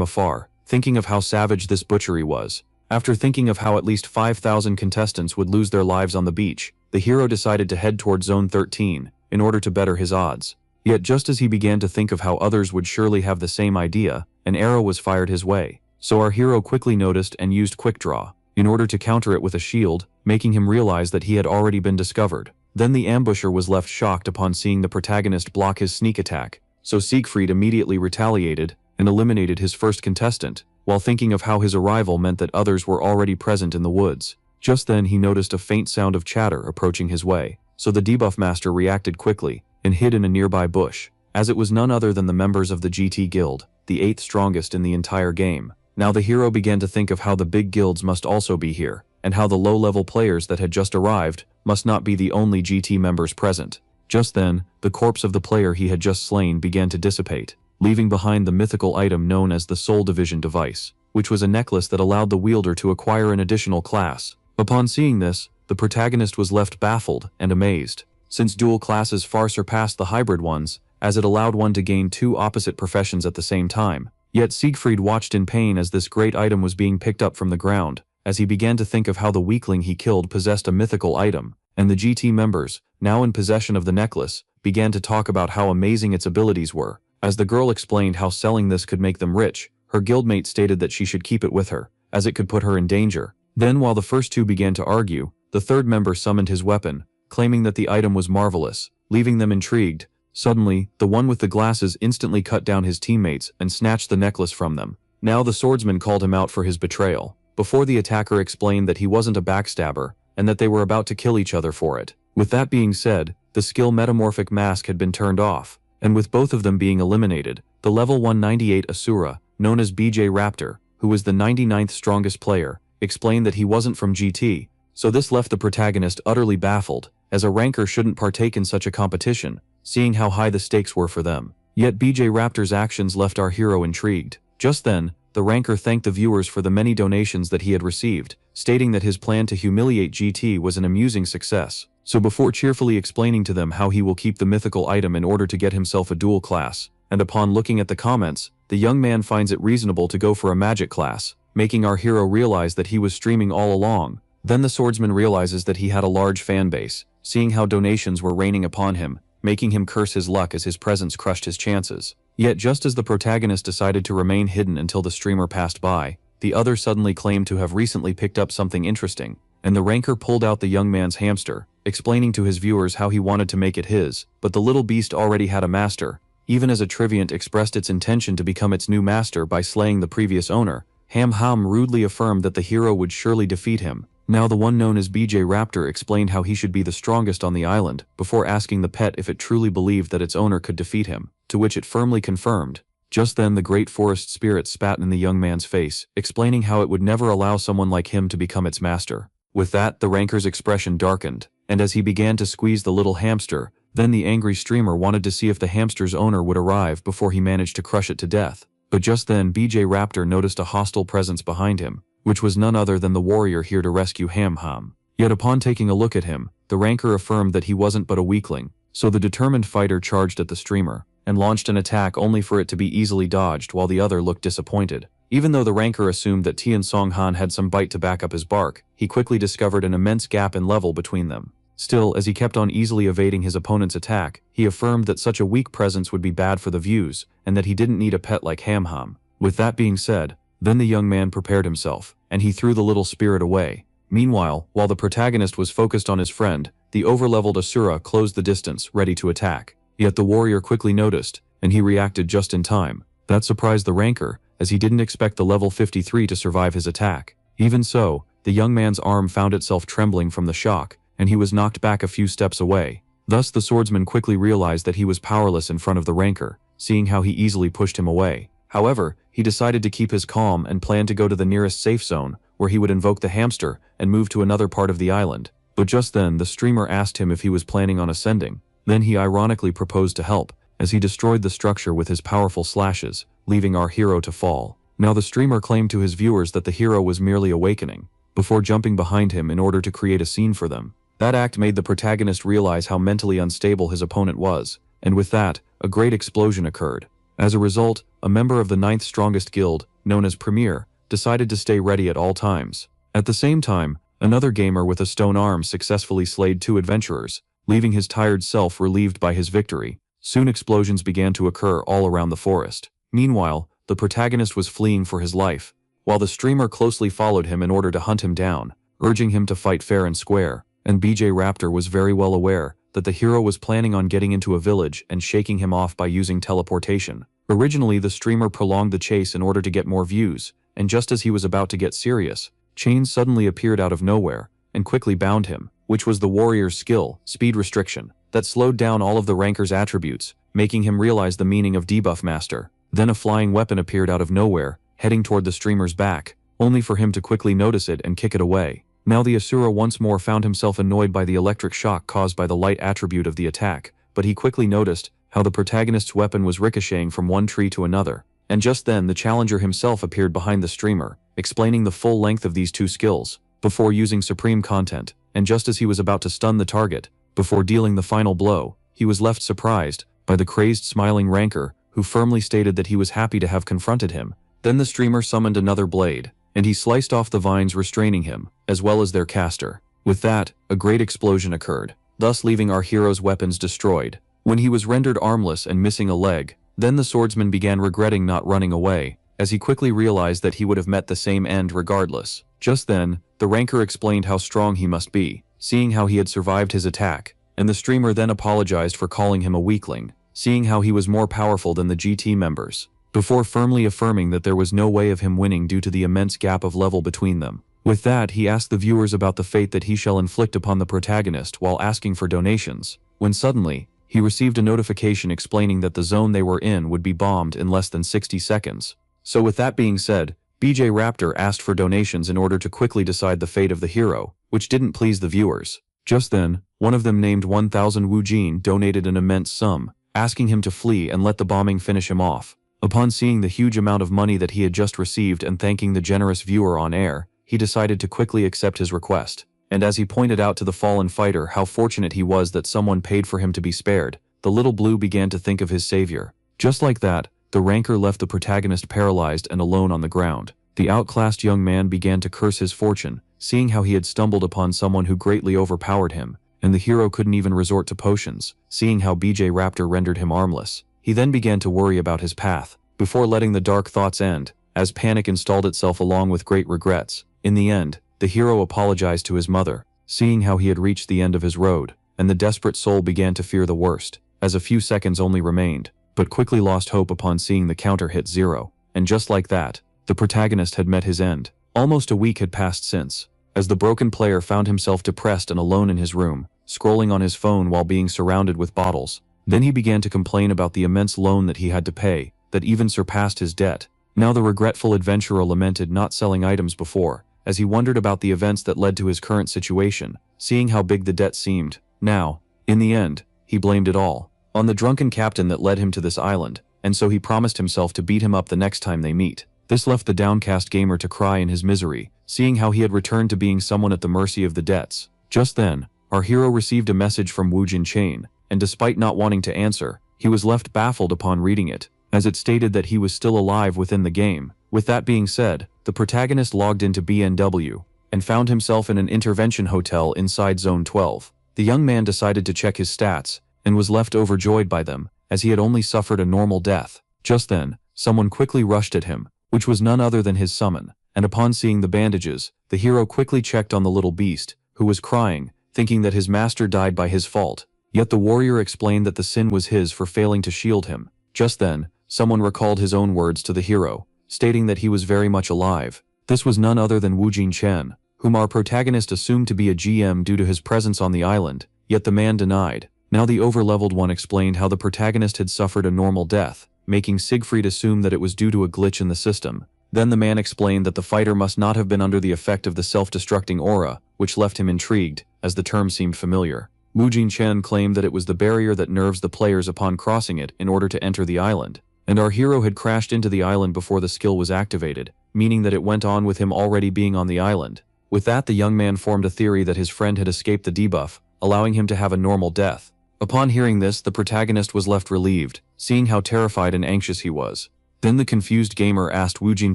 afar, thinking of how savage this butchery was. After thinking of how at least 5,000 contestants would lose their lives on the beach, the hero decided to head toward Zone 13, in order to better his odds. Yet just as he began to think of how others would surely have the same idea, an arrow was fired his way. So our hero quickly noticed and used Quick Draw, in order to counter it with a shield, making him realize that he had already been discovered. Then the ambusher was left shocked upon seeing the protagonist block his sneak attack, so Siegfried immediately retaliated and eliminated his first contestant, while thinking of how his arrival meant that others were already present in the woods. Just then he noticed a faint sound of chatter approaching his way, so the debuff master reacted quickly and hid in a nearby bush, as it was none other than the members of the GT Guild, the 8th strongest in the entire game. Now the hero began to think of how the big guilds must also be here, and how the low-level players that had just arrived must not be the only GT members present. Just then, the corpse of the player he had just slain began to dissipate, leaving behind the mythical item known as the Soul Division device, which was a necklace that allowed the wielder to acquire an additional class. Upon seeing this, the protagonist was left baffled and amazed, since dual classes far surpassed the hybrid ones, as it allowed one to gain two opposite professions at the same time. Yet Siegfried watched in pain as this great item was being picked up from the ground, as he began to think of how the weakling he killed possessed a mythical item, and the GT members, now in possession of the necklace, began to talk about how amazing its abilities were. As the girl explained how selling this could make them rich, her guildmate stated that she should keep it with her, as it could put her in danger. Then while the first two began to argue, the third member summoned his weapon, claiming that the item was marvelous, leaving them intrigued. Suddenly, the one with the glasses instantly cut down his teammates and snatched the necklace from them. Now the swordsman called him out for his betrayal, before the attacker explained that he wasn't a backstabber, and that they were about to kill each other for it. With that being said, the skill metamorphic mask had been turned off, and with both of them being eliminated, the level 198 Asura, known as BJ Raptor, who was the 99th strongest player, explained that he wasn't from GT, so this left the protagonist utterly baffled, as a ranker shouldn't partake in such a competition, seeing how high the stakes were for them. Yet BJ Raptor's actions left our hero intrigued. Just then, the ranker thanked the viewers for the many donations that he had received, stating that his plan to humiliate GT was an amusing success. So before cheerfully explaining to them how he will keep the mythical item in order to get himself a dual class, and upon looking at the comments, the young man finds it reasonable to go for a magic class, making our hero realize that he was streaming all along. Then the swordsman realizes that he had a large fan base, seeing how donations were raining upon him, making him curse his luck as his presence crushed his chances. Yet just as the protagonist decided to remain hidden until the streamer passed by, the other suddenly claimed to have recently picked up something interesting, and the ranker pulled out the young man's hamster, explaining to his viewers how he wanted to make it his, but the little beast already had a master. Even as a Triviant expressed its intention to become its new master by slaying the previous owner, Ham rudely affirmed that the hero would surely defeat him. Now the one known as BJ Raptor explained how he should be the strongest on the island, before asking the pet if it truly believed that its owner could defeat him, to which it firmly confirmed. Just then the great forest spirit spat in the young man's face, explaining how it would never allow someone like him to become its master. With that, the ranker's expression darkened, and as he began to squeeze the little hamster, then the angry streamer wanted to see if the hamster's owner would arrive before he managed to crush it to death. But just then BJ Raptor noticed a hostile presence behind him, which was none other than the warrior here to rescue Ham. Yet upon taking a look at him, the ranker affirmed that he wasn't but a weakling, so the determined fighter charged at the streamer, and launched an attack only for it to be easily dodged while the other looked disappointed. Even though the ranker assumed that Tian Songhan had some bite to back up his bark, he quickly discovered an immense gap in level between them. Still, as he kept on easily evading his opponent's attack, he affirmed that such a weak presence would be bad for the views, and that he didn't need a pet like Ham. With that being said, then the young man prepared himself, and he threw the little spirit away. Meanwhile, while the protagonist was focused on his friend, the overleveled Asura closed the distance, ready to attack. Yet the warrior quickly noticed, and he reacted just in time. That surprised the ranker, as he didn't expect the level 53 to survive his attack. Even so, the young man's arm found itself trembling from the shock, and he was knocked back a few steps away. Thus the swordsman quickly realized that he was powerless in front of the ranker, seeing how he easily pushed him away. However, he decided to keep his calm and planned to go to the nearest safe zone, where he would invoke the hamster and move to another part of the island. But just then the streamer asked him if he was planning on ascending. Then he ironically proposed to help, as he destroyed the structure with his powerful slashes, leaving our hero to fall. Now the streamer claimed to his viewers that the hero was merely awakening, before jumping behind him in order to create a scene for them. That act made the protagonist realize how mentally unstable his opponent was, and with that, a great explosion occurred. As a result, a member of the 9th strongest guild, known as Premier, decided to stay ready at all times. At the same time, another gamer with a stone arm successfully slayed 2 adventurers, leaving his tired self relieved by his victory. Soon explosions began to occur all around the forest. Meanwhile, the protagonist was fleeing for his life, while the streamer closely followed him in order to hunt him down, urging him to fight fair and square. And BJ Raptor was very well aware that the hero was planning on getting into a village and shaking him off by using teleportation. Originally, the streamer prolonged the chase in order to get more views, and just as he was about to get serious, chains suddenly appeared out of nowhere and quickly bound him, which was the warrior's skill, speed restriction, that slowed down all of the ranker's attributes, making him realize the meaning of Debuff Master. Then a flying weapon appeared out of nowhere, heading toward the streamer's back, only for him to quickly notice it and kick it away. Now the Asura once more found himself annoyed by the electric shock caused by the light attribute of the attack, but he quickly noticed how the protagonist's weapon was ricocheting from one tree to another. And just then the challenger himself appeared behind the streamer, explaining the full length of these two skills, before using supreme content, and just as he was about to stun the target, before dealing the final blow, he was left surprised by the crazed smiling ranker, who firmly stated that he was happy to have confronted him. Then the streamer summoned another blade, and he sliced off the vines restraining him, as well as their caster. With that, a great explosion occurred, thus leaving our hero's weapons destroyed. When he was rendered armless and missing a leg, then the swordsman began regretting not running away, as he quickly realized that he would have met the same end regardless. Just then, the ranker explained how strong he must be, seeing how he had survived his attack, and the streamer then apologized for calling him a weakling, seeing how he was more powerful than the GT members, before firmly affirming that there was no way of him winning due to the immense gap of level between them. With that, he asked the viewers about the fate that he shall inflict upon the protagonist while asking for donations, when suddenly, he received a notification explaining that the zone they were in would be bombed in less than 60 seconds. So with that being said, BJ Raptor asked for donations in order to quickly decide the fate of the hero, which didn't please the viewers. Just then, one of them named 1000 Woojin donated an immense sum, asking him to flee and let the bombing finish him off. Upon seeing the huge amount of money that he had just received and thanking the generous viewer on air, he decided to quickly accept his request. And as he pointed out to the fallen fighter how fortunate he was that someone paid for him to be spared, the little blue began to think of his savior. Just like that, the ranker left the protagonist paralyzed and alone on the ground. The outclassed young man began to curse his fortune, seeing how he had stumbled upon someone who greatly overpowered him, and the hero couldn't even resort to potions, seeing how BJ Raptor rendered him armless. He then began to worry about his path, before letting the dark thoughts end, as panic installed itself along with great regrets. In the end, the hero apologized to his mother, seeing how he had reached the end of his road, and the desperate soul began to fear the worst, as a few seconds only remained, but quickly lost hope upon seeing the counter hit 0, and just like that, the protagonist had met his end. Almost a week had passed since, as the broken player found himself depressed and alone in his room, scrolling on his phone while being surrounded with bottles. Then he began to complain about the immense loan that he had to pay, that even surpassed his debt. Now the regretful adventurer lamented not selling items before, as he wondered about the events that led to his current situation, seeing how big the debt seemed. Now, in the end, he blamed it all on the drunken captain that led him to this island, and so he promised himself to beat him up the next time they meet. This left the downcast gamer to cry in his misery, seeing how he had returned to being someone at the mercy of the debts. Just then, our hero received a message from Woojin Chain, and despite not wanting to answer, he was left baffled upon reading it, as it stated that he was still alive within the game. With that being said, the protagonist logged into BNW, and found himself in an intervention hotel inside Zone 12. The young man decided to check his stats, and was left overjoyed by them, as he had only suffered a normal death. Just then, someone quickly rushed at him, which was none other than his summon, and upon seeing the bandages, the hero quickly checked on the little beast, who was crying, thinking that his master died by his fault. Yet the warrior explained that the sin was his for failing to shield him. Just then, someone recalled his own words to the hero, stating that he was very much alive. This was none other than Woojin Chen, whom our protagonist assumed to be a GM due to his presence on the island, yet the man denied. Now the overleveled one explained how the protagonist had suffered a normal death, making Siegfried assume that it was due to a glitch in the system. Then the man explained that the fighter must not have been under the effect of the self-destructing aura, which left him intrigued, as the term seemed familiar. Woojin Chen claimed that it was the barrier that nerves the players upon crossing it in order to enter the island, and our hero had crashed into the island before the skill was activated, meaning that it went on with him already being on the island. With that, the young man formed a theory that his friend had escaped the debuff, allowing him to have a normal death. Upon hearing this, the protagonist was left relieved, seeing how terrified and anxious he was. Then the confused gamer asked Woojin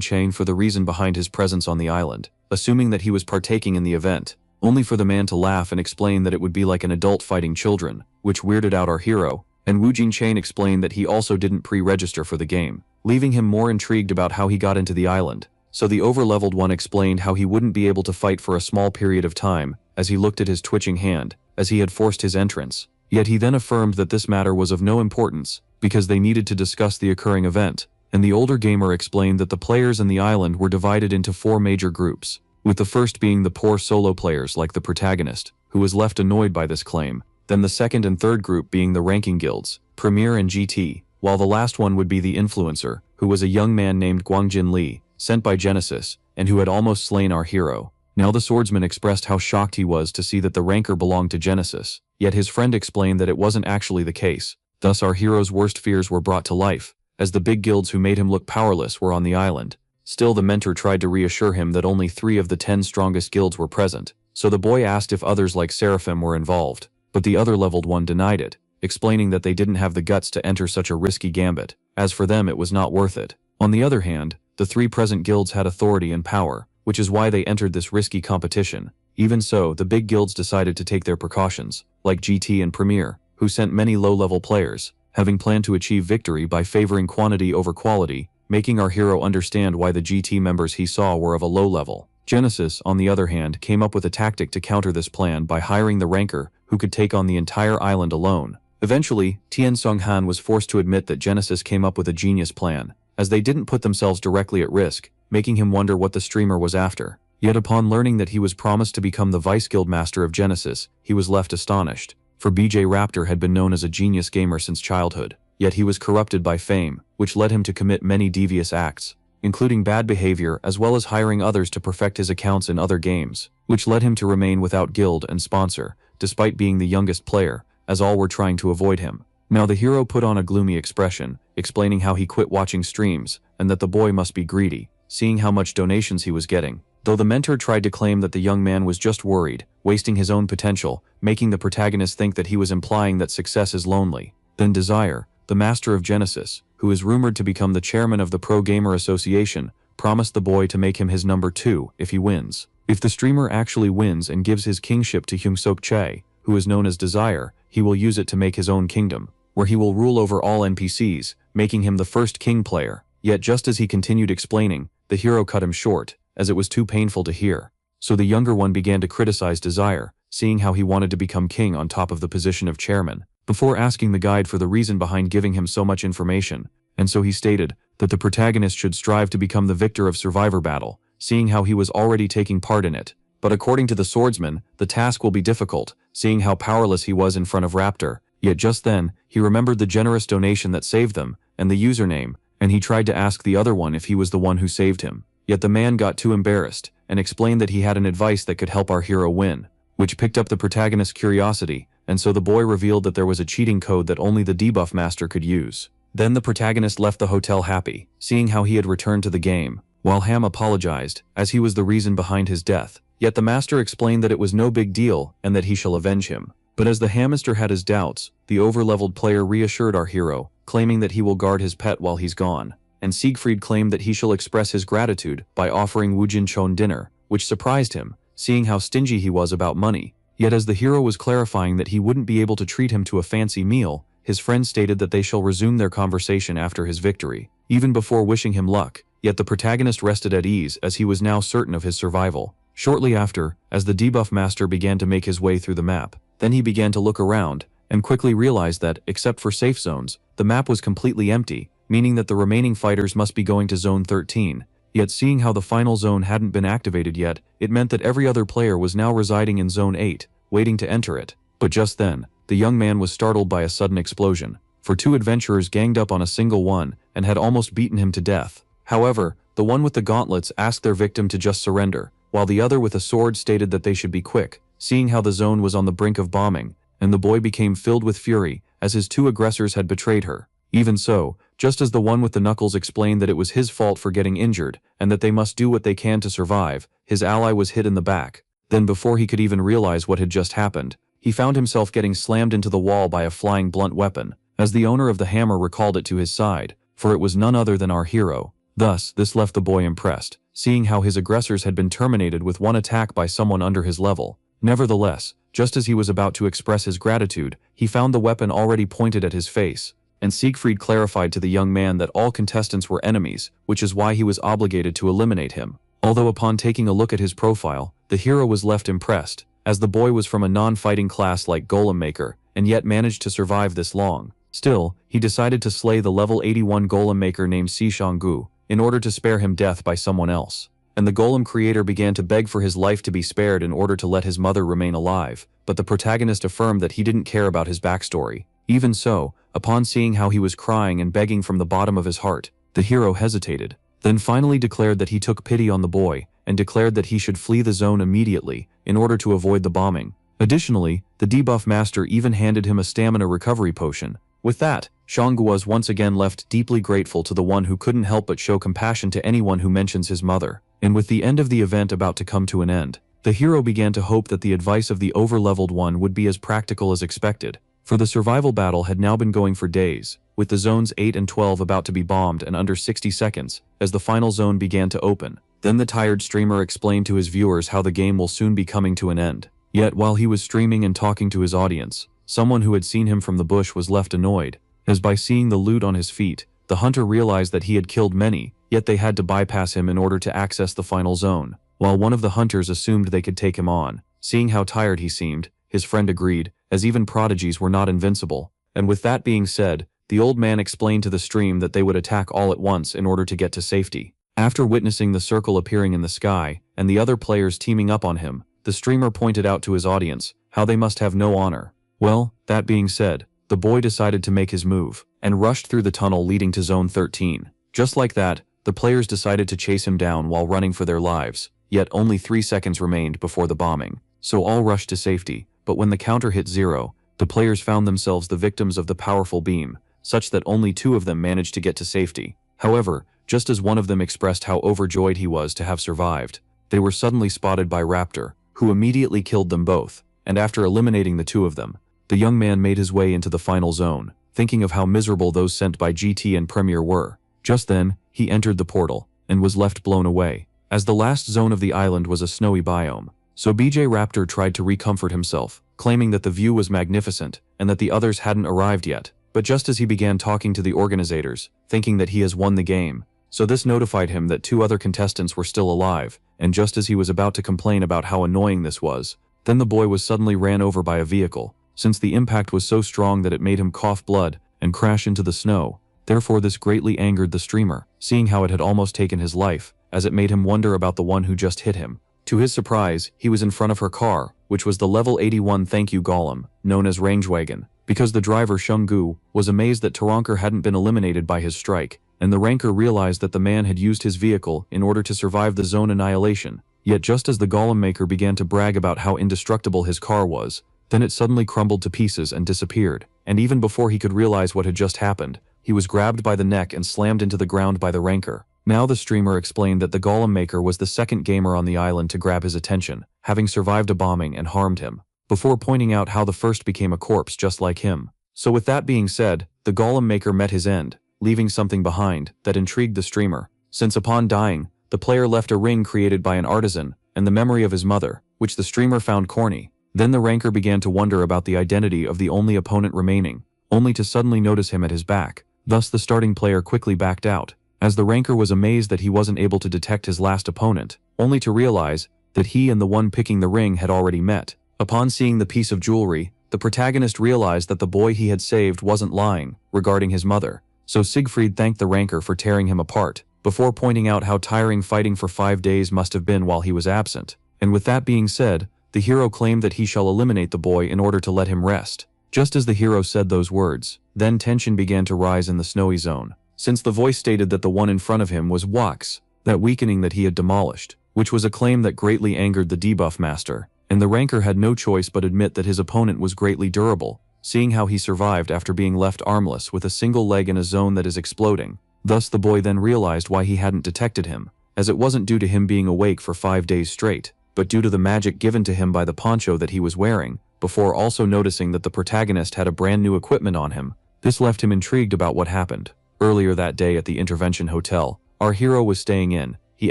Chen for the reason behind his presence on the island, assuming that he was partaking in the event, only for the man to laugh and explain that it would be like an adult fighting children, which weirded out our hero, and Woojin Chen explained that he also didn't pre-register for the game, leaving him more intrigued about how he got into the island. So the overleveled one explained how he wouldn't be able to fight for a small period of time, as he looked at his twitching hand, as he had forced his entrance. Yet he then affirmed that this matter was of no importance, because they needed to discuss the occurring event, and the older gamer explained that the players in the island were divided into 4 major groups, with the first being the poor solo players like the protagonist, who was left annoyed by this claim, then the second and third group being the ranking guilds, Premier and GT, while the last one would be the influencer, who was a young man named Guangjin Li, sent by Genesis, and who had almost slain our hero. Now the swordsman expressed how shocked he was to see that the rancor belonged to Genesis, yet his friend explained that it wasn't actually the case. Thus our hero's worst fears were brought to life, as the big guilds who made him look powerless were on the island. Still the mentor tried to reassure him that only 3 of the 10 strongest guilds were present, so the boy asked if others like Seraphim were involved, but the other leveled one denied it, explaining that they didn't have the guts to enter such a risky gambit, as for them it was not worth it. On the other hand, the 3 present guilds had authority and power, which is why they entered this risky competition. Even so, the big guilds decided to take their precautions, like GT and Premier, who sent many low-level players, having planned to achieve victory by favoring quantity over quality, making our hero understand why the GT members he saw were of a low level. Genesis, on the other hand, came up with a tactic to counter this plan by hiring the rancor, who could take on the entire island alone. Eventually, Tien Sung Han was forced to admit that Genesis came up with a genius plan, as they didn't put themselves directly at risk, making him wonder what the streamer was after. Yet upon learning that he was promised to become the Vice Guild Master of Genesis, he was left astonished, for BJ Raptor had been known as a genius gamer since childhood. Yet he was corrupted by fame, which led him to commit many devious acts, including bad behavior as well as hiring others to perfect his accounts in other games, which led him to remain without guild and sponsor, despite being the youngest player, as all were trying to avoid him. Now the hero put on a gloomy expression, explaining how he quit watching streams, and that the boy must be greedy, seeing how much donations he was getting. Though the mentor tried to claim that the young man was just worried, wasting his own potential, making the protagonist think that he was implying that success is lonely. Then Desire, the master of Genesis, who is rumored to become the chairman of the Pro Gamer Association, promised the boy to make him his number 2 if he wins. If the streamer actually wins and gives his kingship to Hyungsok Chae, who is known as Desire, he will use it to make his own kingdom, where he will rule over all NPCs, making him the first king player. Yet just as he continued explaining, the hero cut him short, as it was too painful to hear. So the younger one began to criticize Desire, seeing how he wanted to become king on top of the position of chairman, before asking the guide for the reason behind giving him so much information. And so he stated that the protagonist should strive to become the victor of Survivor Battle, seeing how he was already taking part in it. But according to the swordsman, the task will be difficult, seeing how powerless he was in front of Raptor. Yet just then, he remembered the generous donation that saved them, and the username, and he tried to ask the other one if he was the one who saved him. Yet the man got too embarrassed, and explained that he had an advice that could help our hero win, which picked up the protagonist's curiosity, and so the boy revealed that there was a cheating code that only the debuff master could use. Then the protagonist left the hotel happy, seeing how he had returned to the game, while Ham apologized, as he was the reason behind his death. Yet the master explained that it was no big deal, and that he shall avenge him. But as the hamster had his doubts, the over-leveled player reassured our hero, claiming that he will guard his pet while he's gone. And Siegfried claimed that he shall express his gratitude by offering Woojin Chon dinner, which surprised him, seeing how stingy he was about money. Yet as the hero was clarifying that he wouldn't be able to treat him to a fancy meal, his friend stated that they shall resume their conversation after his victory, even before wishing him luck. Yet the protagonist rested at ease as he was now certain of his survival. Shortly after, as the debuff master began to make his way through the map, then he began to look around, and quickly realized that, except for safe zones, the map was completely empty, meaning that the remaining fighters must be going to Zone 13. Yet seeing how the final zone hadn't been activated yet, it meant that every other player was now residing in Zone 8, waiting to enter it. But just then, the young man was startled by a sudden explosion, for 2 adventurers ganged up on a single one, and had almost beaten him to death. However, the one with the gauntlets asked their victim to just surrender, while the other with a sword stated that they should be quick, seeing how the zone was on the brink of bombing, and the boy became filled with fury, as his 2 aggressors had betrayed her. Even so, just as the one with the knuckles explained that it was his fault for getting injured, and that they must do what they can to survive, his ally was hit in the back. Then before he could even realize what had just happened, he found himself getting slammed into the wall by a flying blunt weapon, as the owner of the hammer recalled it to his side, for it was none other than our hero. Thus, this left the boy impressed, seeing how his aggressors had been terminated with one attack by someone under his level. Nevertheless, just as he was about to express his gratitude, he found the weapon already pointed at his face, and Siegfried clarified to the young man that all contestants were enemies, which is why he was obligated to eliminate him. Although upon taking a look at his profile, the hero was left impressed, as the boy was from a non-fighting class like Golem Maker, and yet managed to survive this long. Still, he decided to slay the level 81 Golem Maker named Si Shanggu, in order to spare him death by someone else. And the Golem creator began to beg for his life to be spared in order to let his mother remain alive, but the protagonist affirmed that he didn't care about his backstory. Even so, upon seeing how he was crying and begging from the bottom of his heart, the hero hesitated, then finally declared that he took pity on the boy, and declared that he should flee the zone immediately in order to avoid the bombing. Additionally, the debuff master even handed him a stamina recovery potion. With that, Shanggu was once again left deeply grateful to the one who couldn't help but show compassion to anyone who mentions his mother. And with the end of the event about to come to an end, the hero began to hope that the advice of the over-leveled one would be as practical as expected. For the survival battle had now been going for days, with the zones 8 and 12 about to be bombed in under 60 seconds, as the final zone began to open. Then the tired streamer explained to his viewers how the game will soon be coming to an end. Yet while he was streaming and talking to his audience, someone who had seen him from the bush was left annoyed, as by seeing the loot on his feet, the hunter realized that he had killed many, yet they had to bypass him in order to access the final zone. While one of the hunters assumed they could take him on, seeing how tired he seemed, his friend agreed, as even prodigies were not invincible. And with that being said, the old man explained to the stream that they would attack all at once in order to get to safety. After witnessing the circle appearing in the sky, and the other players teaming up on him, the streamer pointed out to his audience how they must have no honor. Well, that being said, the boy decided to make his move, and rushed through the tunnel leading to Zone 13. Just like that, the players decided to chase him down while running for their lives, yet only 3 seconds remained before the bombing. So all rushed to safety, but when the counter hit 0, the players found themselves the victims of the powerful beam, such that only 2 of them managed to get to safety. However, just as one of them expressed how overjoyed he was to have survived, they were suddenly spotted by Raptor, who immediately killed them both, and after eliminating the 2 of them, the young man made his way into the final zone, thinking of how miserable those sent by GT and Premier were. Just then, he entered the portal, and was left blown away, as the last zone of the island was a snowy biome. So BJ Raptor tried to recomfort himself, claiming that the view was magnificent, and that the others hadn't arrived yet. But just as he began talking to the organizers, thinking that he has won the game, so this notified him that 2 other contestants were still alive, and just as he was about to complain about how annoying this was, then the boy was suddenly ran over by a vehicle, since the impact was so strong that it made him cough blood and crash into the snow. Therefore this greatly angered the streamer, seeing how it had almost taken his life, as it made him wonder about the one who just hit him. To his surprise, he was in front of her car, which was the level 81 thank you golem, known as Rangewagon, because the driver Shunggu was amazed that Taranker hadn't been eliminated by his strike, and the ranker realized that the man had used his vehicle in order to survive the zone annihilation. Yet just as the golem maker began to brag about how indestructible his car was, then it suddenly crumbled to pieces and disappeared, and even before he could realize what had just happened, he was grabbed by the neck and slammed into the ground by the ranker. Now the streamer explained that the golem maker was the second gamer on the island to grab his attention, having survived a bombing and harmed him, before pointing out how the first became a corpse just like him. So with that being said, the golem maker met his end, leaving something behind that intrigued the streamer, since upon dying, the player left a ring created by an artisan and the memory of his mother, which the streamer found corny. Then the ranker began to wonder about the identity of the only opponent remaining, only to suddenly notice him at his back. Thus the starting player quickly backed out, as the ranker was amazed that he wasn't able to detect his last opponent, only to realize that he and the one picking the ring had already met. Upon seeing the piece of jewelry, the protagonist realized that the boy he had saved wasn't lying regarding his mother, so Siegfried thanked the ranker for tearing him apart, before pointing out how tiring fighting for 5 days must have been while he was absent. And with that being said, the hero claimed that he shall eliminate the boy in order to let him rest. Just as the hero said those words, then tension began to rise in the snowy zone, since the voice stated that the one in front of him was Wax, that weakening that he had demolished, which was a claim that greatly angered the debuff master, and the ranker had no choice but admit that his opponent was greatly durable, seeing how he survived after being left armless with a single leg in a zone that is exploding. Thus the boy then realized why he hadn't detected him, as it wasn't due to him being awake for 5 days straight, but due to the magic given to him by the poncho that he was wearing, before also noticing that the protagonist had a brand new equipment on him. This left him intrigued about what happened. Earlier that day at the Intervention Hotel, our hero was staying in. He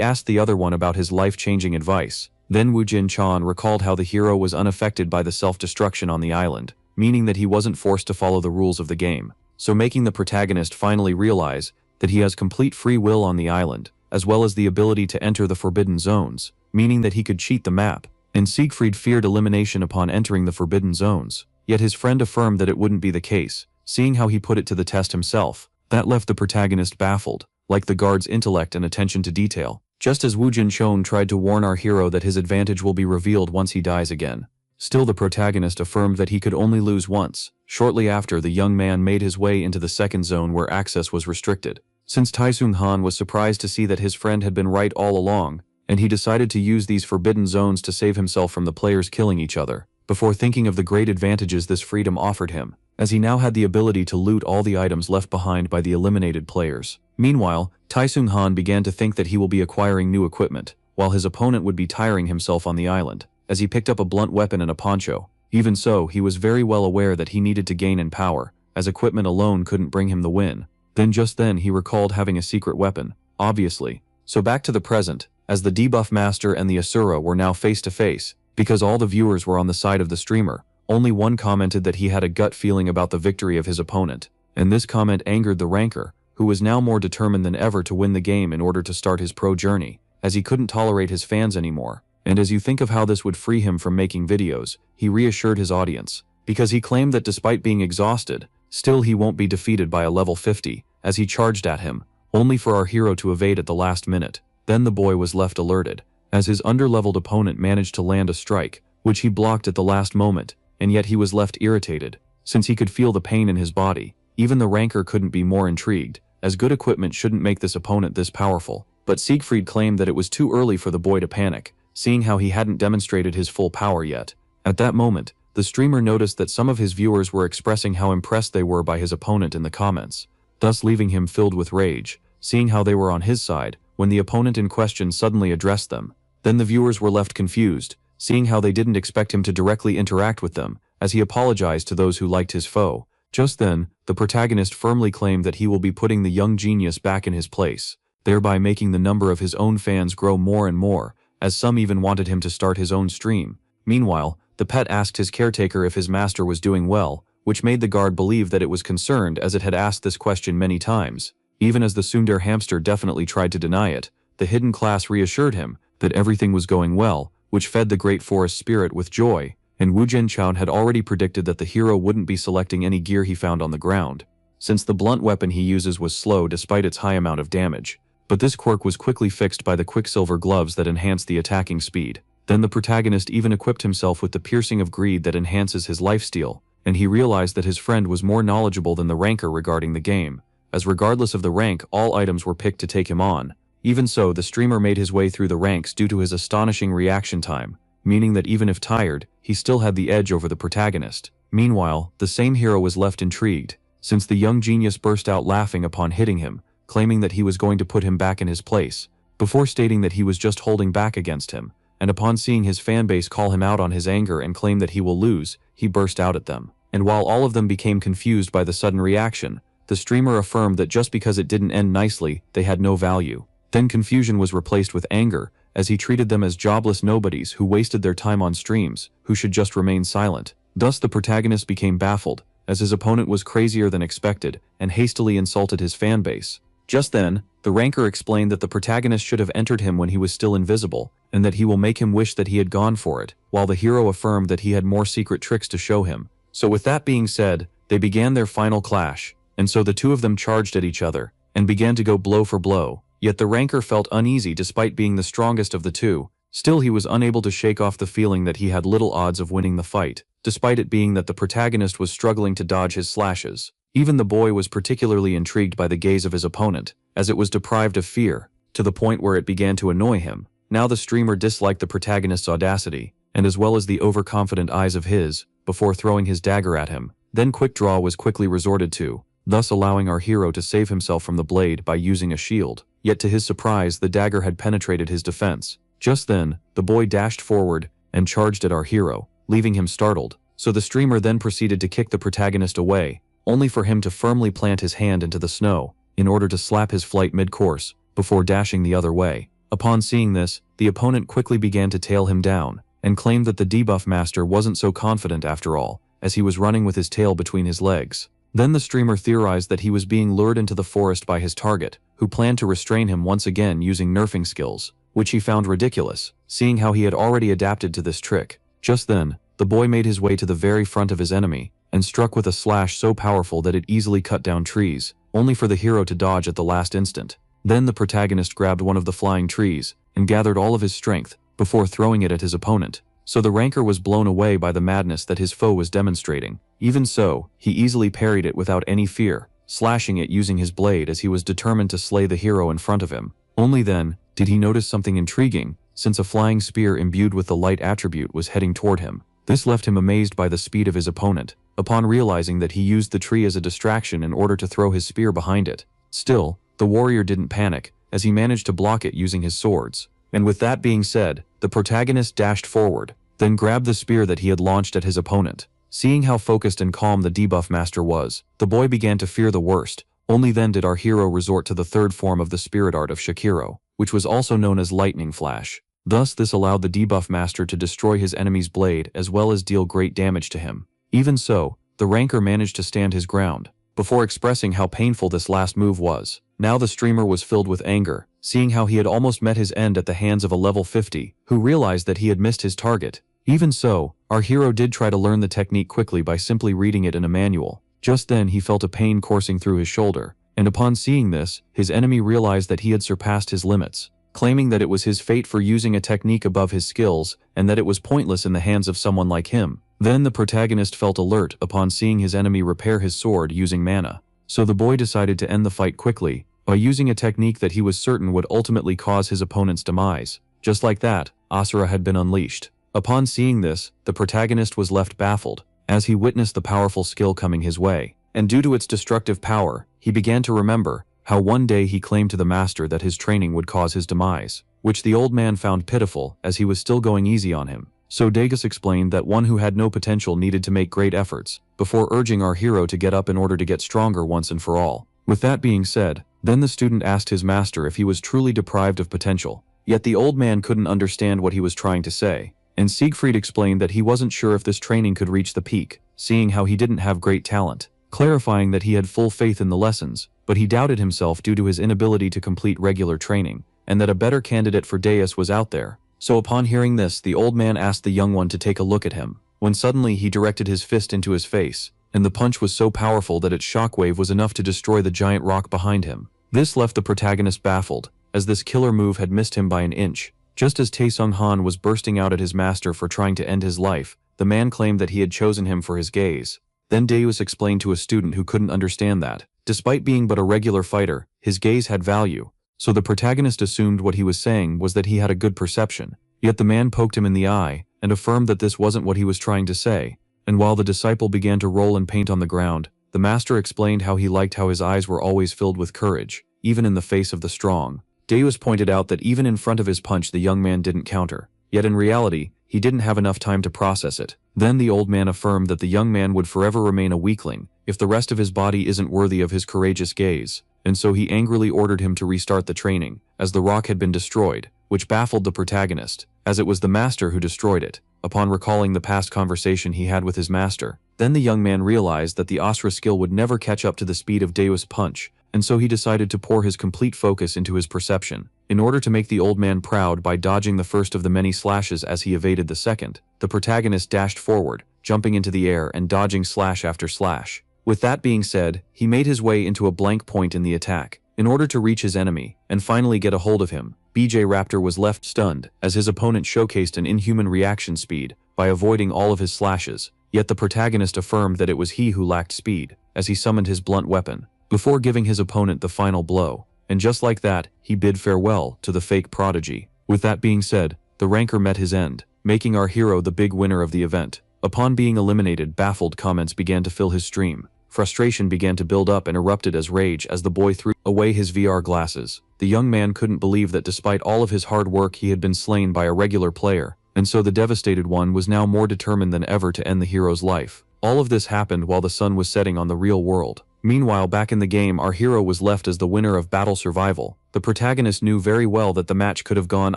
asked the other one about his life-changing advice. Then Wu Jin-chan recalled how the hero was unaffected by the self-destruction on the island, meaning that he wasn't forced to follow the rules of the game, so making the protagonist finally realize that he has complete free will on the island, as well as the ability to enter the forbidden zones, meaning that he could cheat the map, and Siegfried feared elimination upon entering the forbidden zones. Yet his friend affirmed that it wouldn't be the case, seeing how he put it to the test himself. That left the protagonist baffled, like the guard's intellect and attention to detail, just as Wu Jin-chon tried to warn our hero that his advantage will be revealed once he dies again. Still the protagonist affirmed that he could only lose once. Shortly after, the young man made his way into the second zone where access was restricted. Since Taisung Han was surprised to see that his friend had been right all along, and he decided to use these forbidden zones to save himself from the players killing each other, before thinking of the great advantages this freedom offered him, as he now had the ability to loot all the items left behind by the eliminated players. Meanwhile, Taesung Han began to think that he will be acquiring new equipment, while his opponent would be tiring himself on the island, as he picked up a blunt weapon and a poncho. Even so, he was very well aware that he needed to gain in power, as equipment alone couldn't bring him the win. Just then he recalled having a secret weapon, obviously. So back to the present, as the debuff master and the Asura were now face to face, because all the viewers were on the side of the streamer. Only one commented that he had a gut feeling about the victory of his opponent, and this comment angered the ranker, who was now more determined than ever to win the game in order to start his pro journey, as he couldn't tolerate his fans anymore. And as you think of how this would free him from making videos, he reassured his audience, because he claimed that despite being exhausted, still he won't be defeated by a level 50, as he charged at him, only for our hero to evade at the last minute. Then the boy was left alerted, as his underleveled opponent managed to land a strike, which he blocked at the last moment, and yet he was left irritated, since he could feel the pain in his body. Even the ranker couldn't be more intrigued, as good equipment shouldn't make this opponent this powerful. But Siegfried claimed that it was too early for the boy to panic, seeing how he hadn't demonstrated his full power yet. At that moment, the streamer noticed that some of his viewers were expressing how impressed they were by his opponent in the comments, thus leaving him filled with rage, seeing how they were on his side, when the opponent in question suddenly addressed them. Then the viewers were left confused, seeing how they didn't expect him to directly interact with them, as he apologized to those who liked his foe. Just then, the protagonist firmly claimed that he will be putting the young genius back in his place, thereby making the number of his own fans grow more and more, as some even wanted him to start his own stream. Meanwhile, the pet asked his caretaker if his master was doing well, which made the guard believe that it was concerned, as it had asked this question many times. Even as the tsundere hamster definitely tried to deny it, the hidden class reassured him that everything was going well, which fed the great forest spirit with joy, and Wu Jianchaon had already predicted that the hero wouldn't be selecting any gear he found on the ground, since the blunt weapon he uses was slow despite its high amount of damage. But this quirk was quickly fixed by the quicksilver gloves that enhanced the attacking speed. Then the protagonist even equipped himself with the piercing of greed that enhances his lifesteal, and he realized that his friend was more knowledgeable than the ranker regarding the game, as regardless of the rank, all items were picked to take him on. Even so, the streamer made his way through the ranks due to his astonishing reaction time, meaning that even if tired, he still had the edge over the protagonist. Meanwhile, the same hero was left intrigued, since the young genius burst out laughing upon hitting him, claiming that he was going to put him back in his place, before stating that he was just holding back against him, and upon seeing his fanbase call him out on his anger and claim that he will lose, he burst out at them. And while all of them became confused by the sudden reaction, the streamer affirmed that just because it didn't end nicely, they had no value. Then confusion was replaced with anger, as he treated them as jobless nobodies who wasted their time on streams, who should just remain silent. Thus the protagonist became baffled, as his opponent was crazier than expected, and hastily insulted his fanbase. Just then, the ranker explained that the protagonist should have entered him when he was still invisible, and that he will make him wish that he had gone for it, while the hero affirmed that he had more secret tricks to show him. So with that being said, they began their final clash, and so the two of them charged at each other, and began to go blow for blow. Yet the ranker felt uneasy despite being the strongest of the two. Still, he was unable to shake off the feeling that he had little odds of winning the fight, despite it being that the protagonist was struggling to dodge his slashes. Even the boy was particularly intrigued by the gaze of his opponent, as it was deprived of fear, to the point where it began to annoy him. Now the streamer disliked the protagonist's audacity, and as well as the overconfident eyes of his, before throwing his dagger at him. Then quick draw was quickly resorted to, thus allowing our hero to save himself from the blade by using a shield. Yet to his surprise, the dagger had penetrated his defense. Just then, the boy dashed forward and charged at our hero, leaving him startled. So the streamer then proceeded to kick the protagonist away, only for him to firmly plant his hand into the snow, in order to slap his flight mid-course, before dashing the other way. Upon seeing this, the opponent quickly began to tail him down, and claimed that the debuff master wasn't so confident after all, as he was running with his tail between his legs. Then the streamer theorized that he was being lured into the forest by his target, who planned to restrain him once again using nerfing skills, which he found ridiculous, seeing how he had already adapted to this trick. Just then, the boy made his way to the very front of his enemy, and struck with a slash so powerful that it easily cut down trees, only for the hero to dodge at the last instant. Then the protagonist grabbed one of the flying trees, and gathered all of his strength, before throwing it at his opponent. So the ranker was blown away by the madness that his foe was demonstrating. Even so, he easily parried it without any fear, slashing it using his blade as he was determined to slay the hero in front of him. Only then, did he notice something intriguing, since a flying spear imbued with the light attribute was heading toward him. This left him amazed by the speed of his opponent, upon realizing that he used the tree as a distraction in order to throw his spear behind it. Still, the warrior didn't panic, as he managed to block it using his swords. And with that being said, the protagonist dashed forward, then grabbed the spear that he had launched at his opponent. Seeing how focused and calm the debuff master was, the boy began to fear the worst. Only then did our hero resort to the third form of the spirit art of Shakiro, which was also known as Lightning Flash. Thus this allowed the debuff master to destroy his enemy's blade as well as deal great damage to him. Even so, the ranker managed to stand his ground, before expressing how painful this last move was. Now the streamer was filled with anger, seeing how he had almost met his end at the hands of a level 50, who realized that he had missed his target. Even so, our hero did try to learn the technique quickly by simply reading it in a manual. Just then he felt a pain coursing through his shoulder, and upon seeing this, his enemy realized that he had surpassed his limits, claiming that it was his fate for using a technique above his skills, and that it was pointless in the hands of someone like him. Then the protagonist felt alert upon seeing his enemy repair his sword using mana. So the boy decided to end the fight quickly, by using a technique that he was certain would ultimately cause his opponent's demise. Just like that, Asura had been unleashed. Upon seeing this, the protagonist was left baffled, as he witnessed the powerful skill coming his way. And due to its destructive power, he began to remember how one day he claimed to the master that his training would cause his demise, which the old man found pitiful as he was still going easy on him. So Degas explained that one who had no potential needed to make great efforts, before urging our hero to get up in order to get stronger once and for all. With that being said, then the student asked his master if he was truly deprived of potential, yet the old man couldn't understand what he was trying to say. And Siegfried explained that he wasn't sure if this training could reach the peak, seeing how he didn't have great talent, clarifying that he had full faith in the lessons, but he doubted himself due to his inability to complete regular training, and that a better candidate for Deus was out there. So upon hearing this, the old man asked the young one to take a look at him, when suddenly he directed his fist into his face, and the punch was so powerful that its shockwave was enough to destroy the giant rock behind him. This left the protagonist baffled, as this killer move had missed him by an inch. Just as Taesung Han was bursting out at his master for trying to end his life, the man claimed that he had chosen him for his gaze. Then Deus explained to a student who couldn't understand that, despite being but a regular fighter, his gaze had value. So the protagonist assumed what he was saying was that he had a good perception. Yet the man poked him in the eye, and affirmed that this wasn't what he was trying to say. And while the disciple began to roll and paint on the ground, the master explained how he liked how his eyes were always filled with courage, even in the face of the strong. Deus pointed out that even in front of his punch the young man didn't counter, yet in reality, he didn't have enough time to process it. Then the old man affirmed that the young man would forever remain a weakling, if the rest of his body isn't worthy of his courageous gaze, and so he angrily ordered him to restart the training, as the rock had been destroyed, which baffled the protagonist, as it was the master who destroyed it. Upon recalling the past conversation he had with his master, then the young man realized that the Asura skill would never catch up to the speed of Deus' punch, and so he decided to pour his complete focus into his perception. In order to make the old man proud by dodging the first of the many slashes as he evaded the second, the protagonist dashed forward, jumping into the air and dodging slash after slash. With that being said, he made his way into a blank point in the attack, in order to reach his enemy, and finally get a hold of him. BJ Raptor was left stunned, as his opponent showcased an inhuman reaction speed, by avoiding all of his slashes, yet the protagonist affirmed that it was he who lacked speed, as he summoned his blunt weapon, before giving his opponent the final blow. And just like that, he bid farewell to the fake prodigy. With that being said, the ranker met his end, making our hero the big winner of the event. Upon being eliminated, baffled comments began to fill his stream. Frustration began to build up and erupted as rage as the boy threw away his VR glasses. The young man couldn't believe that despite all of his hard work he had been slain by a regular player, and so the devastated one was now more determined than ever to end the hero's life. All of this happened while the sun was setting on the real world. Meanwhile, back in the game, our hero was left as the winner of Battle Survival. The protagonist knew very well that the match could have gone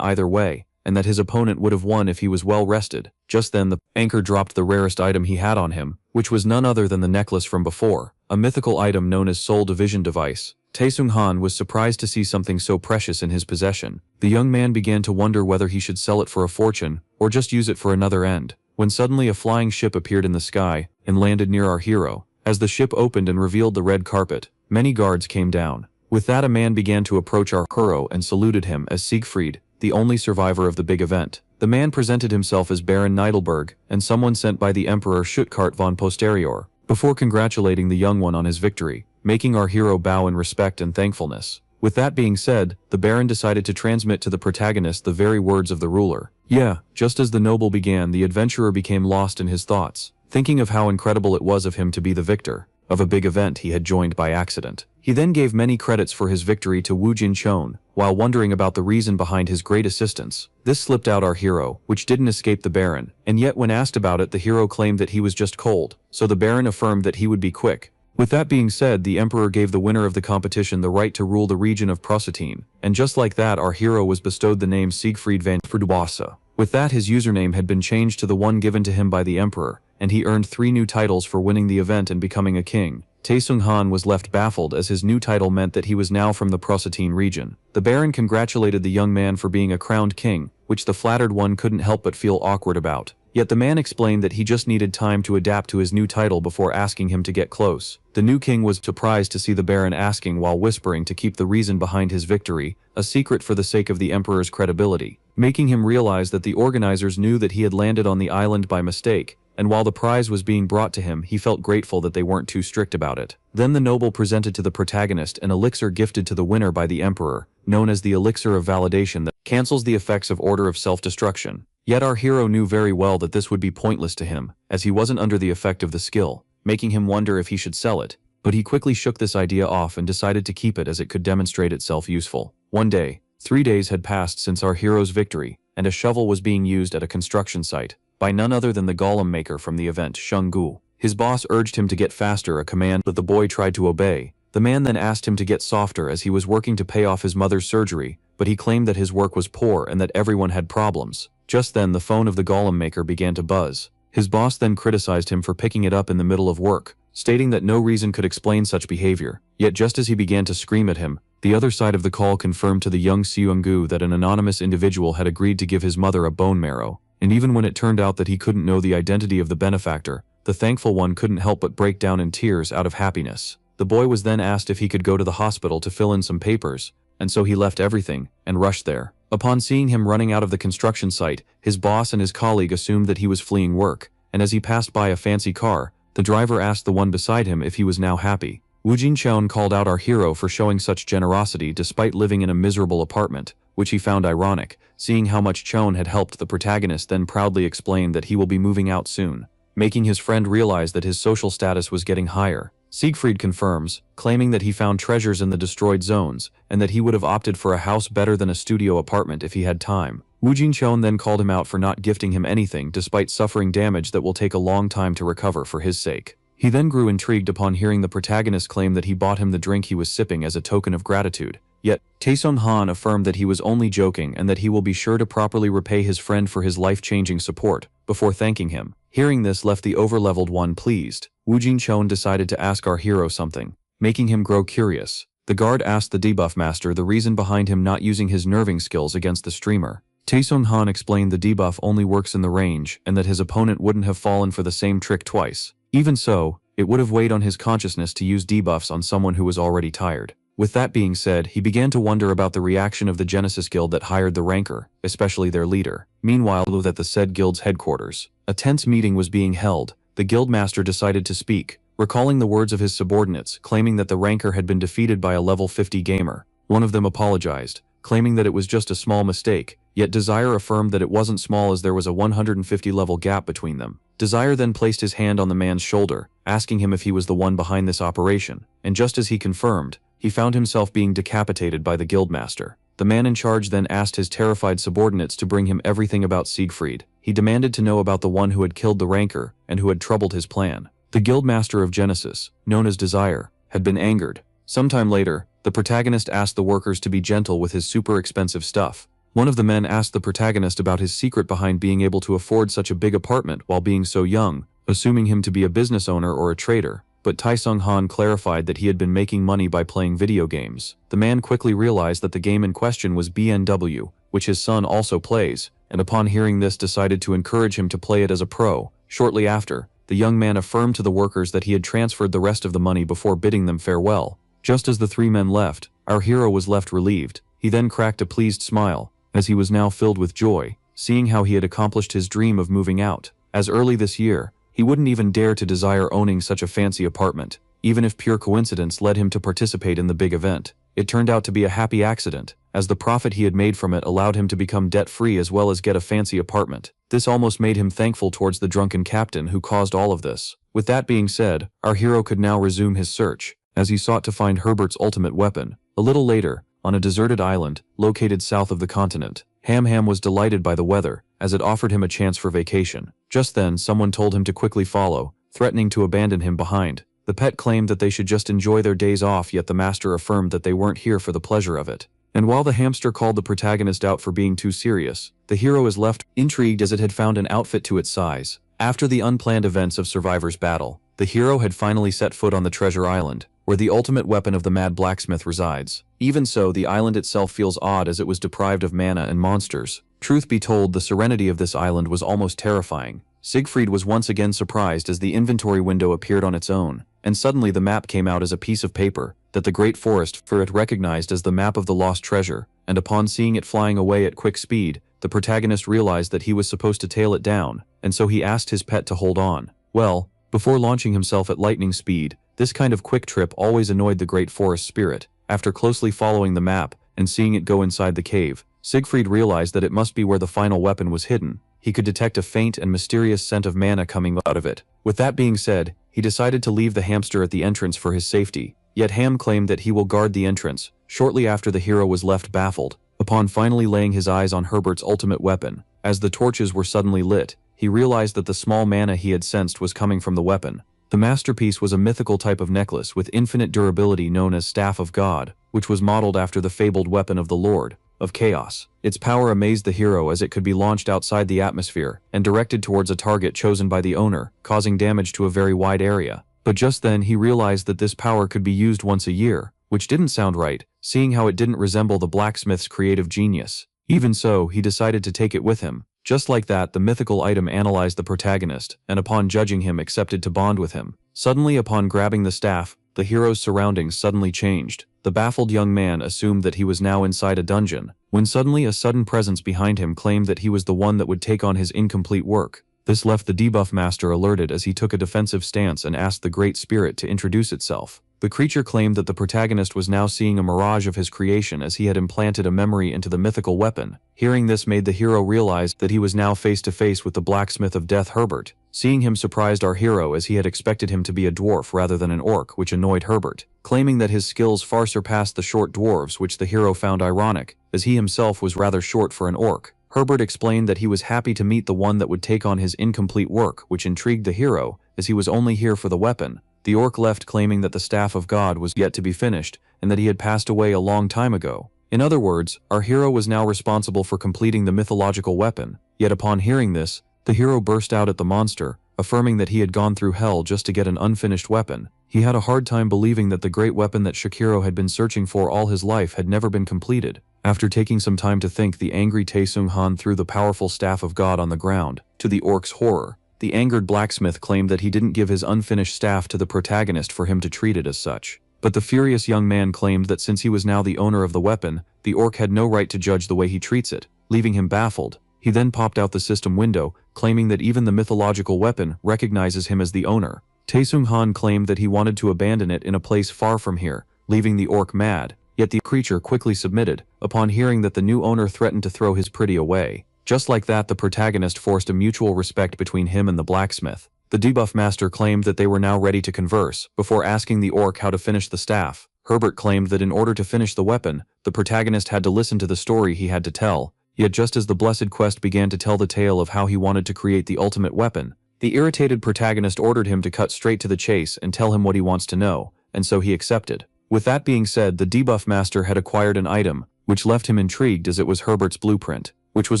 either way, and that his opponent would have won if he was well rested. Just then the anchor dropped the rarest item he had on him, which was none other than the necklace from before, a mythical item known as Soul Division Device. Taesung Han was surprised to see something so precious in his possession. The young man began to wonder whether he should sell it for a fortune, or just use it for another end, when suddenly a flying ship appeared in the sky, and landed near our hero. As the ship opened and revealed the red carpet, many guards came down. With that, a man began to approach our hero and saluted him as Siegfried, the only survivor of the big event. The man presented himself as Baron Nidalberg, and someone sent by the Emperor Schutkart von Posterior, before congratulating the young one on his victory, making our hero bow in respect and thankfulness. With that being said, the Baron decided to transmit to the protagonist the very words of the ruler. Yeah, just as the noble began, the adventurer became lost in his thoughts, thinking of how incredible it was of him to be the victor of a big event he had joined by accident. He then gave many credits for his victory to Wu Jinchon, while wondering about the reason behind his great assistance. This slipped out our hero, which didn't escape the Baron, and yet when asked about it, the hero claimed that he was just cold, so the Baron affirmed that he would be quick. With that being said, the Emperor gave the winner of the competition the right to rule the region of Proserpine, and just like that, our hero was bestowed the name Siegfried van Verduasa. With that, his username had been changed to the one given to him by the Emperor, and he earned 3 new titles for winning the event and becoming a king. Taesung Han was left baffled, as his new title meant that he was now from the Proserpine region. The Baron congratulated the young man for being a crowned king, which the flattered one couldn't help but feel awkward about. Yet the man explained that he just needed time to adapt to his new title before asking him to get close. The new king was surprised to see the Baron asking while whispering to keep the reason behind his victory a secret for the sake of the Emperor's credibility, making him realize that the organizers knew that he had landed on the island by mistake, and while the prize was being brought to him, he felt grateful that they weren't too strict about it. Then the noble presented to the protagonist an elixir gifted to the winner by the Emperor, known as the Elixir of Validation, that cancels the effects of Order of Self-Destruction. Yet our hero knew very well that this would be pointless to him, as he wasn't under the effect of the skill, making him wonder if he should sell it. But he quickly shook this idea off and decided to keep it, as it could demonstrate itself useful. One day, 3 days had passed since our hero's victory, and a shovel was being used at a construction site by none other than the golem maker from the event, Sheng Gu. His boss urged him to get faster, a command that the boy tried to obey. The man then asked him to get softer, as he was working to pay off his mother's surgery, but he claimed that his work was poor and that everyone had problems. Just then, the phone of the golem maker began to buzz. His boss then criticized him for picking it up in the middle of work, stating that no reason could explain such behavior. Yet just as he began to scream at him, the other side of the call confirmed to the young Seung-gu that an anonymous individual had agreed to give his mother a bone marrow. And even when it turned out that he couldn't know the identity of the benefactor, the thankful one couldn't help but break down in tears out of happiness. The boy was then asked if he could go to the hospital to fill in some papers, and so he left everything and rushed there. Upon seeing him running out of the construction site, his boss and his colleague assumed that he was fleeing work, and as he passed by a fancy car, the driver asked the one beside him if he was now happy. Wu Jinchon called out our hero for showing such generosity despite living in a miserable apartment, which he found ironic, seeing how much Chon had helped. The protagonist then proudly explained that he will be moving out soon, making his friend realize that his social status was getting higher. Siegfried confirms, claiming that he found treasures in the destroyed zones, and that he would have opted for a house better than a studio apartment if he had time. Wu Jinchon then called him out for not gifting him anything despite suffering damage that will take a long time to recover for his sake. He then grew intrigued upon hearing the protagonist claim that he bought him the drink he was sipping as a token of gratitude. Yet, Taesung Han affirmed that he was only joking and that he will be sure to properly repay his friend for his life-changing support, before thanking him. Hearing this left the overleveled one pleased. Wu Jinchon decided to ask our hero something, making him grow curious. The guard asked the debuff master the reason behind him not using his nerving skills against the streamer. Taesung Han explained the debuff only works in the range and that his opponent wouldn't have fallen for the same trick twice. Even so, it would have weighed on his consciousness to use debuffs on someone who was already tired. With that being said, he began to wonder about the reaction of the Genesis Guild that hired the Ranker, especially their leader. Meanwhile, at the said guild's headquarters, a tense meeting was being held. The guildmaster decided to speak, recalling the words of his subordinates, claiming that the Ranker had been defeated by a level 50 gamer. One of them apologized, claiming that it was just a small mistake, yet Desire affirmed that it wasn't small as there was a 150 level gap between them. Desire then placed his hand on the man's shoulder, asking him if he was the one behind this operation, and just as he confirmed, he found himself being decapitated by the guildmaster. The man in charge then asked his terrified subordinates to bring him everything about Siegfried. He demanded to know about the one who had killed the Ranker and who had troubled his plan. The guildmaster of Genesis, known as Desire, had been angered. Sometime later, the protagonist asked the workers to be gentle with his super expensive stuff. One of the men asked the protagonist about his secret behind being able to afford such a big apartment while being so young, assuming him to be a business owner or a trader. But Taesung Han clarified that he had been making money by playing video games. The man quickly realized that the game in question was BNW, which his son also plays, and upon hearing this decided to encourage him to play it as a pro. Shortly after, the young man affirmed to the workers that he had transferred the rest of the money before bidding them farewell. Just as the 3 men left, our hero was left relieved. He then cracked a pleased smile, as he was now filled with joy, seeing how he had accomplished his dream of moving out. As early this year, he wouldn't even dare to desire owning such a fancy apartment, even if pure coincidence led him to participate in the big event. it turned out to be a happy accident, as the profit he had made from it allowed him to become debt-free as well as get a fancy apartment. This almost made him thankful towards the drunken captain who caused all of this. With that being said, our hero could now resume his search, as he sought to find Herbert's ultimate weapon. A little later, on a deserted island, located south of the continent, Ham was delighted by the weather, as it offered him a chance for vacation. Just then, someone told him to quickly follow, threatening to abandon him behind. The pet claimed that they should just enjoy their days off, yet the master affirmed that they weren't here for the pleasure of it. And while the hamster called the protagonist out for being too serious, the hero is left intrigued as it had found an outfit to its size. After the unplanned events of Survivor's battle, the hero had finally set foot on the treasure island, where the ultimate weapon of the mad blacksmith resides. Even so, the island itself feels odd as it was deprived of mana and monsters. Truth be told, the serenity of this island was almost terrifying. Siegfried was once again surprised as the inventory window appeared on its own, and suddenly the map came out as a piece of paper that the great forest for it recognized as the map of the lost treasure, and upon seeing it flying away at quick speed, the protagonist realized that he was supposed to tail it down, and so he asked his pet to hold on. Well, before launching himself at lightning speed, this kind of quick trip always annoyed the great forest spirit. After closely following the map and seeing it go inside the cave, Siegfried realized that it must be where the final weapon was hidden. He could detect a faint and mysterious scent of mana coming out of it. With that being said, he decided to leave the hamster at the entrance for his safety. Yet Ham claimed that he will guard the entrance. Shortly after, the hero was left baffled. Upon finally laying his eyes on Herbert's ultimate weapon, as the torches were suddenly lit, he realized that the small mana he had sensed was coming from the weapon. The masterpiece was a mythical type of necklace with infinite durability known as Staff of God, which was modeled after the fabled weapon of the Lord of Chaos. Its power amazed the hero as it could be launched outside the atmosphere and directed towards a target chosen by the owner, causing damage to a very wide area. But just then he realized that this power could be used once a year, which didn't sound right, seeing how it didn't resemble the blacksmith's creative genius. Even so, he decided to take it with him. Just like that, the mythical item analyzed the protagonist, and upon judging him, accepted to bond with him. Suddenly, upon grabbing the staff, the hero's surroundings suddenly changed. The baffled young man assumed that he was now inside a dungeon, when suddenly a sudden presence behind him claimed that he was the one that would take on his incomplete work. This left the debuff master alerted as he took a defensive stance and asked the Great Spirit to introduce itself. The creature claimed that the protagonist was now seeing a mirage of his creation as he had implanted a memory into the mythical weapon. Hearing this made the hero realize that he was now face to face with the blacksmith of death, Herbert. Seeing him surprised our hero as he had expected him to be a dwarf rather than an orc, which annoyed Herbert, claiming that his skills far surpassed the short dwarves, which the hero found ironic, as he himself was rather short for an orc. Herbert explained that he was happy to meet the one that would take on his incomplete work, which intrigued the hero, as he was only here for the weapon. The orc left claiming that the Staff of God was yet to be finished, and that he had passed away a long time ago. In other words, our hero was now responsible for completing the mythological weapon. Yet upon hearing this, the hero burst out at the monster, affirming that he had gone through hell just to get an unfinished weapon. He had a hard time believing that the great weapon that Shakiro had been searching for all his life had never been completed. After taking some time to think, the angry Taesung Han threw the powerful Staff of God on the ground. To the orc's horror, the angered blacksmith claimed that he didn't give his unfinished staff to the protagonist for him to treat it as such. But the furious young man claimed that since he was now the owner of the weapon, the orc had no right to judge the way he treats it, leaving him baffled. He then popped out the system window, claiming that even the mythological weapon recognizes him as the owner. Taesung Han claimed that he wanted to abandon it in a place far from here, leaving the orc mad, yet the creature quickly submitted, upon hearing that the new owner threatened to throw his pretty away. Just like that, the protagonist forced a mutual respect between him and the blacksmith. The debuff master claimed that they were now ready to converse, before asking the orc how to finish the staff. Herbert claimed that in order to finish the weapon, the protagonist had to listen to the story he had to tell. Yet just as the blessed quest began to tell the tale of how he wanted to create the ultimate weapon, the irritated protagonist ordered him to cut straight to the chase and tell him what he wants to know, and so he accepted. With that being said, the debuff master had acquired an item, which left him intrigued as it was Herbert's blueprint, which was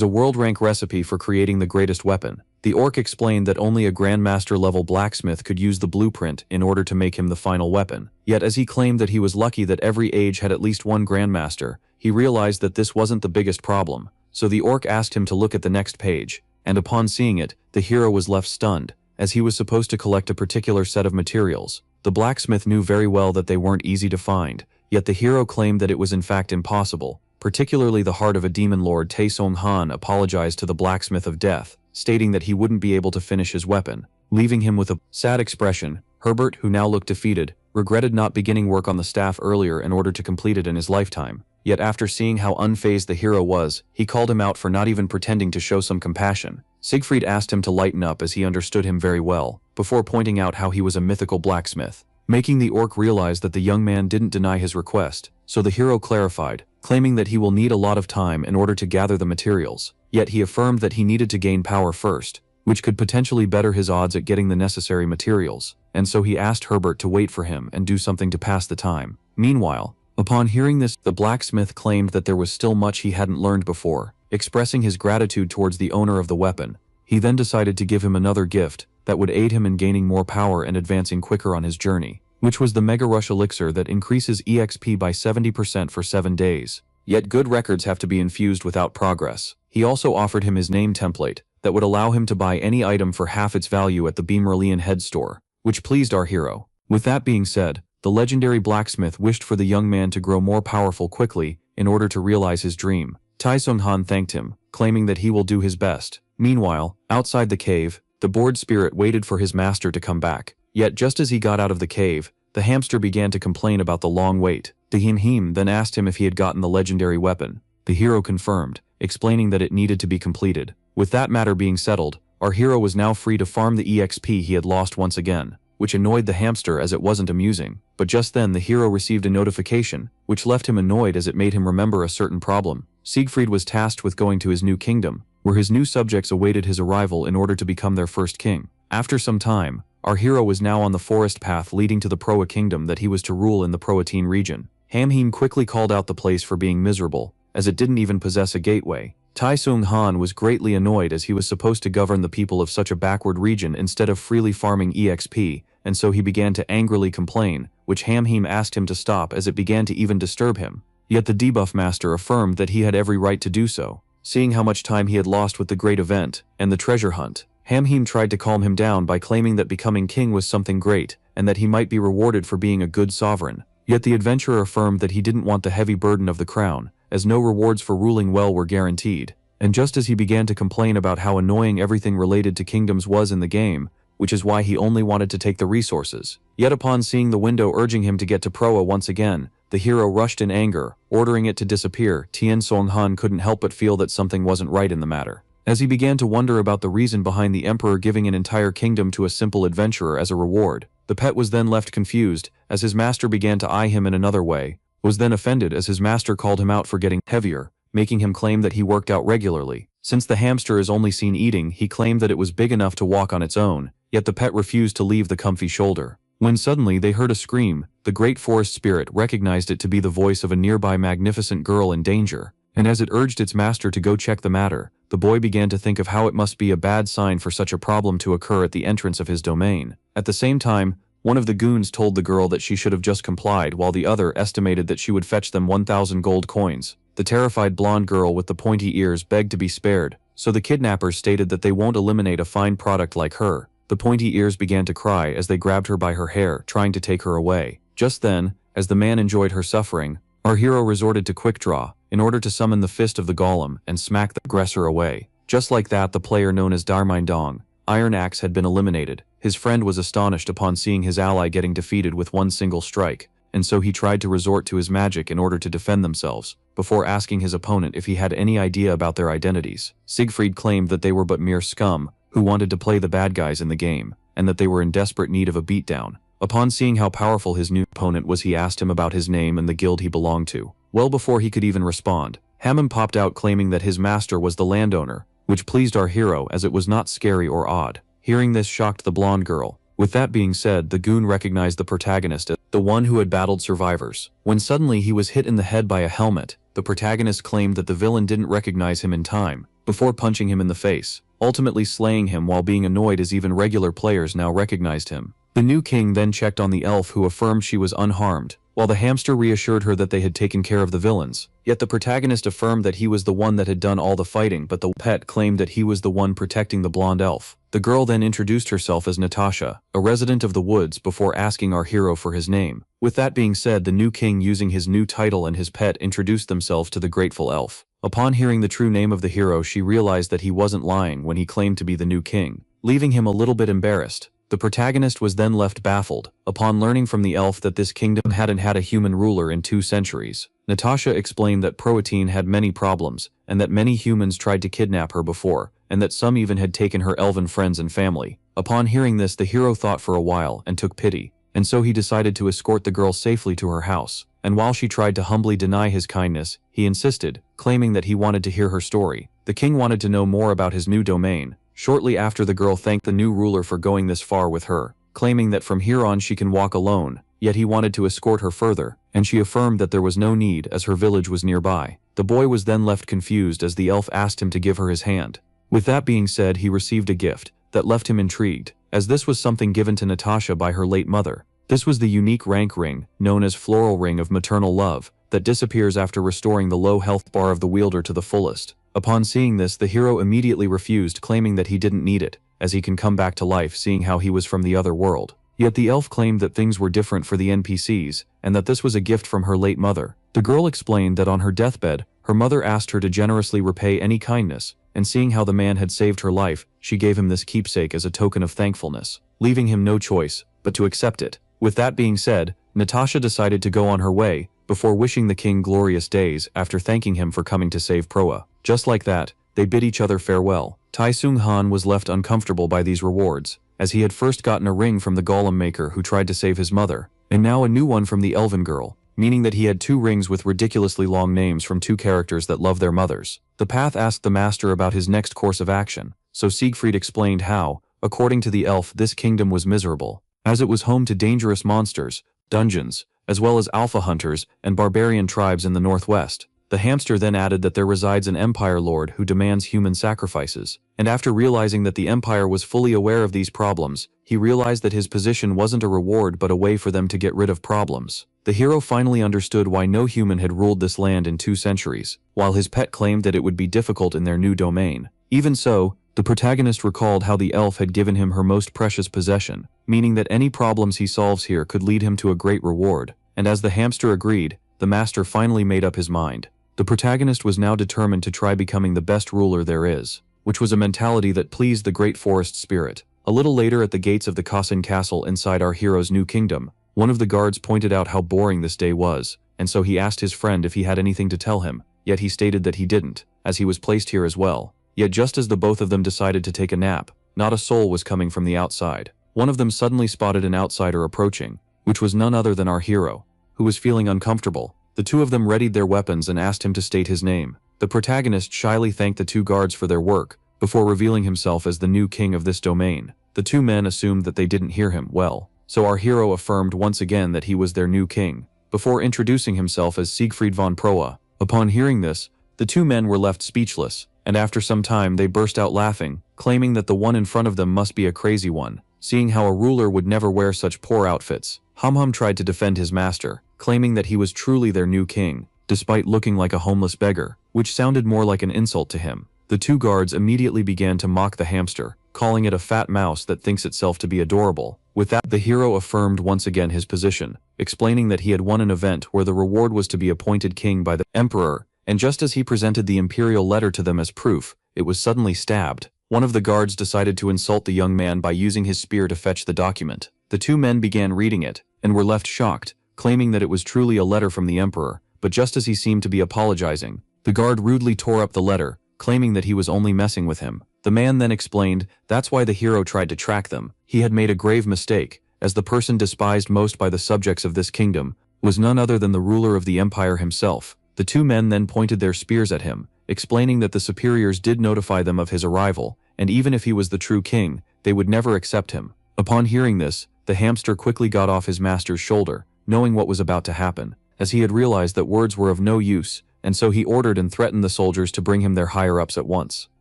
a world rank recipe for creating the greatest weapon. The orc explained that only a grandmaster level blacksmith could use the blueprint in order to make him the final weapon. Yet as he claimed that he was lucky that every age had at least one grandmaster, he realized that this wasn't the biggest problem. So the orc asked him to look at the next page, and upon seeing it, the hero was left stunned, as he was supposed to collect a particular set of materials. The blacksmith knew very well that they weren't easy to find, yet the hero claimed that it was in fact impossible. Particularly the heart of a demon lord, Taesung Han apologized to the blacksmith of death, stating that he wouldn't be able to finish his weapon, leaving him with a sad expression. Herbert, who now looked defeated, regretted not beginning work on the staff earlier in order to complete it in his lifetime. Yet after seeing how unfazed the hero was, he called him out for not even pretending to show some compassion. Siegfried asked him to lighten up as he understood him very well, before pointing out how he was a mythical blacksmith, making the orc realize that the young man didn't deny his request, so the hero clarified, claiming that he will need a lot of time in order to gather the materials, yet he affirmed that he needed to gain power first, which could potentially better his odds at getting the necessary materials, and so he asked Herbert to wait for him and do something to pass the time. Meanwhile, upon hearing this, the blacksmith claimed that there was still much he hadn't learned before, expressing his gratitude towards the owner of the weapon. He then decided to give him another gift that would aid him in gaining more power and advancing quicker on his journey, which was the Mega Rush Elixir that increases EXP by 70% for 7 days. Yet good records have to be infused without progress. He also offered him his name template that would allow him to buy any item for half its value at the Beamerlian head store, which pleased our hero. With that being said, the legendary blacksmith wished for the young man to grow more powerful quickly in order to realize his dream. Tai Sung-han thanked him, claiming that he will do his best. Meanwhile, outside the cave, the bored spirit waited for his master to come back. Yet just as he got out of the cave, the hamster began to complain about the long wait. The Him then asked him if he had gotten the legendary weapon. The hero confirmed, explaining that it needed to be completed. With that matter being settled, our hero was now free to farm the EXP he had lost once again, which annoyed the hamster as it wasn't amusing. But just then the hero received a notification, which left him annoyed as it made him remember a certain problem. Siegfried was tasked with going to his new kingdom, where his new subjects awaited his arrival in order to become their first king. After some time, our hero was now on the forest path leading to the Proa kingdom that he was to rule in the Proatine region. Hamheen quickly called out the place for being miserable, as it didn't even possess a gateway. Tai Sung-han was greatly annoyed as he was supposed to govern the people of such a backward region instead of freely farming EXP, and so he began to angrily complain, which Hamheen asked him to stop as it began to even disturb him. Yet the debuff master affirmed that he had every right to do so, seeing how much time he had lost with the great event and the treasure hunt. Hamheen tried to calm him down by claiming that becoming king was something great, and that he might be rewarded for being a good sovereign. Yet the adventurer affirmed that he didn't want the heavy burden of the crown, as no rewards for ruling well were guaranteed. And just as he began to complain about how annoying everything related to kingdoms was in the game, which is why he only wanted to take the resources. Yet upon seeing the window urging him to get to Proa once again, the hero rushed in anger, ordering it to disappear. Tien Song-han couldn't help but feel that something wasn't right in the matter. As he began to wonder about the reason behind the emperor giving an entire kingdom to a simple adventurer as a reward, the pet was then left confused, as his master began to eye him in another way, was then offended as his master called him out for getting heavier, making him claim that he worked out regularly. Since the hamster is only seen eating, he claimed that it was big enough to walk on its own, yet the pet refused to leave the comfy shoulder. When suddenly they heard a scream, the great forest spirit recognized it to be the voice of a nearby magnificent girl in danger, and as it urged its master to go check the matter, the boy began to think of how it must be a bad sign for such a problem to occur at the entrance of his domain. At the same time, one of the goons told the girl that she should have just complied, while the other estimated that she would fetch them 1,000 gold coins. The terrified blonde girl with the pointy ears begged to be spared, so the kidnappers stated that they won't eliminate a fine product like her. The pointy ears began to cry as they grabbed her by her hair, trying to take her away. Just then, as the man enjoyed her suffering, our hero resorted to quick draw in order to summon the fist of the golem and smack the aggressor away. Just like that, the player known as Darmine Dong, Iron Axe, had been eliminated. His friend was astonished upon seeing his ally getting defeated with one single strike, and so he tried to resort to his magic in order to defend themselves, before asking his opponent if he had any idea about their identities. Siegfried claimed that they were but mere scum who wanted to play the bad guys in the game, and that they were in desperate need of a beatdown. Upon seeing how powerful his new opponent was, he asked him about his name and the guild he belonged to. Well, before he could even respond, Hammond popped out claiming that his master was the landowner, which pleased our hero as it was not scary or odd. Hearing this shocked the blonde girl. With that being said, the goon recognized the protagonist as the one who had battled survivors. When suddenly he was hit in the head by a helmet, the protagonist claimed that the villain didn't recognize him in time, before punching him in the face, ultimately slaying him while being annoyed as even regular players now recognized him. The new king then checked on the elf, who affirmed she was unharmed, while the hamster reassured her that they had taken care of the villains. Yet the protagonist affirmed that he was the one that had done all the fighting, but the pet claimed that he was the one protecting the blonde elf. The girl then introduced herself as Natasha, a resident of the woods, before asking our hero for his name. With that being said, the new king, using his new title and his pet, introduced themselves to the grateful elf. Upon hearing the true name of the hero, she realized that he wasn't lying when he claimed to be the new king, leaving him a little bit embarrassed. The protagonist was then left baffled, upon learning from the elf that this kingdom hadn't had a human ruler in 2 centuries. Natasha explained that Protein had many problems, and that many humans tried to kidnap her before, and that some even had taken her elven friends and family. Upon hearing this, the hero thought for a while and took pity, and so he decided to escort the girl safely to her house. And while she tried to humbly deny his kindness, he insisted, claiming that he wanted to hear her story. The king wanted to know more about his new domain. Shortly after, the girl thanked the new ruler for going this far with her, claiming that from here on she can walk alone, yet he wanted to escort her further, and she affirmed that there was no need as her village was nearby. The boy was then left confused as the elf asked him to give her his hand. With that being said, he received a gift that left him intrigued, as this was something given to Natasha by her late mother. This was the unique rank ring, known as Floral Ring of Maternal Love, that disappears after restoring the low health bar of the wielder to the fullest. Upon seeing this, the hero immediately refused, claiming that he didn't need it, as he can come back to life seeing how he was from the other world. Yet the elf claimed that things were different for the NPCs, and that this was a gift from her late mother. The girl explained that on her deathbed, her mother asked her to generously repay any kindness, and seeing how the man had saved her life, she gave him this keepsake as a token of thankfulness, leaving him no choice but to accept it. With that being said, Natasha decided to go on her way, before wishing the king glorious days after thanking him for coming to save Proa. Just like that, they bid each other farewell. Tai Sung Han was left uncomfortable by these rewards, as he had first gotten a ring from the golem maker who tried to save his mother, and now a new one from the elven girl, meaning that he had 2 rings with ridiculously long names from 2 characters that love their mothers. The path asked the master about his next course of action, so Siegfried explained how, according to the elf, this kingdom was miserable, as it was home to dangerous monsters, dungeons, as well as alpha hunters and barbarian tribes in the northwest. The hamster then added that there resides an empire lord who demands human sacrifices, and after realizing that the empire was fully aware of these problems, he realized that his position wasn't a reward but a way for them to get rid of problems. The hero finally understood why no human had ruled this land in 2 centuries, while his pet claimed that it would be difficult in their new domain. Even so, the protagonist recalled how the elf had given him her most precious possession, meaning that any problems he solves here could lead him to a great reward, and as the hamster agreed, the master finally made up his mind. The protagonist was now determined to try becoming the best ruler there is, which was a mentality that pleased the great forest spirit. A little later, at the gates of the Kasin castle inside our hero's new kingdom, one of the guards pointed out how boring this day was, and so he asked his friend if he had anything to tell him, yet he stated that he didn't, as he was placed here as well. Yet just as the both of them decided to take a nap, not a soul was coming from the outside. One of them suddenly spotted an outsider approaching, which was none other than our hero, who was feeling uncomfortable. The 2 of them readied their weapons and asked him to state his name. The protagonist shyly thanked the 2 guards for their work, before revealing himself as the new king of this domain. The 2 men assumed that they didn't hear him well, so our hero affirmed once again that he was their new king, before introducing himself as Siegfried von Proa. Upon hearing this, the 2 men were left speechless, and after some time they burst out laughing, claiming that the one in front of them must be a crazy one, seeing how a ruler would never wear such poor outfits. Hum tried to defend his master, claiming that he was truly their new king, despite looking like a homeless beggar, which sounded more like an insult to him. The 2 guards immediately began to mock the hamster, calling it a fat mouse that thinks itself to be adorable. With that, the hero affirmed once again his position, explaining that he had won an event where the reward was to be appointed king by the emperor, and just as he presented the imperial letter to them as proof, it was suddenly stabbed. One of the guards decided to insult the young man by using his spear to fetch the document. The 2 men began reading it, and were left shocked, claiming that it was truly a letter from the emperor, but just as he seemed to be apologizing, the guard rudely tore up the letter, claiming that he was only messing with him. The man then explained that's why the hero tried to track them. He had made a grave mistake, as the person despised most by the subjects of this kingdom was none other than the ruler of the empire himself. The 2 men then pointed their spears at him, explaining that the superiors did notify them of his arrival, and even if he was the true king, they would never accept him. Upon hearing this, the hamster quickly got off his master's shoulder, knowing what was about to happen, as he had realized that words were of no use, and so he ordered and threatened the soldiers to bring him their higher-ups at once.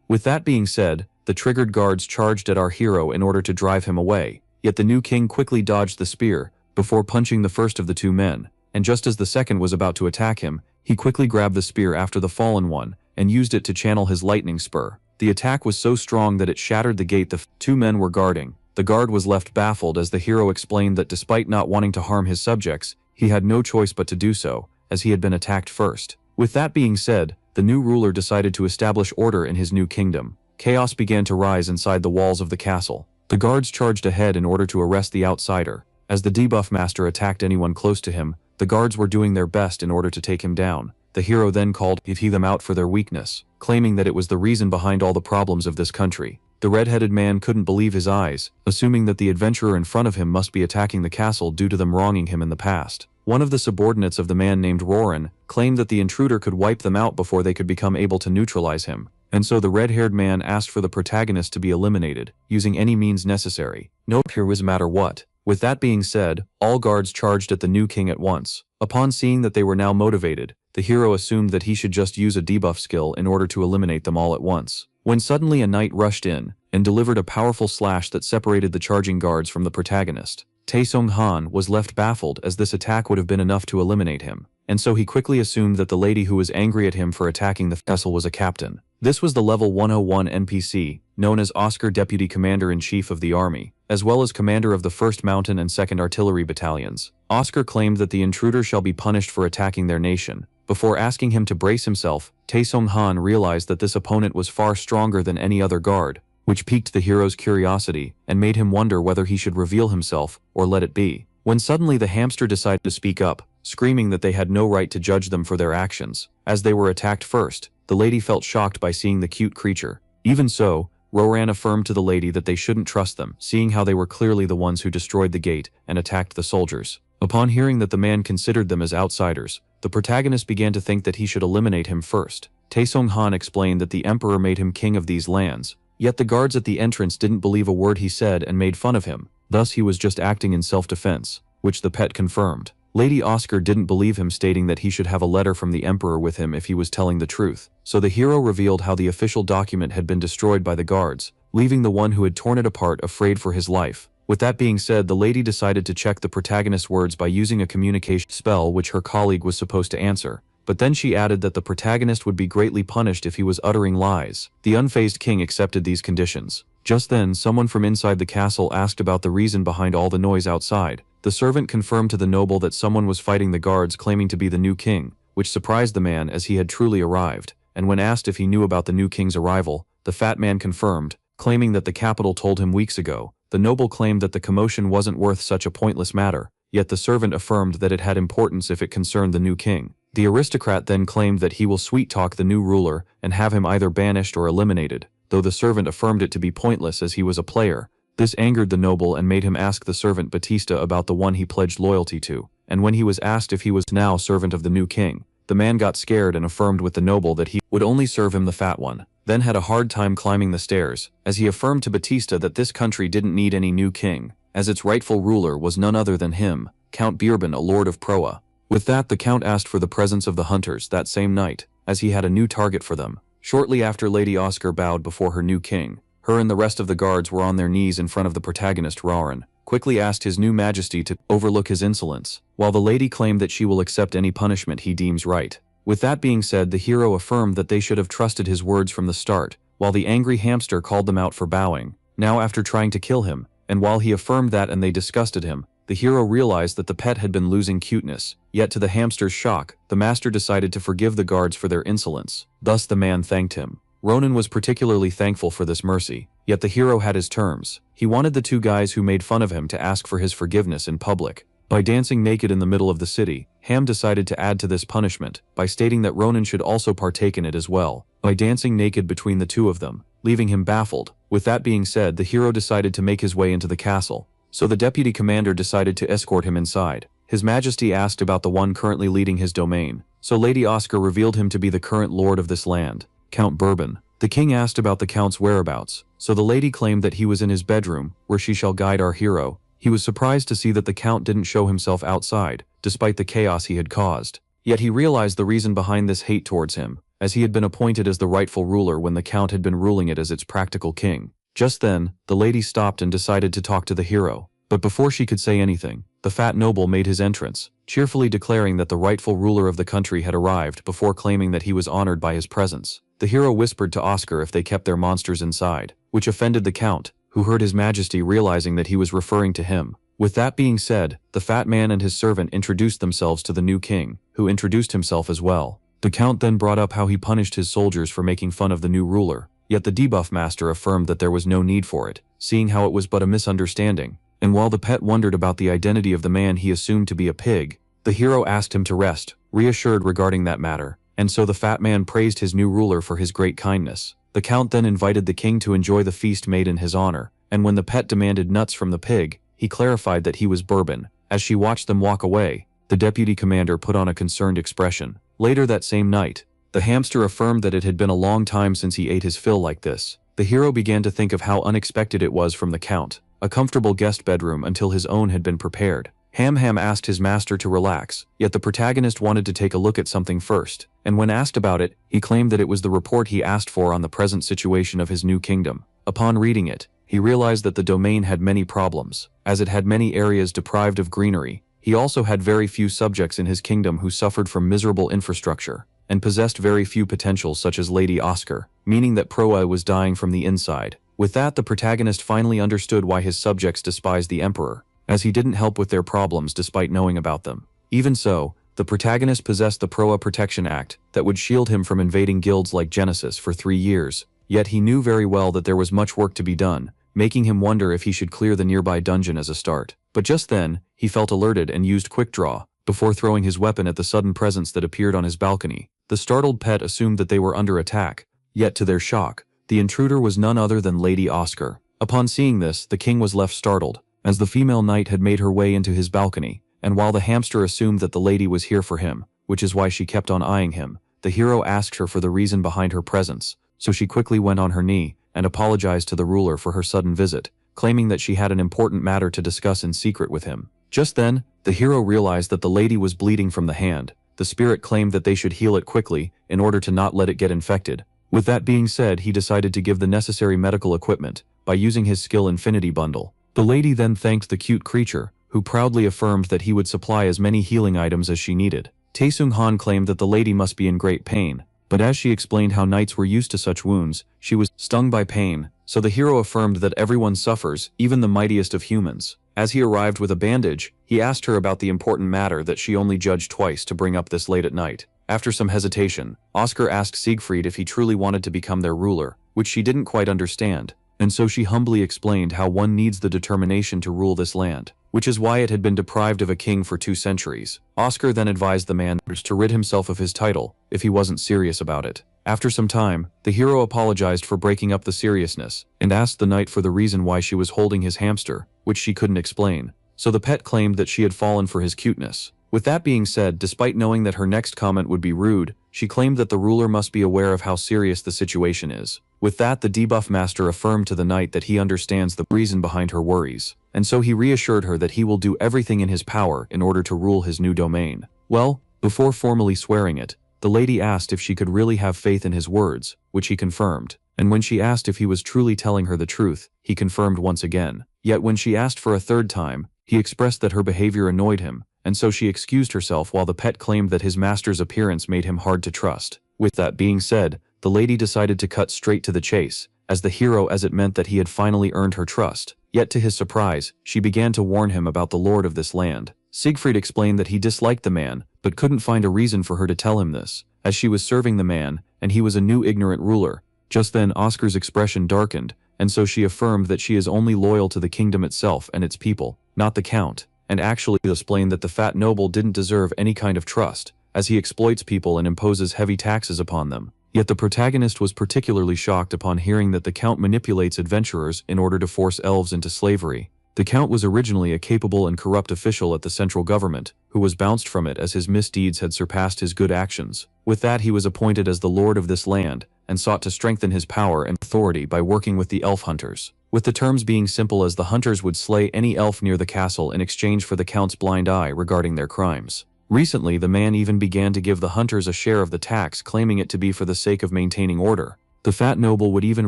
With that being said, the triggered guards charged at our hero in order to drive him away, yet the new king quickly dodged the spear, before punching the first of the 2 men, and just as the second was about to attack him, he quickly grabbed the spear after the fallen one, and used it to channel his lightning spur. The attack was so strong that it shattered the gate the 2 men were guarding. The guard was left baffled as the hero explained that despite not wanting to harm his subjects, he had no choice but to do so, as he had been attacked first. With that being said, the new ruler decided to establish order in his new kingdom. Chaos began to rise inside the walls of the castle. The guards charged ahead in order to arrest the outsider. As the debuff master attacked anyone close to him, the guards were doing their best in order to take him down. The hero then called them out for their weakness, claiming that it was the reason behind all the problems of this country. The red-headed man couldn't believe his eyes, assuming that the adventurer in front of him must be attacking the castle due to them wronging him in the past. One of the subordinates of the man named Roran claimed that the intruder could wipe them out before they could become able to neutralize him, and so the red-haired man asked for the protagonist to be eliminated, using any means necessary. No matter what. With that being said, all guards charged at the new king at once. Upon seeing that they were now motivated, the hero assumed that he should just use a debuff skill in order to eliminate them all at once. When suddenly a knight rushed in and delivered a powerful slash that separated the charging guards from the protagonist. Taesung Han was left baffled as this attack would have been enough to eliminate him, and so he quickly assumed that the lady who was angry at him for attacking the vessel was a captain. This was the level 101 NPC, known as Oscar, Deputy Commander-in-Chief of the Army, as well as commander of the 1st Mountain and 2nd Artillery Battalions. Oscar claimed that the intruder shall be punished for attacking their nation. Before asking him to brace himself, Taesung Han realized that this opponent was far stronger than any other guard, which piqued the hero's curiosity and made him wonder whether he should reveal himself or let it be. When suddenly the hamster decided to speak up, screaming that they had no right to judge them for their actions. As they were attacked first, the lady felt shocked by seeing the cute creature. Even so, Roran affirmed to the lady that they shouldn't trust them, seeing how they were clearly the ones who destroyed the gate and attacked the soldiers. Upon hearing that the man considered them as outsiders, the protagonist began to think that he should eliminate him first. Taesung Han explained that the emperor made him king of these lands, yet the guards at the entrance didn't believe a word he said and made fun of him. Thus he was just acting in self-defense, which the pet confirmed. Lady Oscar didn't believe him, stating that he should have a letter from the emperor with him if he was telling the truth. So the hero revealed how the official document had been destroyed by the guards, leaving the one who had torn it apart afraid for his life. With that being said, the lady decided to check the protagonist's words by using a communication spell which her colleague was supposed to answer. But then she added that the protagonist would be greatly punished if he was uttering lies. The unfazed king accepted these conditions. Just then, someone from inside the castle asked about the reason behind all the noise outside. The servant confirmed to the noble that someone was fighting the guards claiming to be the new king, which surprised the man as he had truly arrived. And when asked if he knew about the new king's arrival, the fat man confirmed, claiming that the capital told him weeks ago. The noble claimed that the commotion wasn't worth such a pointless matter, yet the servant affirmed that it had importance if it concerned the new king. The aristocrat then claimed that he will sweet-talk the new ruler and have him either banished or eliminated, though the servant affirmed it to be pointless as he was a player. This angered the noble and made him ask the servant Batista about the one he pledged loyalty to, and when he was asked if he was now servant of the new king, the man got scared and affirmed with the noble that he would only serve him the fat one, then had a hard time climbing the stairs, as he affirmed to Batista that this country didn't need any new king, as its rightful ruler was none other than him, Count Bourbon, a lord of Proa. With that, the count asked for the presence of the hunters that same night, as he had a new target for them. Shortly after, Lady Oscar bowed before her new king. Her and the rest of the guards were on their knees in front of the protagonist. Roran quickly asked his new majesty to overlook his insolence, while the lady claimed that she will accept any punishment he deems right. With that being said, the hero affirmed that they should have trusted his words from the start, while the angry hamster called them out for bowing. Now, after trying to kill him, and while he affirmed that and they disgusted him, the hero realized that the pet had been losing cuteness, yet to the hamster's shock, the master decided to forgive the guards for their insolence. Thus the man thanked him. Ronan was particularly thankful for this mercy, yet the hero had his terms. He wanted the two guys who made fun of him to ask for his forgiveness in public. By dancing naked in the middle of the city, Ham decided to add to this punishment, by stating that Ronan should also partake in it as well, by dancing naked between the two of them, leaving him baffled. With that being said, the hero decided to make his way into the castle, so the deputy commander decided to escort him inside. His Majesty asked about the one currently leading his domain, so Lady Oscar revealed him to be the current lord of this land, Count Bourbon. The king asked about the count's whereabouts, so the lady claimed that he was in his bedroom, where she shall guide our hero. He was surprised to see that the count didn't show himself outside, despite the chaos he had caused. Yet he realized the reason behind this hate towards him, as he had been appointed as the rightful ruler when the count had been ruling it as its practical king. Just then, the lady stopped and decided to talk to the hero. But before she could say anything, the fat noble made his entrance, cheerfully declaring that the rightful ruler of the country had arrived before claiming that he was honored by his presence. The hero whispered to Oscar if they kept their monsters inside, which offended the count, who heard his majesty realizing that he was referring to him. With that being said, the fat man and his servant introduced themselves to the new king, who introduced himself as well. The count then brought up how he punished his soldiers for making fun of the new ruler, yet the debuff master affirmed that there was no need for it, seeing how it was but a misunderstanding. And while the pet wondered about the identity of the man he assumed to be a pig, the hero asked him to rest, reassured regarding that matter, and so the fat man praised his new ruler for his great kindness. The count then invited the king to enjoy the feast made in his honor, and when the pet demanded nuts from the pig, he clarified that he was Bourbon. As she watched them walk away, the deputy commander put on a concerned expression. Later that same night, the hamster affirmed that it had been a long time since he ate his fill like this. The hero began to think of how unexpected it was from the count, a comfortable guest bedroom until his own had been prepared. Ham asked his master to relax, yet the protagonist wanted to take a look at something first, and when asked about it, he claimed that it was the report he asked for on the present situation of his new kingdom. Upon reading it, he realized that the domain had many problems, as it had many areas deprived of greenery. He also had very few subjects in his kingdom who suffered from miserable infrastructure, and possessed very few potentials such as Lady Oscar, meaning that Proa was dying from the inside. With that, the protagonist finally understood why his subjects despised the emperor, as he didn't help with their problems despite knowing about them. Even so, the protagonist possessed the Proa Protection Act that would shield him from invading guilds like Genesis for 3 years, yet he knew very well that there was much work to be done, making him wonder if he should clear the nearby dungeon as a start. But just then, he felt alerted and used Quick Draw, before throwing his weapon at the sudden presence that appeared on his balcony. The startled pet assumed that they were under attack, yet to their shock, the intruder was none other than Lady Oscar. Upon seeing this, the king was left startled, as the female knight had made her way into his balcony, and while the hamster assumed that the lady was here for him, which is why she kept on eyeing him, the hero asked her for the reason behind her presence, so she quickly went on her knee and apologized to the ruler for her sudden visit, claiming that she had an important matter to discuss in secret with him. Just then, the hero realized that the lady was bleeding from the hand. The spirit claimed that they should heal it quickly in order to not let it get infected. With that being said, he decided to give the necessary medical equipment by using his skill Infinity Bundle. The lady then thanked the cute creature, who proudly affirmed that he would supply as many healing items as she needed. Taesung Han claimed that the lady must be in great pain, but as she explained how knights were used to such wounds, she was stung by pain, so the hero affirmed that everyone suffers, even the mightiest of humans. As he arrived with a bandage, he asked her about the important matter that she only judged twice to bring up this late at night. After some hesitation, Oscar asked Siegfried if he truly wanted to become their ruler, which she didn't quite understand, and so she humbly explained how one needs the determination to rule this land, which is why it had been deprived of a king for 2 centuries. Oscar then advised the man to rid himself of his title if he wasn't serious about it. After some time, the hero apologized for breaking up the seriousness and asked the knight for the reason why she was holding his hamster, which she couldn't explain, so the pet claimed that she had fallen for his cuteness. With that being said, despite knowing that her next comment would be rude, she claimed that the ruler must be aware of how serious the situation is. With that, the debuff master affirmed to the knight that he understands the reason behind her worries, and so he reassured her that he will do everything in his power in order to rule his new domain. Well, before formally swearing it, the lady asked if she could really have faith in his words, which he confirmed, and when she asked if he was truly telling her the truth, he confirmed once again. Yet when she asked for a third time, he expressed that her behavior annoyed him, and so she excused herself while the pet claimed that his master's appearance made him hard to trust. With that being said, the lady decided to cut straight to the chase, as the hero, as it meant that he had finally earned her trust. Yet to his surprise, she began to warn him about the lord of this land. Siegfried explained that he disliked the man, but couldn't find a reason for her to tell him this, as she was serving the man, and he was a new ignorant ruler. Just then Oscar's expression darkened, and so she affirmed that she is only loyal to the kingdom itself and its people, not the count, and actually explained that the fat noble didn't deserve any kind of trust, as he exploits people and imposes heavy taxes upon them. Yet the protagonist was particularly shocked upon hearing that the count manipulates adventurers in order to force elves into slavery. The count was originally a capable and corrupt official at the central government, who was bounced from it as his misdeeds had surpassed his good actions. With that, he was appointed as the lord of this land, and sought to strengthen his power and authority by working with the elf hunters, with the terms being simple as the hunters would slay any elf near the castle in exchange for the count's blind eye regarding their crimes. Recently, the man even began to give the hunters a share of the tax, claiming it to be for the sake of maintaining order. The fat noble would even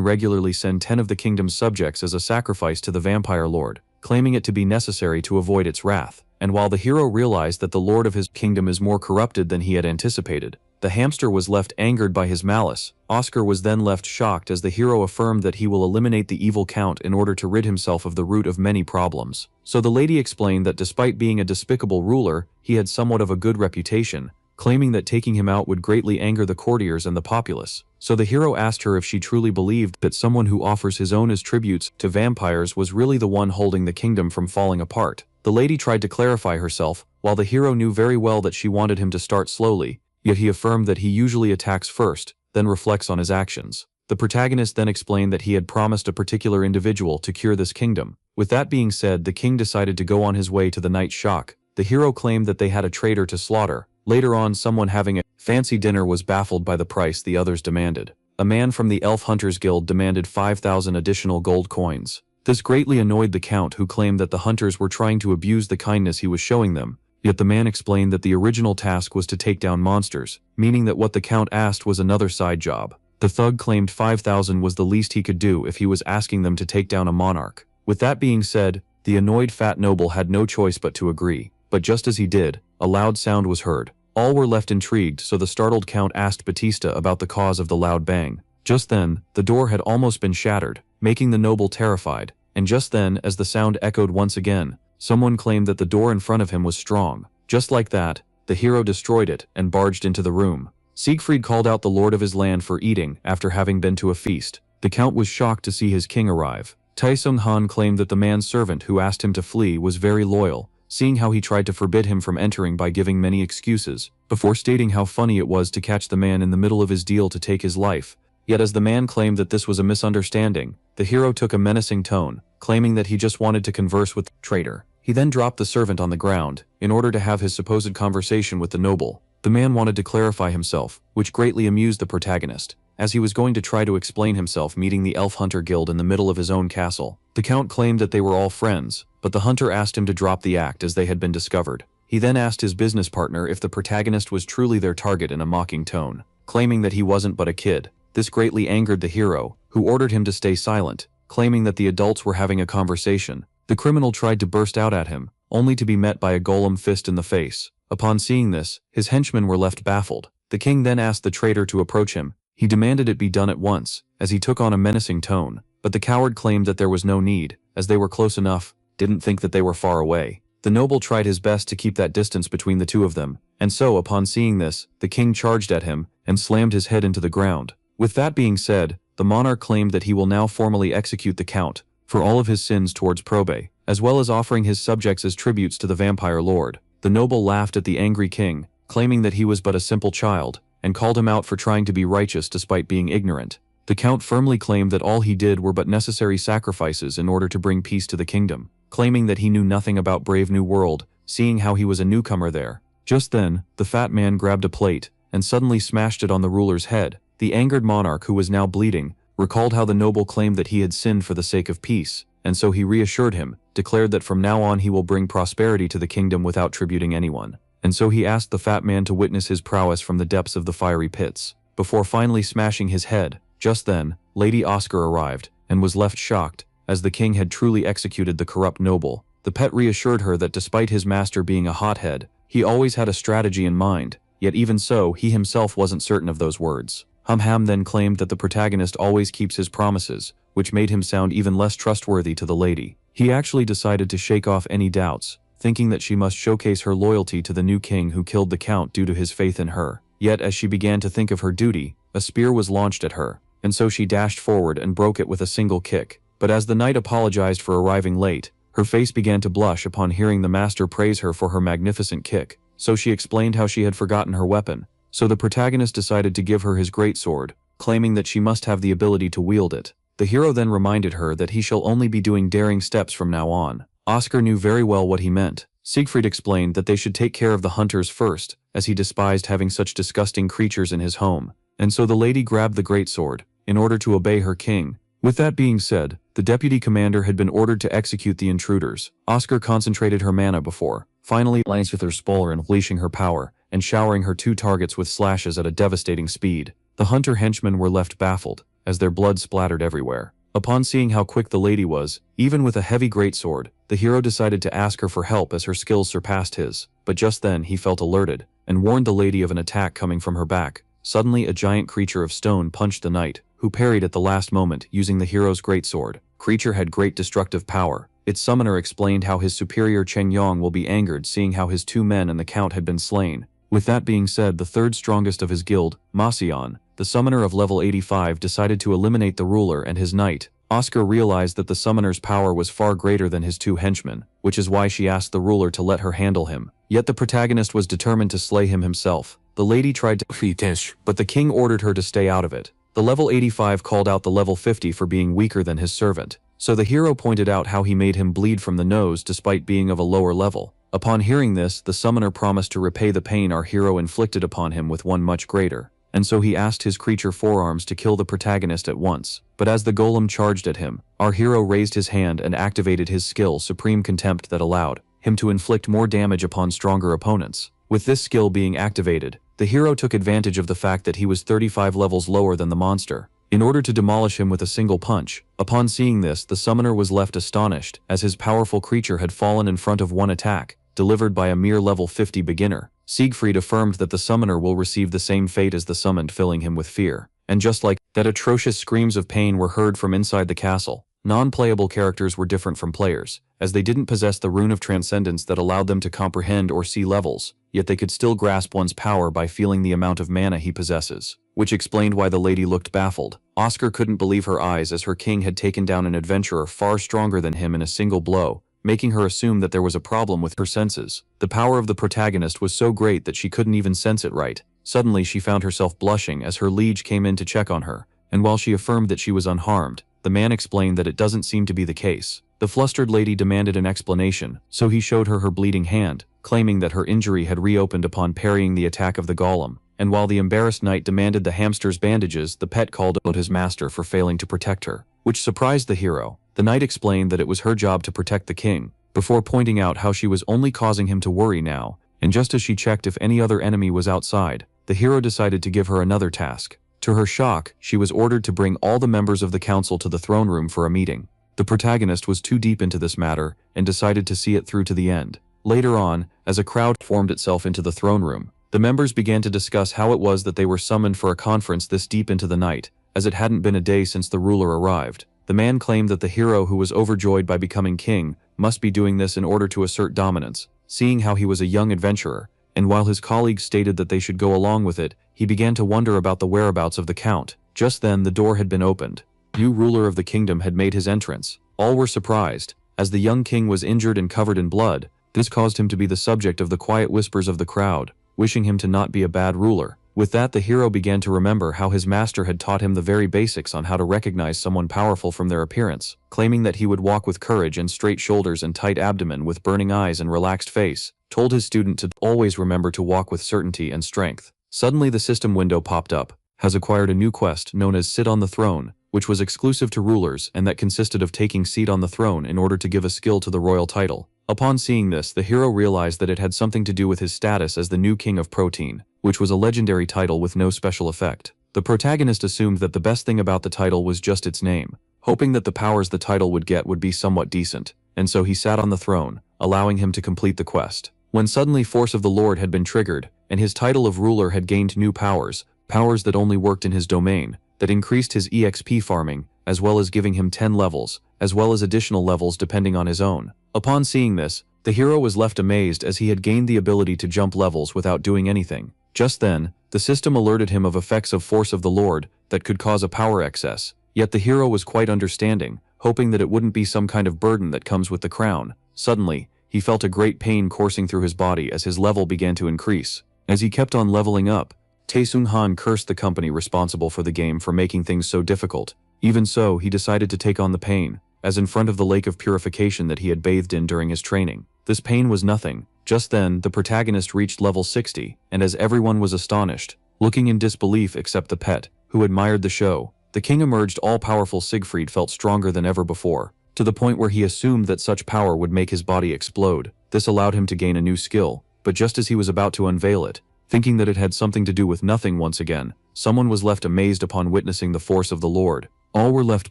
regularly send 10 of the kingdom's subjects as a sacrifice to the vampire lord, claiming it to be necessary to avoid its wrath. And while the hero realized that the lord of his kingdom is more corrupted than he had anticipated, the hamster was left angered by his malice. Oscar was then left shocked as the hero affirmed that he will eliminate the evil count in order to rid himself of the root of many problems. So the lady explained that despite being a despicable ruler, he had somewhat of a good reputation, claiming that taking him out would greatly anger the courtiers and the populace. So the hero asked her if she truly believed that someone who offers his own as tributes to vampires was really the one holding the kingdom from falling apart. The lady tried to clarify herself, while the hero knew very well that she wanted him to start slowly, yet he affirmed that he usually attacks first, then reflects on his actions. The protagonist then explained that he had promised a particular individual to cure this kingdom. With that being said, the king decided to go on his way to the night shock. The hero claimed that they had a traitor to slaughter. Later on, someone having a fancy dinner was baffled by the price the others demanded. A man from the Elf Hunters Guild demanded 5,000 additional gold coins. This greatly annoyed the count, who claimed that the hunters were trying to abuse the kindness he was showing them. Yet the man explained that the original task was to take down monsters, meaning that what the count asked was another side job. The thug claimed 5,000 was the least he could do if he was asking them to take down a monarch. With that being said, the annoyed fat noble had no choice but to agree. But just as he did, a loud sound was heard. All were left intrigued, so the startled count asked Batista about the cause of the loud bang. Just then, the door had almost been shattered, making the noble terrified. And just then, as the sound echoed once again, someone claimed that the door in front of him was strong. Just like that, the hero destroyed it and barged into the room. Siegfried called out the lord of his land for eating after having been to a feast. The count was shocked to see his king arrive. Taesung Han claimed that the man's servant who asked him to flee was very loyal, seeing how he tried to forbid him from entering by giving many excuses, before stating how funny it was to catch the man in the middle of his deal to take his life. Yet as the man claimed that this was a misunderstanding, the hero took a menacing tone, claiming that he just wanted to converse with the traitor. He then dropped the servant on the ground, in order to have his supposed conversation with the noble. The man wanted to clarify himself, which greatly amused the protagonist, as he was going to try to explain himself meeting the Elf Hunter Guild in the middle of his own castle. The count claimed that they were all friends, but the hunter asked him to drop the act as they had been discovered. He then asked his business partner if the protagonist was truly their target in a mocking tone, claiming that he wasn't but a kid. This greatly angered the hero, who ordered him to stay silent, claiming that the adults were having a conversation. The criminal tried to burst out at him, only to be met by a golem fist in the face. Upon seeing this, his henchmen were left baffled. The king then asked the traitor to approach him. He demanded it be done at once, as he took on a menacing tone, but the coward claimed that there was no need, as they were close enough, didn't think that they were far away. The noble tried his best to keep that distance between the two of them, and so upon seeing this, the king charged at him and slammed his head into the ground. With that being said, the monarch claimed that he will now formally execute the count for all of his sins towards Probe, as well as offering his subjects as tributes to the vampire lord. The noble laughed at the angry king, claiming that he was but a simple child, and called him out for trying to be righteous despite being ignorant. The count firmly claimed that all he did were but necessary sacrifices in order to bring peace to the kingdom, claiming that he knew nothing about Brave New World, seeing how he was a newcomer there. Just then, the fat man grabbed a plate and suddenly smashed it on the ruler's head. The angered monarch, who was now bleeding, recalled how the noble claimed that he had sinned for the sake of peace, and so he reassured him, declared that from now on he will bring prosperity to the kingdom without tributing anyone. And so he asked the fat man to witness his prowess from the depths of the fiery pits, before finally smashing his head. Just then, Lady Oscar arrived, and was left shocked, as the king had truly executed the corrupt noble. The pet reassured her that despite his master being a hothead, he always had a strategy in mind, yet even so, he himself wasn't certain of those words. Ham then claimed that the protagonist always keeps his promises, which made him sound even less trustworthy to the lady. He actually decided to shake off any doubts, thinking that she must showcase her loyalty to the new king who killed the count due to his faith in her. Yet as she began to think of her duty, a spear was launched at her, and so she dashed forward and broke it with a single kick. But as the knight apologized for arriving late, her face began to blush upon hearing the master praise her for her magnificent kick, so she explained how she had forgotten her weapon. So the protagonist decided to give her his greatsword, claiming that she must have the ability to wield it. The hero then reminded her that he shall only be doing daring steps from now on. Oscar knew very well what he meant. Siegfried explained that they should take care of the hunters first, as he despised having such disgusting creatures in his home, and so the lady grabbed the greatsword, in order to obey her king. With that being said, the deputy commander had been ordered to execute the intruders. Oscar concentrated her mana before, finally lanced with her spoiler and unleashing her power, and showering her two targets with slashes at a devastating speed. The hunter henchmen were left baffled, as their blood splattered everywhere. Upon seeing how quick the lady was, even with a heavy greatsword, the hero decided to ask her for help as her skills surpassed his. But just then he felt alerted, and warned the lady of an attack coming from her back. Suddenly a giant creature of stone punched the knight, who parried at the last moment using the hero's greatsword. Creature had great destructive power. Its summoner explained how his superior Cheng Yong will be angered seeing how his two men and the count had been slain. With that being said, the third strongest of his guild, Masion, the summoner of level 85, decided to eliminate the ruler and his knight. Oscar realized that the summoner's power was far greater than his two henchmen, which is why she asked the ruler to let her handle him. Yet the protagonist was determined to slay him himself. The lady tried to finish, but the king ordered her to stay out of it. The level 85 called out the level 50 for being weaker than his servant. So the hero pointed out how he made him bleed from the nose despite being of a lower level. Upon hearing this, the summoner promised to repay the pain our hero inflicted upon him with one much greater. And so he asked his creature forearms to kill the protagonist at once. But as the golem charged at him, our hero raised his hand and activated his skill Supreme Contempt that allowed him to inflict more damage upon stronger opponents. With this skill being activated, the hero took advantage of the fact that he was 35 levels lower than the monster, in order to demolish him with a single punch. Upon seeing this, the summoner was left astonished, as his powerful creature had fallen in front of one attack, delivered by a mere level 50 beginner. Siegfried affirmed that the summoner will receive the same fate as the summoned, filling him with fear. And just like that, atrocious screams of pain were heard from inside the castle. Non-playable characters were different from players, as they didn't possess the rune of transcendence that allowed them to comprehend or see levels, yet they could still grasp one's power by feeling the amount of mana he possesses, which explained why the lady looked baffled. Oscar couldn't believe her eyes, as her king had taken down an adventurer far stronger than him in a single blow, making her assume that there was a problem with her senses. The power of the protagonist was so great that she couldn't even sense it right. Suddenly she found herself blushing as her liege came in to check on her, and while she affirmed that she was unharmed, the man explained that it doesn't seem to be the case. The flustered lady demanded an explanation, so he showed her her bleeding hand, claiming that her injury had reopened upon parrying the attack of the golem. And while the embarrassed knight demanded the hamster's bandages, the pet called out his master for failing to protect her, which surprised the hero. The knight explained that it was her job to protect the king, before pointing out how she was only causing him to worry now, and just as she checked if any other enemy was outside, the hero decided to give her another task. To her shock, she was ordered to bring all the members of the council to the throne room for a meeting. The protagonist was too deep into this matter, and decided to see it through to the end. Later on, as a crowd formed itself into the throne room, the members began to discuss how it was that they were summoned for a conference this deep into the night, as it hadn't been a day since the ruler arrived. The man claimed that the hero, who was overjoyed by becoming king, must be doing this in order to assert dominance, seeing how he was a young adventurer, and while his colleagues stated that they should go along with it, he began to wonder about the whereabouts of the count. Just then the door had been opened. New ruler of the kingdom had made his entrance. All were surprised, as the young king was injured and covered in blood. This caused him to be the subject of the quiet whispers of the crowd, wishing him to not be a bad ruler. With that, the hero began to remember how his master had taught him the very basics on how to recognize someone powerful from their appearance, claiming that he would walk with courage and straight shoulders and tight abdomen with burning eyes and relaxed face, told his student to always remember to walk with certainty and strength. Suddenly the system window popped up. Has acquired a new quest known as Sit on the Throne, which was exclusive to rulers and that consisted of taking seat on the throne in order to give a skill to the royal title. Upon seeing this, the hero realized that it had something to do with his status as the new king of Protein, which was a legendary title with no special effect. The protagonist assumed that the best thing about the title was just its name, hoping that the powers the title would get would be somewhat decent, and so he sat on the throne, allowing him to complete the quest. When suddenly Force of the Lord had been triggered, and his title of ruler had gained new powers that only worked in his domain, that increased his EXP farming, as well as giving him 10 levels, as well as additional levels depending on his own. Upon seeing this, the hero was left amazed as he had gained the ability to jump levels without doing anything. Just then, the system alerted him of effects of Force of the Lord that could cause a power excess, yet the hero was quite understanding, hoping that it wouldn't be some kind of burden that comes with the crown. Suddenly, he felt a great pain coursing through his body as his level began to increase. As he kept on leveling up, Taesung Han cursed the company responsible for the game for making things so difficult. Even so, he decided to take on the pain, as in front of the lake of purification that he had bathed in during his training. This pain was nothing. Just then, the protagonist reached level 60, and as everyone was astonished, looking in disbelief except the pet, who admired the show, the king emerged. All-powerful Siegfried felt stronger than ever before, to the point where he assumed that such power would make his body explode. This allowed him to gain a new skill, but just as he was about to unveil it, thinking that it had something to do with nothing once again, someone was left amazed upon witnessing the force of the Lord. All were left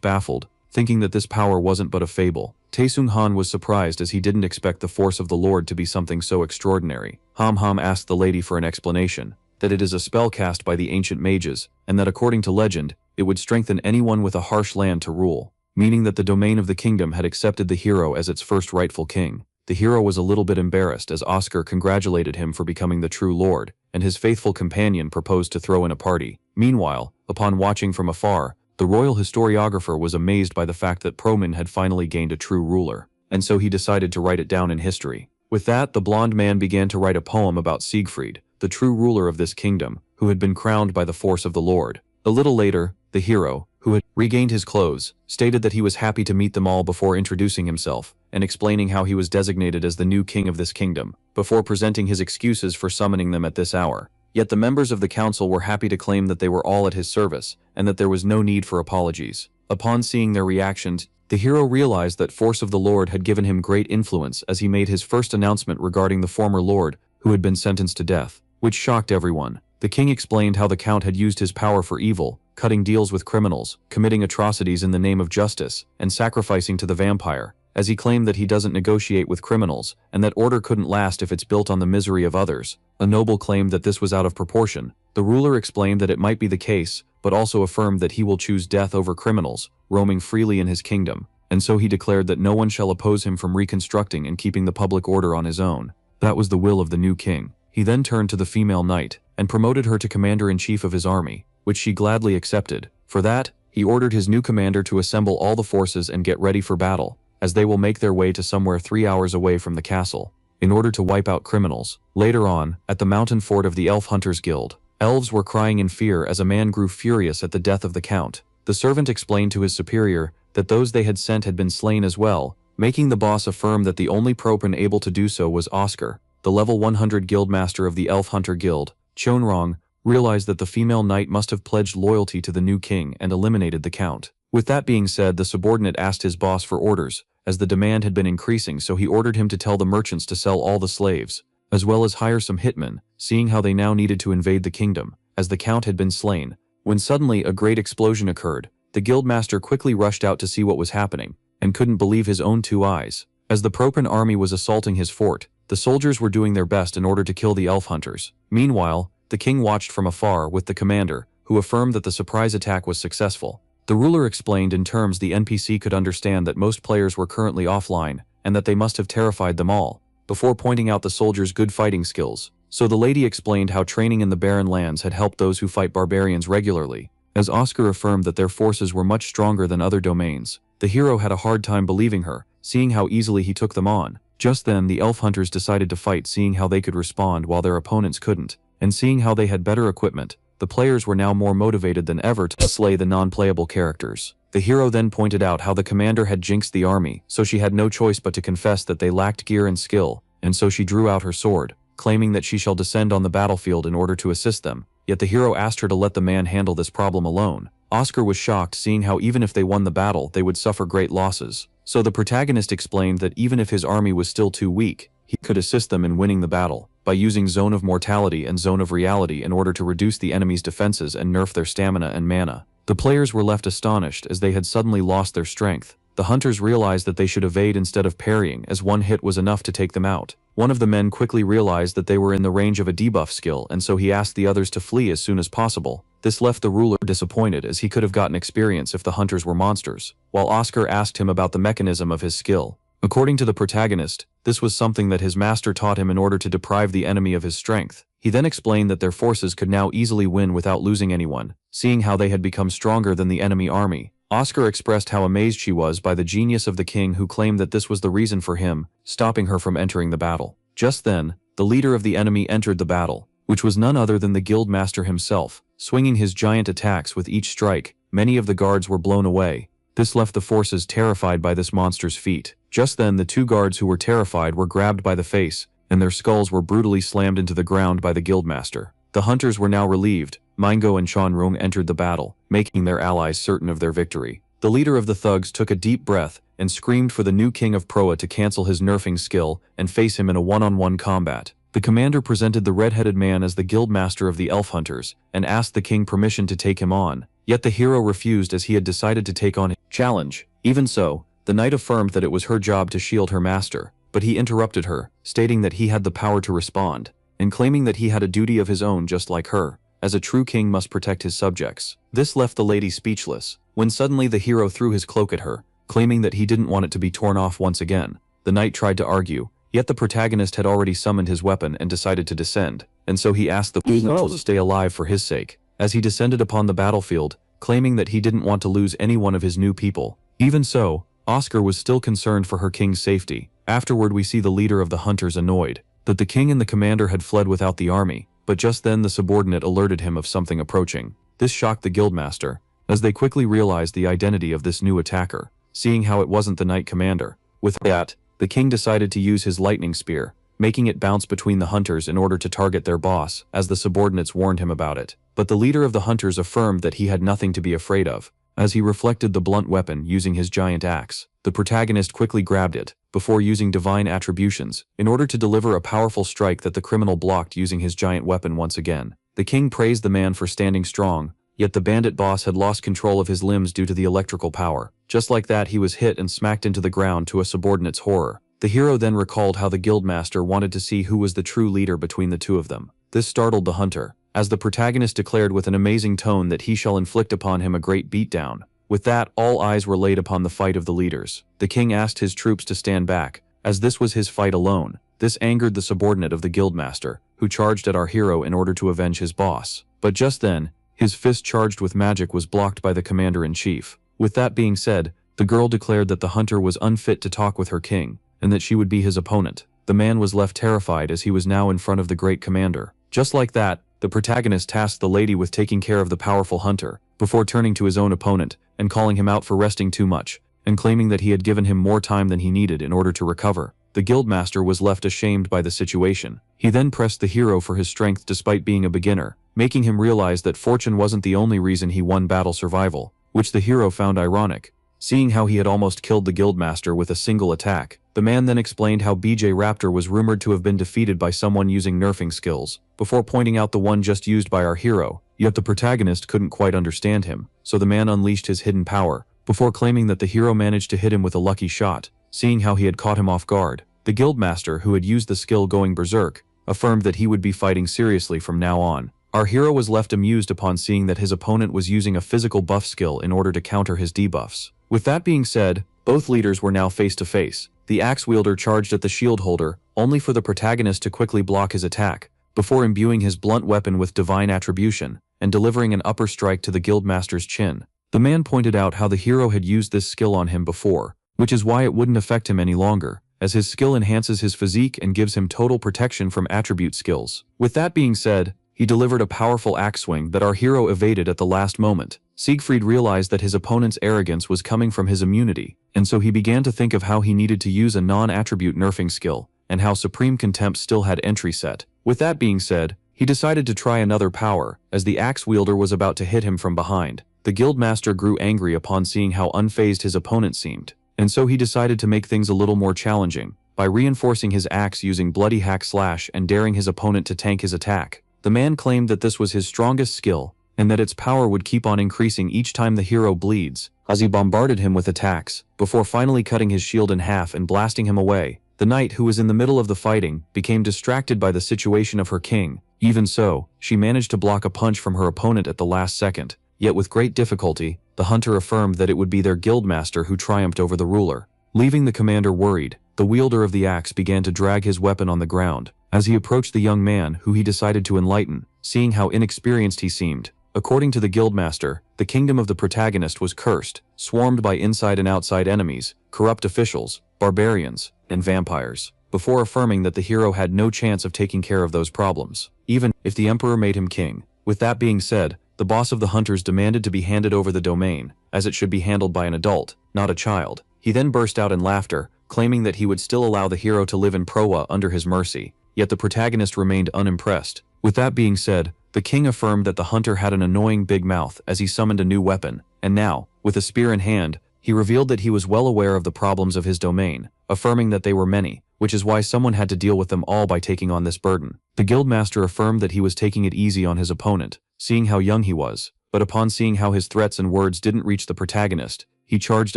baffled, thinking that this power wasn't but a fable. Taesung Han was surprised as he didn't expect the force of the Lord to be something so extraordinary. Ham asked the lady for an explanation, that it is a spell cast by the ancient mages, and that according to legend, it would strengthen anyone with a harsh land to rule, meaning that the domain of the kingdom had accepted the hero as its first rightful king. the hero was a little bit embarrassed as Oscar congratulated him for becoming the true lord, and his faithful companion proposed to throw in a party. Meanwhile, upon watching from afar, the royal historiographer was amazed by the fact that Promin had finally gained a true ruler, and so he decided to write it down in history. With that, the blonde man began to write a poem about Siegfried, the true ruler of this kingdom, who had been crowned by the force of the Lord. A little later, the hero, who had regained his clothes, stated that he was happy to meet them all before introducing himself, and explaining how he was designated as the new king of this kingdom, before presenting his excuses for summoning them at this hour. Yet the members of the council were happy to claim that they were all at his service, and that there was no need for apologies. Upon seeing their reactions, the hero realized that force of the Lord had given him great influence as he made his first announcement regarding the former lord, who had been sentenced to death, which shocked everyone. The king explained how the count had used his power for evil, cutting deals with criminals, committing atrocities in the name of justice, and sacrificing to the vampire, as he claimed that he doesn't negotiate with criminals, and that order couldn't last if it's built on the misery of others. A noble claimed that this was out of proportion. The ruler explained that it might be the case, but also affirmed that he will choose death over criminals, roaming freely in his kingdom, and so he declared that no one shall oppose him from reconstructing and keeping the public order on his own. That was the will of the new king. He then turned to the female knight, and promoted her to commander-in-chief of his army, which she gladly accepted. For that, he ordered his new commander to assemble all the forces and get ready for battle, as they will make their way to somewhere 3 hours away from the castle, in order to wipe out criminals. Later on, at the mountain fort of the Elf Hunters Guild, elves were crying in fear as a man grew furious at the death of the count. The servant explained to his superior that those they had sent had been slain as well, making the boss affirm that the only propon able to do so was Oscar. The level 100 guildmaster of the Elf Hunter Guild, Chonrong, realized that the female knight must have pledged loyalty to the new king and eliminated the count. With that being said, the subordinate asked his boss for orders, as the demand had been increasing, so he ordered him to tell the merchants to sell all the slaves, as well as hire some hitmen, seeing how they now needed to invade the kingdom, as the count had been slain. When suddenly a great explosion occurred, the guildmaster quickly rushed out to see what was happening, and couldn't believe his own 2 eyes. As the Propon army was assaulting his fort, the soldiers were doing their best in order to kill the elf hunters. Meanwhile, the king watched from afar with the commander, who affirmed that the surprise attack was successful. The ruler explained in terms the NPC could understand that most players were currently offline, and that they must have terrified them all, before pointing out the soldiers' good fighting skills. So the lady explained how training in the barren lands had helped those who fight barbarians regularly, as Oscar affirmed that their forces were much stronger than other domains. The hero had a hard time believing her, seeing how easily he took them on. Just then, the elf hunters decided to fight, seeing how they could respond while their opponents couldn't, and seeing how they had better equipment. The players were now more motivated than ever to slay the non-playable characters. The hero then pointed out how the commander had jinxed the army, so she had no choice but to confess that they lacked gear and skill, and so she drew out her sword, claiming that she shall descend on the battlefield in order to assist them. Yet the hero asked her to let the man handle this problem alone. Oscar was shocked, seeing how even if they won the battle, they would suffer great losses. So the protagonist explained that even if his army was still too weak, he could assist them in winning the battle, by using Zone of Mortality and Zone of Reality in order to reduce the enemy's defenses and nerf their stamina and mana. The players were left astonished as they had suddenly lost their strength. The hunters realized that they should evade instead of parrying, as one hit was enough to take them out. One of the men quickly realized that they were in the range of a debuff skill, and so he asked the others to flee as soon as possible. This left the ruler disappointed, as he could have gotten experience if the hunters were monsters, while Oscar asked him about the mechanism of his skill. According to the protagonist, this was something that his master taught him in order to deprive the enemy of his strength. He then explained that their forces could now easily win without losing anyone, seeing how they had become stronger than the enemy army. Oscar expressed how amazed she was by the genius of the king, who claimed that this was the reason for him stopping her from entering the battle. Just then, the leader of the enemy entered the battle, which was none other than the guild master himself. Swinging his giant attacks with each strike, many of the guards were blown away. This left the forces terrified by this monster's feat. Just then, the 2 guards who were terrified were grabbed by the face, and their skulls were brutally slammed into the ground by the guildmaster. The hunters were now relieved. Mango and Chonrong entered the battle, making their allies certain of their victory. The leader of the thugs took a deep breath and screamed for the new king of Proa to cancel his nerfing skill and face him in a one-on-one combat. The commander presented the red-headed man as the guildmaster of the elf hunters and asked the king permission to take him on. Yet the hero refused, as he had decided to take on his challenge. Even so, the knight affirmed that it was her job to shield her master, but he interrupted her, stating that he had the power to respond, and claiming that he had a duty of his own just like her, as a true king must protect his subjects. This left the lady speechless, when suddenly the hero threw his cloak at her, claiming that he didn't want it to be torn off once again. The knight tried to argue, Yet the protagonist had already summoned his weapon and decided to descend, and so he asked the people to stay alive for his sake. As he descended upon the battlefield, claiming that he didn't want to lose any one of his new people. Even so, Oscar was still concerned for her king's safety. Afterward we see the leader of the hunters annoyed that the king and the commander had fled without the army, but just then the subordinate alerted him of something approaching. This shocked the guildmaster, as they quickly realized the identity of this new attacker, seeing how it wasn't the knight commander. With that, the king decided to use his lightning spear, making it bounce between the hunters in order to target their boss, as the subordinates warned him about it. But the leader of the hunters affirmed that he had nothing to be afraid of, as he reflected the blunt weapon using his giant axe. The protagonist quickly grabbed it, before using divine attributions, in order to deliver a powerful strike that the criminal blocked using his giant weapon once again. The king praised the man for standing strong, yet the bandit boss had lost control of his limbs due to the electrical power. Just like that, he was hit and smacked into the ground to a subordinate's horror. The hero then recalled how the guildmaster wanted to see who was the true leader between the two of them. This startled the hunter, as the protagonist declared with an amazing tone that he shall inflict upon him a great beatdown. With that, all eyes were laid upon the fight of the leaders. The king asked his troops to stand back, as this was his fight alone. This angered the subordinate of the guildmaster, who charged at our hero in order to avenge his boss. But just then, his fist charged with magic was blocked by the commander-in-chief. With that being said, the girl declared that the hunter was unfit to talk with her king, and that she would be his opponent. The man was left terrified as he was now in front of the great commander. Just like that, the protagonist tasked the lady with taking care of the powerful hunter, before turning to his own opponent and calling him out for resting too much, and claiming that he had given him more time than he needed in order to recover. The guildmaster was left ashamed by the situation. He then pressed the hero for his strength despite being a beginner, making him realize that fortune wasn't the only reason he won battle survival, which the hero found ironic. Seeing how he had almost killed the guildmaster with a single attack, the man then explained how BJ Raptor was rumored to have been defeated by someone using nerfing skills, before pointing out the one just used by our hero. Yet the protagonist couldn't quite understand him, so the man unleashed his hidden power, before claiming that the hero managed to hit him with a lucky shot. Seeing how he had caught him off guard, the guildmaster, who had used the skill going berserk, affirmed that he would be fighting seriously from now on. Our hero was left amused upon seeing that his opponent was using a physical buff skill in order to counter his debuffs. With that being said, both leaders were now face to face. The axe wielder charged at the shield holder, only for the protagonist to quickly block his attack, before imbuing his blunt weapon with divine attribution, and delivering an upper strike to the guildmaster's chin. The man pointed out how the hero had used this skill on him before, which is why it wouldn't affect him any longer, as his skill enhances his physique and gives him total protection from attribute skills. With that being said, he delivered a powerful axe swing that our hero evaded at the last moment. Siegfried realized that his opponent's arrogance was coming from his immunity, and so he began to think of how he needed to use a non-attribute nerfing skill, and how Supreme Contempt still had entry set. With that being said, he decided to try another power, as the axe wielder was about to hit him from behind. The guildmaster grew angry upon seeing how unfazed his opponent seemed, and so he decided to make things a little more challenging, by reinforcing his axe using bloody hack slash and daring his opponent to tank his attack. The man claimed that this was his strongest skill, and that its power would keep on increasing each time the hero bleeds, as he bombarded him with attacks, before finally cutting his shield in half and blasting him away. The knight, who was in the middle of the fighting, became distracted by the situation of her king. Even so, she managed to block a punch from her opponent at the last second, yet with great difficulty, the hunter affirmed that it would be their guildmaster who triumphed over the ruler. Leaving the commander worried, the wielder of the axe began to drag his weapon on the ground, as he approached the young man who he decided to enlighten, seeing how inexperienced he seemed. According to the guildmaster, the kingdom of the protagonist was cursed, swarmed by inside and outside enemies, corrupt officials, barbarians, and vampires, before affirming that the hero had no chance of taking care of those problems, even if the emperor made him king. With that being said, the boss of the hunters demanded to be handed over the domain, as it should be handled by an adult, not a child. He then burst out in laughter, claiming that he would still allow the hero to live in Proa under his mercy, yet the protagonist remained unimpressed. With that being said, the king affirmed that the hunter had an annoying big mouth as he summoned a new weapon, and now, with a spear in hand, he revealed that he was well aware of the problems of his domain, affirming that they were many, which is why someone had to deal with them all by taking on this burden. The guildmaster affirmed that he was taking it easy on his opponent, seeing how young he was, but upon seeing how his threats and words didn't reach the protagonist, he charged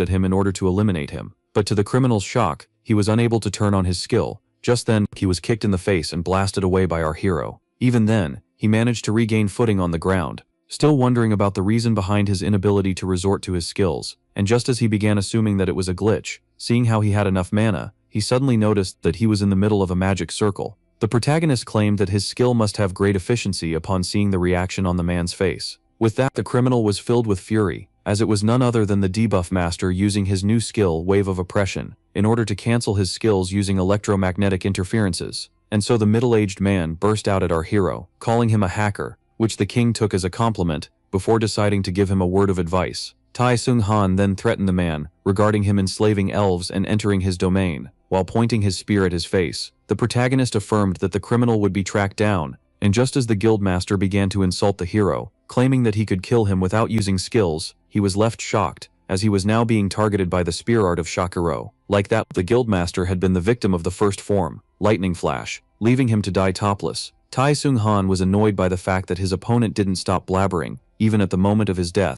at him in order to eliminate him. But to the criminal's shock, he was unable to turn on his skill. Just then, he was kicked in the face and blasted away by our hero. Even then, he managed to regain footing on the ground, still wondering about the reason behind his inability to resort to his skills, and just as he began assuming that it was a glitch, seeing how he had enough mana, he suddenly noticed that he was in the middle of a magic circle. The protagonist claimed that his skill must have great efficiency upon seeing the reaction on the man's face. With that, the criminal was filled with fury, as it was none other than the debuff master using his new skill, Wave of Oppression, in order to cancel his skills using electromagnetic interferences. And so the middle-aged man burst out at our hero, calling him a hacker, which the king took as a compliment, before deciding to give him a word of advice. Tai Sung Han then threatened the man, regarding him enslaving elves and entering his domain. While pointing his spear at his face, the protagonist affirmed that the criminal would be tracked down, and just as the guildmaster began to insult the hero, claiming that he could kill him without using skills, he was left shocked, as he was now being targeted by the spear art of Shakiro. Like that, the guildmaster had been the victim of the first form, Lightning Flash, leaving him to die topless. Tai Sung Han was annoyed by the fact that his opponent didn't stop blabbering, even at the moment of his death,